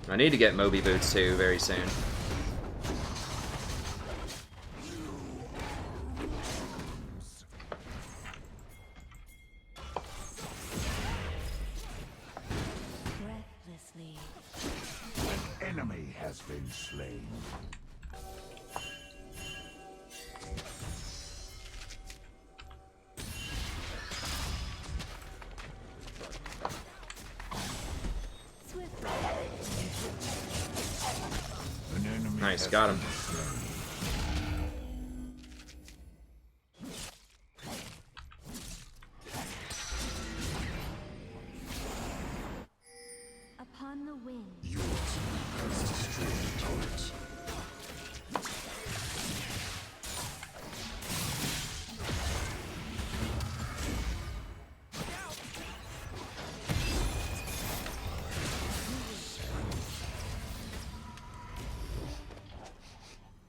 I need to get Moby Boots too very soon. Breathlessly. An enemy has been slain. An enemy Nice, has got him. been slain. Upon the wind. Your team has destroyed the turret.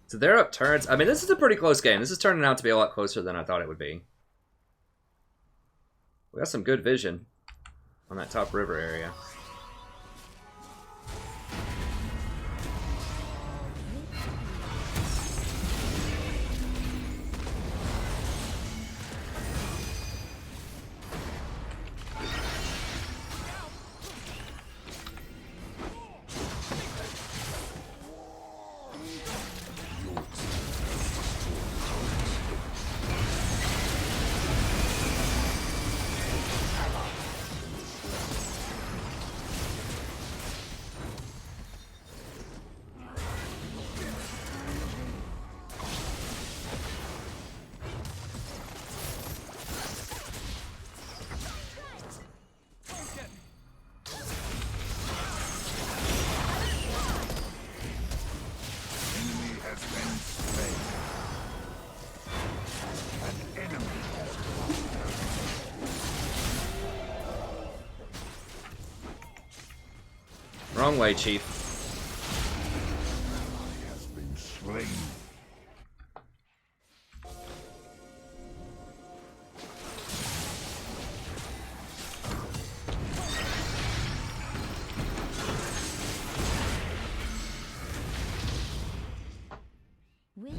So they're up turrets. I mean, this is a pretty close game. This is turning out to be a lot closer than I thought it would be. We got some good vision on that top river area. Enemy has been slain. An enemy has Wrong way, Chief. has been slain. With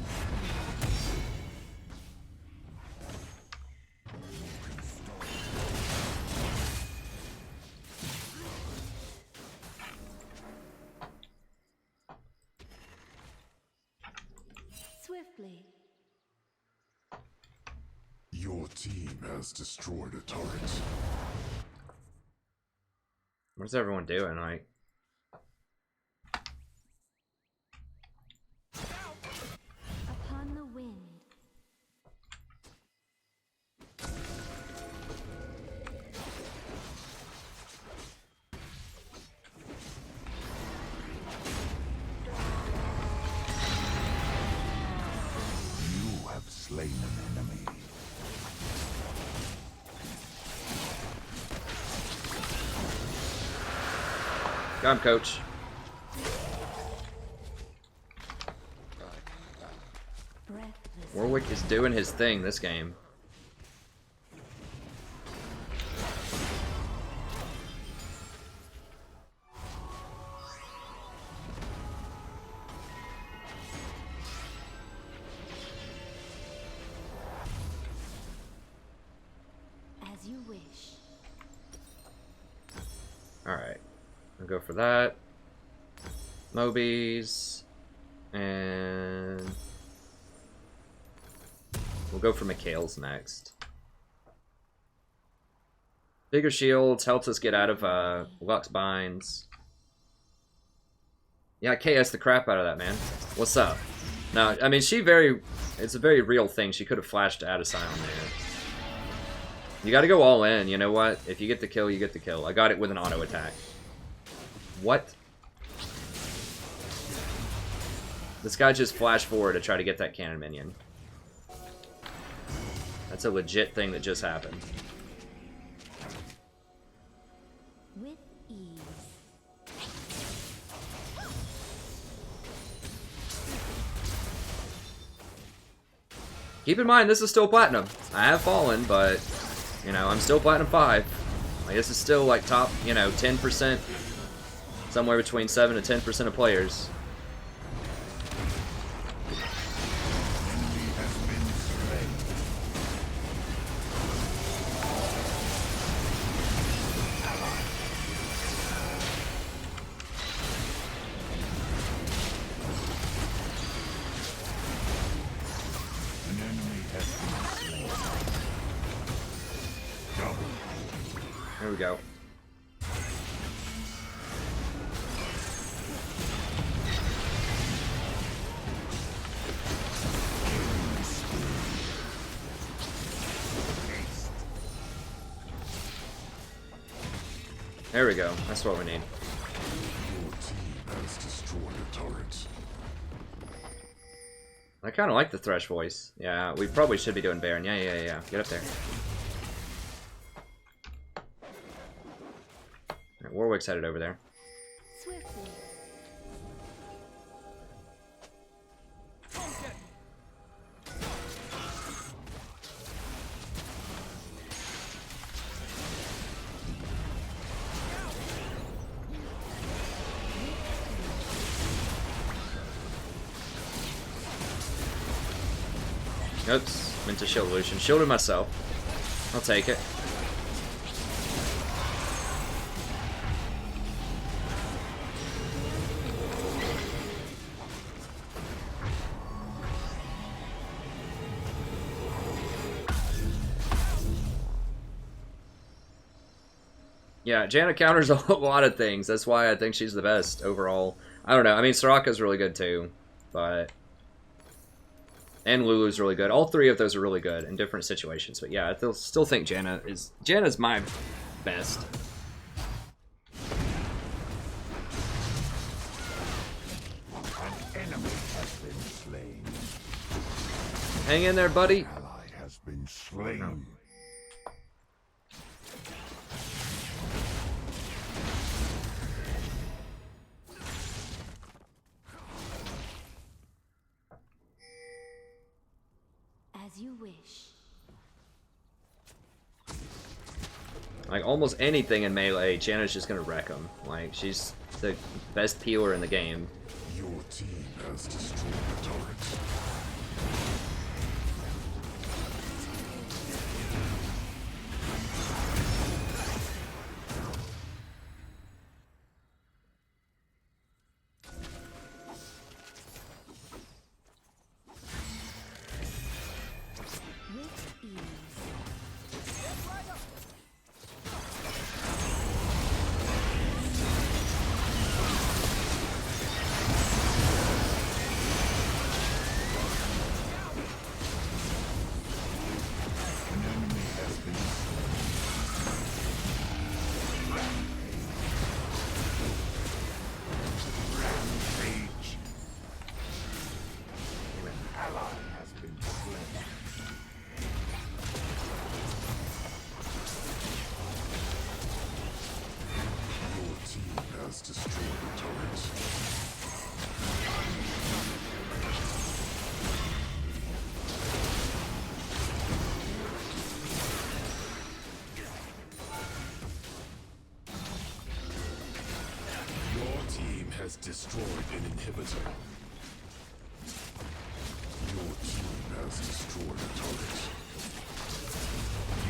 swiftly. Your team has destroyed a turret. What's everyone doing? Like, Upon the wind. You have slain an enemy. got him, Coach. Breathless. Warwick is doing his thing this game. As you wish. Alright. I'll go for that. Mobies. And we'll go for Mikhail's next. Bigger shields helps us get out of Lux binds. Yeah, I KS the crap out of that, man. What's up? No, I mean, it's a very real thing. She could have flashed out of Scion there. You gotta go all in, you know what? If you get the kill, you get the kill. I got it with an auto attack. What? This guy just flashed forward to try to get that cannon minion. That's a legit thing that just happened. With ease. Keep in mind, this is still platinum. I have fallen, but, you know, I'm still platinum 5. Like, this is still, like, top, you know, 10%. Somewhere between 7 to 10% of players. Here we go. There we go. That's what we need. Your team has destroyed a turret. I kind of like the Thresh voice. Yeah, we probably should be doing Baron. Yeah. Get up there. Alright, Warwick's headed over there. Swiftly. Oops, meant to shield Lucian. Shielded myself. I'll take it. Yeah, Janna counters a lot of things. That's why I think she's the best overall. I don't know. I mean, Soraka's really good too, but... And Lulu's really good. All three of those are really good in different situations. But yeah, I still think Janna's my best. An enemy has been slain. Hang in there, buddy. An ally has been slain. As you wish. Like, almost anything in melee, Janna's just gonna wreck them. Like, she's the best peeler in the game. Your team has destroyed a turret. Has destroyed an inhibitor. Your team has destroyed a turret.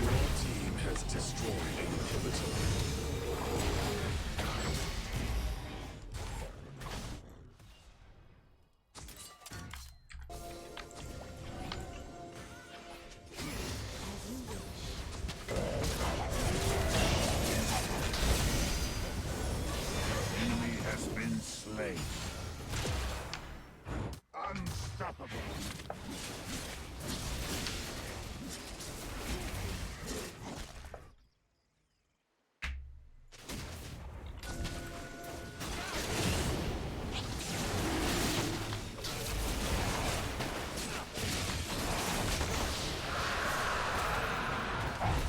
Your team has destroyed an inhibitor. Unstoppable.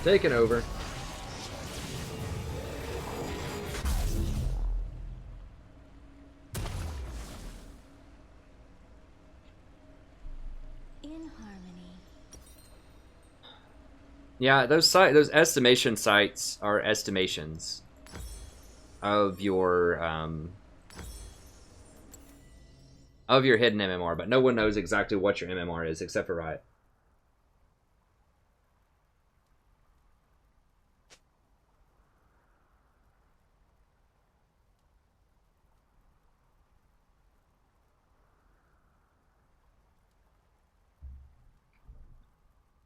Taken over. Yeah, those estimation sites are estimations. of your hidden MMR, but no one knows exactly what your MMR is except for Riot.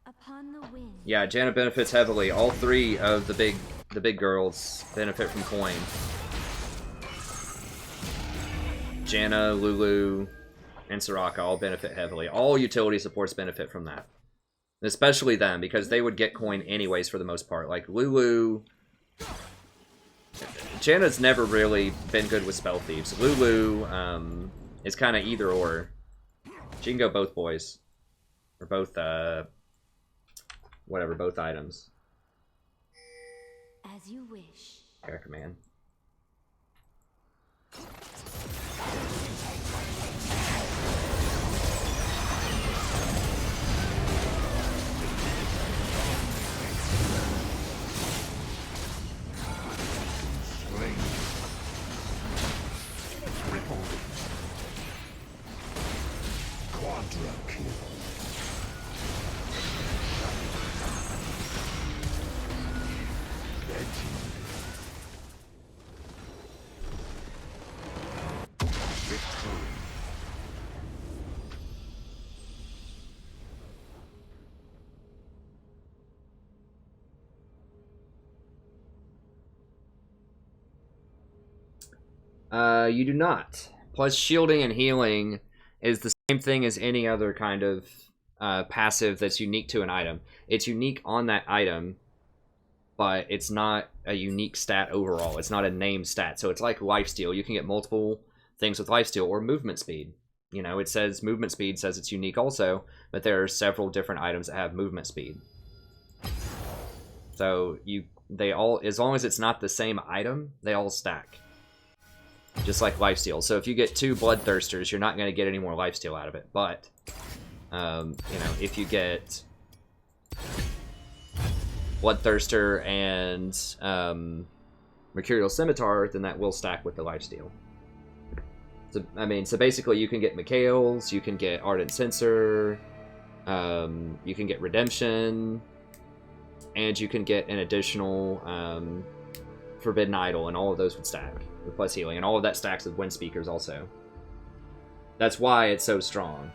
Upon the wind. Yeah, Janna benefits heavily. All three of the big girls benefit from coin. Janna, Lulu, and Soraka all benefit heavily. All utility supports benefit from that. Especially them, because they would get coin anyways for the most part. Like, Lulu... Janna's never really been good with spell thieves. Lulu is kind of either or. She can go both boys. Or both, whatever, both items. As you wish. Air command. Quadra kill. You do not. Plus, shielding and healing is the same thing as any other kind of passive that's unique to an item. It's unique on that item, but it's not a unique stat overall. It's not a named stat. So it's like lifesteal. You can get multiple things with lifesteal or movement speed. You know, it says movement speed says it's unique also, but there are several different items that have movement speed. So they all, as long as it's not the same item, they all stack. Just like lifesteal. So if you get 2 bloodthirsters, you're not going to get any more lifesteal out of it. But, you know, if you get bloodthirster and mercurial scimitar, then that will stack with the lifesteal. So, I mean, so basically you can get Mikhail's, you can get Ardent Censer, you can get Redemption, and you can get an additional Forbidden Idol, and all of those would stack with plus healing, and all of that stacks with Wind Speakers also. That's why it's so strong.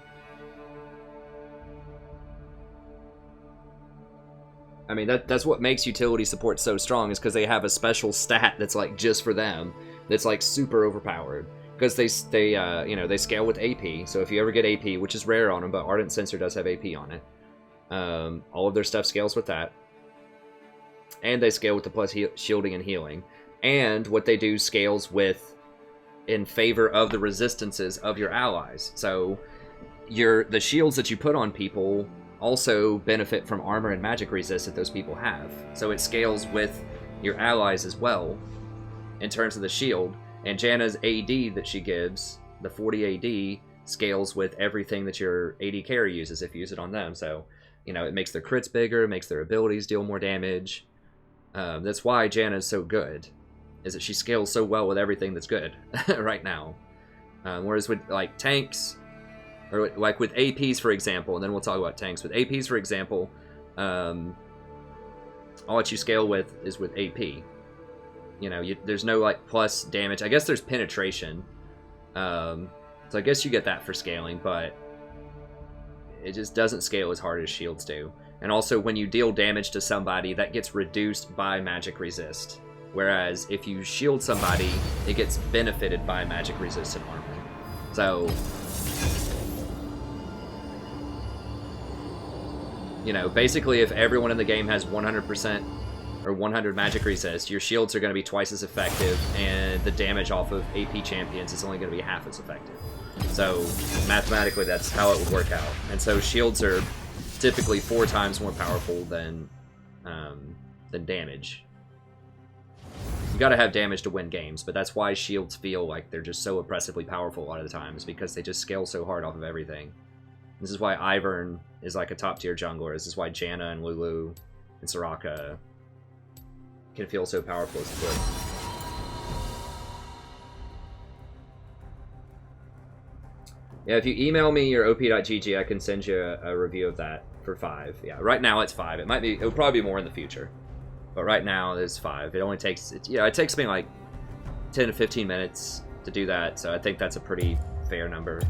I mean, that's what makes utility support so strong, is because they have a special stat that's like just for them, that's like super overpowered. Because they you know, they scale with AP, so if you ever get AP, which is rare on them, but Ardent Censer does have AP on it, all of their stuff scales with that. And they scale with the plus shielding and healing. And what they do scales with in favor of the resistances of your allies. So the shields that you put on people also benefit from armor and magic resist that those people have. So it scales with your allies as well in terms of the shield. And Janna's AD that she gives, the 40 AD, scales with everything that your AD carry uses if you use it on them. So, you know, it makes their crits bigger, makes their abilities deal more damage. That's why Janna is so good, is that she scales so well with everything that's good right now. Whereas with, like, tanks, or like with APs, for example, and then we'll talk about tanks. With APs, for example, all that you scale with is with AP. You know, there's no, like, plus damage. I guess there's penetration. So I guess you get that for scaling, but it just doesn't scale as hard as shields do. And also, when you deal damage to somebody, that gets reduced by magic resist. Whereas, if you shield somebody, it gets benefited by magic resist and armor. So, you know, basically, if everyone in the game has 100% or 100 magic resist, your shields are going to be twice as effective, and the damage off of AP champions is only going to be half as effective. So, mathematically, that's how it would work out. And so, shields are typically 4 times more powerful than damage. You gotta have damage to win games, but that's why shields feel like they're just so oppressively powerful a lot of the times, because they just scale so hard off of everything. This is why Ivern is like a top tier jungler. This is why Janna and Lulu and Soraka can feel so powerful as a foot. Yeah, if you email me your op.gg, I can send you a review of that for 5. Yeah, right now it's 5. It'll probably be more in the future. But right now it's 5. It only takes, it takes me like 10 to 15 minutes to do that, so I think that's a pretty fair number.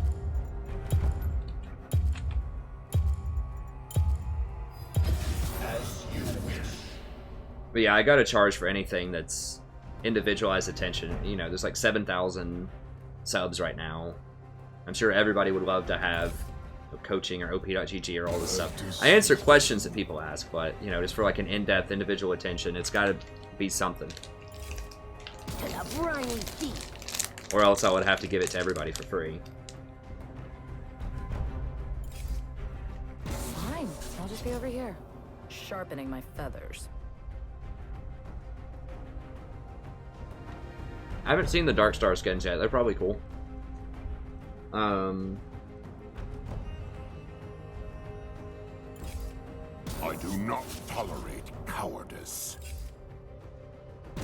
But yeah, I gotta charge for anything that's individualized attention. You know, there's like 7,000 subs right now. I'm sure everybody would love to have coaching or op.gg or all this stuff. I answer questions that people ask, but, you know, just for like an in-depth individual attention, it's gotta be something. Or else I would have to give it to everybody for free. Fine, I'll just be over here, sharpening my feathers. I haven't seen the Dark Star skins yet. They're probably cool. I do not tolerate cowardice.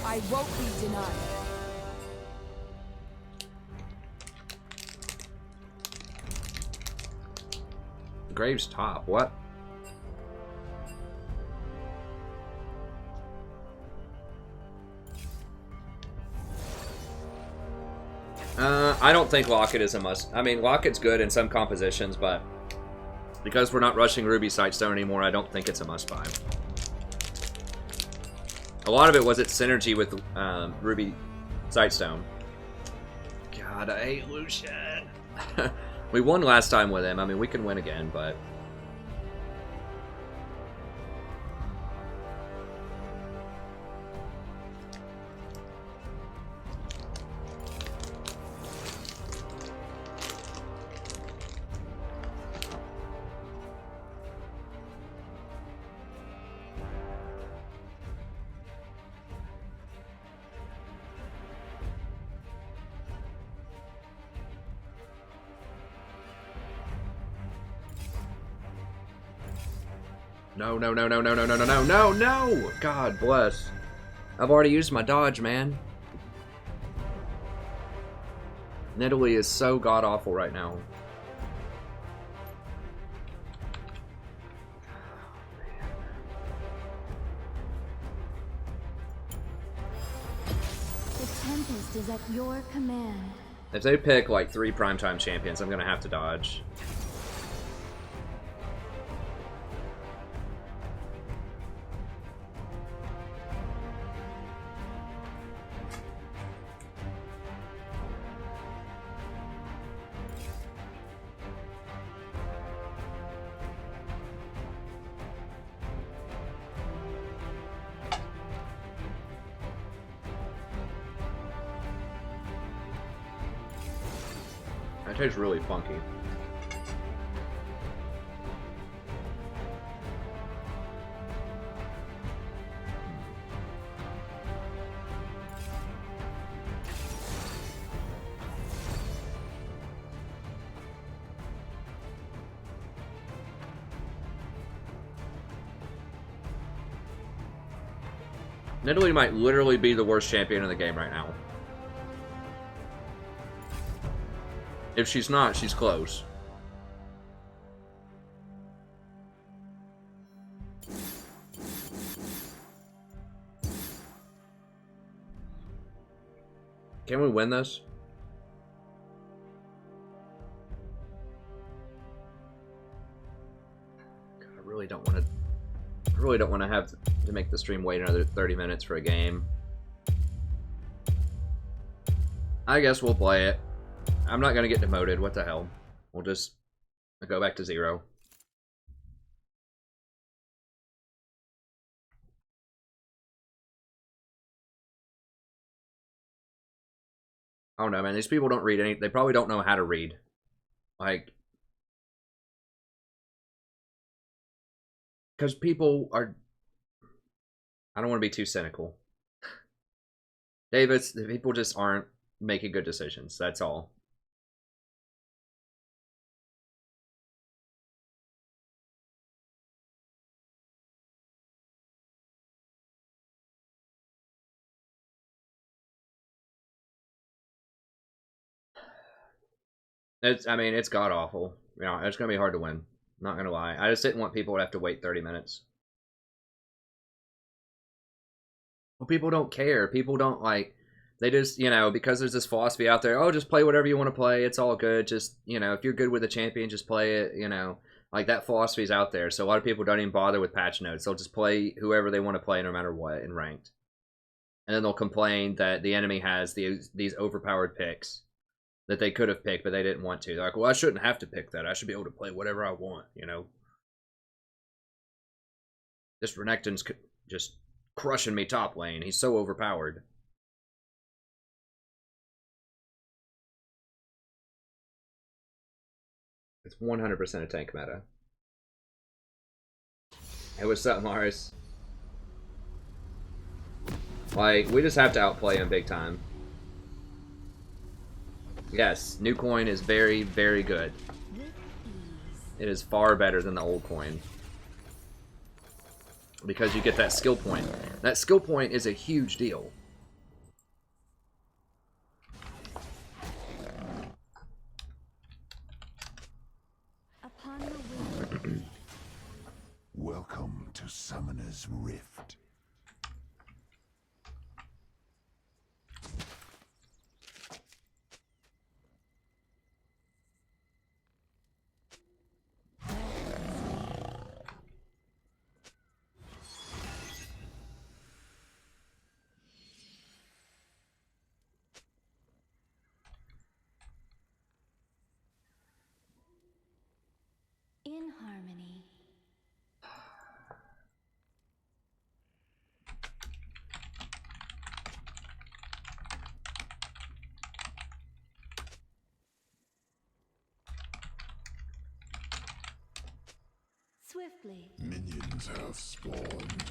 I won't be denied. Graves top. What? I don't think Locket is a must. I mean, Locket's good in some compositions, but because we're not rushing Ruby Sightstone anymore, I don't think it's a must-buy. A lot of it was its synergy with Ruby Sightstone. God, I hate Lucian. We won last time with him. I mean, we can win again, but... No, no, no, no, no, no, no, no, no, no, no! God bless. I've already used my dodge, man. Nidalee is so god-awful right now. The Tempest is at your command. If they pick, like, 3 primetime champions, I'm gonna have to dodge. That tastes really funky. Nidalee might literally be the worst champion in the game right now. If she's not, she's close. Can we win this? God, I really don't want to have to make the stream wait another 30 minutes for a game. I guess we'll play it. I'm not gonna get demoted, what the hell. We'll just go back to 0. I don't know, man. These people don't read any. They probably don't know how to read. Like, because people are. I don't want to be too cynical. Davis, the people just aren't making good decisions. That's all. I mean, it's god awful. You know, it's gonna be hard to win. Not gonna lie. I just didn't want people to have to wait 30 minutes. Well, people don't care. People don't like. They just, you know, because there's this philosophy out there. Oh, just play whatever you want to play. It's all good. Just, you know, if you're good with a champion, just play it. You know, like that philosophy is out there. So a lot of people don't even bother with patch notes. They'll just play whoever they want to play, no matter what, in ranked. And then they'll complain that the enemy has these overpowered picks that they could have picked, but they didn't want to. They're like, well, I shouldn't have to pick that. I should be able to play whatever I want, you know? This Renekton's just crushing me top lane. He's so overpowered. It's 100% a tank meta. Hey, what's up, Mars? Like, we just have to outplay him big time. Yes, new coin is very, very good. It is far better than the old coin. Because you get that skill point. That skill point is a huge deal. Welcome to Summoner's Rift. In harmony. Swiftly. Minions have spawned.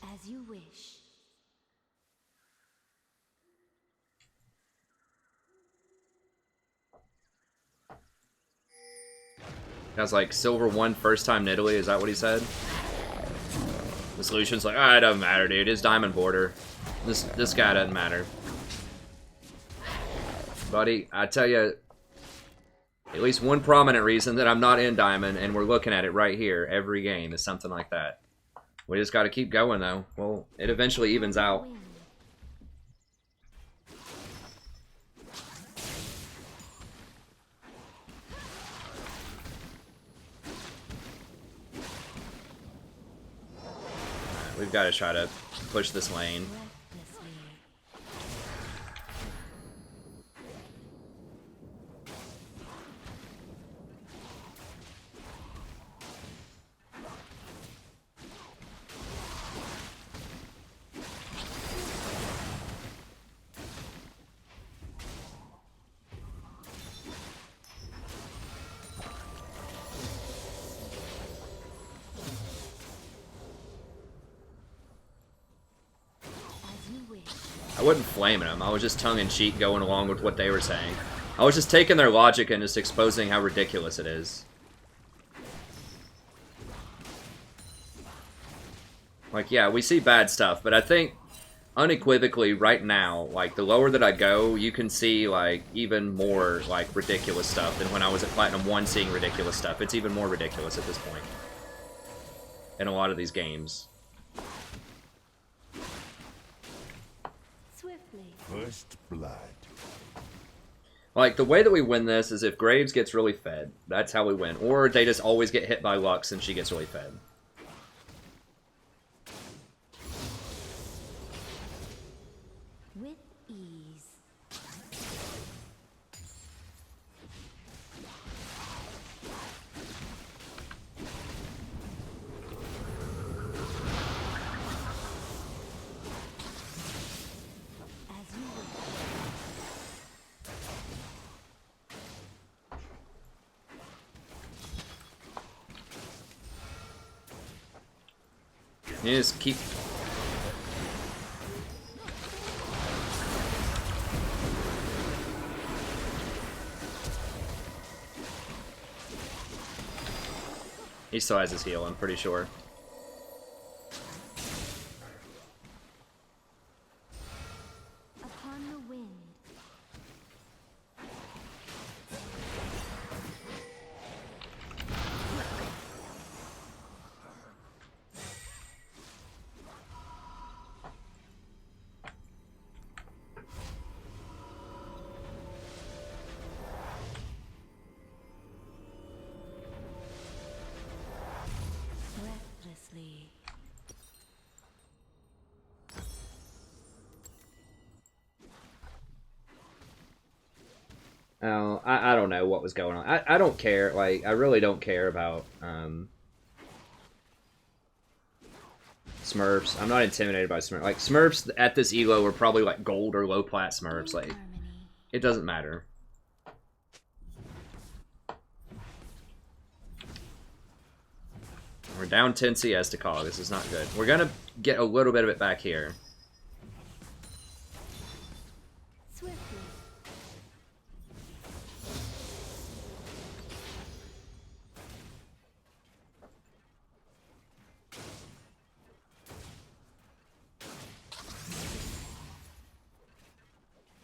As you wish. Guy's like, silver 1 first time in Italy, is that what he said? The solution's like, ah, it doesn't matter, dude. It's diamond border. This guy doesn't matter. Buddy, I tell you, at least one prominent reason that I'm not in diamond, and we're looking at it right here every game, is something like that. We just got to keep going, though. Well, it eventually evens out. We've got to try to push this lane. I wasn't flaming them. I was just tongue-in-cheek going along with what they were saying. I was just taking their logic and just exposing how ridiculous it is. Like, yeah, we see bad stuff, but I think unequivocally right now, like, the lower that I go, you can see, like, even more, like, ridiculous stuff than when I was at Platinum 1 seeing ridiculous stuff. It's even more ridiculous at this point in a lot of these games. First blood. Like, the way that we win this is if Graves gets really fed. That's how we win. Or they just always get hit by Lux and she gets really fed. With ease. You just keep... He still has his heal, I'm pretty sure. Upon the wind. Breathlessly. Oh, I don't know what was going on. I don't care. Like, I really don't care about Smurfs. I'm not intimidated by Smurfs. Like, Smurfs at this elo were probably like gold or low plat Smurfs. Like, it doesn't matter. We're down 10 CS to call. This is not good. We're gonna get a little bit of it back here. Swiftly.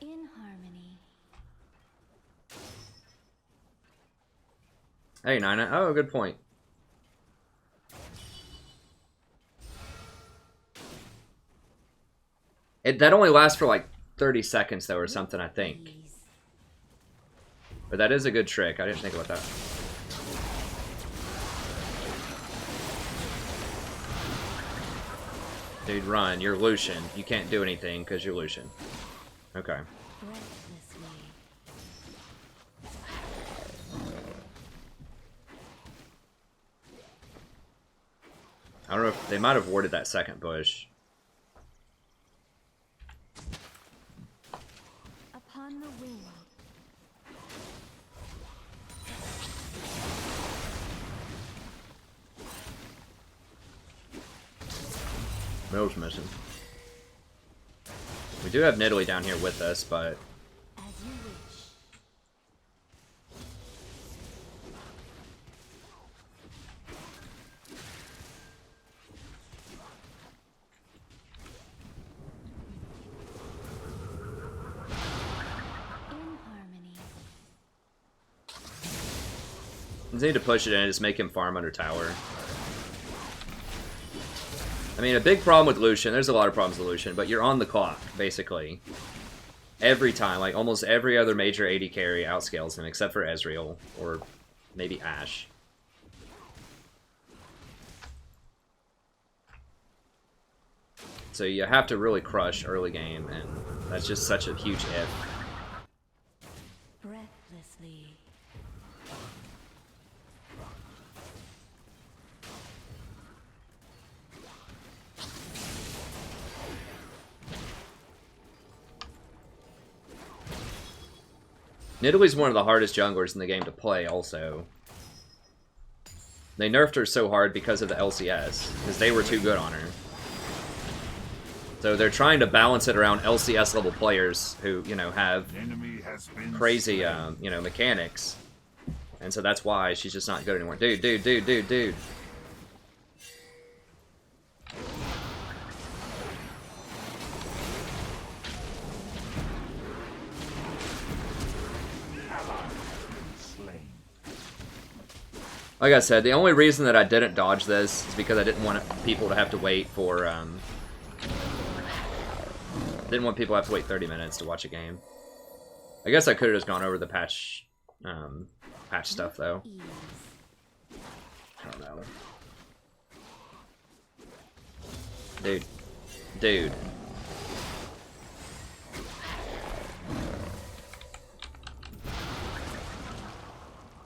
In harmony. Hey, Nina. Oh, good point. That only lasts for like 30 seconds, though, or something, I think. But that is a good trick. I didn't think about that. Dude, run. You're Lucian. You can't do anything because you're Lucian. Okay. I don't know if they might have warded that second bush. Upon the wind. Mill's missing. We do have Nidalee down here with us, but As you wish. In harmony. we need to push it in and just make him farm under tower. I mean, a big problem with Lucian, there's a lot of problems with Lucian, but you're on the clock, basically. Every time, like almost every other major AD carry outscales him, except for Ezreal, or maybe Ashe. So you have to really crush early game, and that's just such a huge if. Breathlessly. Nidalee's one of the hardest junglers in the game to play, also. They nerfed her so hard because of the LCS, because they were too good on her. So they're trying to balance it around LCS level players who, you know, have crazy, you know, mechanics. And so that's why she's just not good anymore. Dude. Like I said, the only reason that I didn't dodge this is because I didn't want people to have to wait for, didn't want people to have to wait 30 minutes to watch a game. I guess I could have just gone over the patch stuff, though. I don't know. Dude.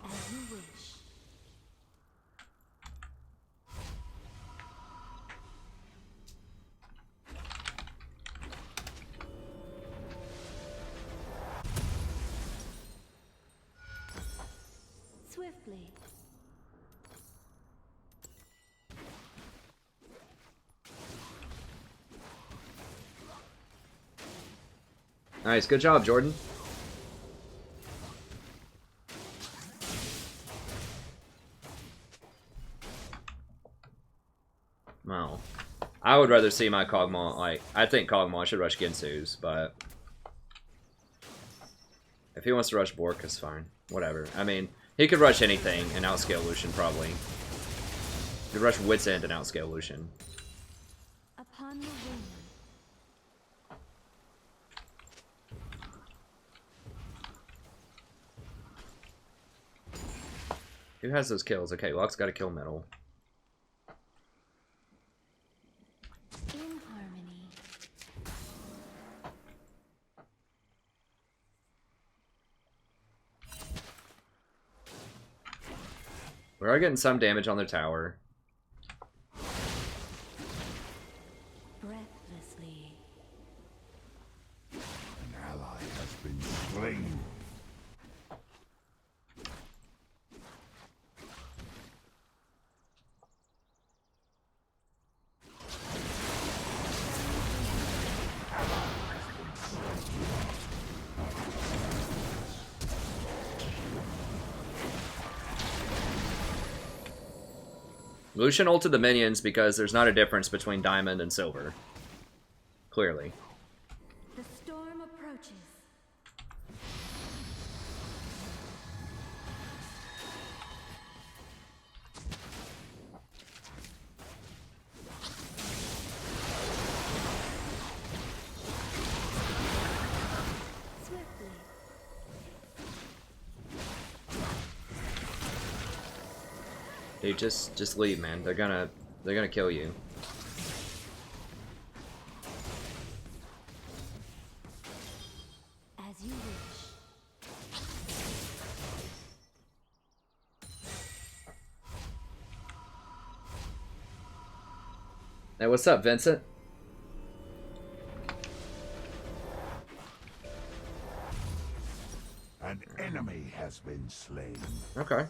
As you wish. Swiftly. Nice, good job, Jordan. Well, I would rather see my Kog'Maw, like, I think Kog'Maw should rush Ginsu's, but if he wants to rush Bork, it's fine. Whatever. I mean, he could rush anything and outscale Lucian, probably. He could rush Wit's End and outscale Lucian. Upon the wing. Who has those kills? Okay, Lux got to kill middle. In harmony. We are getting some damage on their tower. Breathlessly. An ally has been slain. Lucian ulted the minions because there's not a difference between diamond and silver. Clearly. The storm approaches. Swiftly. Dude, just leave, man. They're gonna kill you. As you wish. Hey, what's up, Vincent? An enemy has been slain. Okay.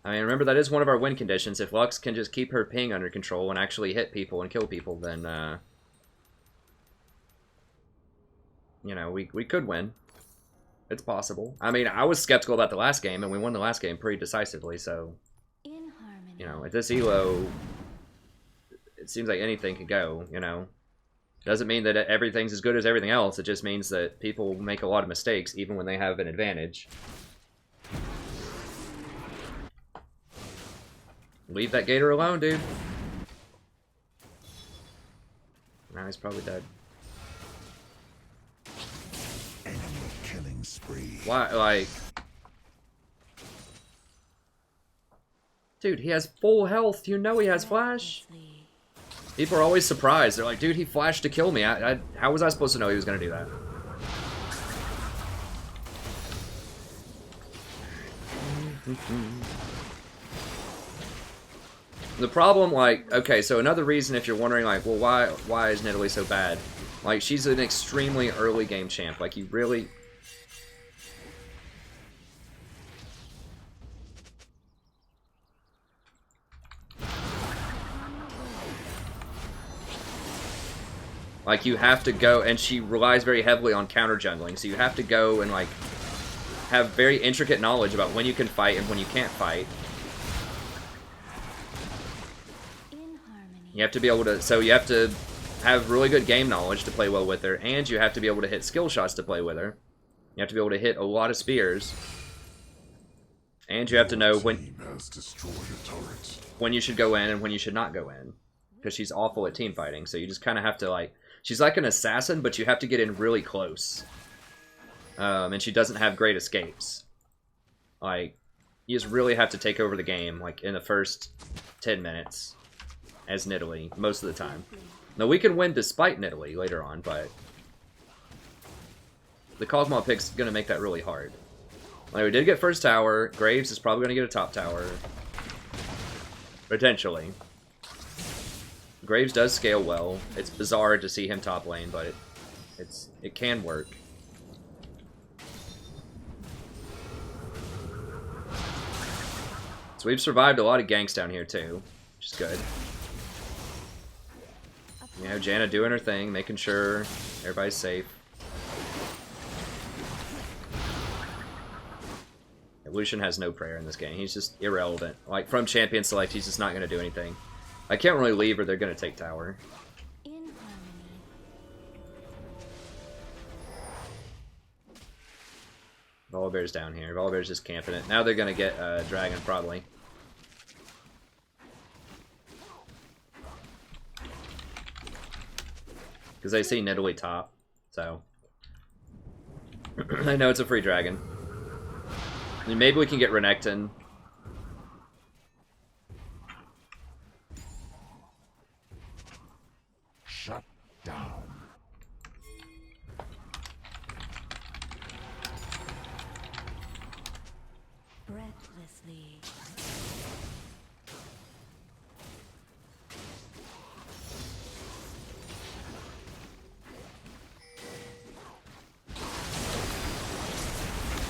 I mean, remember, that is one of our win conditions. If Lux can just keep her ping under control and actually hit people and kill people, then, you know, we could win. It's possible. I mean, I was skeptical about the last game, and we won the last game pretty decisively, so... In harmony. You know, at this elo, it seems like anything could go, you know? Doesn't mean that everything's as good as everything else, it just means that people make a lot of mistakes, even when they have an advantage. Leave that gator alone, dude. Now he's probably dead. Enemy killing spree. Why, like... Dude, he has full health. You know he has flash. Breathlessly. People are always surprised. They're like, dude, he flashed to kill me. How was I supposed to know he was going to do that? The problem, like, okay, so another reason if you're wondering, like, well, why is Nidalee so bad? Like, she's an extremely early game champ. Like, you really... Like, you have to go, and she relies very heavily on counter jungling, so you have to go and, like, have very intricate knowledge about when you can fight and when you can't fight. You have to be able to, so you have to have really good game knowledge to play well with her, and you have to be able to hit skill shots to play with her. You have to be able to hit a lot of spears. And you have to know when you should go in and when you should not go in. Because she's awful at team fighting, so you just kind of have to, like... She's like an assassin, but you have to get in really close. And she doesn't have great escapes. Like, you just really have to take over the game, like, in the first 10 minutes. As Nidalee, most of the time. Now, we can win despite Nidalee later on, but... The Kog'Maw pick's gonna make that really hard. Like, we did get first tower. Graves is probably gonna get a top tower. Potentially. Graves does scale well. It's bizarre to see him top lane, but it can work. So we've survived a lot of ganks down here too, which is good. You know, Janna doing her thing, making sure everybody's safe. Lucian has no prayer in this game. He's just irrelevant. Like, from Champion Select, he's just not going to do anything. I can't really leave or they're gonna take tower. In harmony. Volibear's down here. Volibear's just camping it. Now they're gonna get dragon probably. Because I see Nidalee top, so I know it's a free dragon. And maybe we can get Renekton. Shut down. Breathlessly.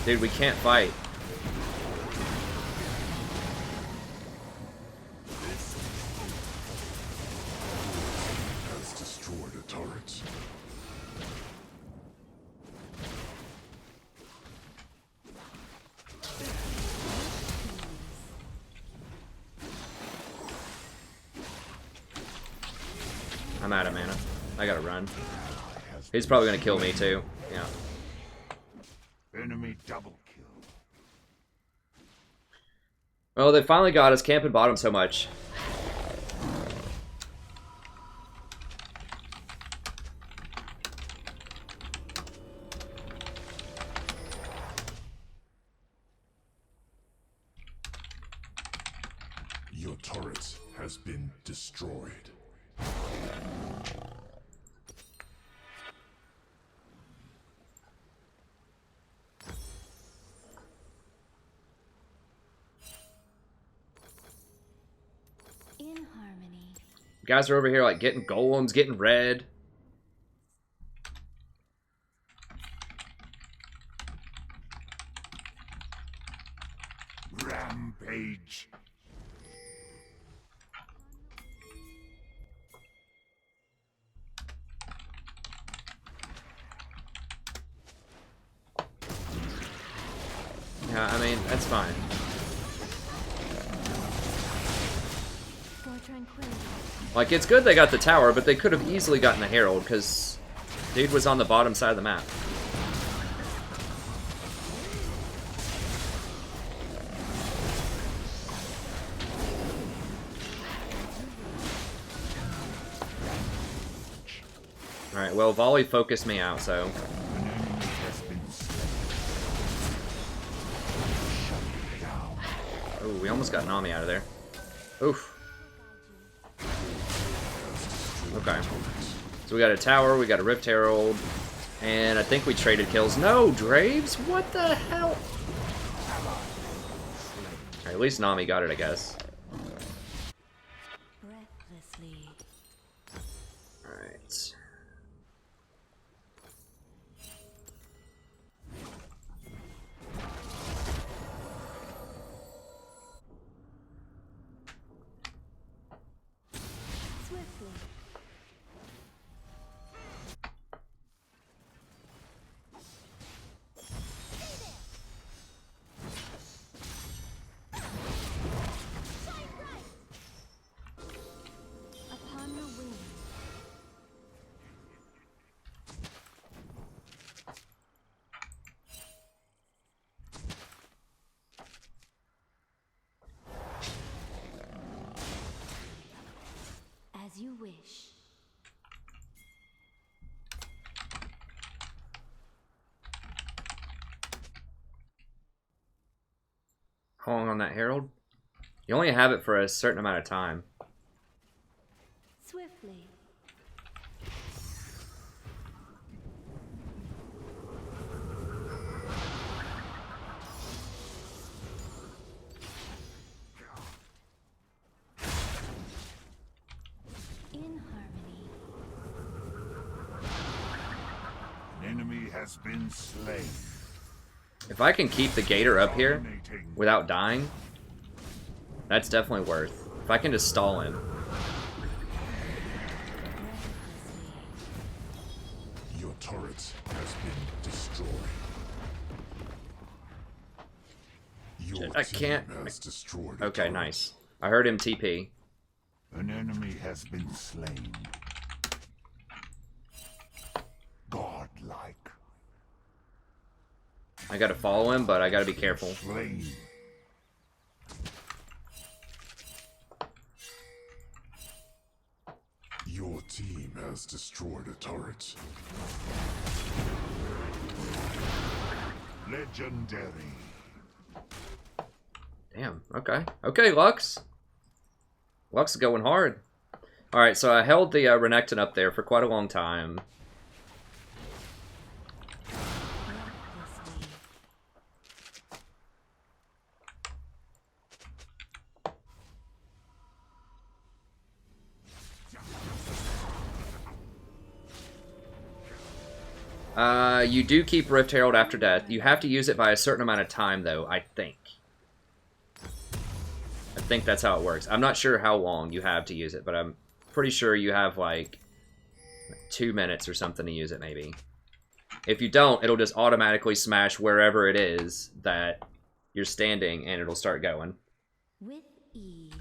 Dude, we can't fight. Has destroyed a turret. I'm out of mana. I gotta run. He's probably gonna kill me too. Yeah. Enemy double kill. Well, they finally got us camping bottom so much. Your turret has been destroyed. In harmony. Guys are over here like getting golems, getting red. Rampage. Yeah, I mean, that's fine. For tranquility. Like, it's good they got the tower, but they could have easily gotten the Herald, because dude was on the bottom side of the map. Alright, well, Volley focused me out, so... Oh, we almost got Nami out of there. Oof. Okay. So we got a tower, we got a Rift Herald, and I think we traded kills. No, Draves? What the hell? Alright, at least Nami got it, I guess. Breathlessly. Alright. Swiftly. Upon the wing. As you wish. How long on that Herald? You only have it for a certain amount of time. Swiftly. In harmony. An enemy has been slain. If I can keep the Gator up here without dying, that's definitely worth. If I can just stall him. Your turret has been destroyed. Your I team can't. has destroyed a Okay, turret. nice. I heard him TP. An enemy has been slain. Godlike. I gotta follow him, but I gotta be careful. Slain. Your team has destroyed a turret. Legendary. Damn, okay. Okay, Lux. Lux is going hard. Alright, so I held the Renekton up there for quite a long time. You do keep Rift Herald after death. You have to use it by a certain amount of time, though, I think. I think that's how it works. I'm not sure how long you have to use it, but I'm pretty sure you have, like, 2 minutes or something to use it, maybe. If you don't, it'll just automatically smash wherever it is that you're standing, and it'll start going. With ease.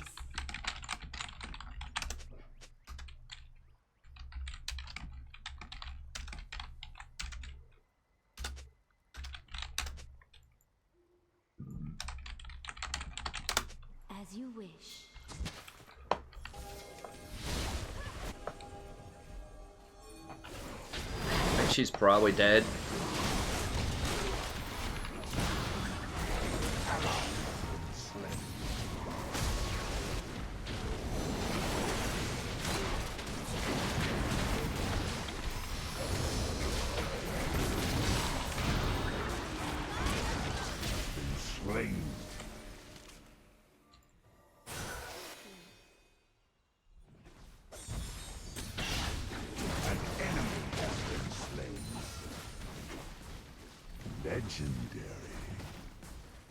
As you wish. I think she's probably dead. Slain. An enemy has been slain. Legendary.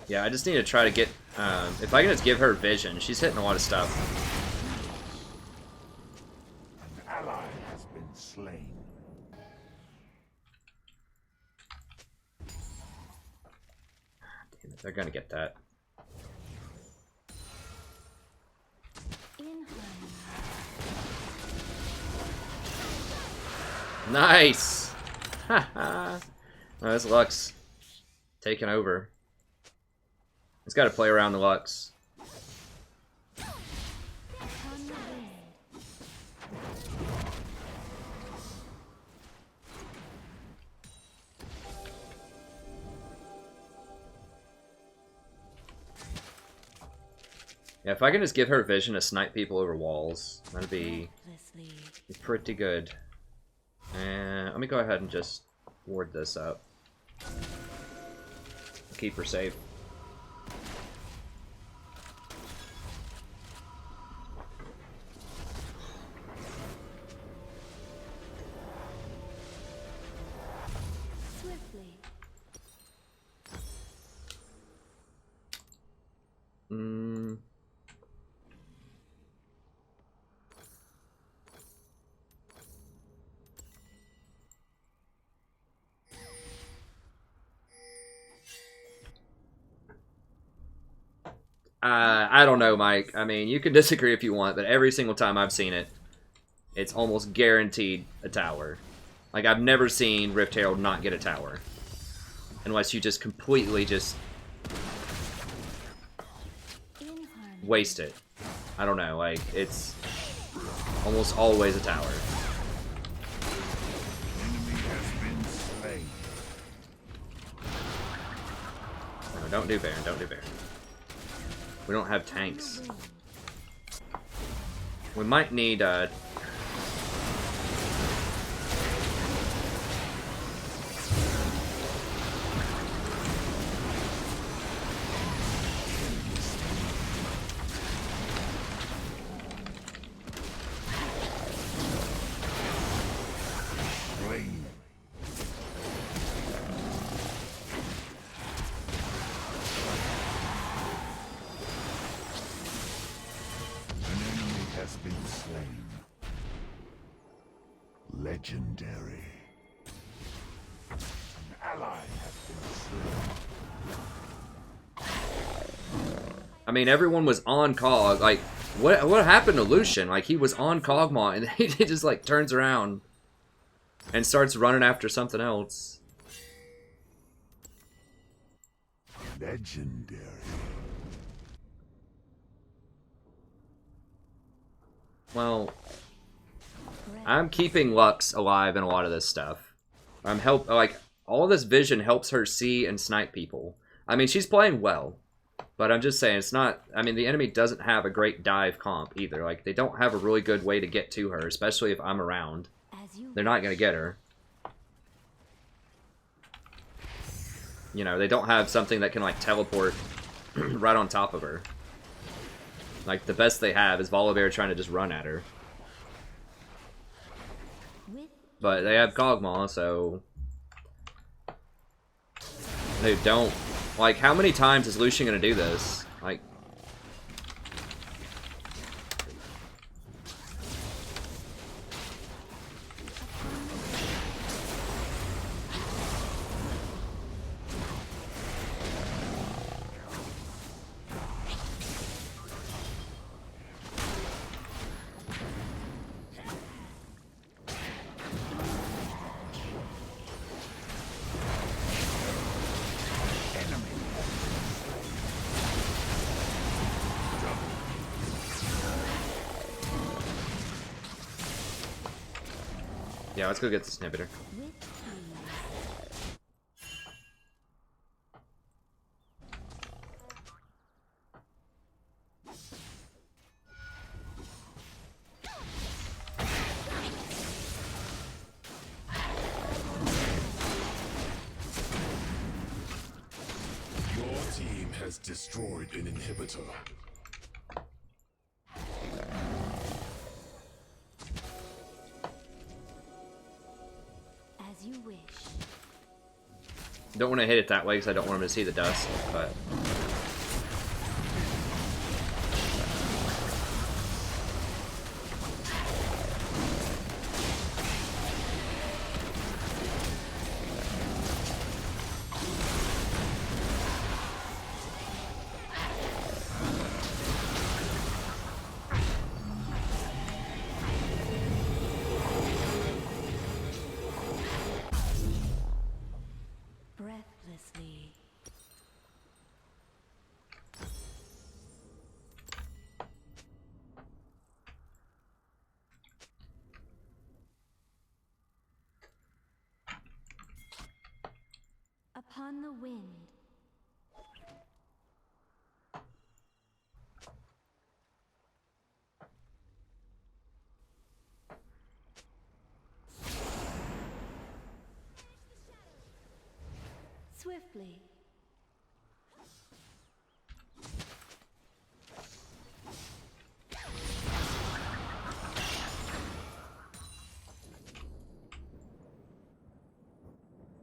Yeah, I just need to try to get... if I can just give her vision, she's hitting a lot of stuff. An ally has been slain. Damn it, they're gonna get that. In harmony. Nice! Haha! Oh, that's Lux taking over. He's got to play around the Lux. On the wind. Yeah, if I can just give her vision to snipe people over walls, that'd be Recklessly. pretty good. And let me go ahead and just ward this up. Keep her safe. Swiftly. I don't know, Mike. I mean, you can disagree if you want, but every single time I've seen it, it's almost guaranteed a tower. Like, I've never seen Rift Herald not get a tower. Unless you just completely just In harmony. waste it. I don't know, like, it's almost always a tower. Enemy has been slain. No, don't do Baron, don't do Baron. We don't have tanks. We might need, Slain. An enemy has been slain. Legendary. An ally has been slain. I mean, everyone was on call. Like, What happened to Lucian? Like, he was on Kog'Maw, and he just, like, turns around and starts running after something else. Legendary. Well, I'm keeping Lux alive in a lot of this stuff. Like, all this vision helps her see and snipe people. I mean, she's playing well, but I'm just saying, it's not... I mean, the enemy doesn't have a great dive comp either. Like, they don't have a really good way to get to her, especially if I'm around. They're not going to get her. You know, they don't have something that can, like, teleport right on top of her. Like, the best they have is Volibear trying to just run at her. But they have Kog'Maw, so... They don't... Like, how many times is Lucian gonna do this? Like... Yeah, let's go get this inhibitor. Your team has destroyed an inhibitor. As you wish. Don't want to hit it that way because I don't want him to see the dust, but... Breathlessly. Upon the wind. Swiftly.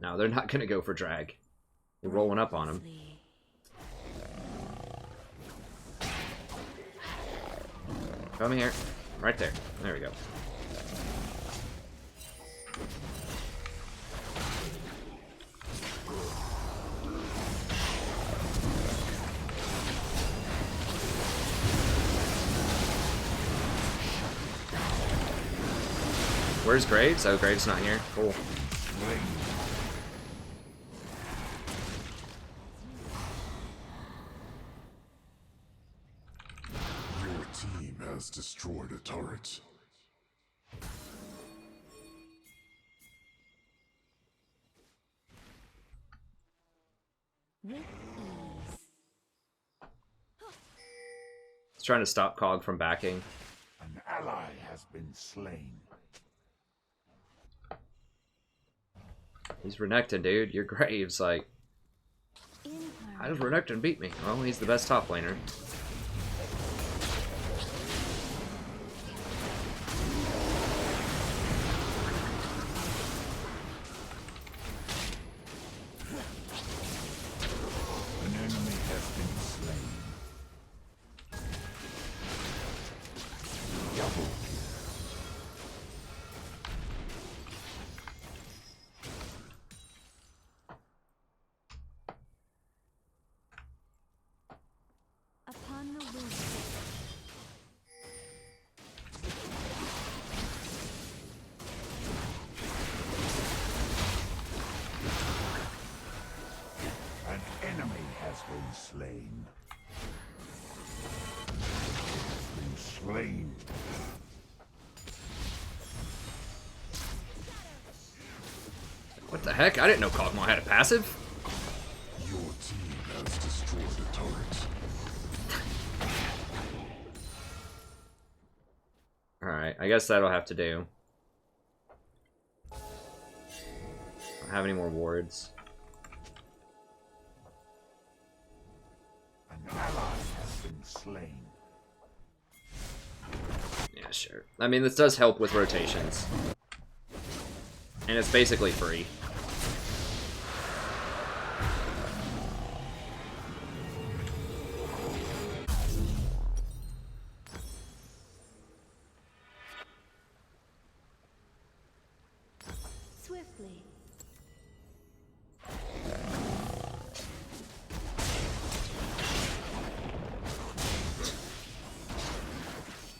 No, they're not gonna go for drag. We're rolling up on him. Come here. Right there. There we go. Where's Graves? Oh, Graves not here. Cool. Your team has destroyed a turret. With ease. He's trying to stop Cog from backing. An ally has been slain. He's Renekton, dude. You're Graves. Like, how does Renekton beat me? Well, he's the best top laner. An enemy has been slain. Double Upon slain. Been slain. What the heck? I didn't know Kog'Maw had a passive. Your team has destroyed a turret. Alright, I guess that'll have to do. Don't have any more wards. An ally has been slain. Yeah, sure. I mean, this does help with rotations. And it's basically free. Swiftly.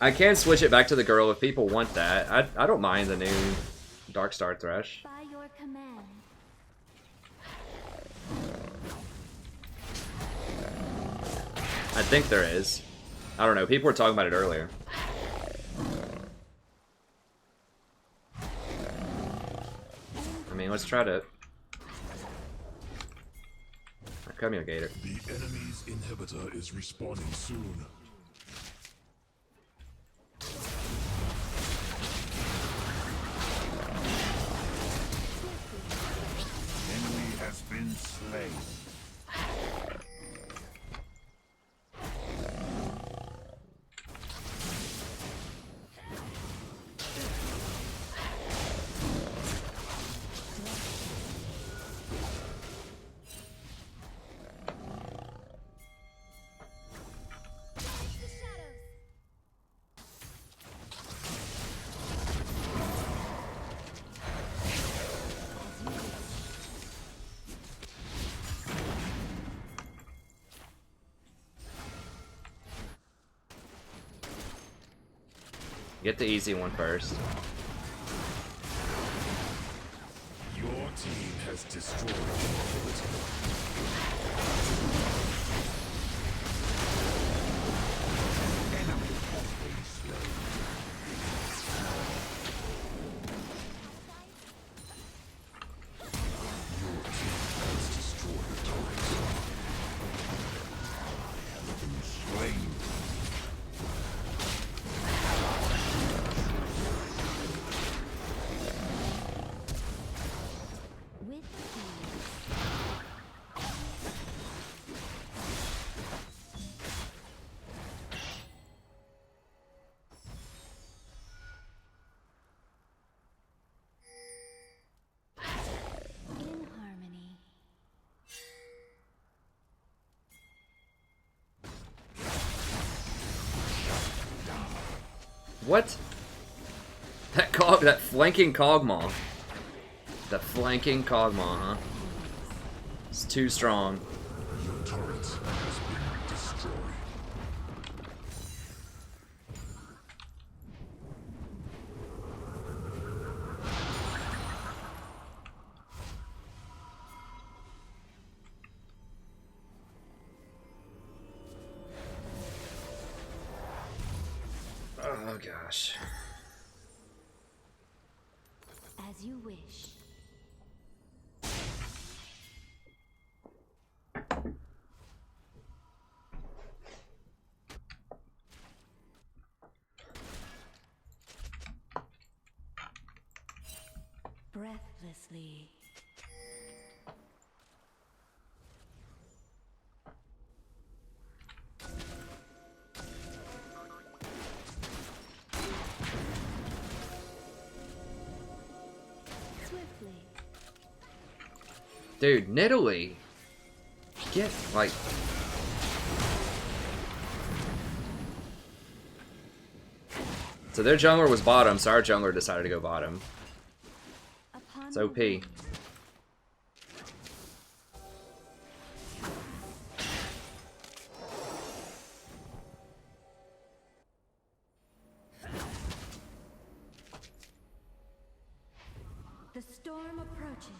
I can switch it back to the girl if people want that. I don't mind the new Dark Star Thresh. By your command. I think there is. I don't know. People were talking about it earlier. I mean, let's try to... Come here, Gator. The enemy's inhibitor is respawning soon. Enemy has been slain. Get the easy one first. Your team has destroyed the enemy has been slain. Your team has destroyed a turret. Has been slain. With ease. In harmony. What? That flanking Kog'Maw. That flanking Kog'Maw, huh? It's too strong. Your turret has been destroyed. Oh gosh. As you wish. Breathlessly. Swiftly. Dude, Nidalee. Get, like... So their jungler was bottom, so our jungler decided to go bottom. Upon It's OP. the storm approaches.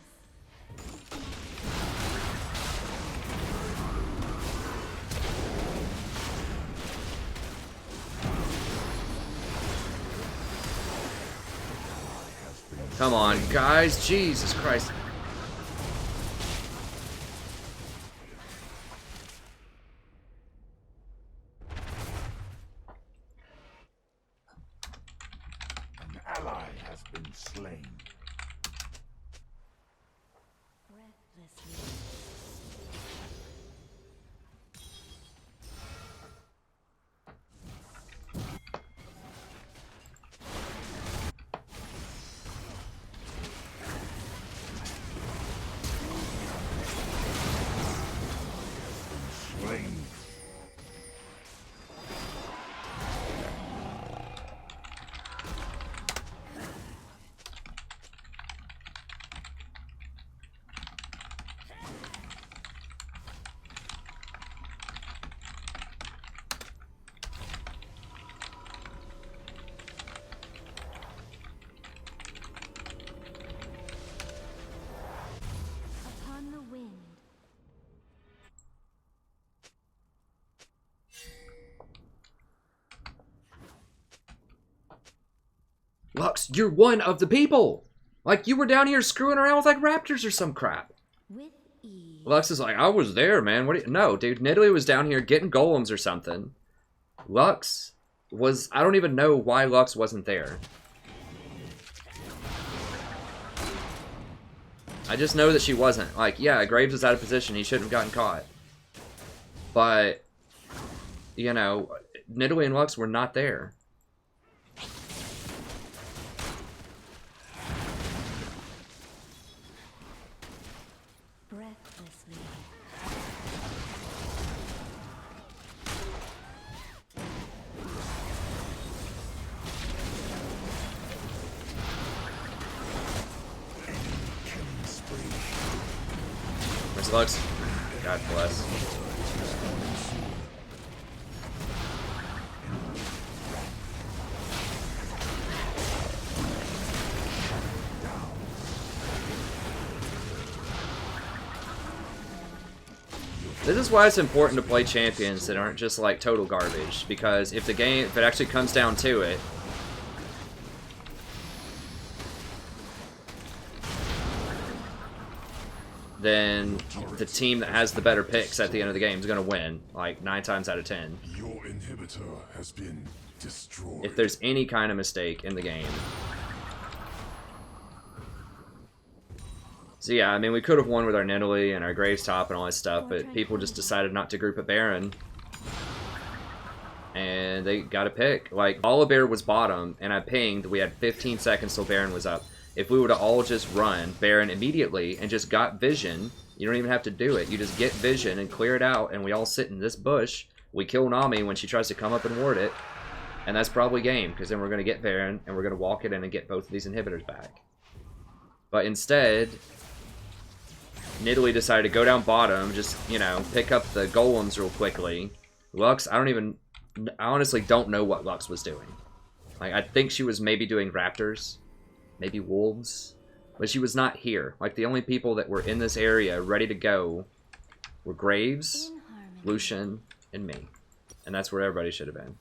Come on, guys. Jesus Christ. An ally has been slain. Breathlessly. Slain. Upon the wind. Lux, you're one of the people. Like, you were down here screwing around with, like, raptors or some crap. With ease. Lux is like, I was there, man. What? No, dude. Nidalee was down here getting golems or something. Lux was... I don't even know why Lux wasn't there. I just know that she wasn't. Like, yeah, Graves is out of position. He shouldn't have gotten caught. But, you know, Nidalee and Lux were not there. Breathlessly. Where's Lux? God bless. This is why it's important to play champions that aren't just like total garbage, because if it actually comes down to it, then the team that has the better picks at the end of the game is going to win, like 9 times out of 10. Your inhibitor has been destroyed. If there's any kind of mistake in the game. So yeah, I mean, we could have won with our Nidalee and our Graves top and all that stuff, but people just decided not to group a Baron. And they got a pick. Like, Volibear was bottom, and I pinged. We had 15 seconds till Baron was up. If we would have all just run Baron immediately and just got vision, you don't even have to do it. You just get vision and clear it out, and we all sit in this bush. We kill Nami when she tries to come up and ward it. And that's probably game, because then we're going to get Baron, and we're going to walk it in and get both of these inhibitors back. But instead... Nidalee decided to go down bottom, just, you know, pick up the golems real quickly. Lux, I honestly don't know what Lux was doing. Like, I think she was maybe doing raptors, maybe wolves, but she was not here. Like, the only people that were in this area ready to go were Graves, Lucian, and me. And that's where everybody should have been.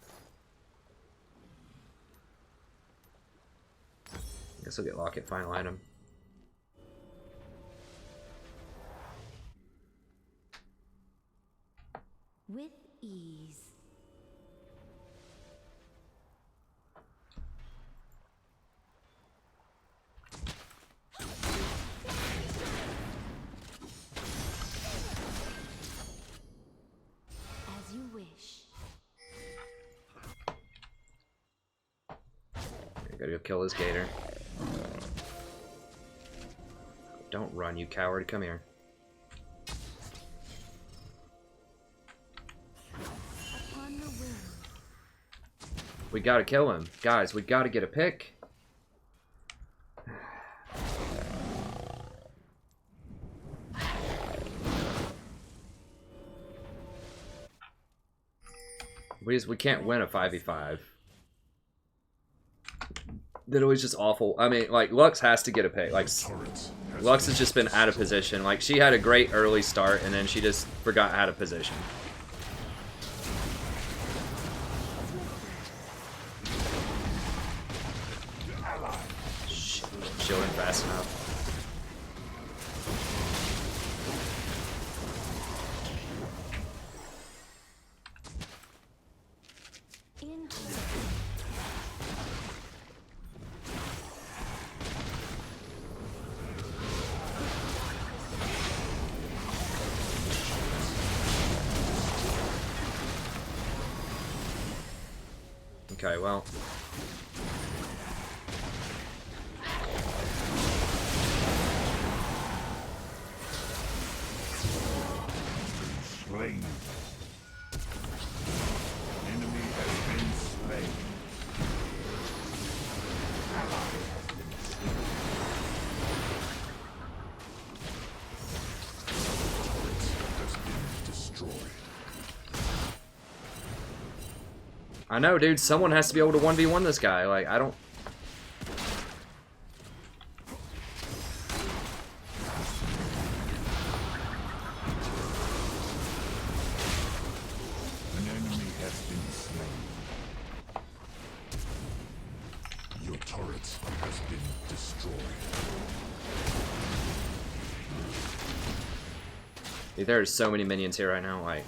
I guess I'll get Locket final item. With ease. As you wish. I gotta go kill this gator. Don't run, you coward. Come here. We gotta kill him. Guys, we gotta get a pick. We can't win a 5v5. Nidalee just awful. I mean, like, Lux has to get a pick. Like, Lux has just been out of position. Like, she had a great early start, and then she just forgot out of position. Shielding. Okay, well. Slain. Enemy has been slain. Has been destroyed. I know, dude. Someone has to be able to 1v1 this guy. Like, I don't... An enemy has been slain. Your turret has been destroyed. Dude, there are so many minions here right now. Like...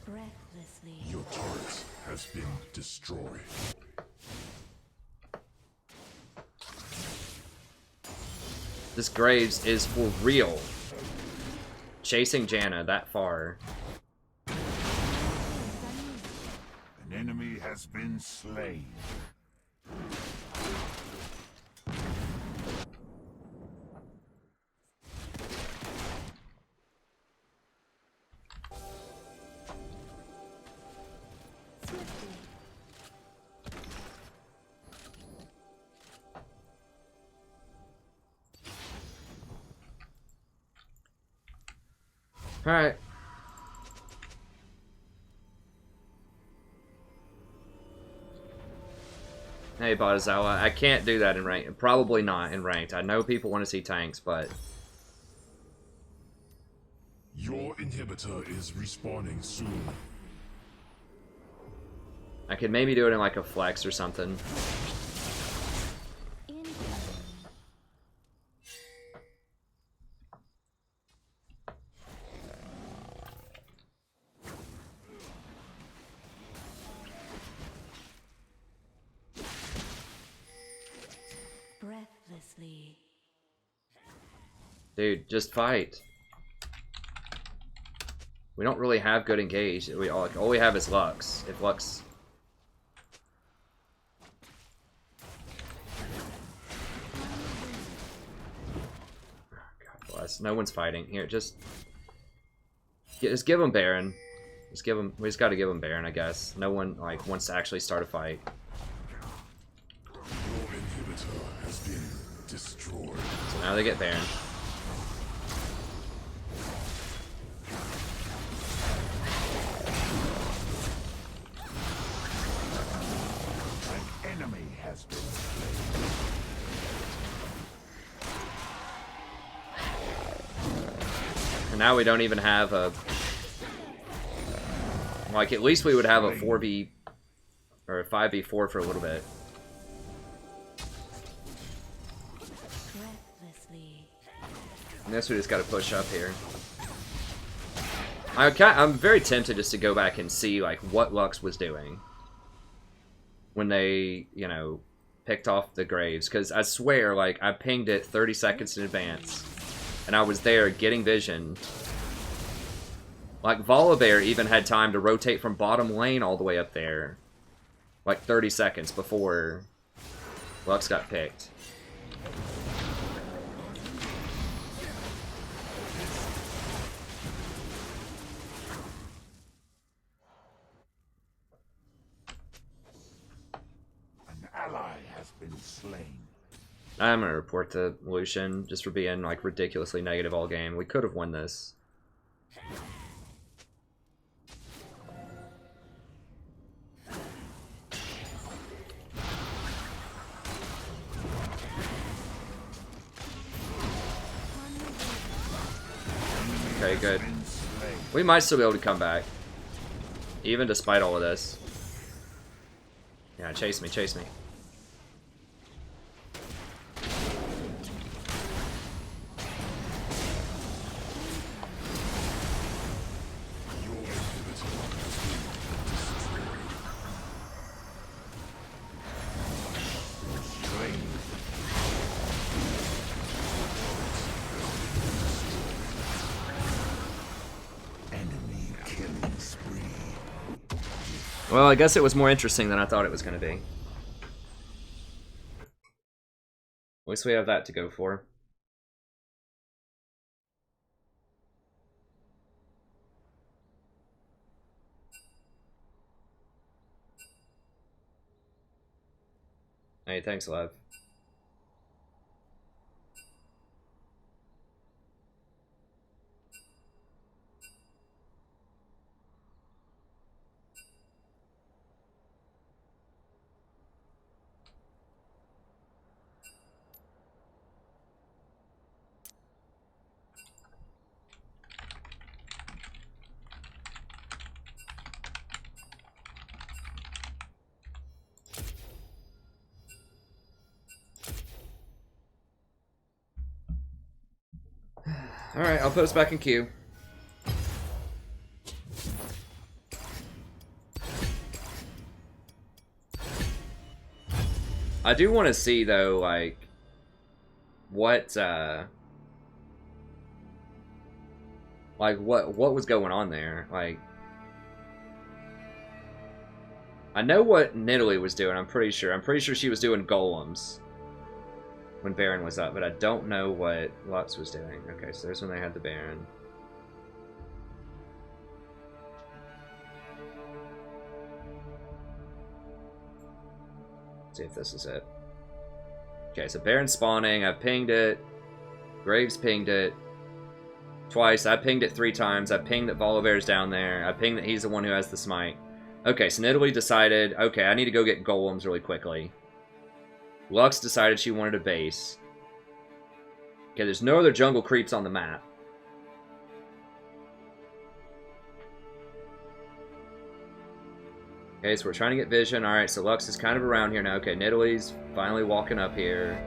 Breathlessly. Your turret has been destroyed. This Graves is for real. Chasing Janna that far. An enemy has been slain. Alright. Hey, Badazawa, I can't do that in ranked. Probably not in ranked. I know people want to see tanks, but... Your inhibitor is respawning soon. I could maybe do it in like a flex or something. Breathlessly. Dude, just fight. We don't really have good engage. All we have is Lux. If Lux... God bless. No one's fighting. Here, just give him Baron. Just give him... We just gotta give him Baron, I guess. No one, like, wants to actually start a fight. Your inhibitor has been destroyed. So now they get Baron. An enemy has been slain. And now we don't even have a... Like, at least we would have a 4v... Or a 5v4 for a little bit. I guess we just gotta push up here. I'm very tempted just to go back and see, like, what Lux was doing when they, you know, picked off the Graves. Because I swear, like, I pinged it 30 seconds in advance. And I was there getting vision. Like, Volibear even had time to rotate from bottom lane all the way up there. Like, 30 seconds before Lux got picked. Ally has been slain. I'm gonna report to Lucian just for being like ridiculously negative all game. We could have won this. Okay, good. We might still be able to come back. Even despite all of this. Yeah, chase me, chase me. Enemy killing spree. Well, I guess it was more interesting than I thought it was going to be. At least we have that to go for. Hey, thanks, Lev. Alright, I'll put us back in queue. I do want to see, though, like, what was going on there. Like, I know what Nidalee was doing, I'm pretty sure. I'm pretty sure she was doing golems when Baron was up, but I don't know what Lux was doing. Okay, so there's when they had the Baron. Let's see if this is it. Okay, so Baron's spawning. I've pinged it. Graves pinged it twice. I pinged it 3 times. I pinged that Volibear's down there. I pinged that he's the one who has the smite. Okay, so Nidalee decided, okay, I need to go get golems really quickly. Lux decided she wanted a base. Okay, there's no other jungle creeps on the map. Okay, so we're trying to get vision. Alright, so Lux is kind of around here now. Okay, Nidalee's finally walking up here.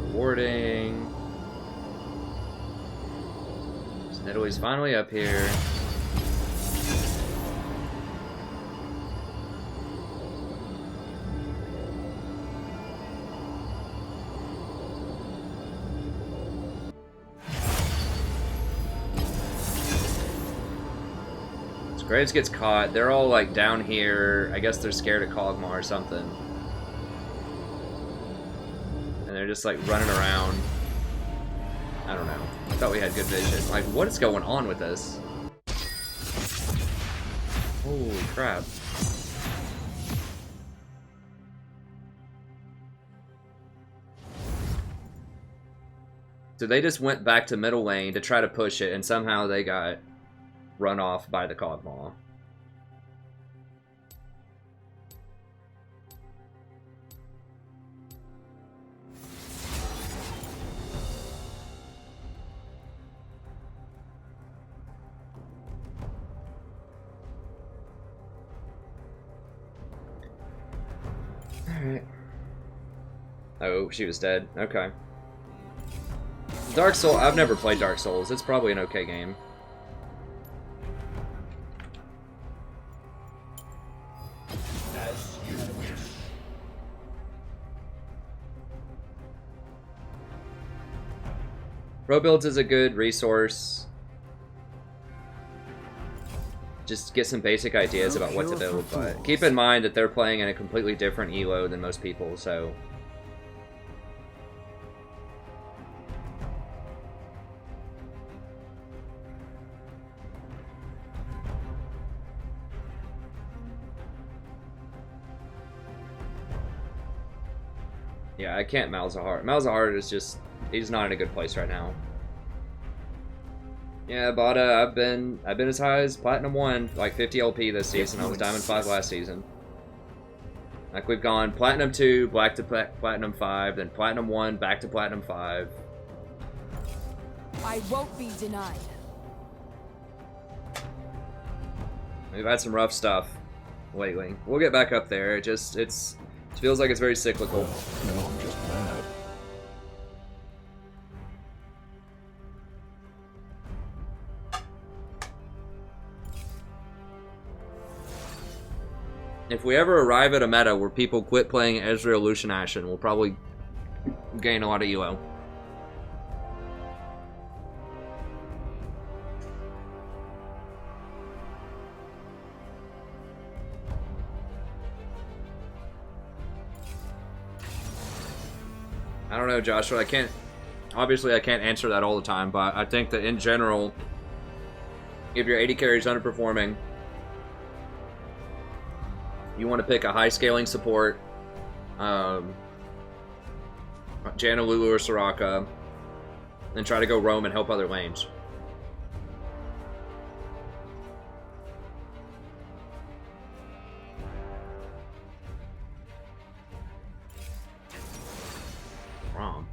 Rewarding. So Nidalee's finally up here. Graves gets caught. They're all like down here. I guess they're scared of Kog'Maw or something. And they're just like running around. I don't know. I thought we had good vision. Like, what is going on with this? Holy crap. So they just went back to middle lane to try to push it, and somehow they got run off by the Kog'Maw. Alright. Oh, she was dead. Okay. Dark Souls, I've never played Dark Souls. It's probably an okay game. Pro Builds is a good resource. Just get some basic ideas about what to build, but keep in mind that they're playing in a completely different elo than most people, so... Yeah, I can't Malzahar. Malzahar is just... He's not in a good place right now. Yeah, Bada, I've been as high as Platinum 1, like 50 LP this season. I was Diamond 5 last season. Like, we've gone Platinum 2, back to Platinum 5, then Platinum 1, back to Platinum 5. I won't be denied. We've had some rough stuff lately. We'll get back up there. It feels like it's very cyclical. No, I'm just mad. If we ever arrive at a meta where people quit playing Ezreal, Lucian, Ashen, we'll probably gain a lot of elo. I don't know, Joshua. Obviously, I can't answer that all the time, but I think that in general, if your AD carry is underperforming, you want to pick a high scaling support, Janna, Lulu, or Soraka, and try to go roam and help other lanes. Wrong.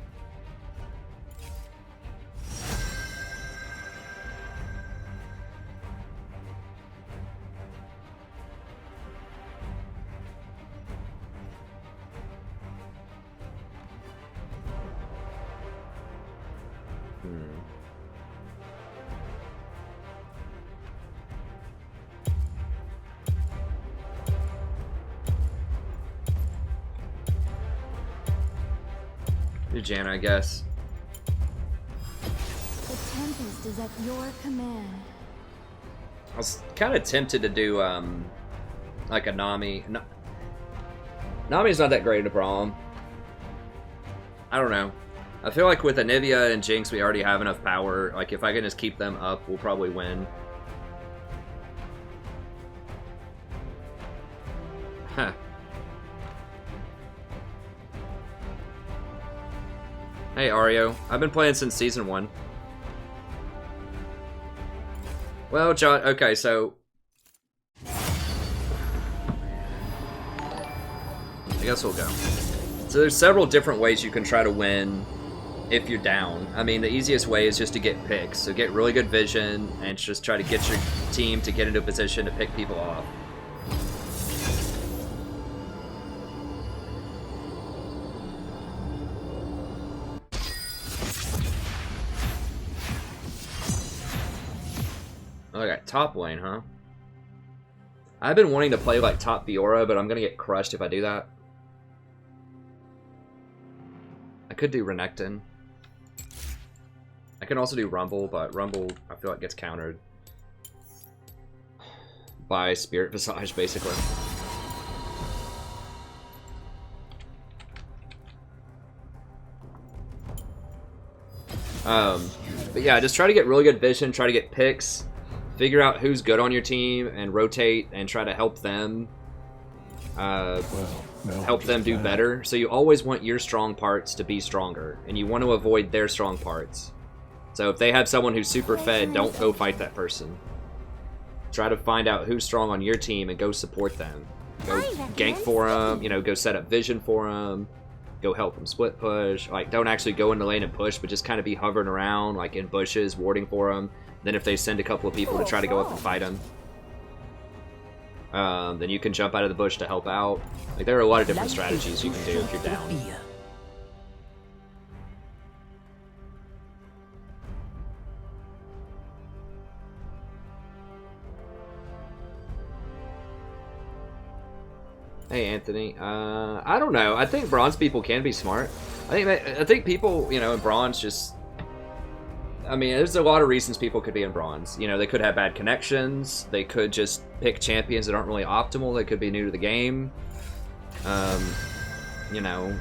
Do Janna, I guess. The Tempest is at your command. I was kind of tempted to do, like a Nami. Nami's not that great at a Braum. I don't know. I feel like with Anivia and Jinx, we already have enough power. Like, if I can just keep them up, we'll probably win. Huh. Hey, Ario. I've been playing since Season 1. Well, John, okay, so... I guess we'll go. So there's several different ways you can try to win if you're down. I mean, the easiest way is just to get picks. So get really good vision and just try to get your team to get into a position to pick people off. Okay, top lane, huh? I've been wanting to play like top Fiora, but I'm gonna get crushed if I do that. I could do Renekton. I can also do Rumble, but Rumble I feel like gets countered by Spirit Visage, basically. But yeah, just try to get really good vision, try to get picks. Figure out who's good on your team and rotate and try to help them do better. So you always want your strong parts to be stronger, and you want to avoid their strong parts. So if they have someone who's super fed, don't go fight that person. Try to find out who's strong on your team and go support them. Go gank for them, you know, go set up vision for them. Go help them split push. Like, don't actually go in the lane and push, but just kind of be hovering around, like in bushes, warding for them. Then if they send a couple of people to try to go up and fight them, then you can jump out of the bush to help out. Like, there are a lot of different strategies you can do if you're down. Hey, Anthony. I don't know. I think bronze people can be smart. I think people, you know, in bronze just... I mean, there's a lot of reasons people could be in bronze. You know, they could have bad connections. They could just pick champions that aren't really optimal. They could be new to the game. You know,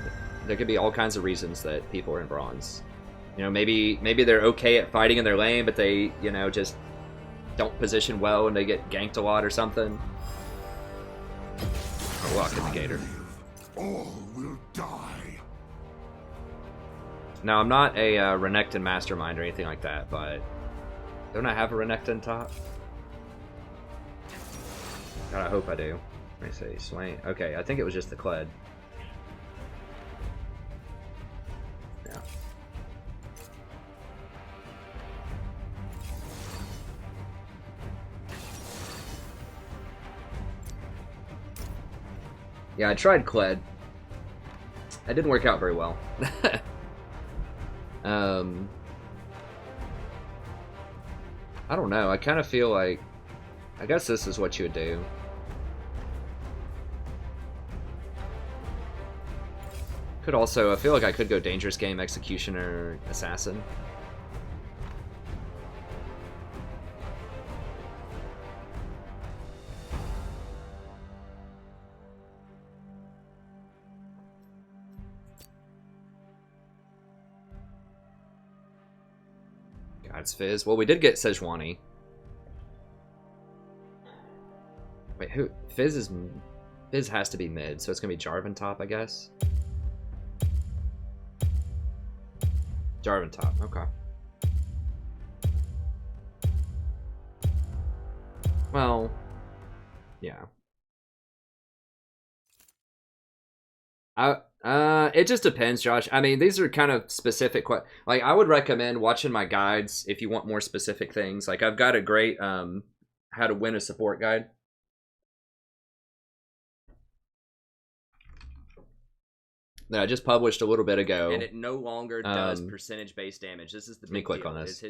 there could be all kinds of reasons that people are in bronze. You know, maybe they're okay at fighting in their lane, but they, you know, just don't position well and they get ganked a lot or something. Or walk in the gator. All will die. Now, I'm not a Renekton mastermind or anything like that, but don't I have a Renekton top? God, I hope I do. Let me see, Swain. Okay, I think it was just the Kled. Yeah. Yeah, I tried Kled. It didn't work out very well. I don't know. I kind of feel like... I guess this is what you would do. Could also, I feel like I could go Dangerous Game, Executioner, Assassin. God's Fizz. Well, we did get Sejuani. Wait, who? Fizz has to be mid, so it's gonna be Jarvan top, I guess. Jarvan top, okay. Well, yeah. It just depends, Josh. I mean, these are kind of specific. Like, I would recommend watching my guides if you want more specific things. Like, I've got a great how to win a support guide. That I just published a little bit ago, and it no longer does percentage-based damage. This is the big deal. Let me click on this.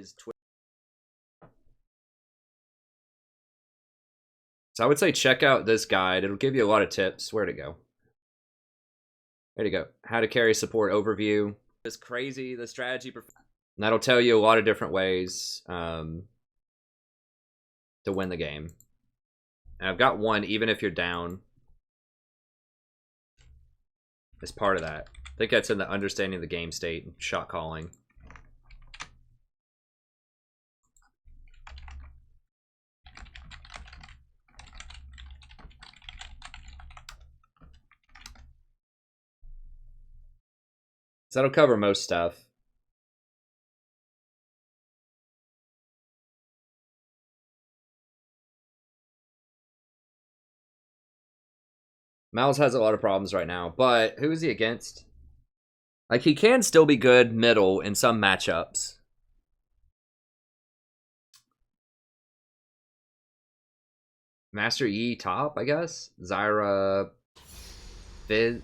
So I would say check out this guide. It'll give you a lot of tips. Where'd it go? There you go. How to carry support overview. It's crazy, the strategy. And that'll tell you a lot of different ways to win the game. And I've got one, even if you're down. As part of that. I think that's in the understanding the game state, shot calling. So that'll cover most stuff. Miles has a lot of problems right now, but who is he against? Like, he can still be good middle in some matchups. Master Yi top, I guess? Zyra, Fizz,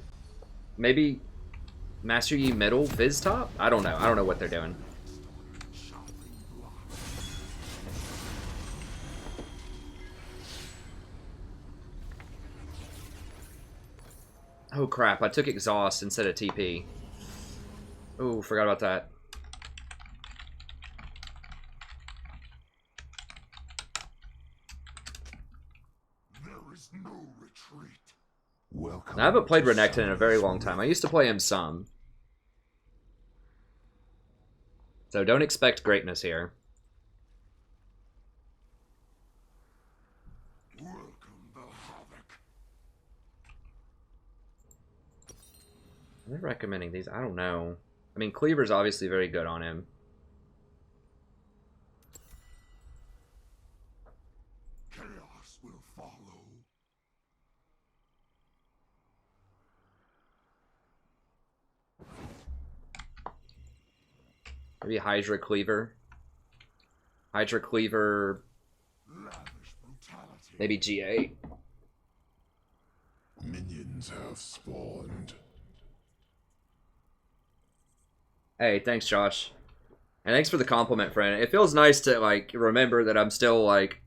maybe Master Yi middle, Fizz top? I don't know. I don't know what they're doing. Oh crap, I took exhaust instead of TP. Oh, forgot about that. There is no retreat. Welcome. I haven't played Renekton in a very long time. I used to play him some. So don't expect greatness here. Are they recommending these? I don't know. I mean, Cleaver's obviously very good on him. Chaos will follow. Maybe Hydra Cleaver. Hydra Cleaver. Maybe G8. Minions have spawned. Hey, thanks, Josh. And thanks for the compliment, friend. It feels nice to, like, remember that I'm still, like,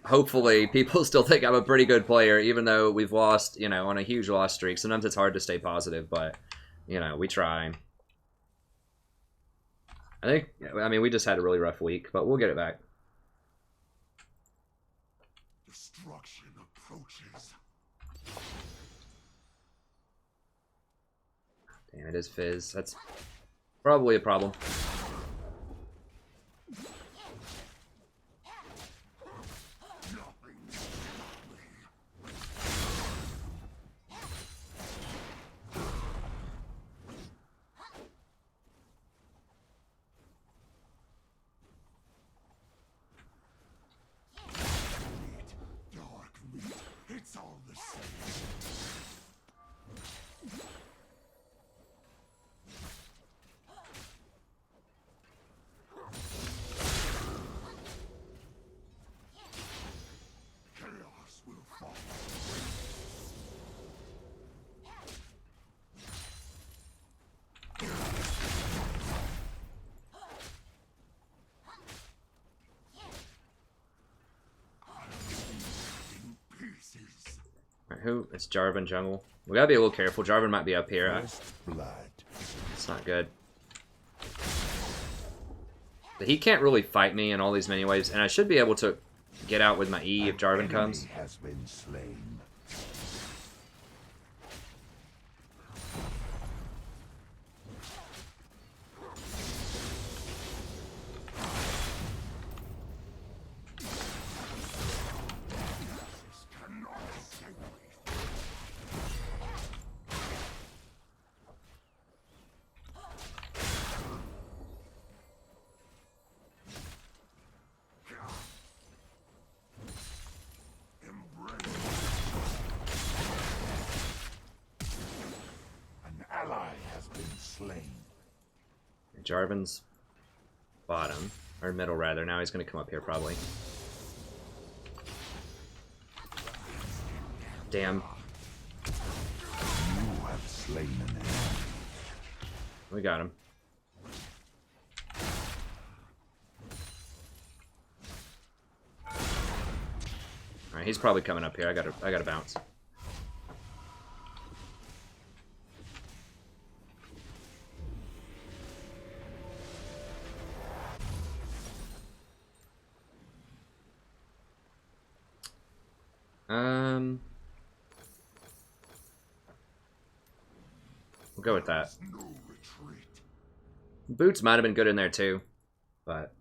hopefully people still think I'm a pretty good player, even though we've lost, you know, on a huge loss streak. Sometimes it's hard to stay positive, but, you know, we try. I mean, we just had a really rough week, but we'll get it back. Destruction approaches. Damn, it is Fizz. That's probably a problem. It's all the same. Who? It's Jarvan jungle. We gotta be a little careful. Jarvan might be up here. Blood. It's not good. But he can't really fight me in all these mini waves, and I should be able to get out with my E if Jarvan comes. Has been slain. Jarvan's bottom, or middle rather. Now he's going to come up here probably. Damn. You have slain an enemy. We got him. Alright, he's probably coming up here. I gotta bounce. We'll go with that. Boots might have been good in there too, but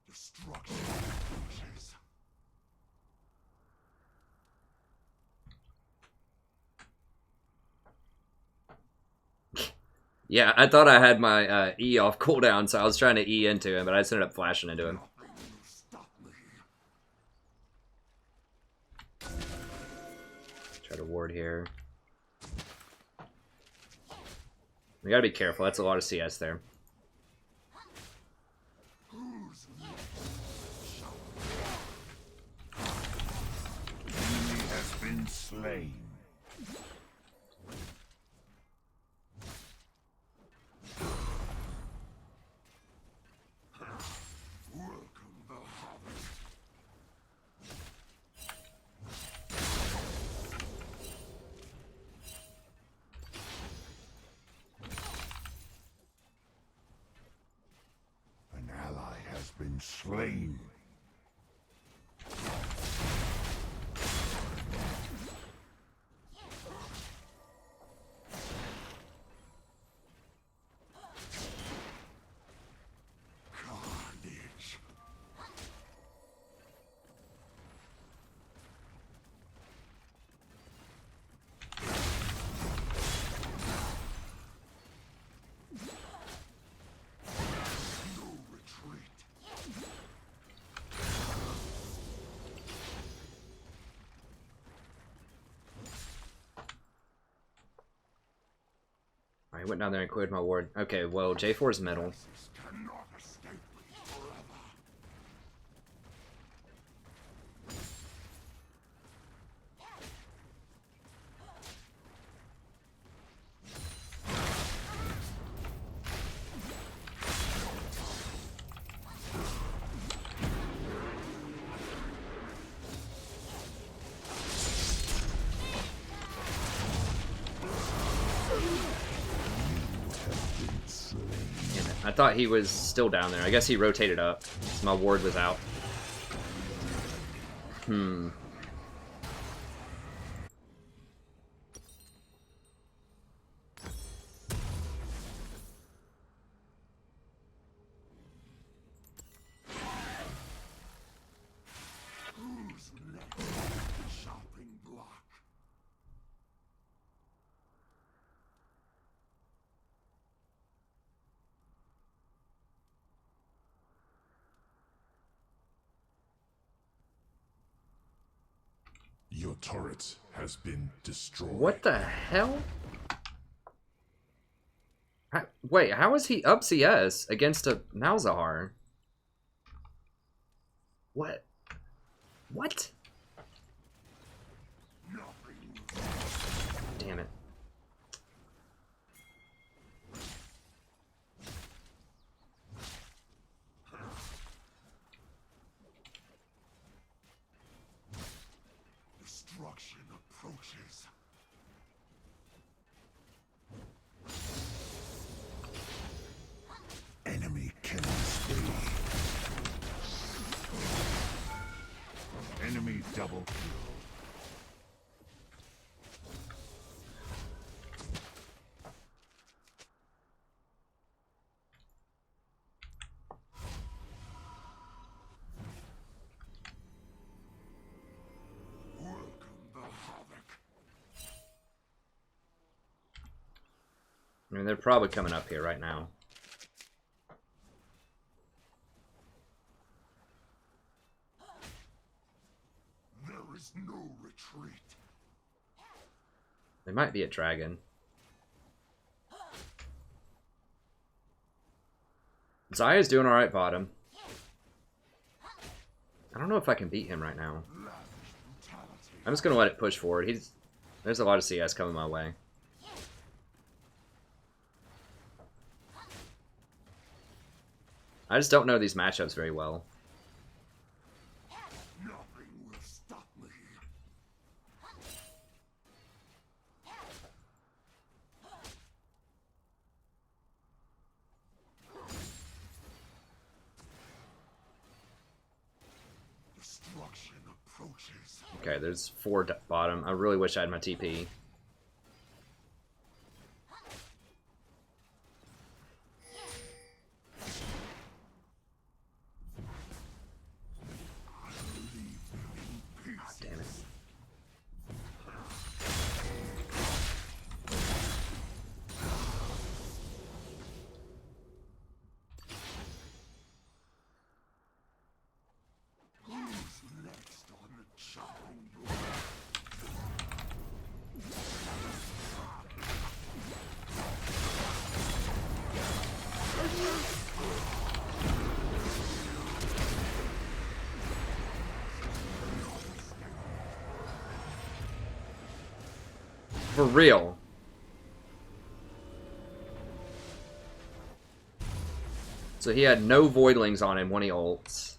Destruction. yeah, I thought I had my E off cooldown, so I was trying to E into him, but I just ended up flashing into him. Try to ward here. We gotta be careful, that's a lot of CS there. He has been slain. An ally has been slain. Carnage. No retreat. Alright, went down there and cleared my ward. Okay, well, J4's middle. This cannot escape me forever. Damn it. I thought he was still down there. I guess he rotated up. So my ward was out. Who's next? Chopping block. Your turret has been destroyed. What the hell? Wait, how is he up CS against a Malzahar? What? What? Damn it. Double kill. I mean, they're probably coming up here right now. There is no retreat. They might be a dragon. Zyra's doing alright bottom. I don't know if I can beat him right now. I'm just gonna let it push forward. There's a lot of CS coming my way. I just don't know these matchups very well. Nothing will stop me. Destruction approaches. Okay, there's 4 bottom. I really wish I had my TP. Damn it. Who's next on the chopping block? For real. So he had no voidlings on him when he ults.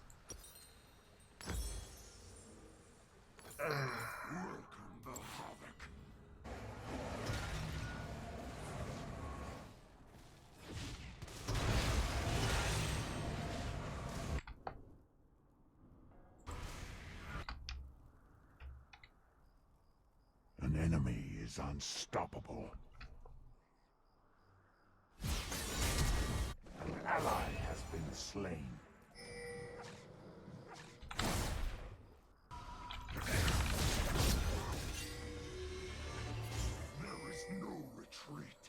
Welcome the havoc. An enemy is unstoppable. An ally has been slain. There is no retreat.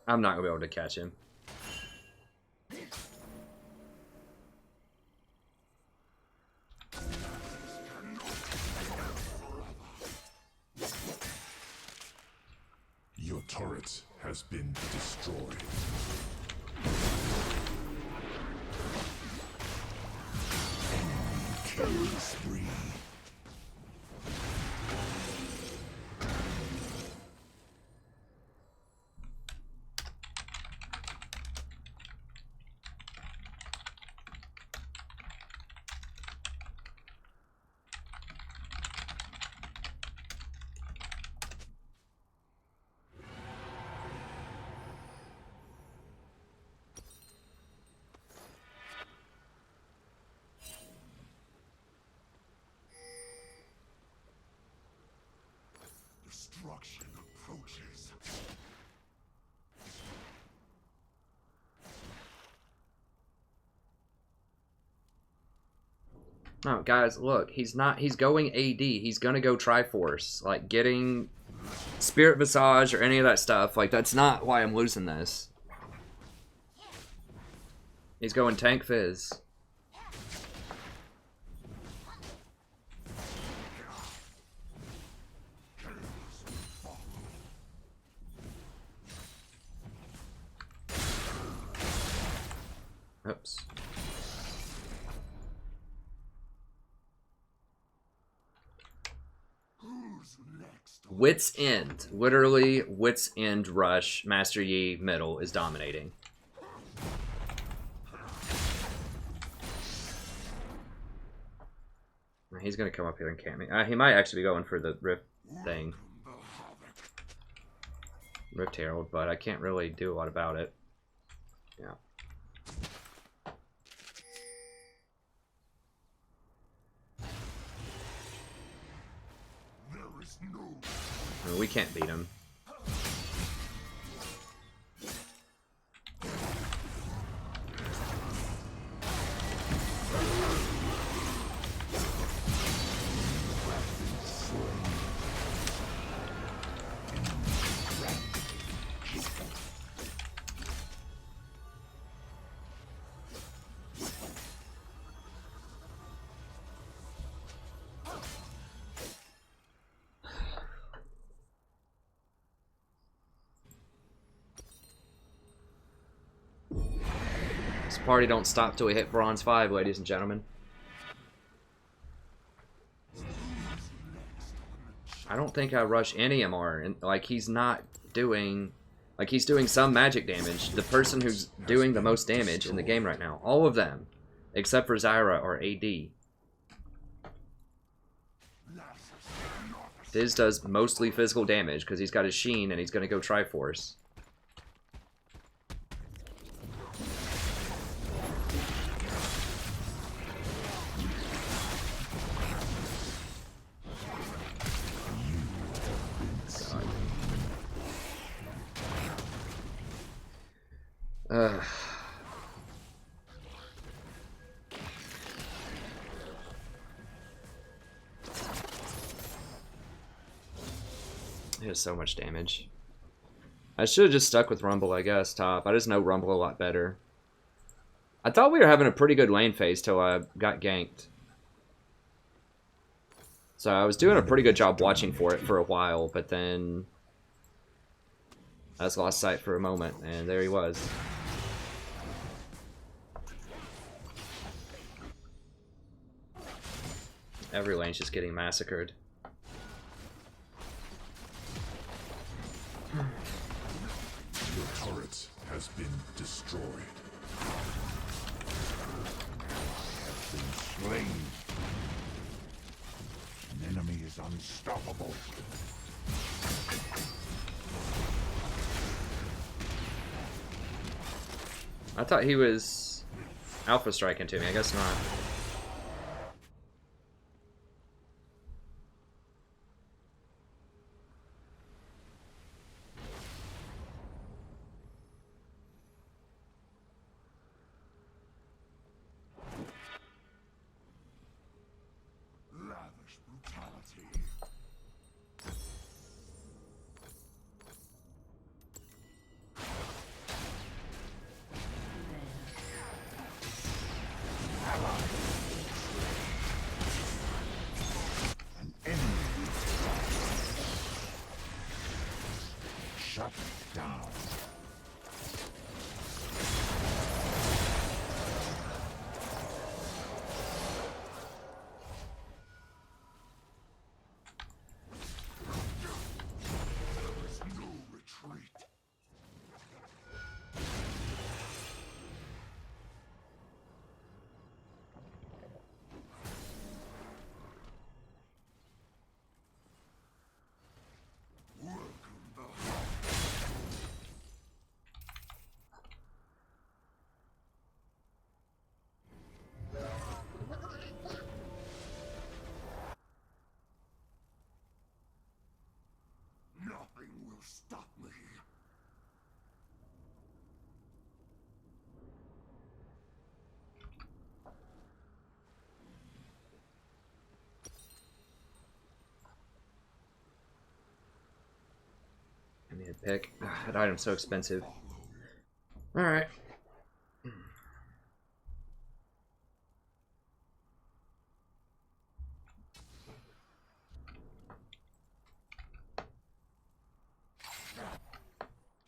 I'm not gonna be able to catch him. Your turret has been destroyed. Enemy killing spree. Destruction approaches. No, guys, look, he's going AD. He's gonna go Triforce. Like, getting Spirit Visage or any of that stuff, like, that's not why I'm losing this. He's going Tank Fizz. Oops. Who's next? Wits End. Literally, Wits End rush. Master Yi middle is dominating. He's gonna come up here and camp me. He might actually be going for the Rift thing. Rift Herald, but I can't really do a lot about it. Yeah. we can't beat him. This party don't stop till we hit Bronze 5, ladies and gentlemen. I don't think I rush any MR, and like he's not doing, like he's doing some magic damage. The person who's doing the most damage in the game right now, all of them, except for Zyra or AD. Diz does mostly physical damage because he's got his Sheen and he's gonna go Triforce. It has so much damage. I should have just stuck with Rumble, I guess, top. I just know Rumble a lot better. I thought we were having a pretty good lane phase till I got ganked. So I was doing a pretty good job watching for it for a while, but then I just lost sight for a moment, and there he was. Every lane's just getting massacred. Your turret has been destroyed. Has been slain. An enemy is unstoppable. I thought he was alpha striking to me. I guess not. Lavish brutality. An enemy. Shut down. No retreat. Nothing will stop me. I need a pick. Ugh, that item's so expensive. Alright.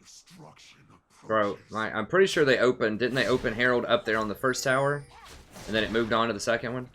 Destruction Bro, I'm pretty sure they opened, didn't they open Herald up there on the first tower? And then it moved on to the second one?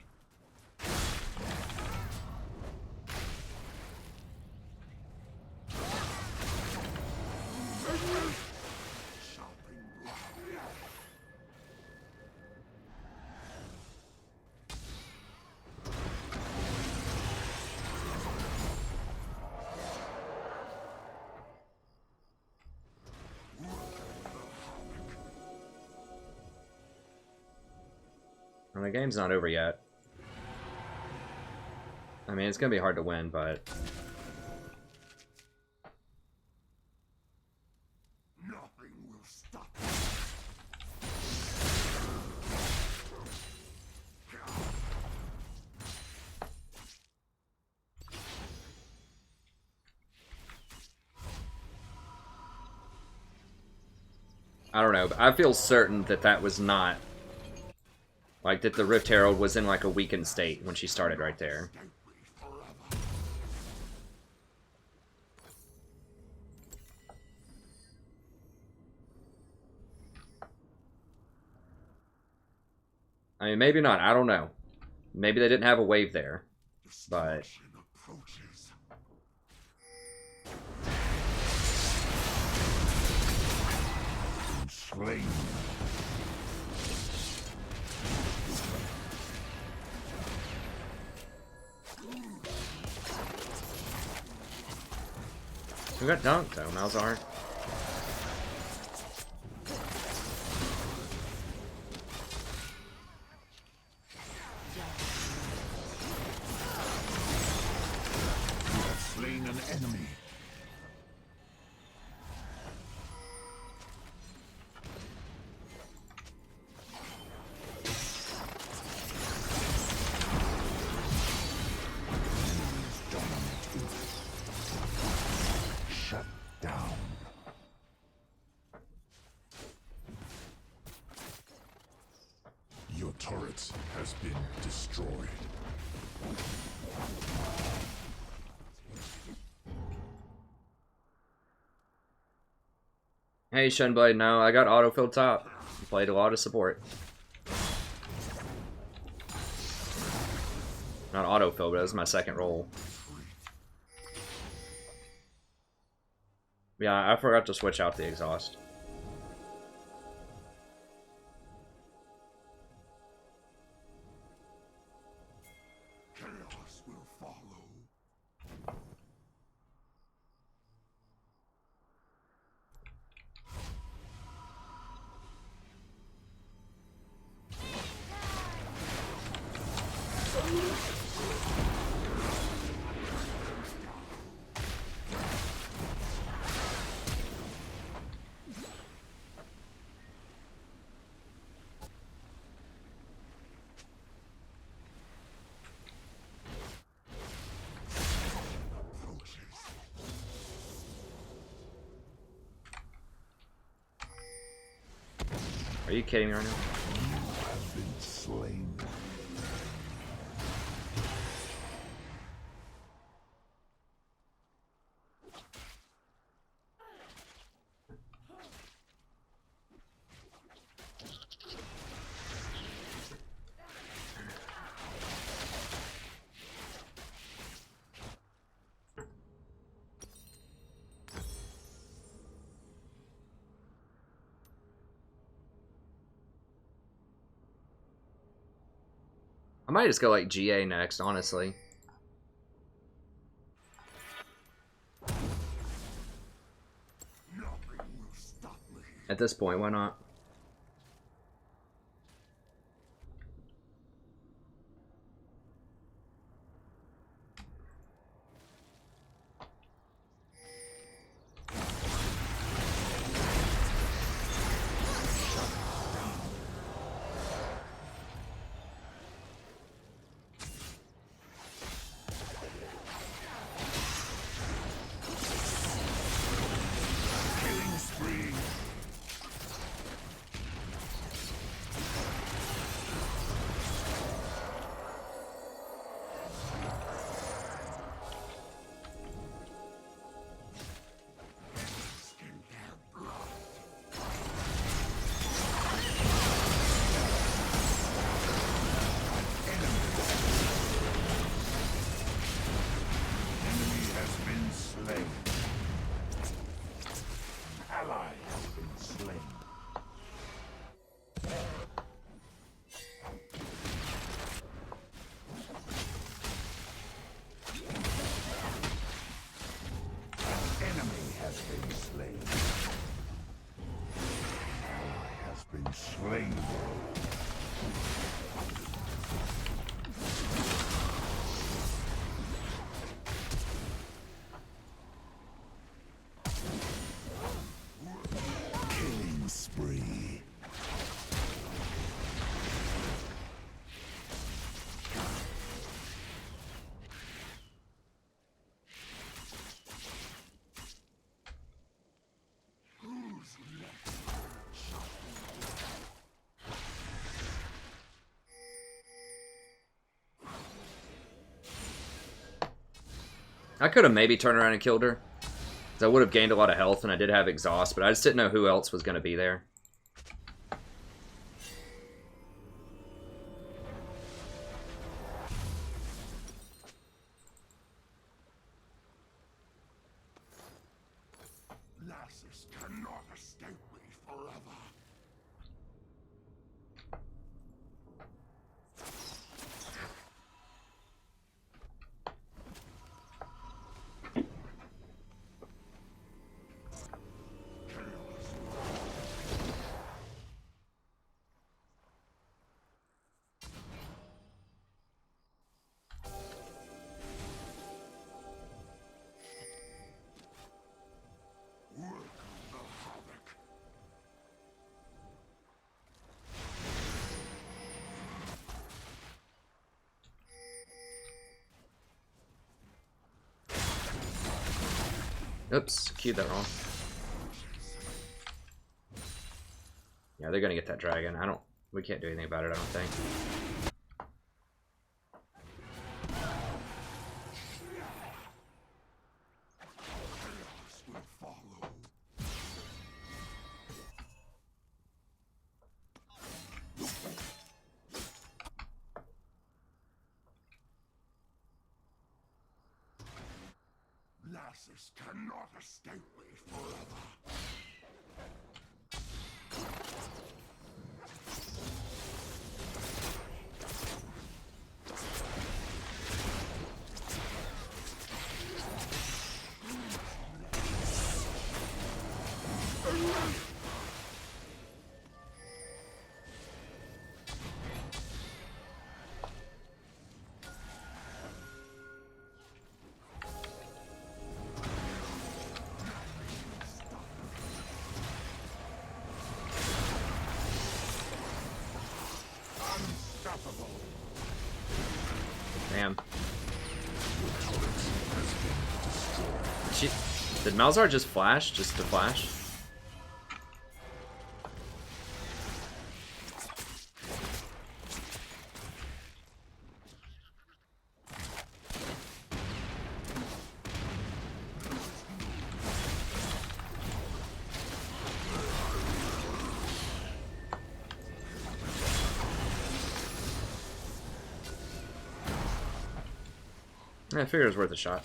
Well, the game's not over yet. I mean, it's gonna be hard to win, but I don't know, but I feel certain that that was not... Like, that the Rift Herald was in, like, a weakened state when she started right there. I mean, maybe not. I don't know. Maybe they didn't have a wave there. But... Slain. Who got dunked though? Malzahar? You have slain an enemy. Shut down. Your turret has been destroyed. Hey, Shenblade, no, I got autofill top. Played a lot of support. Not autofill, but that was my second role. Yeah, I forgot to switch out the exhaust. Chaos will follow. Are you kidding me right now? You have been slain. I might just go like GA next, honestly. At this point, why not? Killing spree. Enemy has been slain. Ally has been slain. An enemy has been slain. Ally has been slain. Killing I could have maybe turned around and killed her. Because I would have gained a lot of health, and I did have exhaust, but I just didn't know who else was going to be there. Lasses cannot escape me forever. Oops, queued that wrong. Yeah, they're gonna get that dragon. We can't do anything about it, I don't think. Lasses cannot escape me forever. Damn. Did Malzahar just flash? Just to flash? I figured it was worth a shot.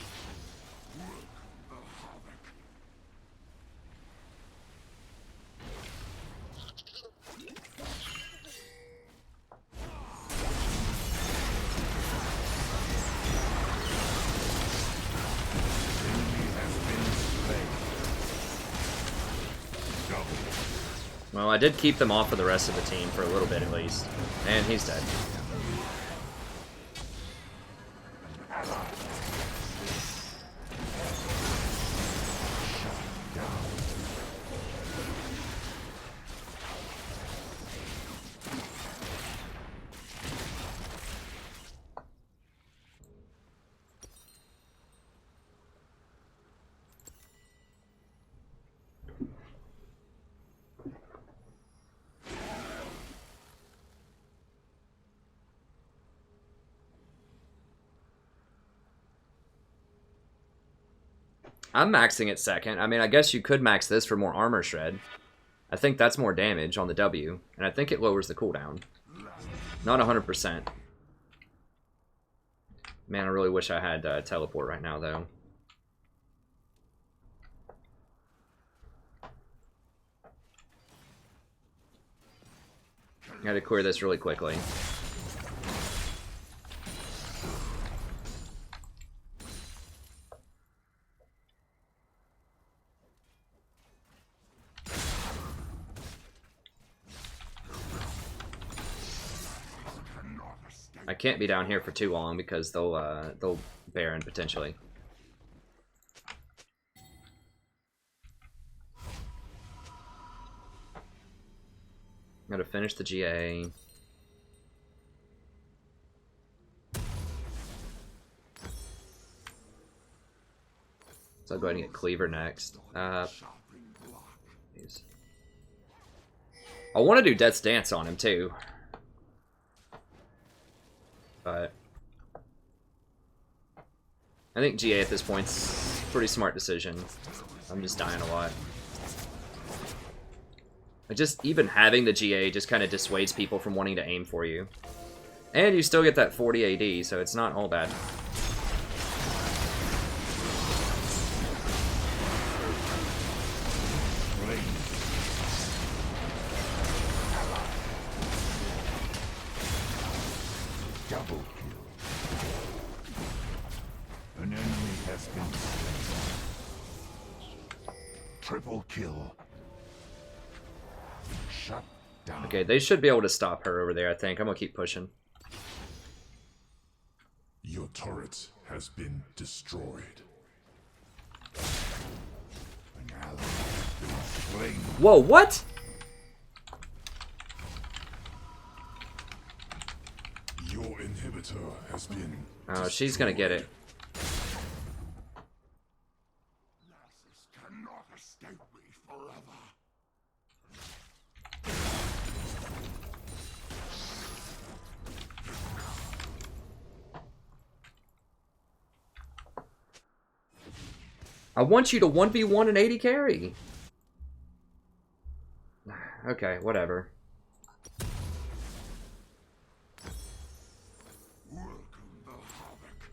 Well, I did keep them off of the rest of the team for a little bit at least. And he's dead. I'm maxing it second. I mean, I guess you could max this for more armor shred. I think that's more damage on the W, and I think it lowers the cooldown. Not 100%. Man, I really wish I had teleport right now, though. Gotta clear this really quickly. I can't be down here for too long because they'll Baron potentially. Gotta finish the GA. So I'll go ahead and get Cleaver next. I want to do Death's Dance on him too. But I think GA at this point's a pretty smart decision. I'm just dying a lot. Just even having the GA just kind of dissuades people from wanting to aim for you. And you still get that 40 AD, so it's not all bad. Double kill. An enemy has been slain. Triple kill. Shut down. Okay, they should be able to stop her over there, I think. I'm gonna keep pushing. Your turret has been destroyed. An ally has been slain. Whoa, what? Your inhibitor has been Oh, she's gonna get it. Lasses cannot escape me forever. I want you to 1v1 an 80 carry. Okay, whatever. Welcome the havoc.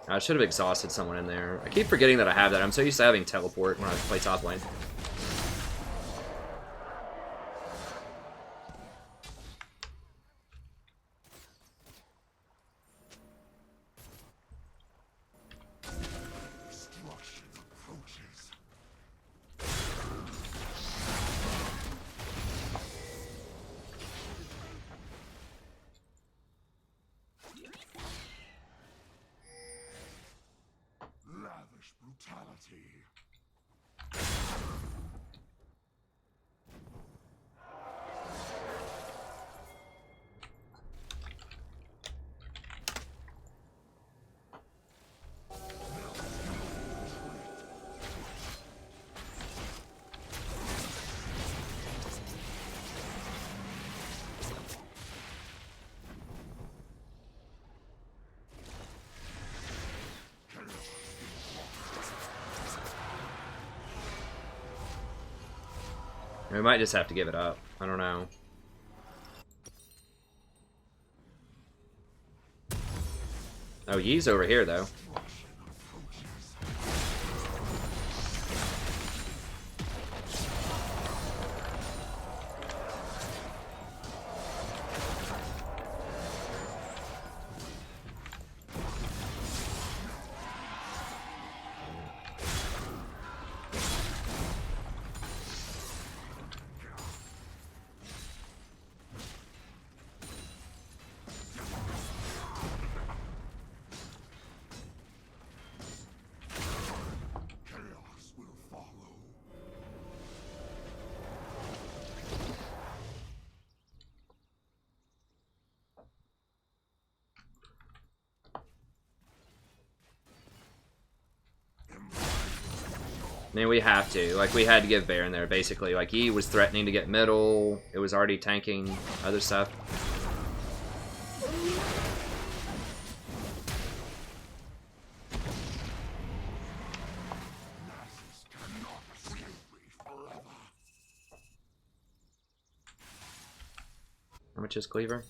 I should have exhausted someone in there. I keep forgetting that I have that. I'm so used to having teleport when I play top lane. Destruction approaches. Lavish brutality. We might just have to give it up. I don't know. Oh, Yee's over here, though. Chaos will follow. I mean, we have to. Like, we had to give Baron there, basically. Like, he was threatening to get middle. It was already tanking other stuff. Lasses cannot escape me forever. How much is Cleaver?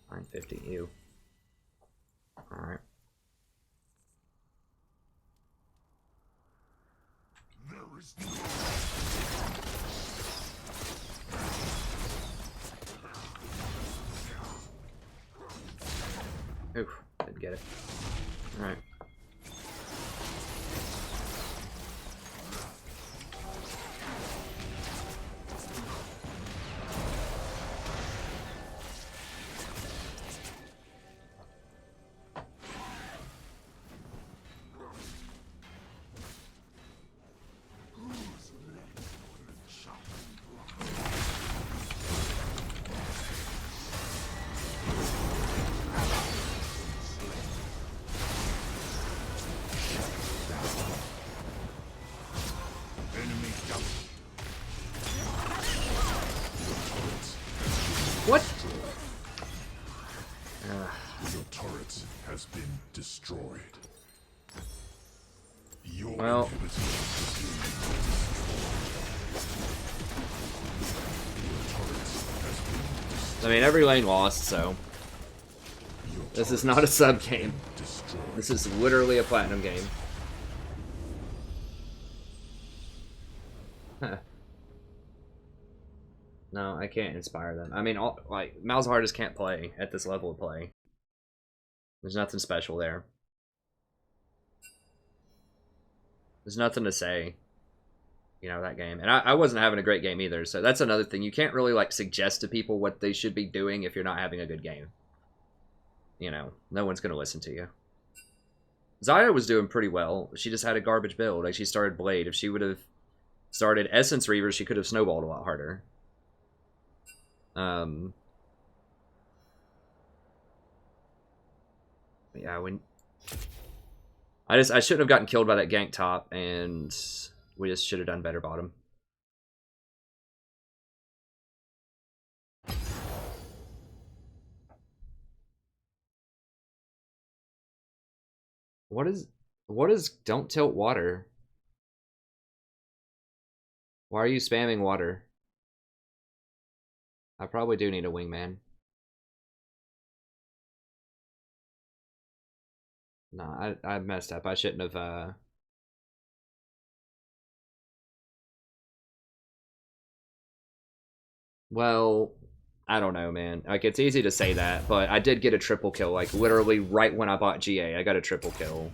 950. Ew. Alright. There is no Oof. Didn't get it. Alright. What? Your turret has been destroyed. Your Well. inhibitor has been destroyed. I mean, every lane lost, so this is not a sub game. This is literally a platinum game. Huh. No, I can't inspire them. I mean, like, Malzahar just can't play at this level of play. There's nothing special there. There's nothing to say, you know, that game. And I wasn't having a great game either, so that's another thing. You can't really, like, suggest to people what they should be doing if you're not having a good game. You know, no one's going to listen to you. Zyra was doing pretty well. She just had a garbage build. Like, she started Blade. If she would have started Essence Reaver, she could have snowballed a lot harder. Yeah, I shouldn't have gotten killed by that gank top, and we just should have done better bottom. What is don't tilt water? Why are you spamming water? I probably do need a wingman. No, I messed up. I shouldn't have, Well, I don't know, man. Like, it's easy to say that, but I did get a triple kill. Like, literally right when I bought GA, I got a triple kill.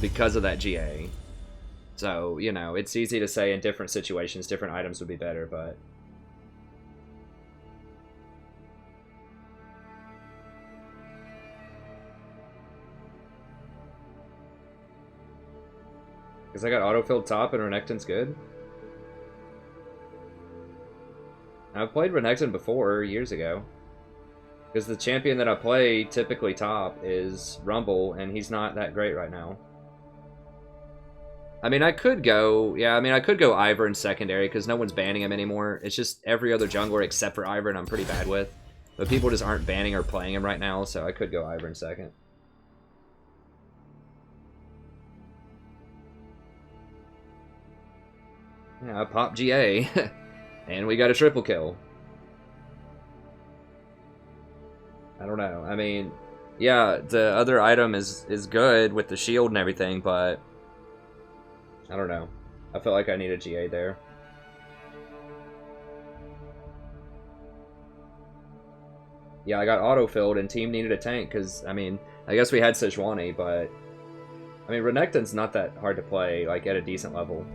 Because of that GA. So, you know, it's easy to say in different situations, different items would be better, but... Because I got autofilled top and Renekton's good. I've played Renekton before, years ago. Because the champion that I play, typically top, is Rumble, and he's not that great right now. I mean, I could go... Yeah, I mean, I could go Ivern in secondary, because no one's banning him anymore. It's just every other jungler except for Ivern I'm pretty bad with. But people just aren't banning or playing him right now, so I could go Ivern in second. Yeah, I popped GA, and we got a triple kill. I don't know. I mean, yeah, the other item is good with the shield and everything, but I don't know. I felt like I needed GA there. Yeah, I got auto-filled, and team needed a tank, because, I mean, I guess we had Sejuani, but... I mean, Renekton's not that hard to play, like, at a decent level.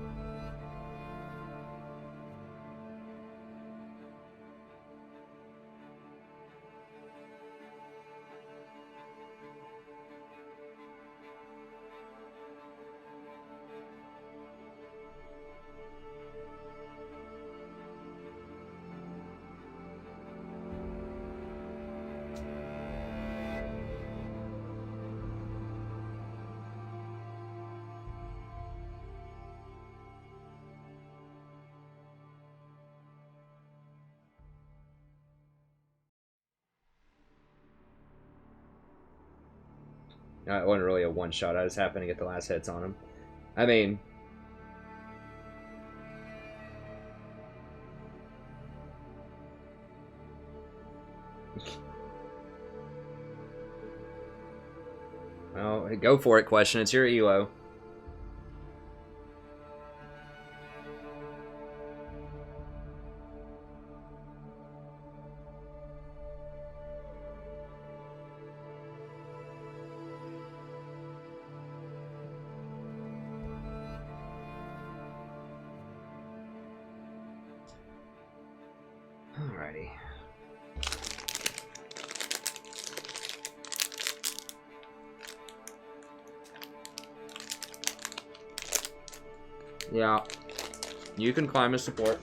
It wasn't really a one-shot. I just happened to get the last hits on him. I mean... Well, go for it, Question. It's your elo. Alrighty. Yeah. You can climb as support.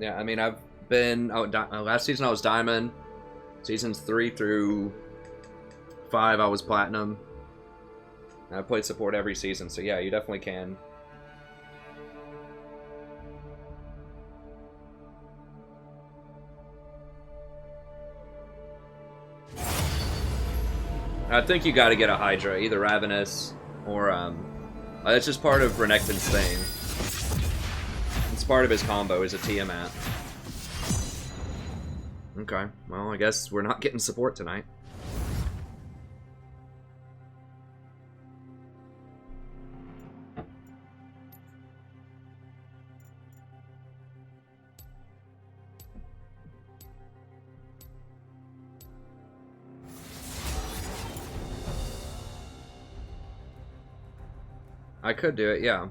Yeah, I mean, I've been... last season I was Diamond. Seasons 3 through 5 I was Platinum. And I played support every season, so yeah, you definitely can. I think you gotta get a Hydra, either Ravenous or, it's just part of Renekton's thing. It's part of his combo, is a Tiamat. Okay, well, I guess we're not getting support tonight. I could do it, yeah.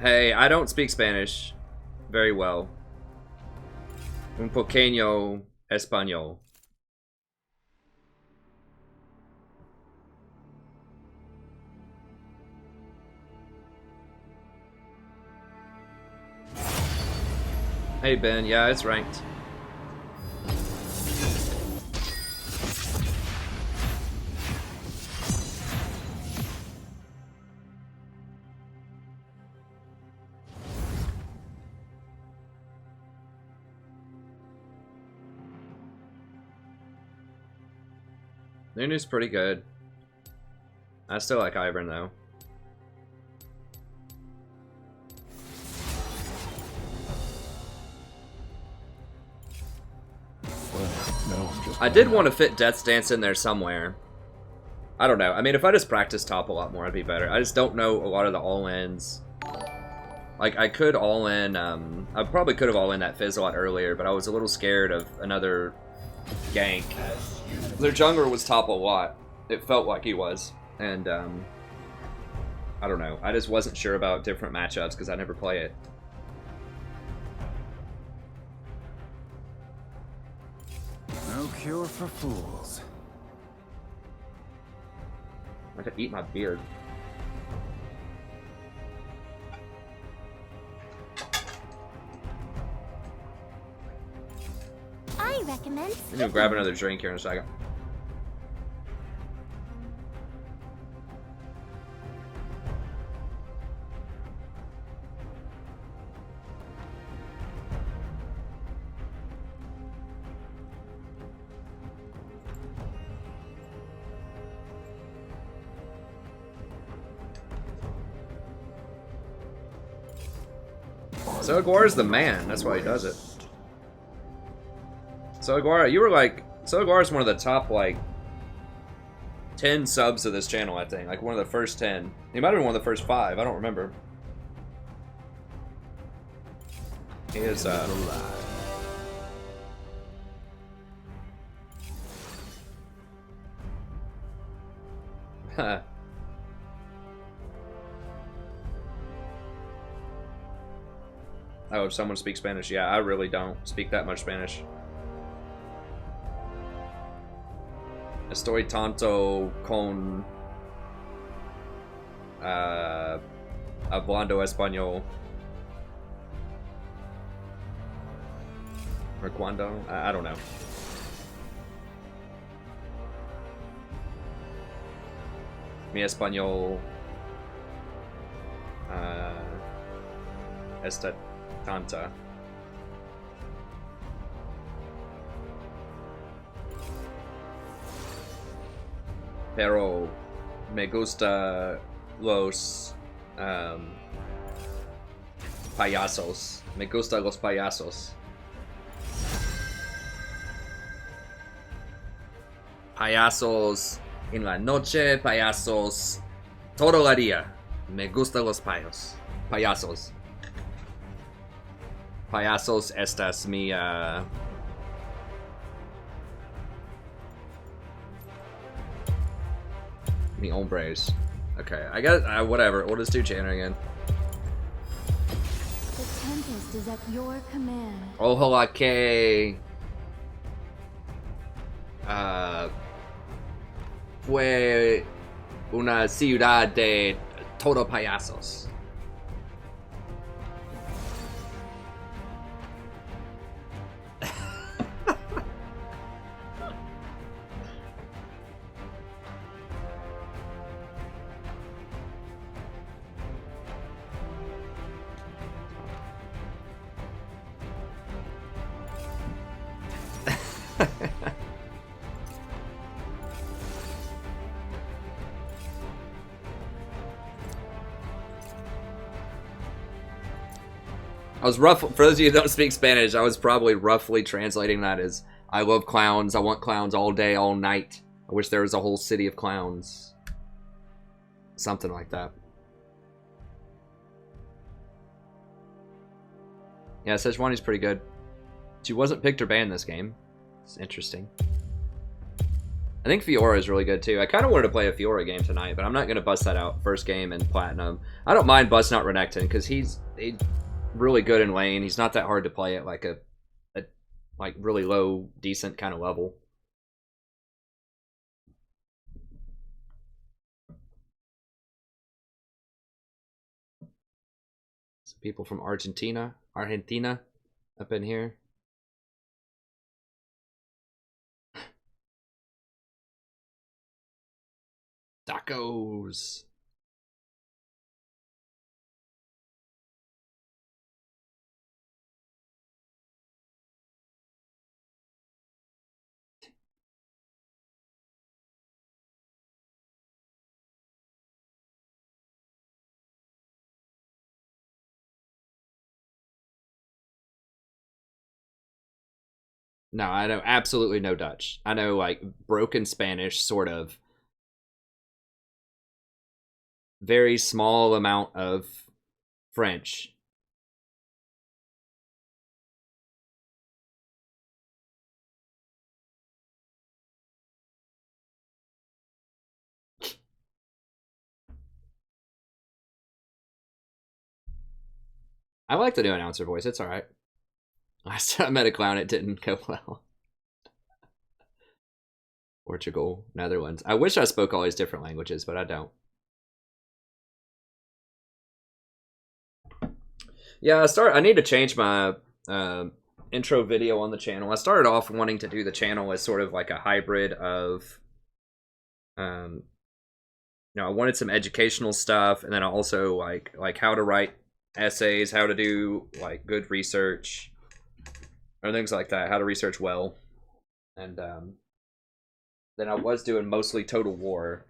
Hey, I don't speak Spanish very well. Un poqueño español. Hey Ben, yeah, it's ranked. Lulu's pretty good. I still like Ivern though. I did want to fit Death's Dance in there somewhere. I don't know. I mean, if I just practice top a lot more, I'd be better. I just don't know a lot of the all-ins. Like, I could all-in, I probably could have all-in that Fizz a lot earlier, but I was a little scared of another gank. Their jungler was top a lot. It felt like he was. And, I don't know. I just wasn't sure about different matchups because I never play it. No cure for fools. I could eat my beard. I recommend. I'm gonna grab another drink here in a second. So Aguara's the man, that's why he does it. So Aguara, you were like, so Aguara's one of the top, like, 10 subs of this channel, I think. Like, one of the first 10. He might have been one of the first 5, I don't remember. He is, Oh, if someone speaks Spanish, yeah, I really don't speak that much Spanish. Estoy tanto con hablando español. Or cuando? I don't know. Mi español está tanta. Pero me gusta los payasos. Me gusta los payasos. Payasos en la noche, payasos todo el día. Me gustan los payasos. Payasos estas mi mi hombres. Okay, I guess whatever. We'll just do Janna again. The Tempest is at your command. Ojalá que fue una ciudad de todo payasos. I was rough, for those of you who don't speak Spanish, I was probably roughly translating that as, I love clowns, I want clowns all day, all night. I wish there was a whole city of clowns. Something like that. Yeah, Sejuani's pretty good. She wasn't picked or banned this game. It's interesting. I think Fiora is really good too. I kind of wanted to play a Fiora game tonight, but I'm not going to bust that out first game in Platinum. I don't mind busting out Renekton because he's really good in lane. He's not that hard to play at like a like really low, decent kind of level. Some people from Argentina up in here. Tacos. No, I know absolutely no Dutch. I know like broken Spanish, sort of. Very small amount of French. I like the new announcer voice. It's all right. Last time I met a clown, it didn't go well. Portugal, Netherlands. I wish I spoke all these different languages, but I don't. Yeah, I need to change my intro video on the channel. I started off wanting to do the channel as sort of like a hybrid of, you know, I wanted some educational stuff, and then I also like how to write essays, how to do like good research, or things like that, how to research well. And then I was doing mostly Total War,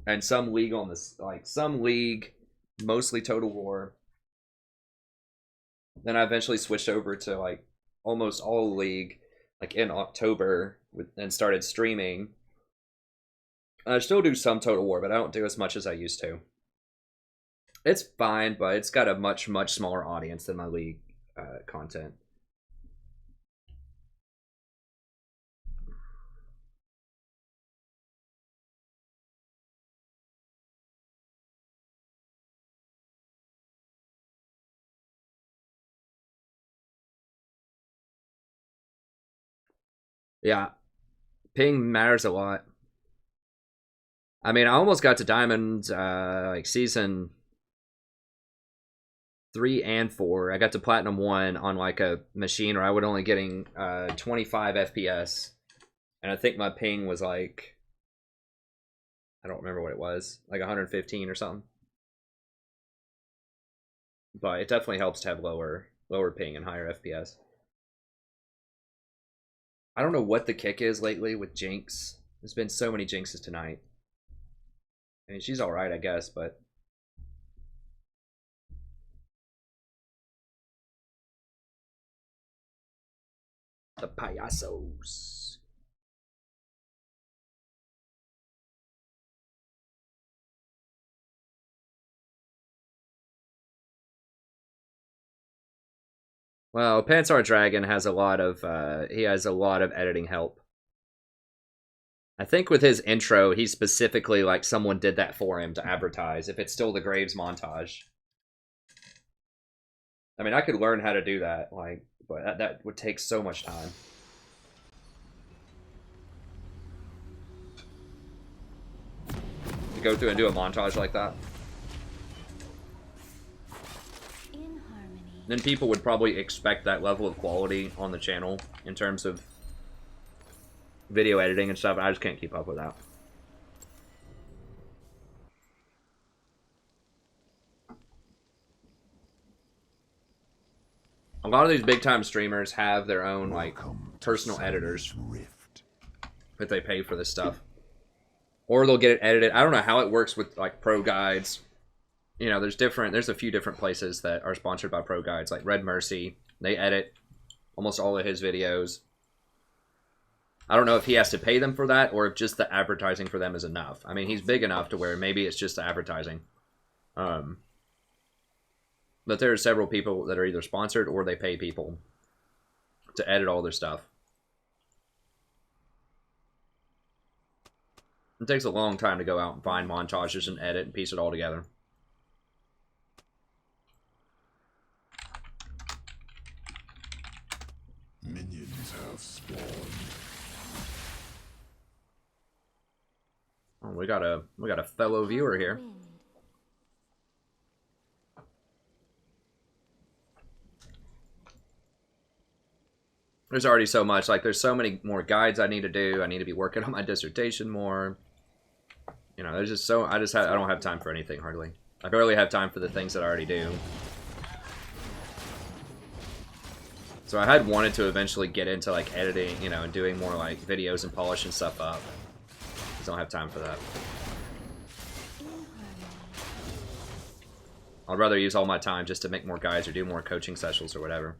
and some League on this, like some League, mostly Total War. Then I eventually switched over to like almost all League, like in October, and started streaming. I still do some Total War, but I don't do as much as I used to. It's fine, but it's got a much smaller audience than my League content. Yeah, ping matters a lot. I mean, I almost got to Diamond, like season 3 and 4. I got to Platinum 1 on like a machine where I was only getting 25 FPS, and I think my ping was like, I don't remember what it was, like 115 or something. But it definitely helps to have lower ping and higher FPS. I don't know what the kick is lately with Jinx. There's been so many Jinxes tonight. I mean, she's alright, I guess, but... The payasos. Well, Pansar Dragon has a lot of, he has a lot of editing help. I think with his intro, he specifically, like, someone did that for him to advertise, if it's still the Graves montage. I mean, I could learn how to do that, like, but that would take so much time. To go through and do a montage like that. In harmony. Then people would probably expect that level of quality on the channel in terms of video editing and stuff. I just can't keep up with that. A lot of these big time streamers have their own like personal editors that they pay for this stuff. Or they'll get it edited. I don't know how it works with like pro guides. You know, there's a few different places that are sponsored by pro guides, like Red Mercy. They edit almost all of his videos. I don't know if he has to pay them for that or if just the advertising for them is enough. I mean, he's big enough to where maybe it's just the advertising. But there are several people that are either sponsored or they pay people to edit all their stuff. It takes a long time to go out and find montages and edit and piece it all together. Minions have spawned. Oh, we got a fellow viewer here. Wind. There's already so much. Like, there's so many more guides I need to do. I need to be working on my dissertation more. You know, there's just so... I don't have time for anything, hardly. I barely have time for the things that I already do. So I had wanted to eventually get into, like, editing, you know, and doing more, like, videos and polishing stuff up. Just don't have time for that. I'd rather use all my time just to make more guides or do more coaching sessions or whatever.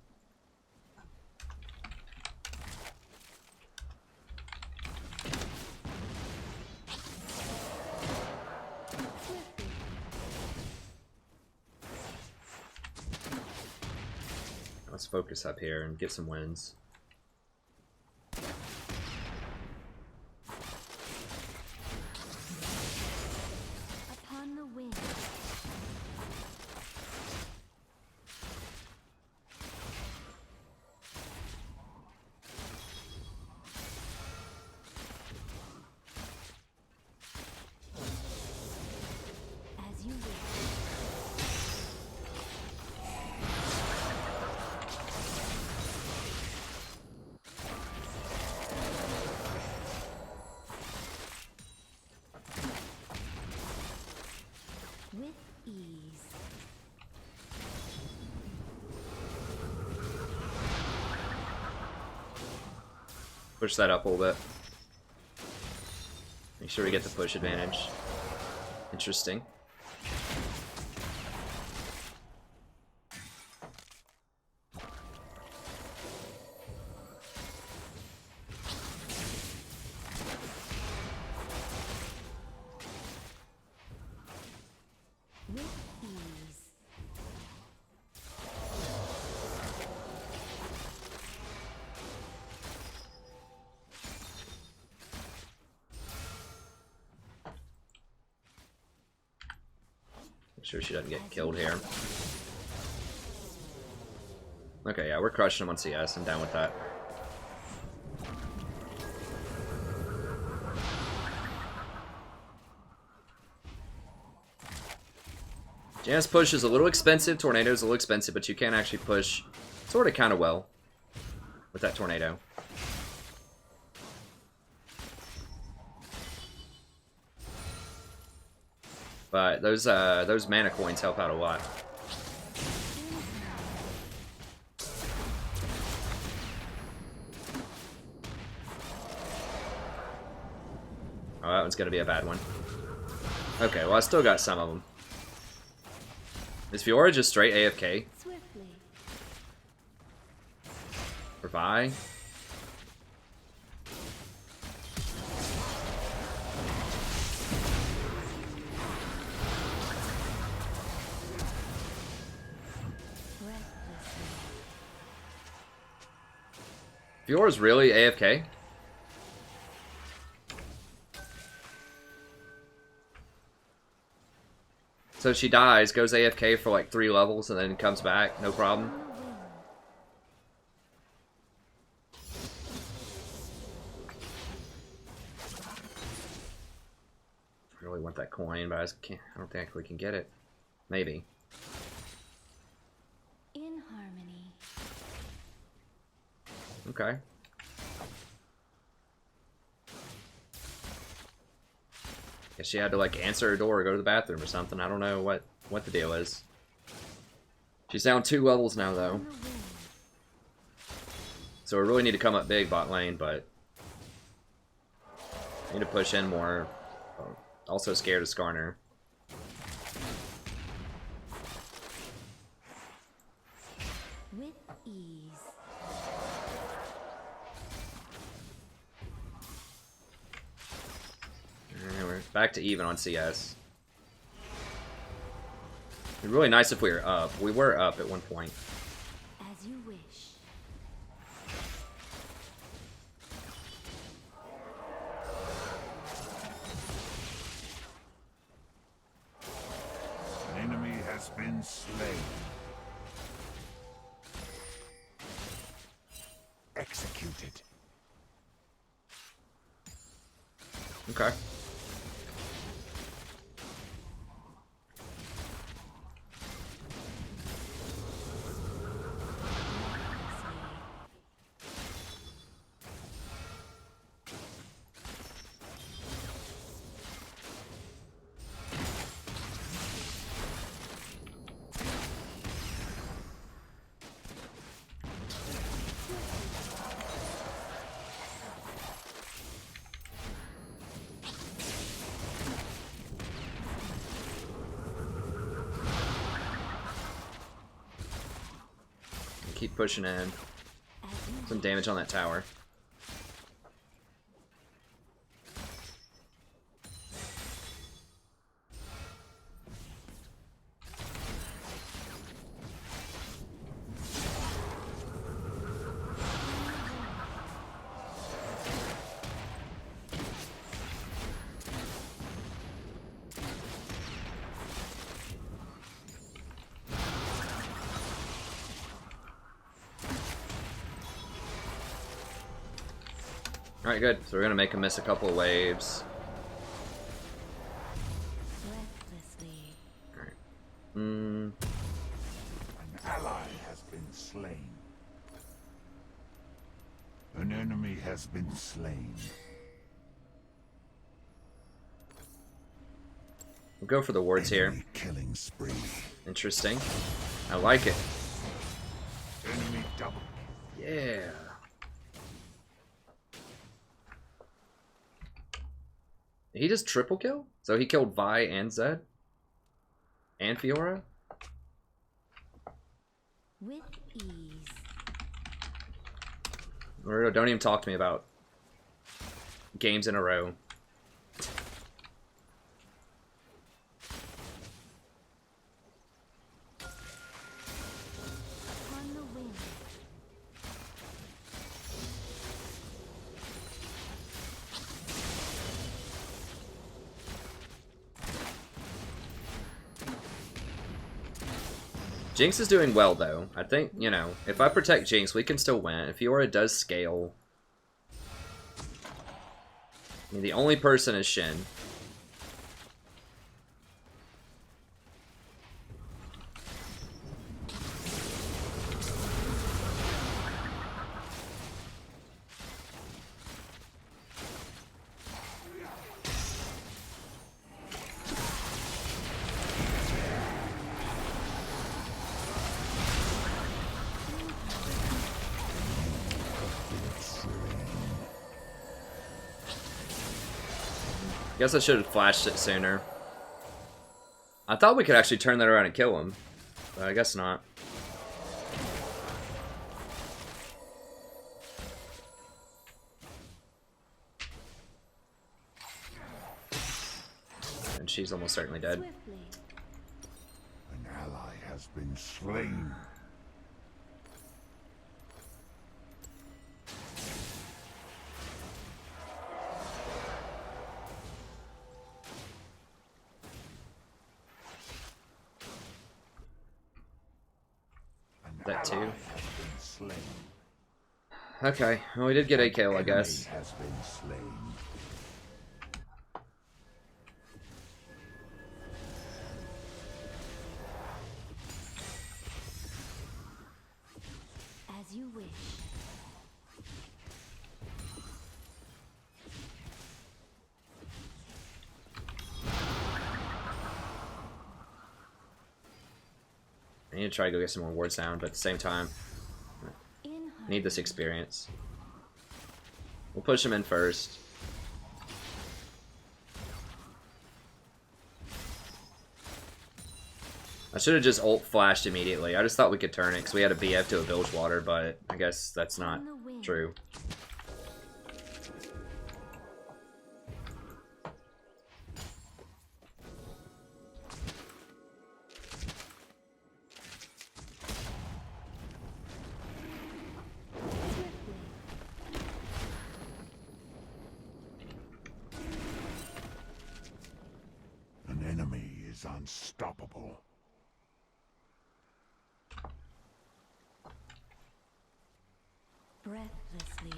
Let's focus up here and get some wins. Upon the wind. As you wish. With ease. Push that up a little bit. Make sure we get the push advantage. Interesting. With ease. Make sure she doesn't get killed here. Okay, yeah, we're crushing him on CS. I'm down with that. Janna's push is a little expensive. Tornado's a little expensive, but you can actually push sort of kind of well with that tornado. But those mana coins help out a lot. Oh, that one's gonna be a bad one. Okay, well I still got some of them. Is Fiora just straight AFK? Swiftly. For Vi? Fiora's really AFK? So she dies, goes AFK for like 3 levels, and then comes back, no problem. I really want that coin, but I don't think we can get it. Maybe. In harmony. Okay. Guess she had to like answer her door or go to the bathroom or something. I don't know what the deal is. She's down 2 levels now though. So we really need to come up big bot lane, but I need to push in more. Also scared of Skarner. With ease. Alright, we're back to even on CS. It'd be really nice if we were up. We were up at one point. As you wish. An enemy has been slain. Executed. Okay. Keep pushing in. Some damage on that tower. Alright, good. So we're gonna make him miss a couple of waves. Alright. An ally has been slain. An enemy has been slain. We'll go for the wards here. Enemy killing spree. Interesting. I like it. Enemy double. Yeah. Did he just triple kill? So he killed Vi and Zed? And Fiora? With ease. Naruto, don't even talk to me about games in a row. On the wing. Jinx is doing well, though. I think, you know, if I protect Jinx, we can still win. If Fiora does scale... I mean, the only person is Shin. Guess I should have flashed it sooner. I thought we could actually turn that around and kill him, but I guess not. And she's almost certainly dead. Swiftly. An ally has been slain. that too. Ally has been slain. Okay, well, we did get a kill, I guess. Enemy has been slain. As you wish. I need to try to go get some more ward sound, but at the same time, In I need this experience. We'll push him in first. I should have just ult flashed immediately. I just thought we could turn it because we had a BF to a bilge water, but I guess that's not true. An enemy is unstoppable. breathlessly.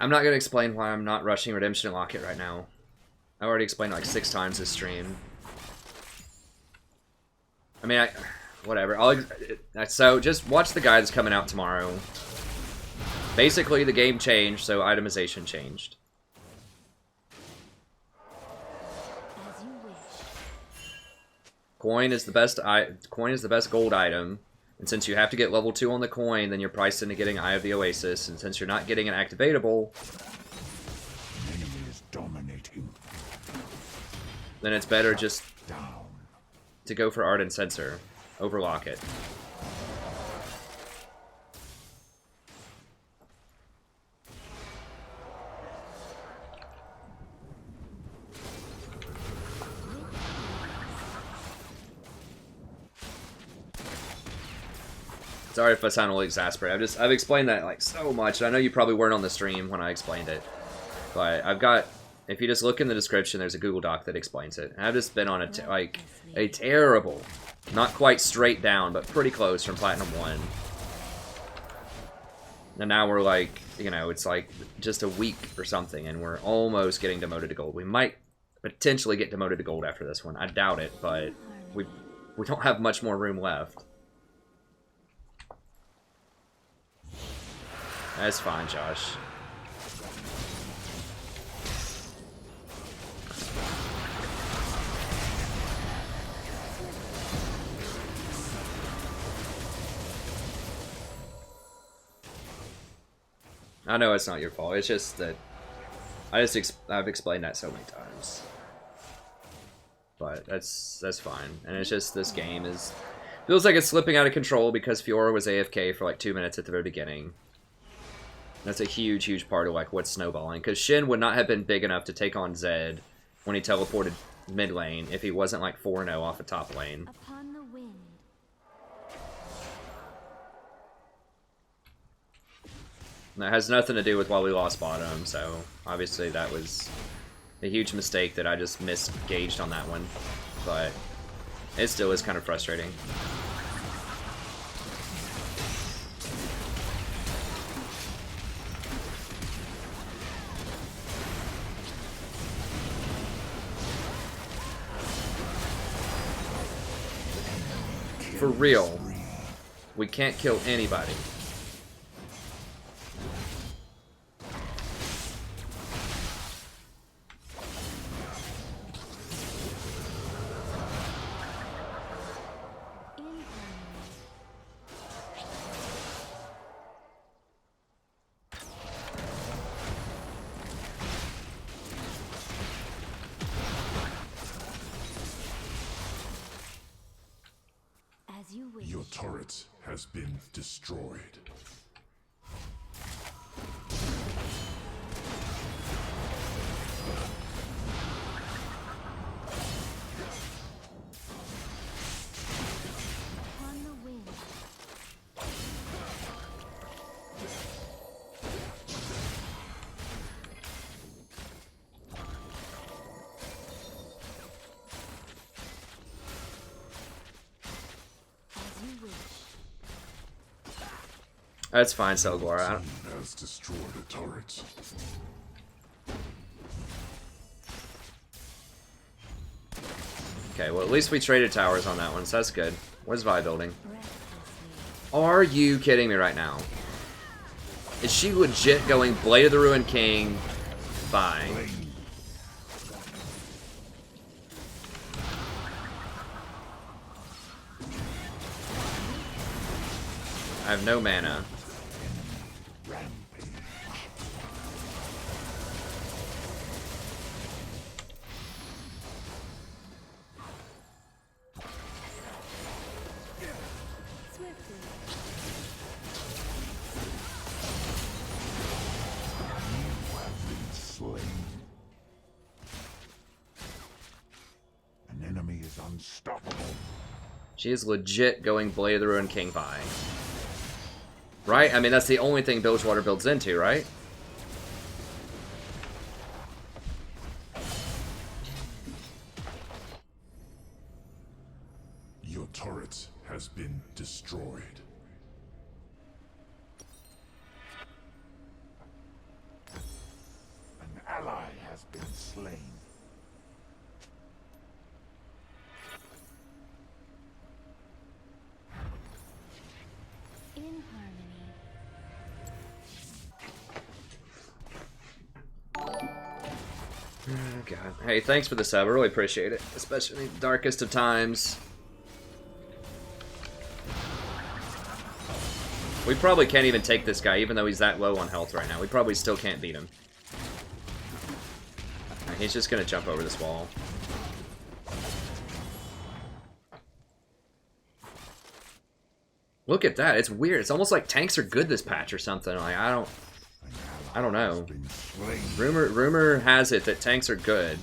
I'm not gonna explain why I'm not rushing Redemption Locket right now. I already explained it like 6 times this stream. I mean, whatever. So just watch the guide that's coming out tomorrow. Basically, the game changed, so itemization changed. As you wish. Coin is the best. Coin is the best gold item, and since you have to get level 2 on the coin, then you're priced into getting Eye of the Oasis. And since you're not getting an activatable, The enemy is dominating. then it's better just Down. to go for Ardent Sensor over Locket. Sorry if I sound a little exasperated. I've explained that like so much. I know you probably weren't on the stream when I explained it, but I've got. If you just look in the description, there's a Google Doc that explains it. And I've just been on a terrible, not quite straight down, but pretty close from Platinum 1. And now we're like, you know, it's like just a week or something, and we're almost getting demoted to gold. We might potentially get demoted to gold after this one. I doubt it, but we don't have much more room left. That's fine, Josh. I know it's not your fault. It's just that I've explained that so many times. But that's fine. And it's just this game feels like it's slipping out of control because Fiora was AFK for like 2 minutes at the very beginning. That's a huge, huge part of like what's snowballing. Because Shin would not have been big enough to take on Zed when he teleported mid lane if he wasn't like 4-0 off a top lane. Upon the wind. And that has nothing to do with why we lost bottom, so obviously that was a huge mistake that I just misgauged on that one. But it still is kind of frustrating. For real, we can't kill anybody. As you wish. Your turret has been destroyed. Upon the wind. That's fine, Selgor. I don't... Team has destroyed a turret. Okay, well at least we traded towers on that one, so that's good. Where's Vi building? Are you kidding me right now? Is she legit going Blade of the Ruined King Vi? I have no mana. An enemy is unstoppable. She is legit going Blade of the Ruined King Vi. Right? I mean, that's the only thing Bilgewater builds into, right? Your turret has been destroyed. An ally has been slain. In harmony. Oh, God. Hey, thanks for the sub. I really appreciate it. Especially in the darkest of times. We probably can't even take this guy, even though he's that low on health right now. We probably still can't beat him. Right, he's just gonna jump over this wall. Look at that. It's weird. It's almost like tanks are good this patch or something. Like, I don't know. Rumor has it that tanks are good.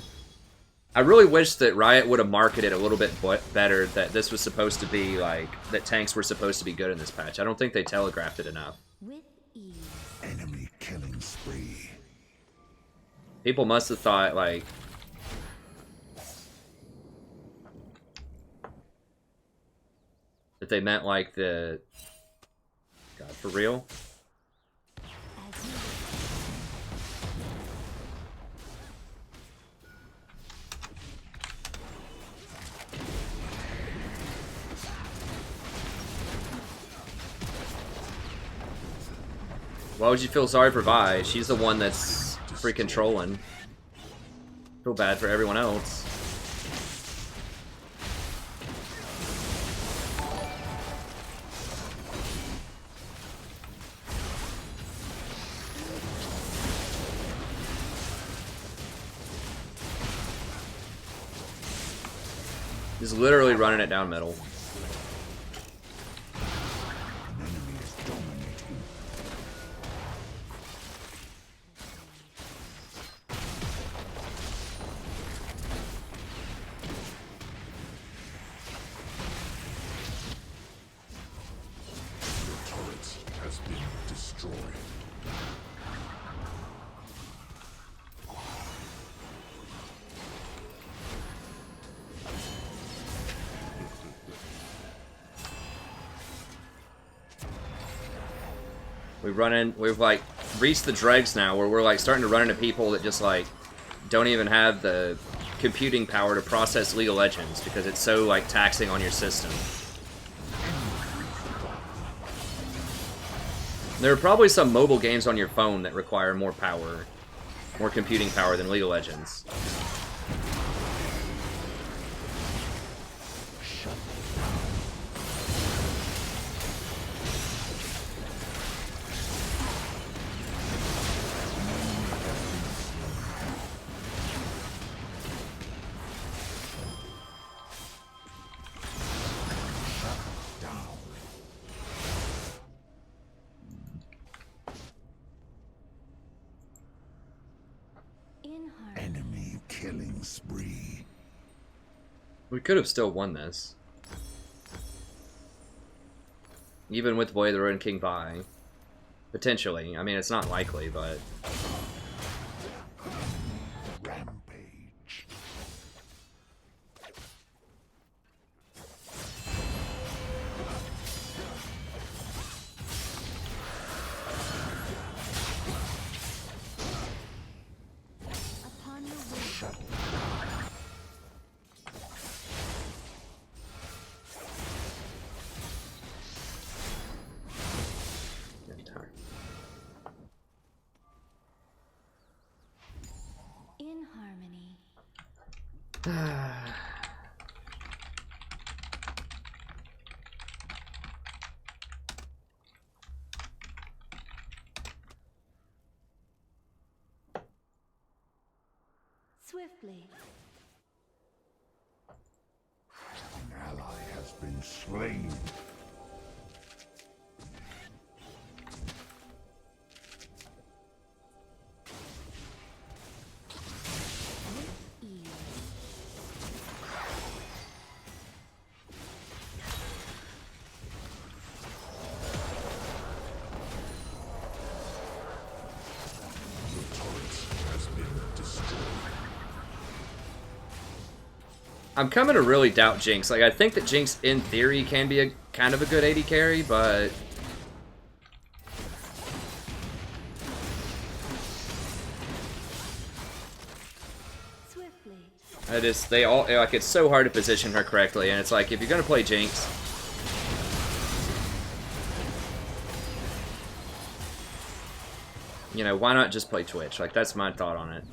I really wish that Riot would have marketed a little bit better that this was supposed to be, like, that tanks were supposed to be good in this patch. I don't think they telegraphed it enough. With ease. Enemy killing spree. People must have thought, like... that they meant, like, the... God, for real? Why would you feel sorry for Vi? She's the one that's freaking trolling. Feel bad for everyone else. He's literally running it down middle. We've like reached the dregs now where we're like starting to run into people that just like don't even have the computing power to process League of Legends because it's so like taxing on your system. There are probably some mobile games on your phone that require more power, more computing power than League of Legends. Enemy killing spree. We could have still won this. Even with Boy the Ruined King Vi. Potentially. I mean, it's not likely, but... Rampage. Swiftly. An ally has been slain. I'm coming to really doubt Jinx. Like, I think that Jinx, in theory, can be a kind of a good AD carry, but they all, like, it's so hard to position her correctly, and it's like, if you're gonna play Jinx, you know, why not just play Twitch? Like, that's my thought on it.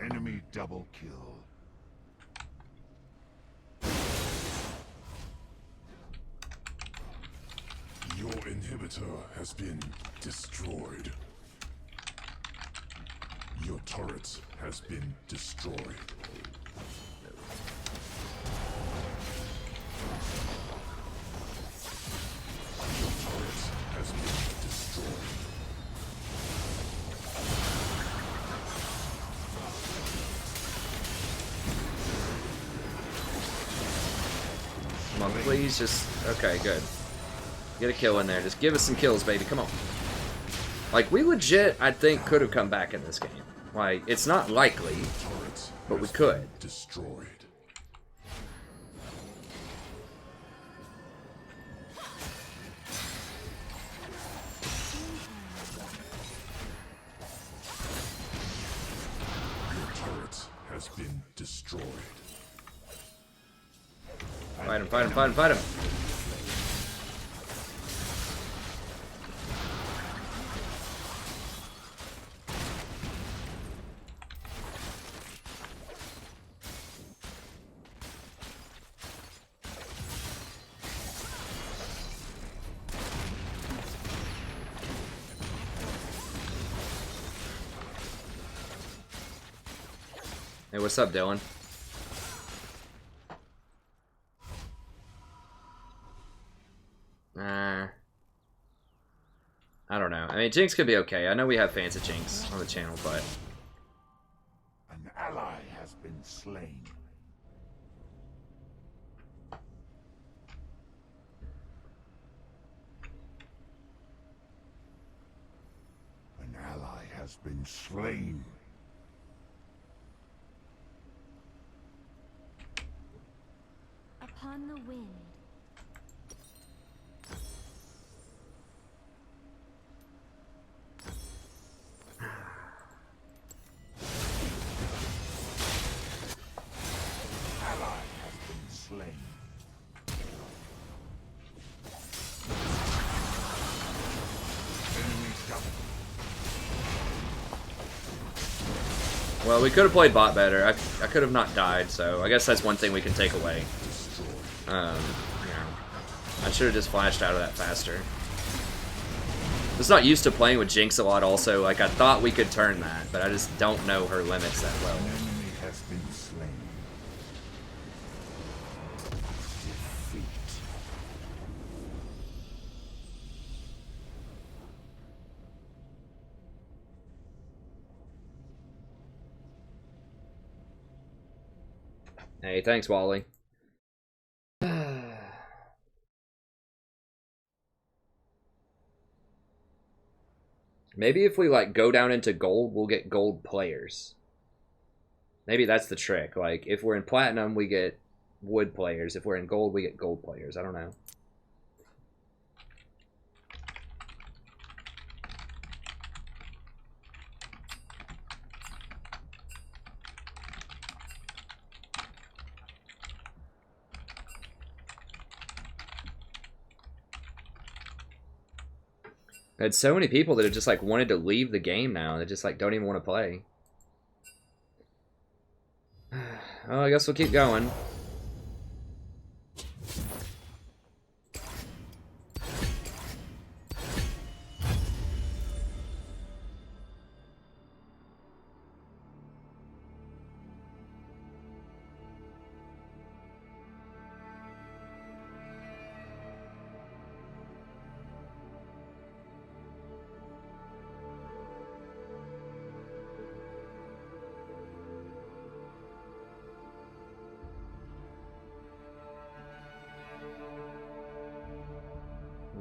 Enemy double kill. Your inhibitor has been destroyed. Your turret has been destroyed. Your turret has been destroyed. Come on, please, just... Okay, good. Get a kill in there. Just give us some kills, baby. Come on. Like, we legit, I think, could have come back in this game. Like, it's not likely, but we could. Destroyed. Your turret has been destroyed. Fight him, fight him, fight him, fight him. Hey, what's up, Dylan? I don't know. I mean, Jinx could be okay. I know we have fans of Jinx on the channel, but... An ally has been slain. An ally has been slain. Upon the wind. Well, we could have played bot better. I could have not died, so I guess that's one thing we can take away. You know, I should have just flashed out of that faster. I'm just not used to playing with Jinx a lot also. Like, I thought we could turn that, but I just don't know her limits that well. An enemy has been slain. Defeat. Hey, thanks, Wally. Maybe if we, like, go down into gold, we'll get gold players. Maybe that's the trick. Like, if we're in platinum, we get wood players. If we're in gold, we get gold players. I don't know. I had so many people that have just like wanted to leave the game now. They just like don't even want to play. Oh, I guess we'll keep going.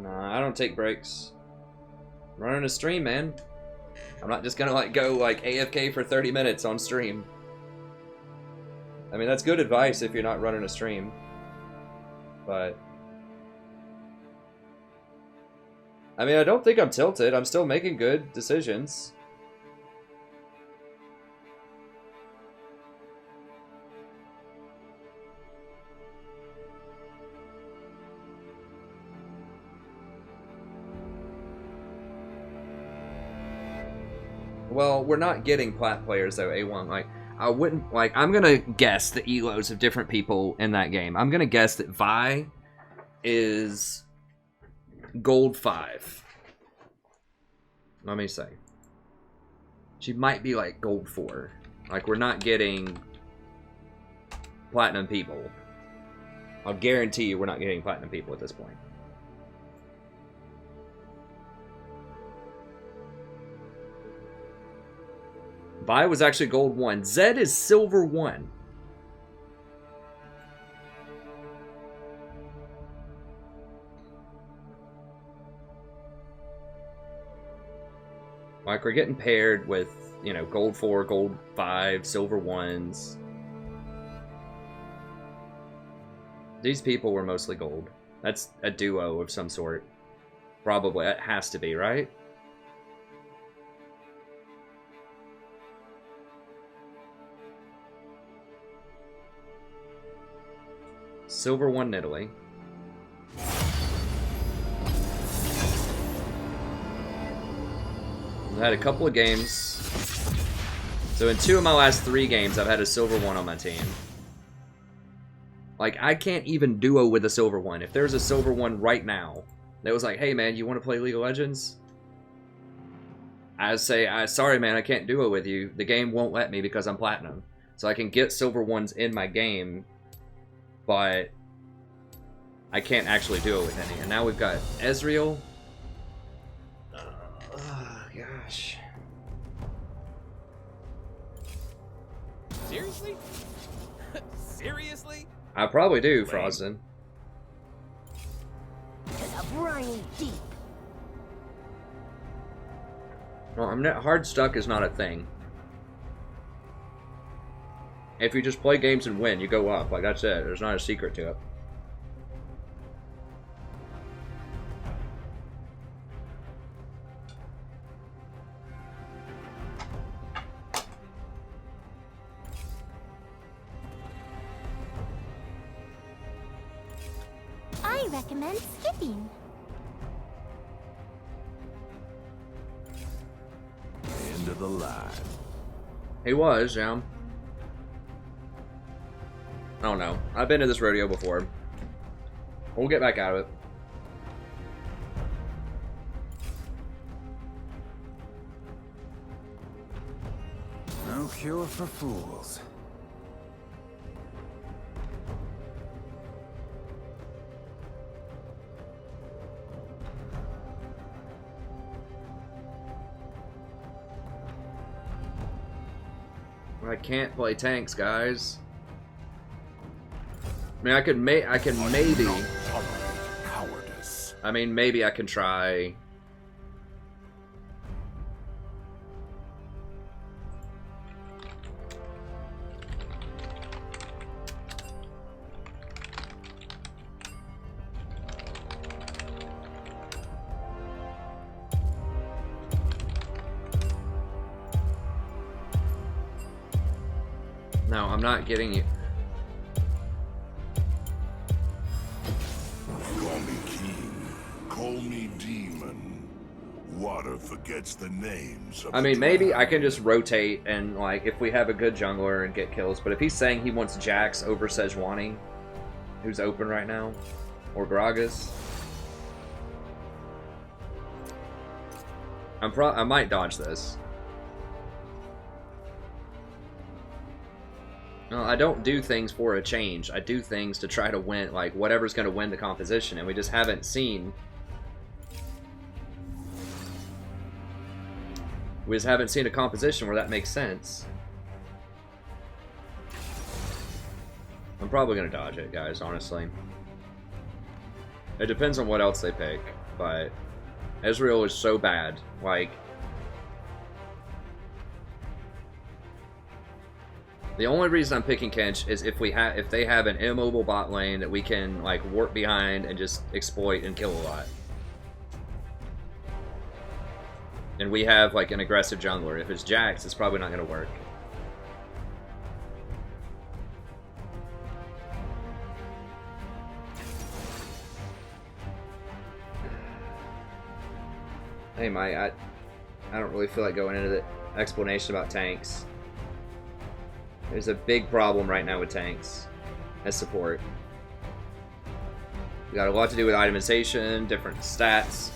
Nah, I don't take breaks. I'm running a stream, man. I'm not just gonna like go like AFK for 30 minutes on stream. I mean, that's good advice if you're not running a stream. But I mean, I don't think I'm tilted. I'm still making good decisions. Well, we're not getting plat players though, A1. Like, I wouldn't, like, I'm gonna guess the elos of different people in that game. I'm gonna guess that Vi is gold 5. Let me say. She might be like gold 4. Like, we're not getting platinum people. I'll guarantee you we're not getting platinum people at this point. Vi was actually gold 1. Zed is silver 1. Like, we're getting paired with, you know, gold 4, gold 5, silver 1s. These people were mostly gold. That's a duo of some sort. Probably. It has to be, right? Silver 1 in Italy. I've had a couple of games. So in 2 of my last 3 games, I've had a silver 1 on my team. Like, I can't even duo with a silver 1. If there's a silver 1 right now that was like, hey man, you want to play League of Legends? I say, sorry man, I can't duo with you. The game won't let me because I'm platinum. So I can get silver 1s in my game, but I can't actually do it with any. And now we've got Ezreal. Oh, gosh. Seriously? Seriously? I probably do, Frostin. To the briny deep. Well, I'm not, hard stuck is not a thing. If you just play games and win, you go up. Like, that's it. There's not a secret to it. I recommend skipping. End of the line. He was, yeah. I don't know. I've been to this rodeo before. We'll get back out of it. No cure for fools. I can't play tanks, guys. I mean, I can maybe. Cowardice. I mean, maybe I can try. No, I'm not getting you. Call me king, call me demon. forgets the names of I mean, the maybe I drowned. can just rotate and, like, if we have a good jungler and get kills, but if he's saying he wants Jax over Sejuani, who's open right now, or Gragas, I might dodge this. No, I don't do things for a change. I do things to try to win, like, whatever's going to win the composition, and we just haven't seen... We just haven't seen a composition where that makes sense. I'm probably going to dodge it, guys, honestly. It depends on what else they pick, but Ezreal is so bad. Like, the only reason I'm picking Kench is if they have an immobile bot lane that we can, like, warp behind and just exploit and kill a lot. And we have, like, an aggressive jungler. If it's Jax, it's probably not going to work. Hey, Mike, I don't really feel like going into the explanation about tanks. There's a big problem right now with tanks as support. We got a lot to do with itemization, different stats.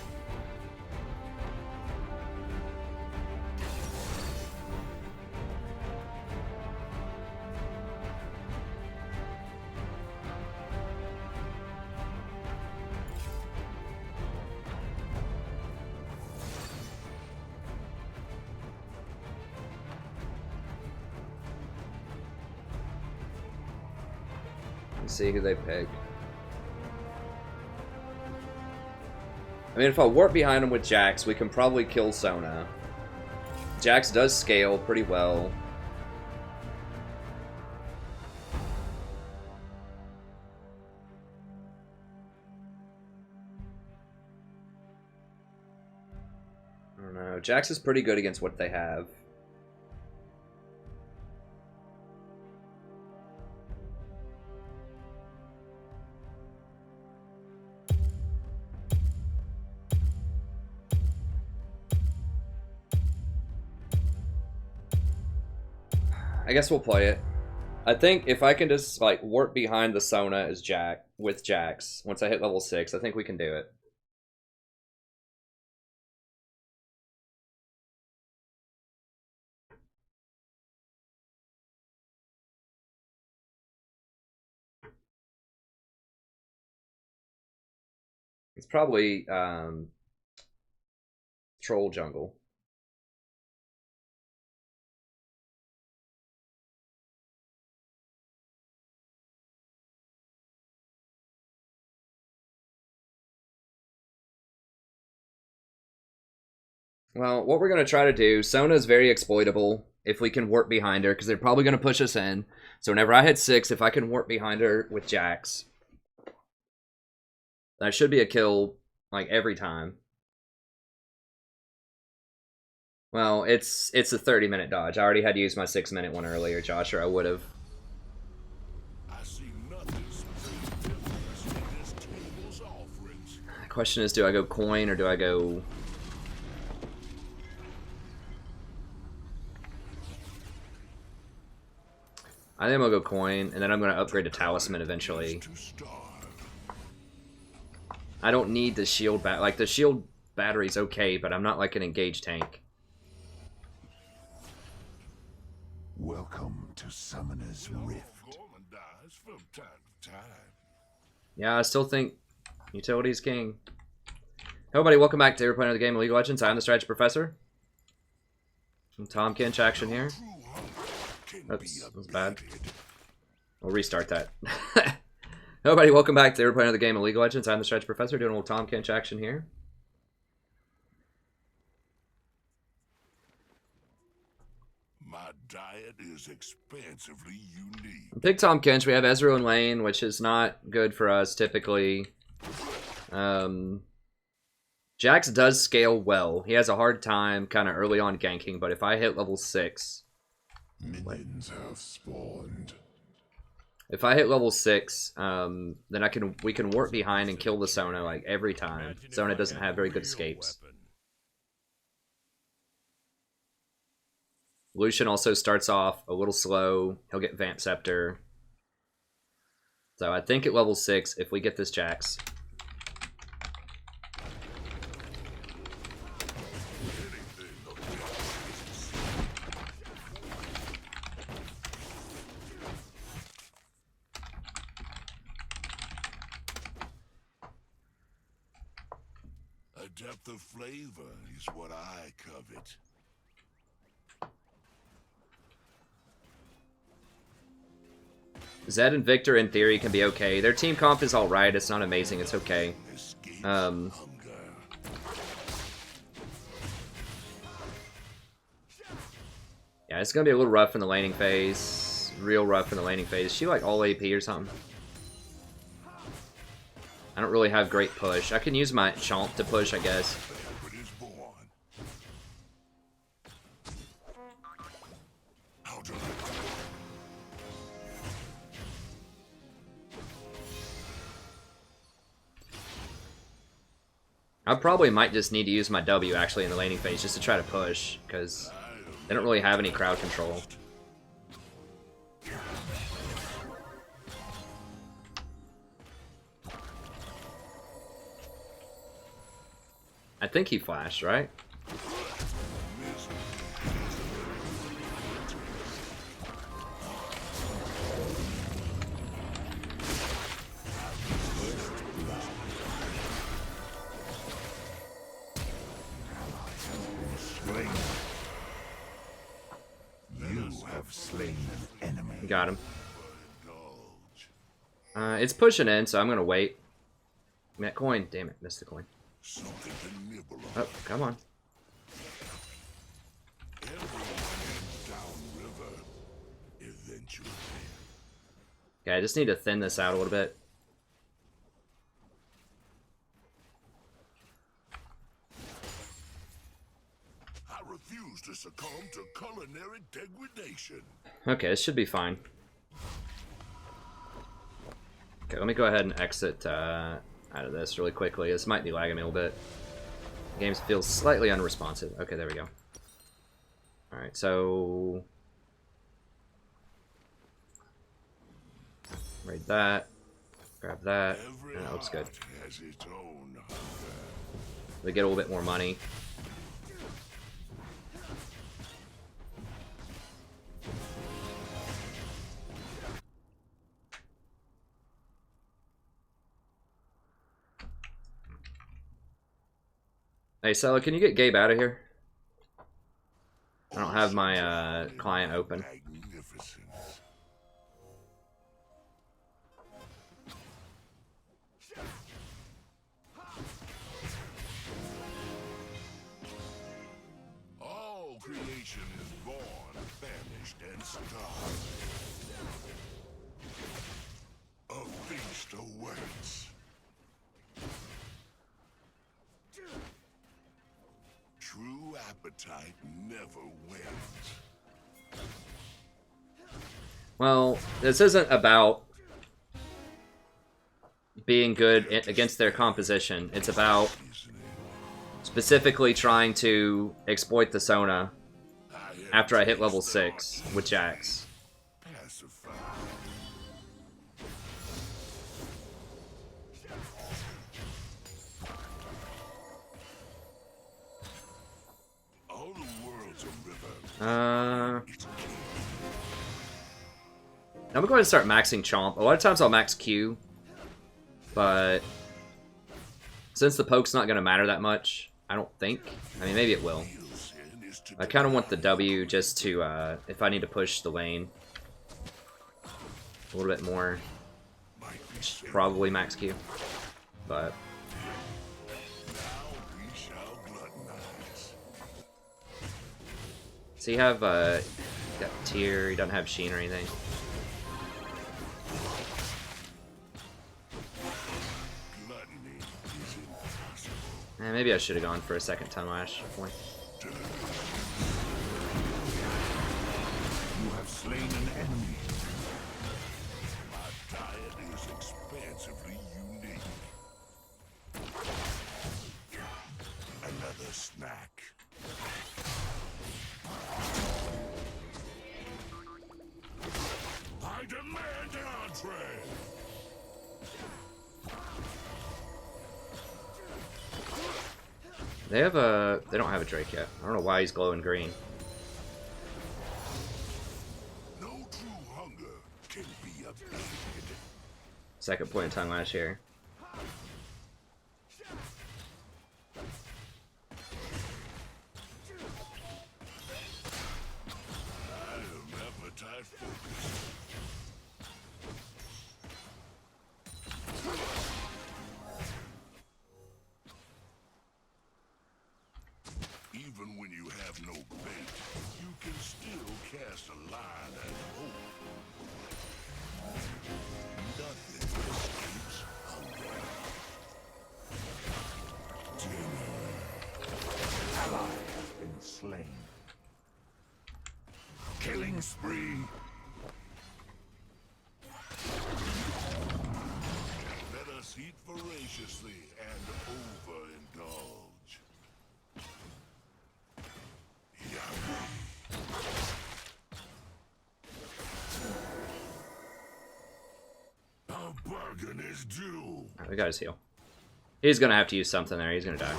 See who they pick. I mean, if I warp behind him with Jax, we can probably kill Sona. Jax does scale pretty well. I don't know. Jax is pretty good against what they have. I guess we'll play it. I think if I can just, like, warp behind the Sona as with Jax, once I hit level 6, I think we can do it. It's probably troll jungle. Well, what we're going to try to do, Sona is very exploitable if we can warp behind her, because they're probably going to push us in. So whenever I hit 6, if I can warp behind her with Jax, that should be a kill, like, every time. Well, it's a 30-minute dodge. I already had to use my 6-minute one earlier, Josh, or I would have. I see nothing different in this table's offerings. The question is, do I go coin or do I go... I think I'm going to go coin, and then I'm going to upgrade to talisman eventually. I don't need the shield like, the shield battery's okay, but I'm not like an engaged tank. Welcome to Summoner's Rift. Yeah, I still think utility's king. Hey everybody, welcome back to Every Player of the Game of League of Legends. I'm the Strategy Professor. Some Tom Kench action here. Oops, that was bad. We'll restart that. Everybody, welcome back to Every Player of the Game of League of Legends. I'm the Strategy Professor, doing a little Tom Kench action here. My diet is expansively unique. Pick Tom Kench. We have Ezreal in lane, which is not good for us typically. Jax does scale well. He has a hard time kind of early on ganking, but if I hit level 6... Minions have spawned. If I hit level 6, then we can warp behind and kill the Sona like every time. Sona doesn't have very good escapes. Lucian also starts off a little slow. He'll get Vamp Scepter. So I think at level 6, if we get this Jax. A depth of flavor is what I covet. Zed and Victor, in theory, can be okay. Their team comp is alright. It's not amazing. It's okay. Yeah, it's going to be a little rough in the laning phase. Real rough in the laning phase. Is she like all AP or something? I don't really have great push. I can use my Chomp to push, I guess. I probably might just need to use my W actually in the laning phase just to try to push, because they don't really have any crowd control. I think he flashed, right? Got him. It's pushing in, so I'm gonna wait. That coin, damn it, missed the coin. Oh, come on. Okay, I just need to thin this out a little bit. I refuse to succumb to culinary degradation. Okay, this should be fine. Okay, let me go ahead and exit out of this really quickly. This might be lagging me a little bit. The game feels slightly unresponsive. Okay, there we go. Alright, so... raid that. Grab that. And that looks good. We get a little bit more money. Hey, Sella, can you get Gabe out of here? I don't have my client open. All creation is born, famished, and starved. A feast awaits. True appetite never wins. Well, this isn't about being good against their composition. It's about specifically trying to exploit the Sona after I hit level 6 with Jax. I'm gonna go ahead and start maxing Chomp. A lot of times I'll max Q, but since the poke's not gonna matter that much, I don't think. I mean, maybe it will. I kind of want the W just to, if I need to push the lane a little bit more, probably max Q, but... Does he have, got Tier, he doesn't have Sheen or anything. Maybe I should have gone for a second time lash point. You have slain an enemy. My diet is expansively unique. Another snack. They have a... They don't have a Drake yet. I don't know why he's glowing green. No true hunger can be abated. Second point in time last year. I am appetite focused. Even when you have no bait, you can still cast a line and hope. Nothing escapes hunger. Janna. Ally has been slain. Killing spree. Let us eat voraciously and overindulge. Our bargain is due. Alright, we got his heal. He's gonna have to use something there. He's gonna die.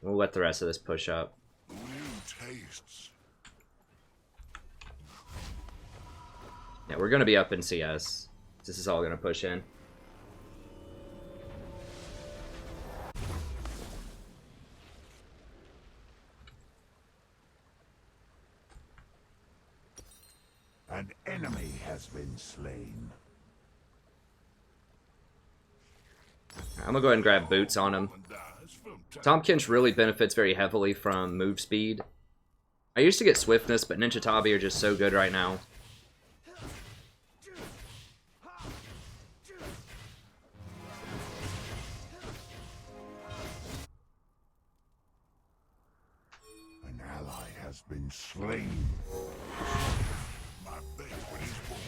We'll let the rest of this push up. New tastes. Yeah, we're gonna be up in CS. This is all gonna push in. An enemy has been slain. I'm gonna go ahead and grab boots on him. Tahm Kench really benefits very heavily from move speed. I used to get swiftness, but Ninja Tabi are just so good right now. An ally has been slain. My banquet is born.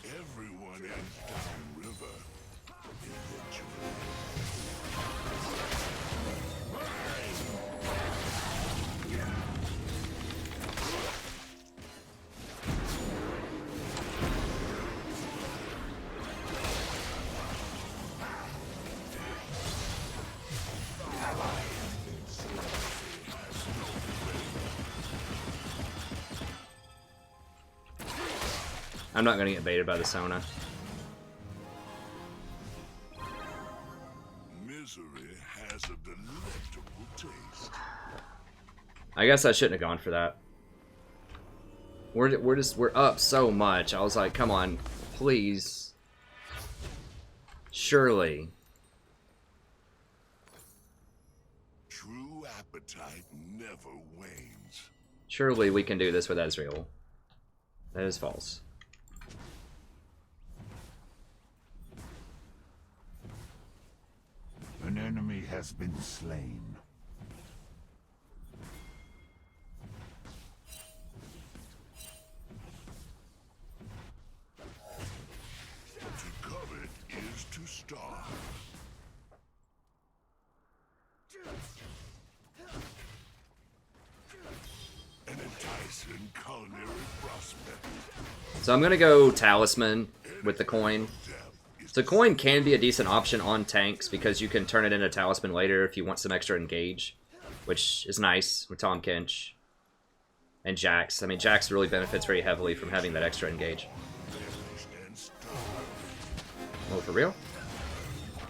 Everyone ends downriver eventually. I'm not gonna get baited by the Sona. Misery has a delectable taste. I guess I shouldn't have gone for that. We're up so much. I was like, come on, please. Surely. True appetite never wanes. Surely we can do this with Ezreal. That is false. An enemy has been slain. To covet is to starve. An enticing culinary prospect. So I'm gonna go Talisman with the coin. So coin can be a decent option on tanks because you can turn it into Talisman later if you want some extra engage, which is nice with Tahm Kench and Jax. I mean, Jax really benefits very heavily from having that extra engage. Oh, for real?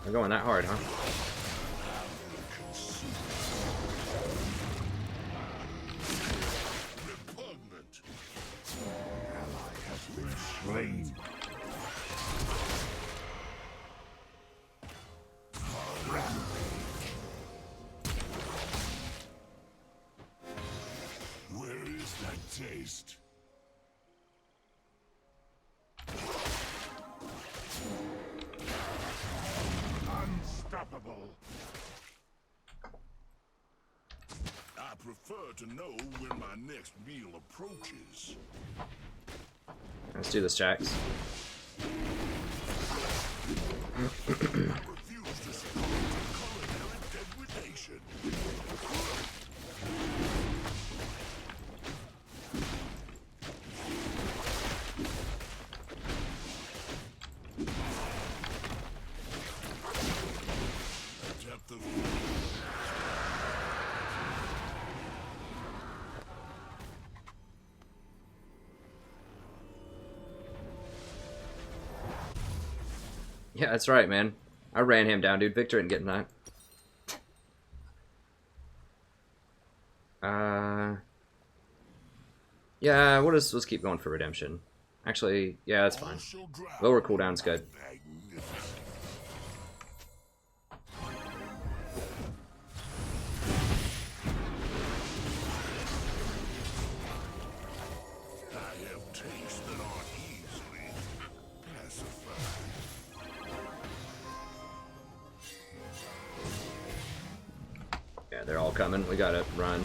We're going that hard, huh? Repugnant. An ally has been slain. Where is that taste? Unstoppable. I prefer to know when my next meal approaches. Let's do this, Jax. I refuse to succumb to culinary degradation. Yeah, that's right, man. I ran him down, dude. Victor didn't get that. Yeah, let's keep going for redemption. Actually, yeah, that's fine. Lower cooldown's good. Yeah, they're all coming. We gotta run.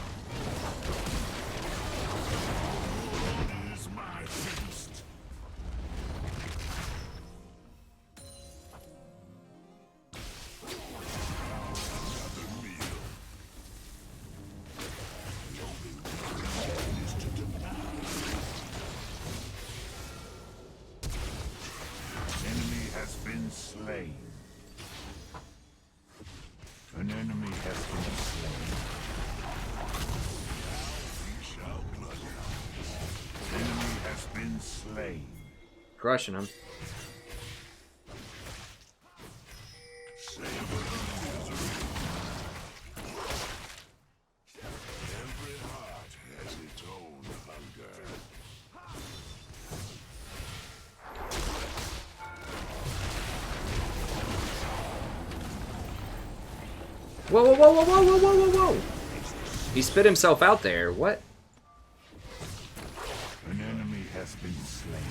Slain. An enemy has been slain. Enemy has been slain. Crushing him. Every heart has its own hunger. Whoa, whoa, whoa, whoa, whoa, whoa, whoa, whoa, whoa! He spit himself out there. What? An enemy has been slain.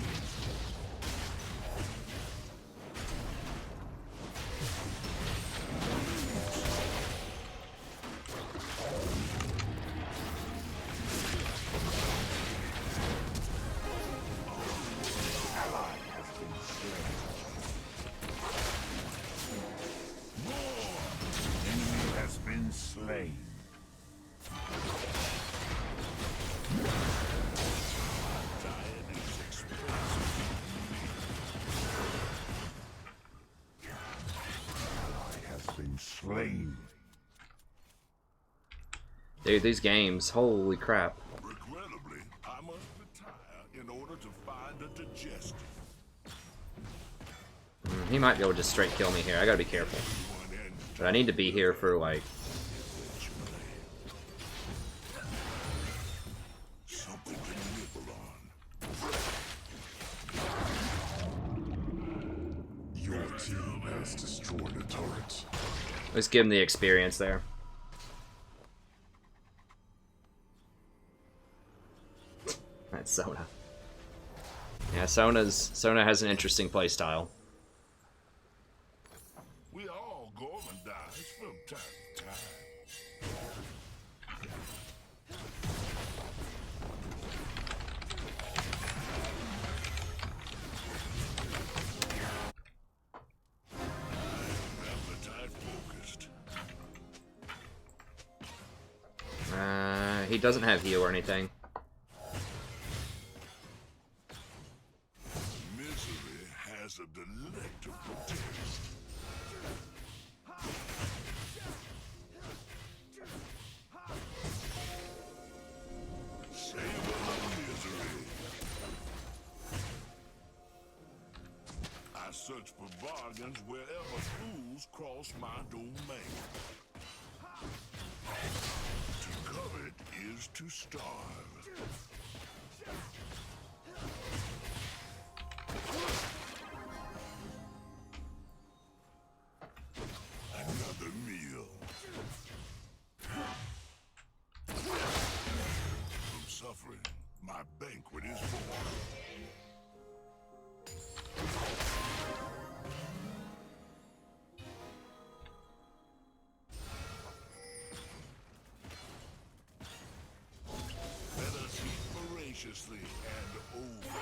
Ally has been slain. Enemy has been slain. Ally has been slain. Dude, these games, holy crap. Regrettably, I must retire in order to find a digestive. He might be able to just straight kill me here. I gotta be careful. But I need to be here for, like... Something to nibble on. Your team has destroyed a turret. Let's give him the experience there. That's Sona. Yeah, Sona has an interesting playstyle. We all go and die from time to time. Appetite focused. He doesn't have heal or anything. Misery has a delectable taste. Savor the misery. I search for bargains wherever fools cross my domain. To covet is to starve. Another meal. From suffering, my banquet is born. Let us eat voraciously and overindulge.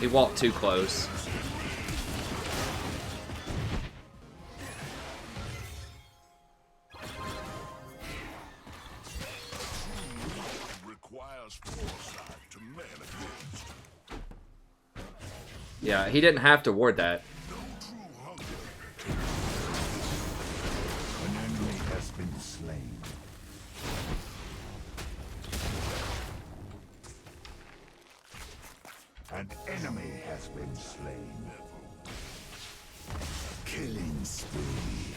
He walked too close. requires foresight to man against. Yeah, he didn't have to ward that. No true hunger. An enemy has been slain. An enemy has been slain. Killing spree.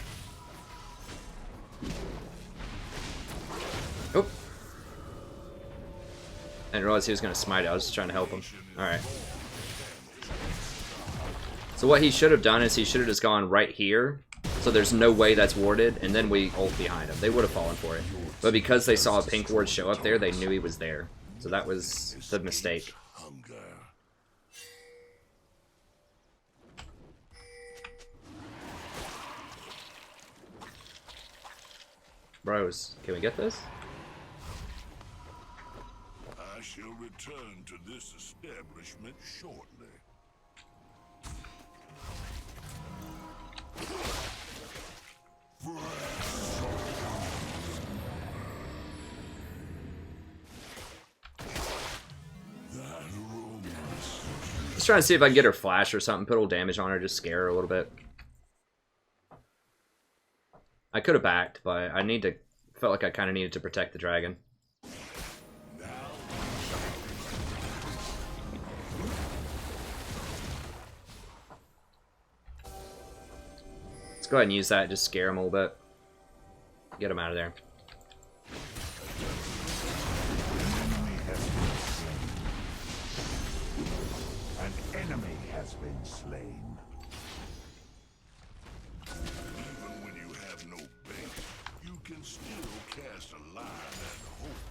Oh. I didn't realize he was going to smite it. I was just trying to help him. Alright. So what he should have done is he should have just gone right here. So there's no way that's warded. And then we ult behind him. They would have fallen for it. But because they saw a pink ward show up there, they knew he was there. So that was the mistake. Bros, can we get this? I shall return to this establishment shortly. Just trying to see if I can get her flash or something, put a little damage on her, just scare her a little bit. I could have backed, but felt like I kind of needed to protect the dragon. Let's go ahead and use that, just scare him a little bit. Get him out of there. An enemy has been slain. Even when you have no bait, you can still cast a line and hope.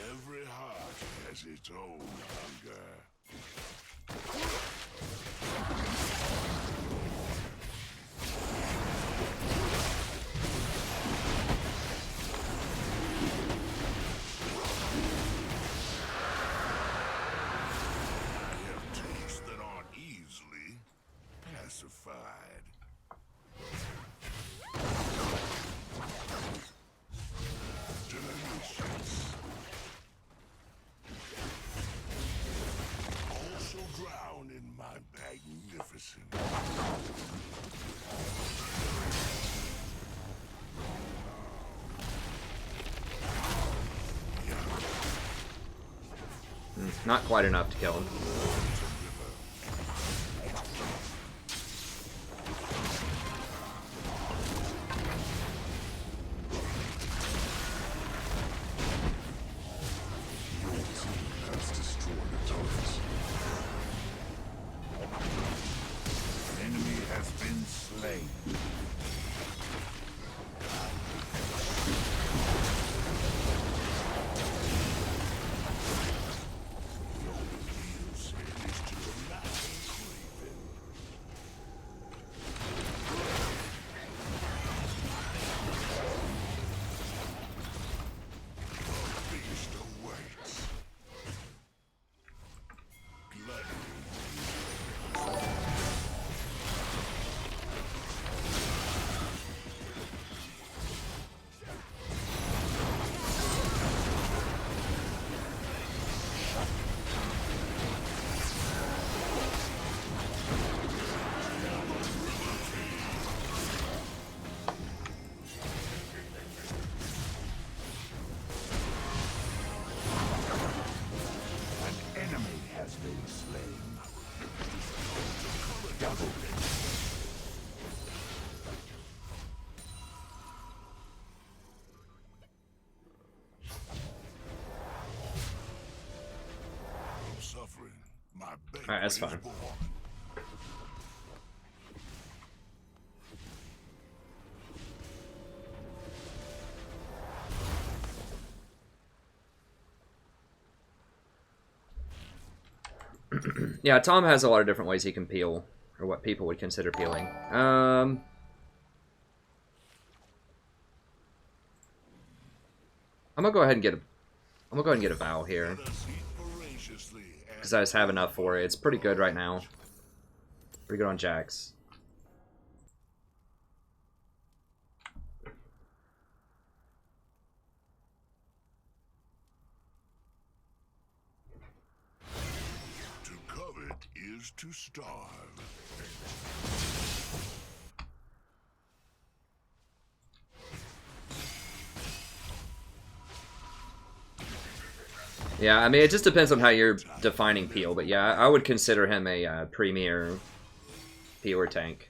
Every heart has its own hunger. Not quite enough to kill him. Alright, that's fine. Yeah, Tom has a lot of different ways he can peel, or what people would consider peeling. I'm gonna go ahead and get a vow here, because I just have enough for it. It's pretty good right now. Pretty good on Jax. is to starve. Yeah, I mean, it just depends on how you're defining peel, but yeah, I would consider him a premier peeler tank.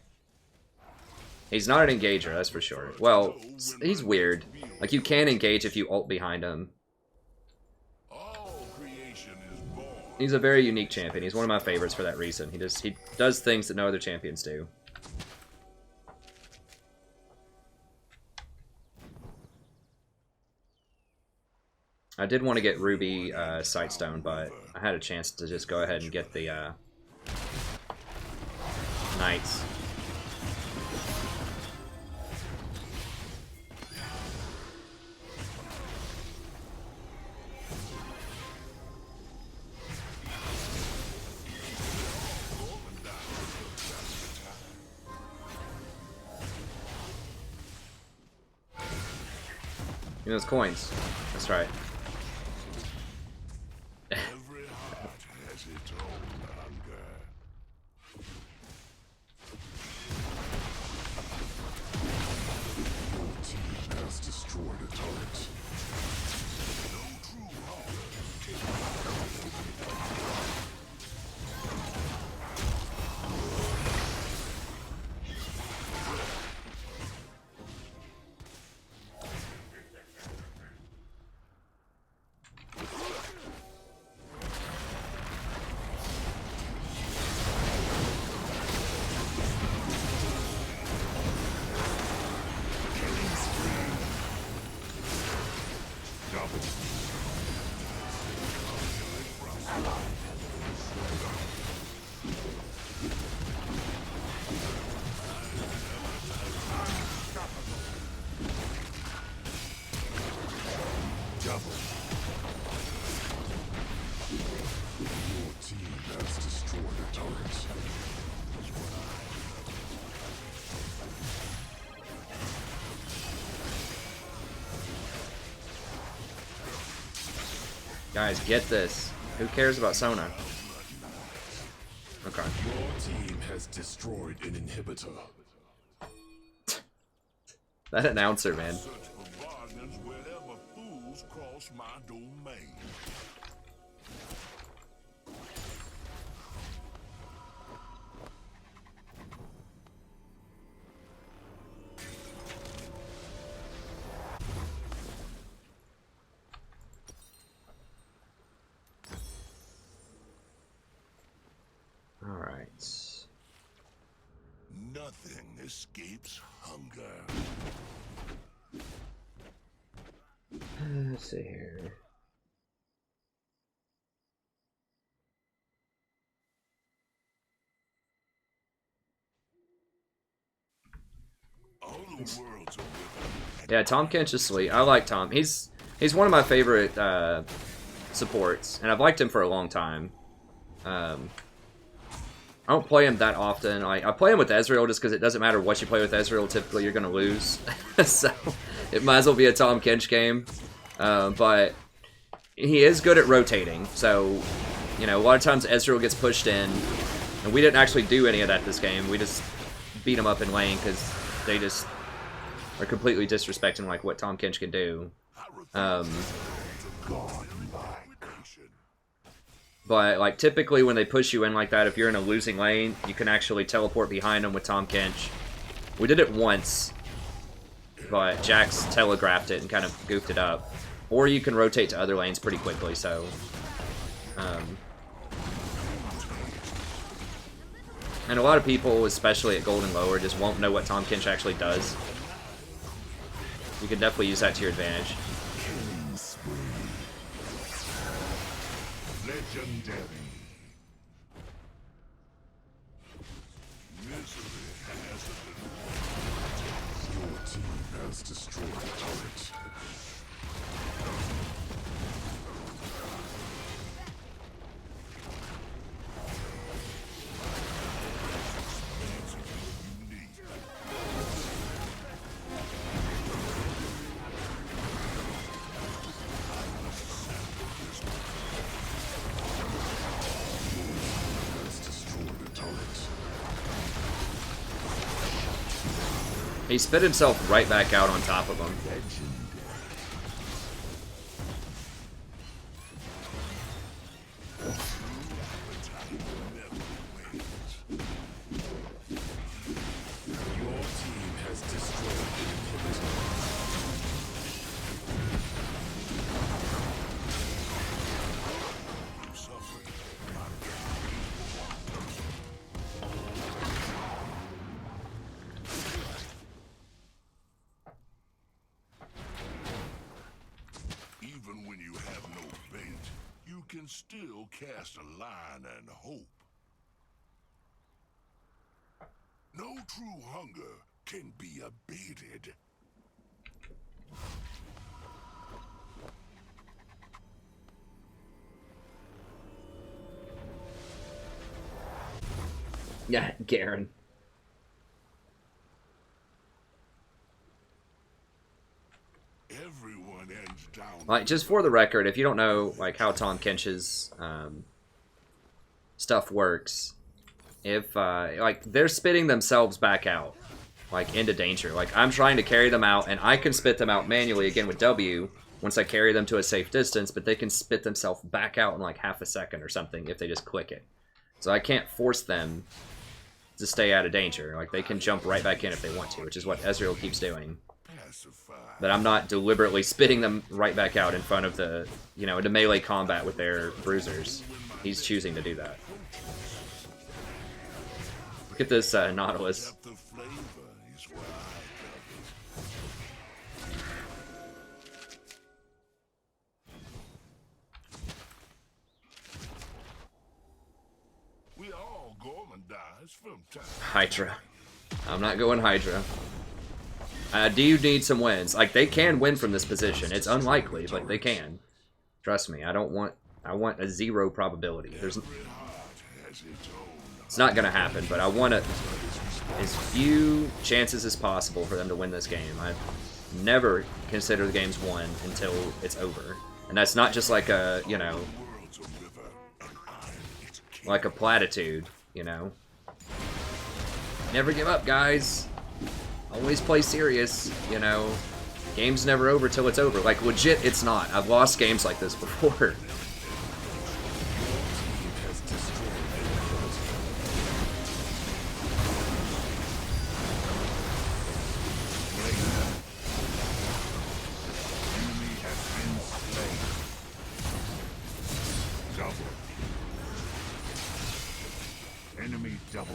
He's not an engager, that's for sure. Well, he's weird. Like, you can engage if you ult behind him. He's a very unique champion. He's one of my favorites for that reason. He does things that no other champions do. I did want to get Ruby Sightstone, but I had a chance to just go ahead and get the Knights. You know, those coins. That's right. Every heart has its own hunger. Your team has destroyed a turret. No true Guys, get this. Who cares about Sona? Okay. Your team has destroyed an inhibitor. That announcer, man. Search for bargains wherever fools cross my domain. Alright. Nothing escapes hunger. Let's see here. All the world's a river. Yeah, Tahm Kench is sweet. I like Tom. He's one of my favorite supports, and I've liked him for a long time. I don't play him that often. I play him with Ezreal just because it doesn't matter what you play with Ezreal, typically you're going to lose. So it might as well be a Tahm Kench game. But he is good at rotating. So, you know, a lot of times Ezreal gets pushed in. And we didn't actually do any of that this game. We just beat him up in lane because they just are completely disrespecting like what Tahm Kench can do. But, like, typically when they push you in like that, if you're in a losing lane, you can actually teleport behind them with Tahm Kench. We did it once, but Jax telegraphed it and kind of goofed it up. Or you can rotate to other lanes pretty quickly, so... and a lot of people, especially at Gold and lower, just won't know what Tahm Kench actually does. You can definitely use that to your advantage. Legendary. Misery has been. Your team has destroyed a turret. He spit himself right back out on top of him. Even when you have no bait, you can still cast a line and hope. No true hunger can be abated. Yeah, Garen. Everyone ends down. Like, just for the record, if you don't know like how Tahm Kench's stuff works, if like they're spitting themselves back out, like into danger. Like I'm trying to carry them out, and I can spit them out manually again with W once I carry them to a safe distance, but they can spit themselves back out in like half a second or something if they just click it. So I can't force them to stay out of danger. Like they can jump right back in if they want to, which is what Ezreal keeps doing. But I'm not deliberately spitting them right back out in front of the, you know, into melee combat with their bruisers. He's choosing to do that. Look at this Nautilus. We all gormandize from time. Hydra. I'm not going Hydra. Do you need some wins? Like, they can win from this position. It's unlikely, but they can. Trust me, I want a 0 probability. It's not gonna happen, but I want as few chances as possible for them to win this game. I never consider the game's won until it's over. And that's not just like a, you know, like a platitude, you know. Never give up, guys. Always play serious, you know. Game's never over till it's over. Like, legit, it's not. I've lost games like this before. Enemy double.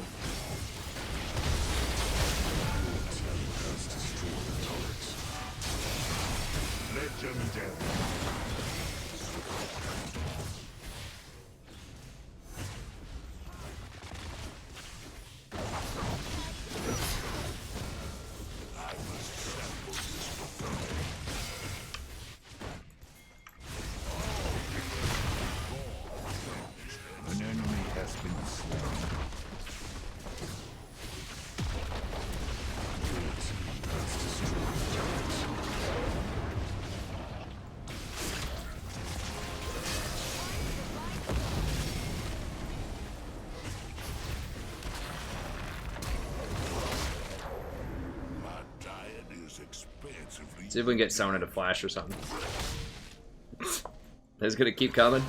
An enemy has been slain. See if we can get Sona to flash or something. It's gonna keep coming.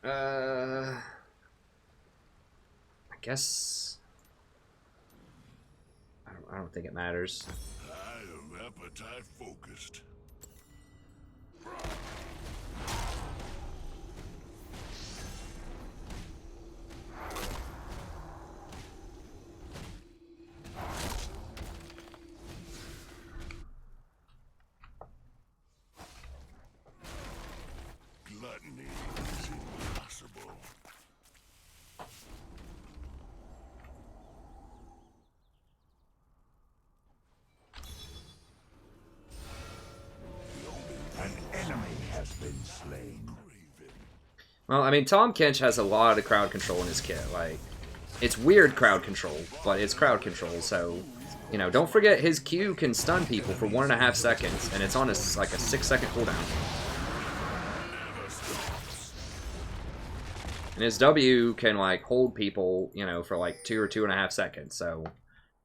I guess I don't think it matters. I am appetite focused. Gluttony is impossible. An enemy has been slain. Well, I mean, Tahm Kench has a lot of crowd control in his kit. Like, it's weird crowd control, but it's crowd control, so You know, don't forget his Q can stun people for 1.5 seconds, and it's on like a 6-second cooldown. And his W can like hold people, you know, for like 2 or 2.5 seconds. So,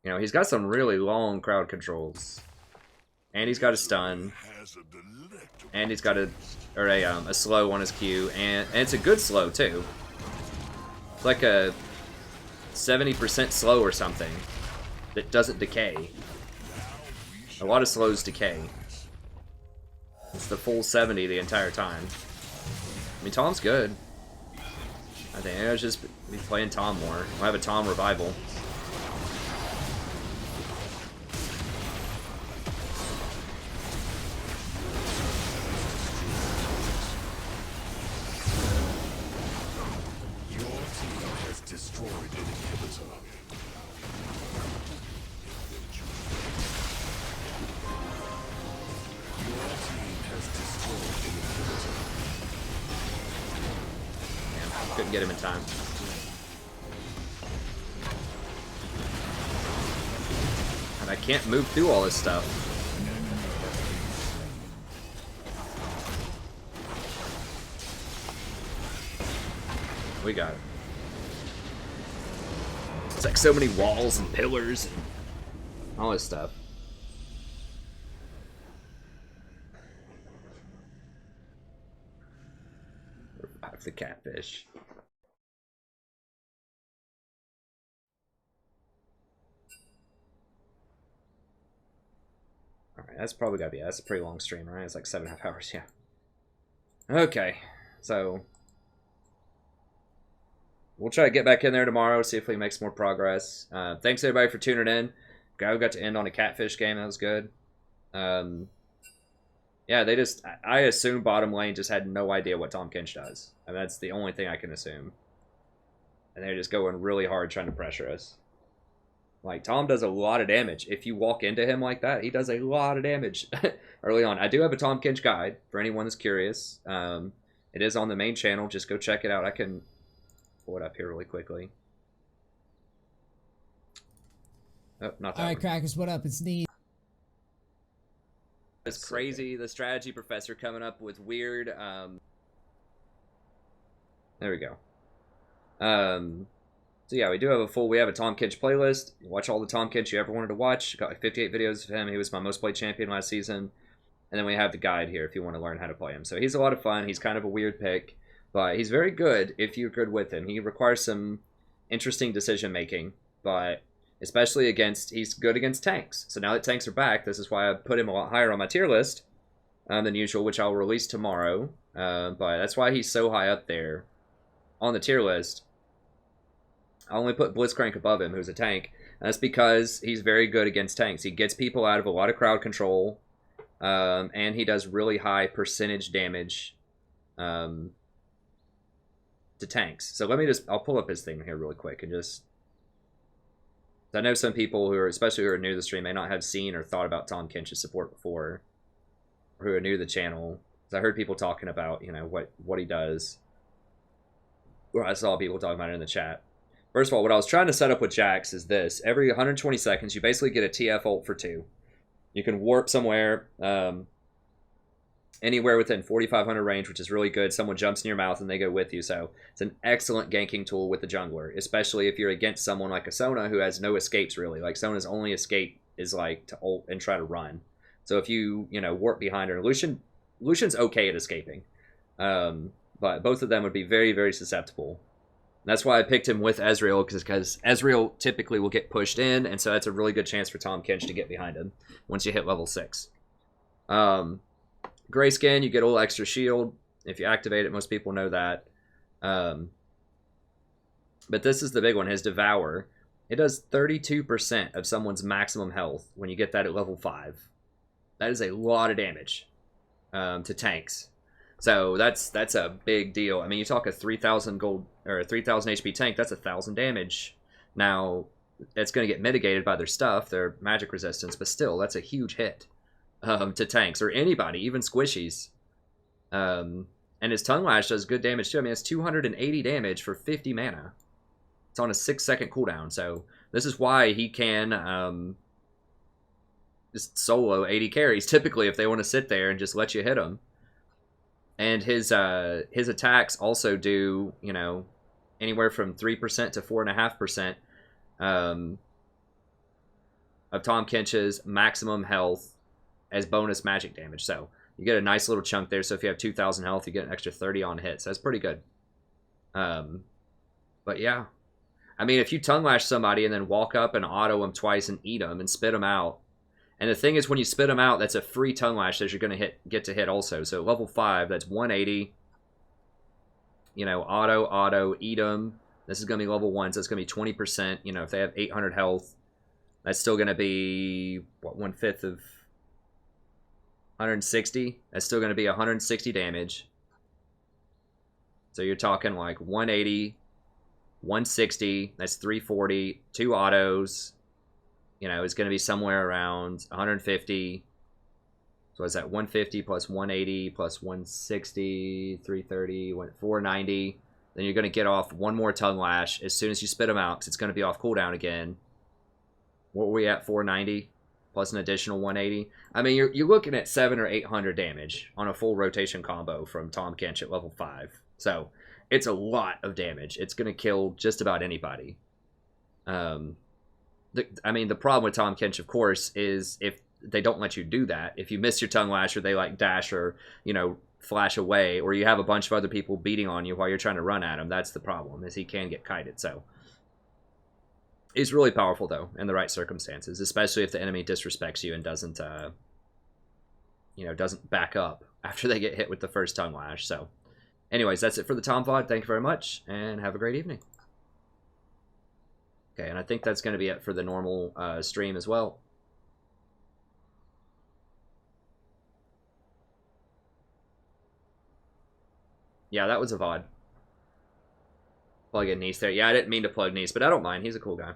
you know, he's got some really long crowd controls. And he's got a stun. And he's got a slow on his Q, and it's a good slow too. It's like a 70% slow or something that doesn't decay. A lot of slows decay. It's the full 70 the entire time. I mean, Tom's good. I think I was just be playing Tom more. I'll have a Tom revival. Couldn't get him in time. And I can't move through all this stuff. We got it. It's like so many walls and pillars and all this stuff. Revive the catfish. Alright, that's probably gotta be, that's a pretty long stream, right? It's like 7.5 hours, yeah. Okay, so we'll try to get back in there tomorrow, see if we can make some more progress. Thanks everybody for tuning in. We got to end on a catfish game, that was good. Yeah, they just, I assume bottom lane just had no idea what Tahm Kench does. I mean, that's the only thing I can assume. And they're just going really hard trying to pressure us. Like, Tom does a lot of damage. If you walk into him like that, he does a lot of damage early on. I do have a Tahm Kench guide for anyone that's curious. It is on the main channel. Just go check it out. I can pull it up here really quickly. Oh, not that. All right, Crackers, what up? It's Neat. It's crazy. The strategy professor coming up with weird. There we go. So yeah, we have a Tahm Kench playlist. You watch all the Tahm Kench you ever wanted to watch. Got like 58 videos of him. He was my most played champion last season. And then we have the guide here if you want to learn how to play him. So he's a lot of fun. He's kind of a weird pick, but he's very good if you're good with him. He requires some interesting decision making, but especially he's good against tanks. So now that tanks are back, this is why I put him a lot higher on my tier list than usual, which I'll release tomorrow. But that's why he's so high up there on the tier list. I only put Blitzcrank above him, who's a tank. And that's because he's very good against tanks. He gets people out of a lot of crowd control, and he does really high percentage damage to tanks. So I'll pull up his thing here really quick and just... I know some people especially who are new to the stream, may not have seen or thought about Tahm Kench's support before, or who are new to the channel. So I heard people talking about, you know, what he does. Or I saw people talking about it in the chat. First of all, what I was trying to set up with Jax is this. Every 120 seconds, you basically get a TF ult for 2. You can warp somewhere, anywhere within 4,500 range, which is really good. Someone jumps in your mouth and they go with you. So it's an excellent ganking tool with the jungler, especially if you're against someone like a Sona who has no escapes, really. Like, Sona's only escape is, like, to ult and try to run. So if you know, warp behind her, Lucian's okay at escaping. But both of them would be very, very susceptible. That's why I picked him with Ezreal, because Ezreal typically will get pushed in, and so that's a really good chance for Tahm Kench to get behind him once you hit level 6. Gray skin, you get a little extra shield. If you activate it, most people know that. But this is the big one, his Devour. It does 32% of someone's maximum health when you get that at level 5. That is a lot of damage to tanks. So that's a big deal. I mean, you talk a 3,000 gold or a 3,000 HP tank, that's 1,000 damage. Now, it's going to get mitigated by their stuff, their magic resistance, but still, that's a huge hit to tanks or anybody, even squishies. And his Tongue Lash does good damage too. I mean, it's 280 damage for 50 mana. It's on a 6-second cooldown, so this is why he can just solo 80 carries, typically, if they want to sit there and just let you hit them. And his attacks also do, you know, anywhere from 3% to 4.5% of Tahm Kench's maximum health as bonus magic damage. So you get a nice little chunk there. So if you have 2,000 health, you get an extra 30 on hits. That's pretty good. But yeah, I mean, if you tongue lash somebody and then walk up and auto them twice and eat them and spit them out. And the thing is, when you spit them out, that's a free tongue lash that you're going to get to hit also. So level 5, that's 180. You know, auto, eat them. This is going to be level 1, so it's going to be 20%. You know, if they have 800 health, that's still going to be, what, 1/5 of 160? That's still going to be 160 damage. So you're talking like 180, 160, that's 340, 2 autos. You know, it's going to be somewhere around 150. So what's that? 150 plus 180 plus 160, 330, 490. Then you're going to get off one more tongue lash as soon as you spit them out, because it's going to be off cooldown again. What were we at? 490 plus an additional 180. I mean, you're looking at 700 or 800 damage on a full rotation combo from Tahm Kench at level 5. So it's a lot of damage. It's going to kill just about anybody. I mean, the problem with Tahm Kench, of course, is if they don't let you do that. If you miss your tongue lash, or they like dash or, you know, flash away, or you have a bunch of other people beating on you while you're trying to run at him, that's the problem, is he can get kited. So he's really powerful, though, in the right circumstances, especially if the enemy disrespects you and doesn't, you know, doesn't back up after they get hit with the first tongue lash. So anyways, that's it for the Tahm VOD. Thank you very much, and have a great evening. Okay, and I think that's going to be it for the normal stream as well. Yeah, that was a VOD. Plug in Nice there. Yeah, I didn't mean to plug Nice, but I don't mind. He's a cool guy.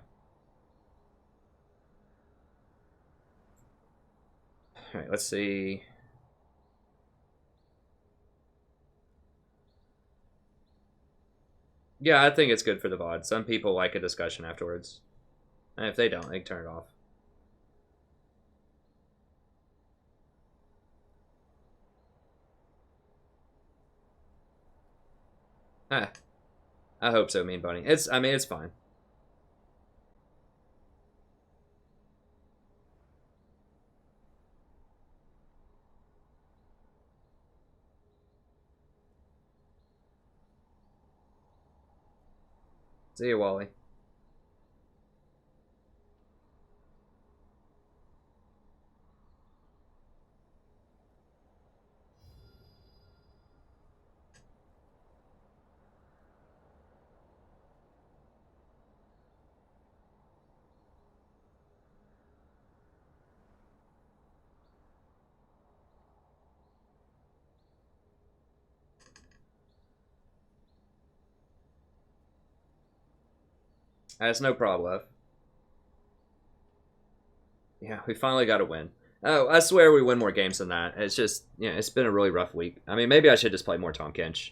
Alright, let's see. Yeah, I think it's good for the VOD. Some people like a discussion afterwards. And if they don't, they can turn it off. I hope so, Mean Bunny. I mean, it's fine. See you, Wally. That's no problem. Yeah, we finally got a win. Oh, I swear we win more games than that. It's just, yeah, it's been a really rough week. I mean, maybe I should just play more Tahm Kench.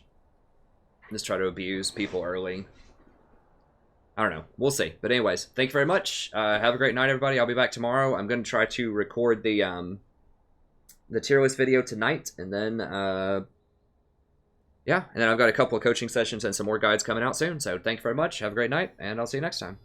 Just try to abuse people early. I don't know. We'll see. But anyways, thank you very much. Have a great night, everybody. I'll be back tomorrow. I'm going to try to record the tier list video tonight. And then, yeah. And then I've got a couple of coaching sessions and some more guides coming out soon. So thank you very much. Have a great night. And I'll see you next time.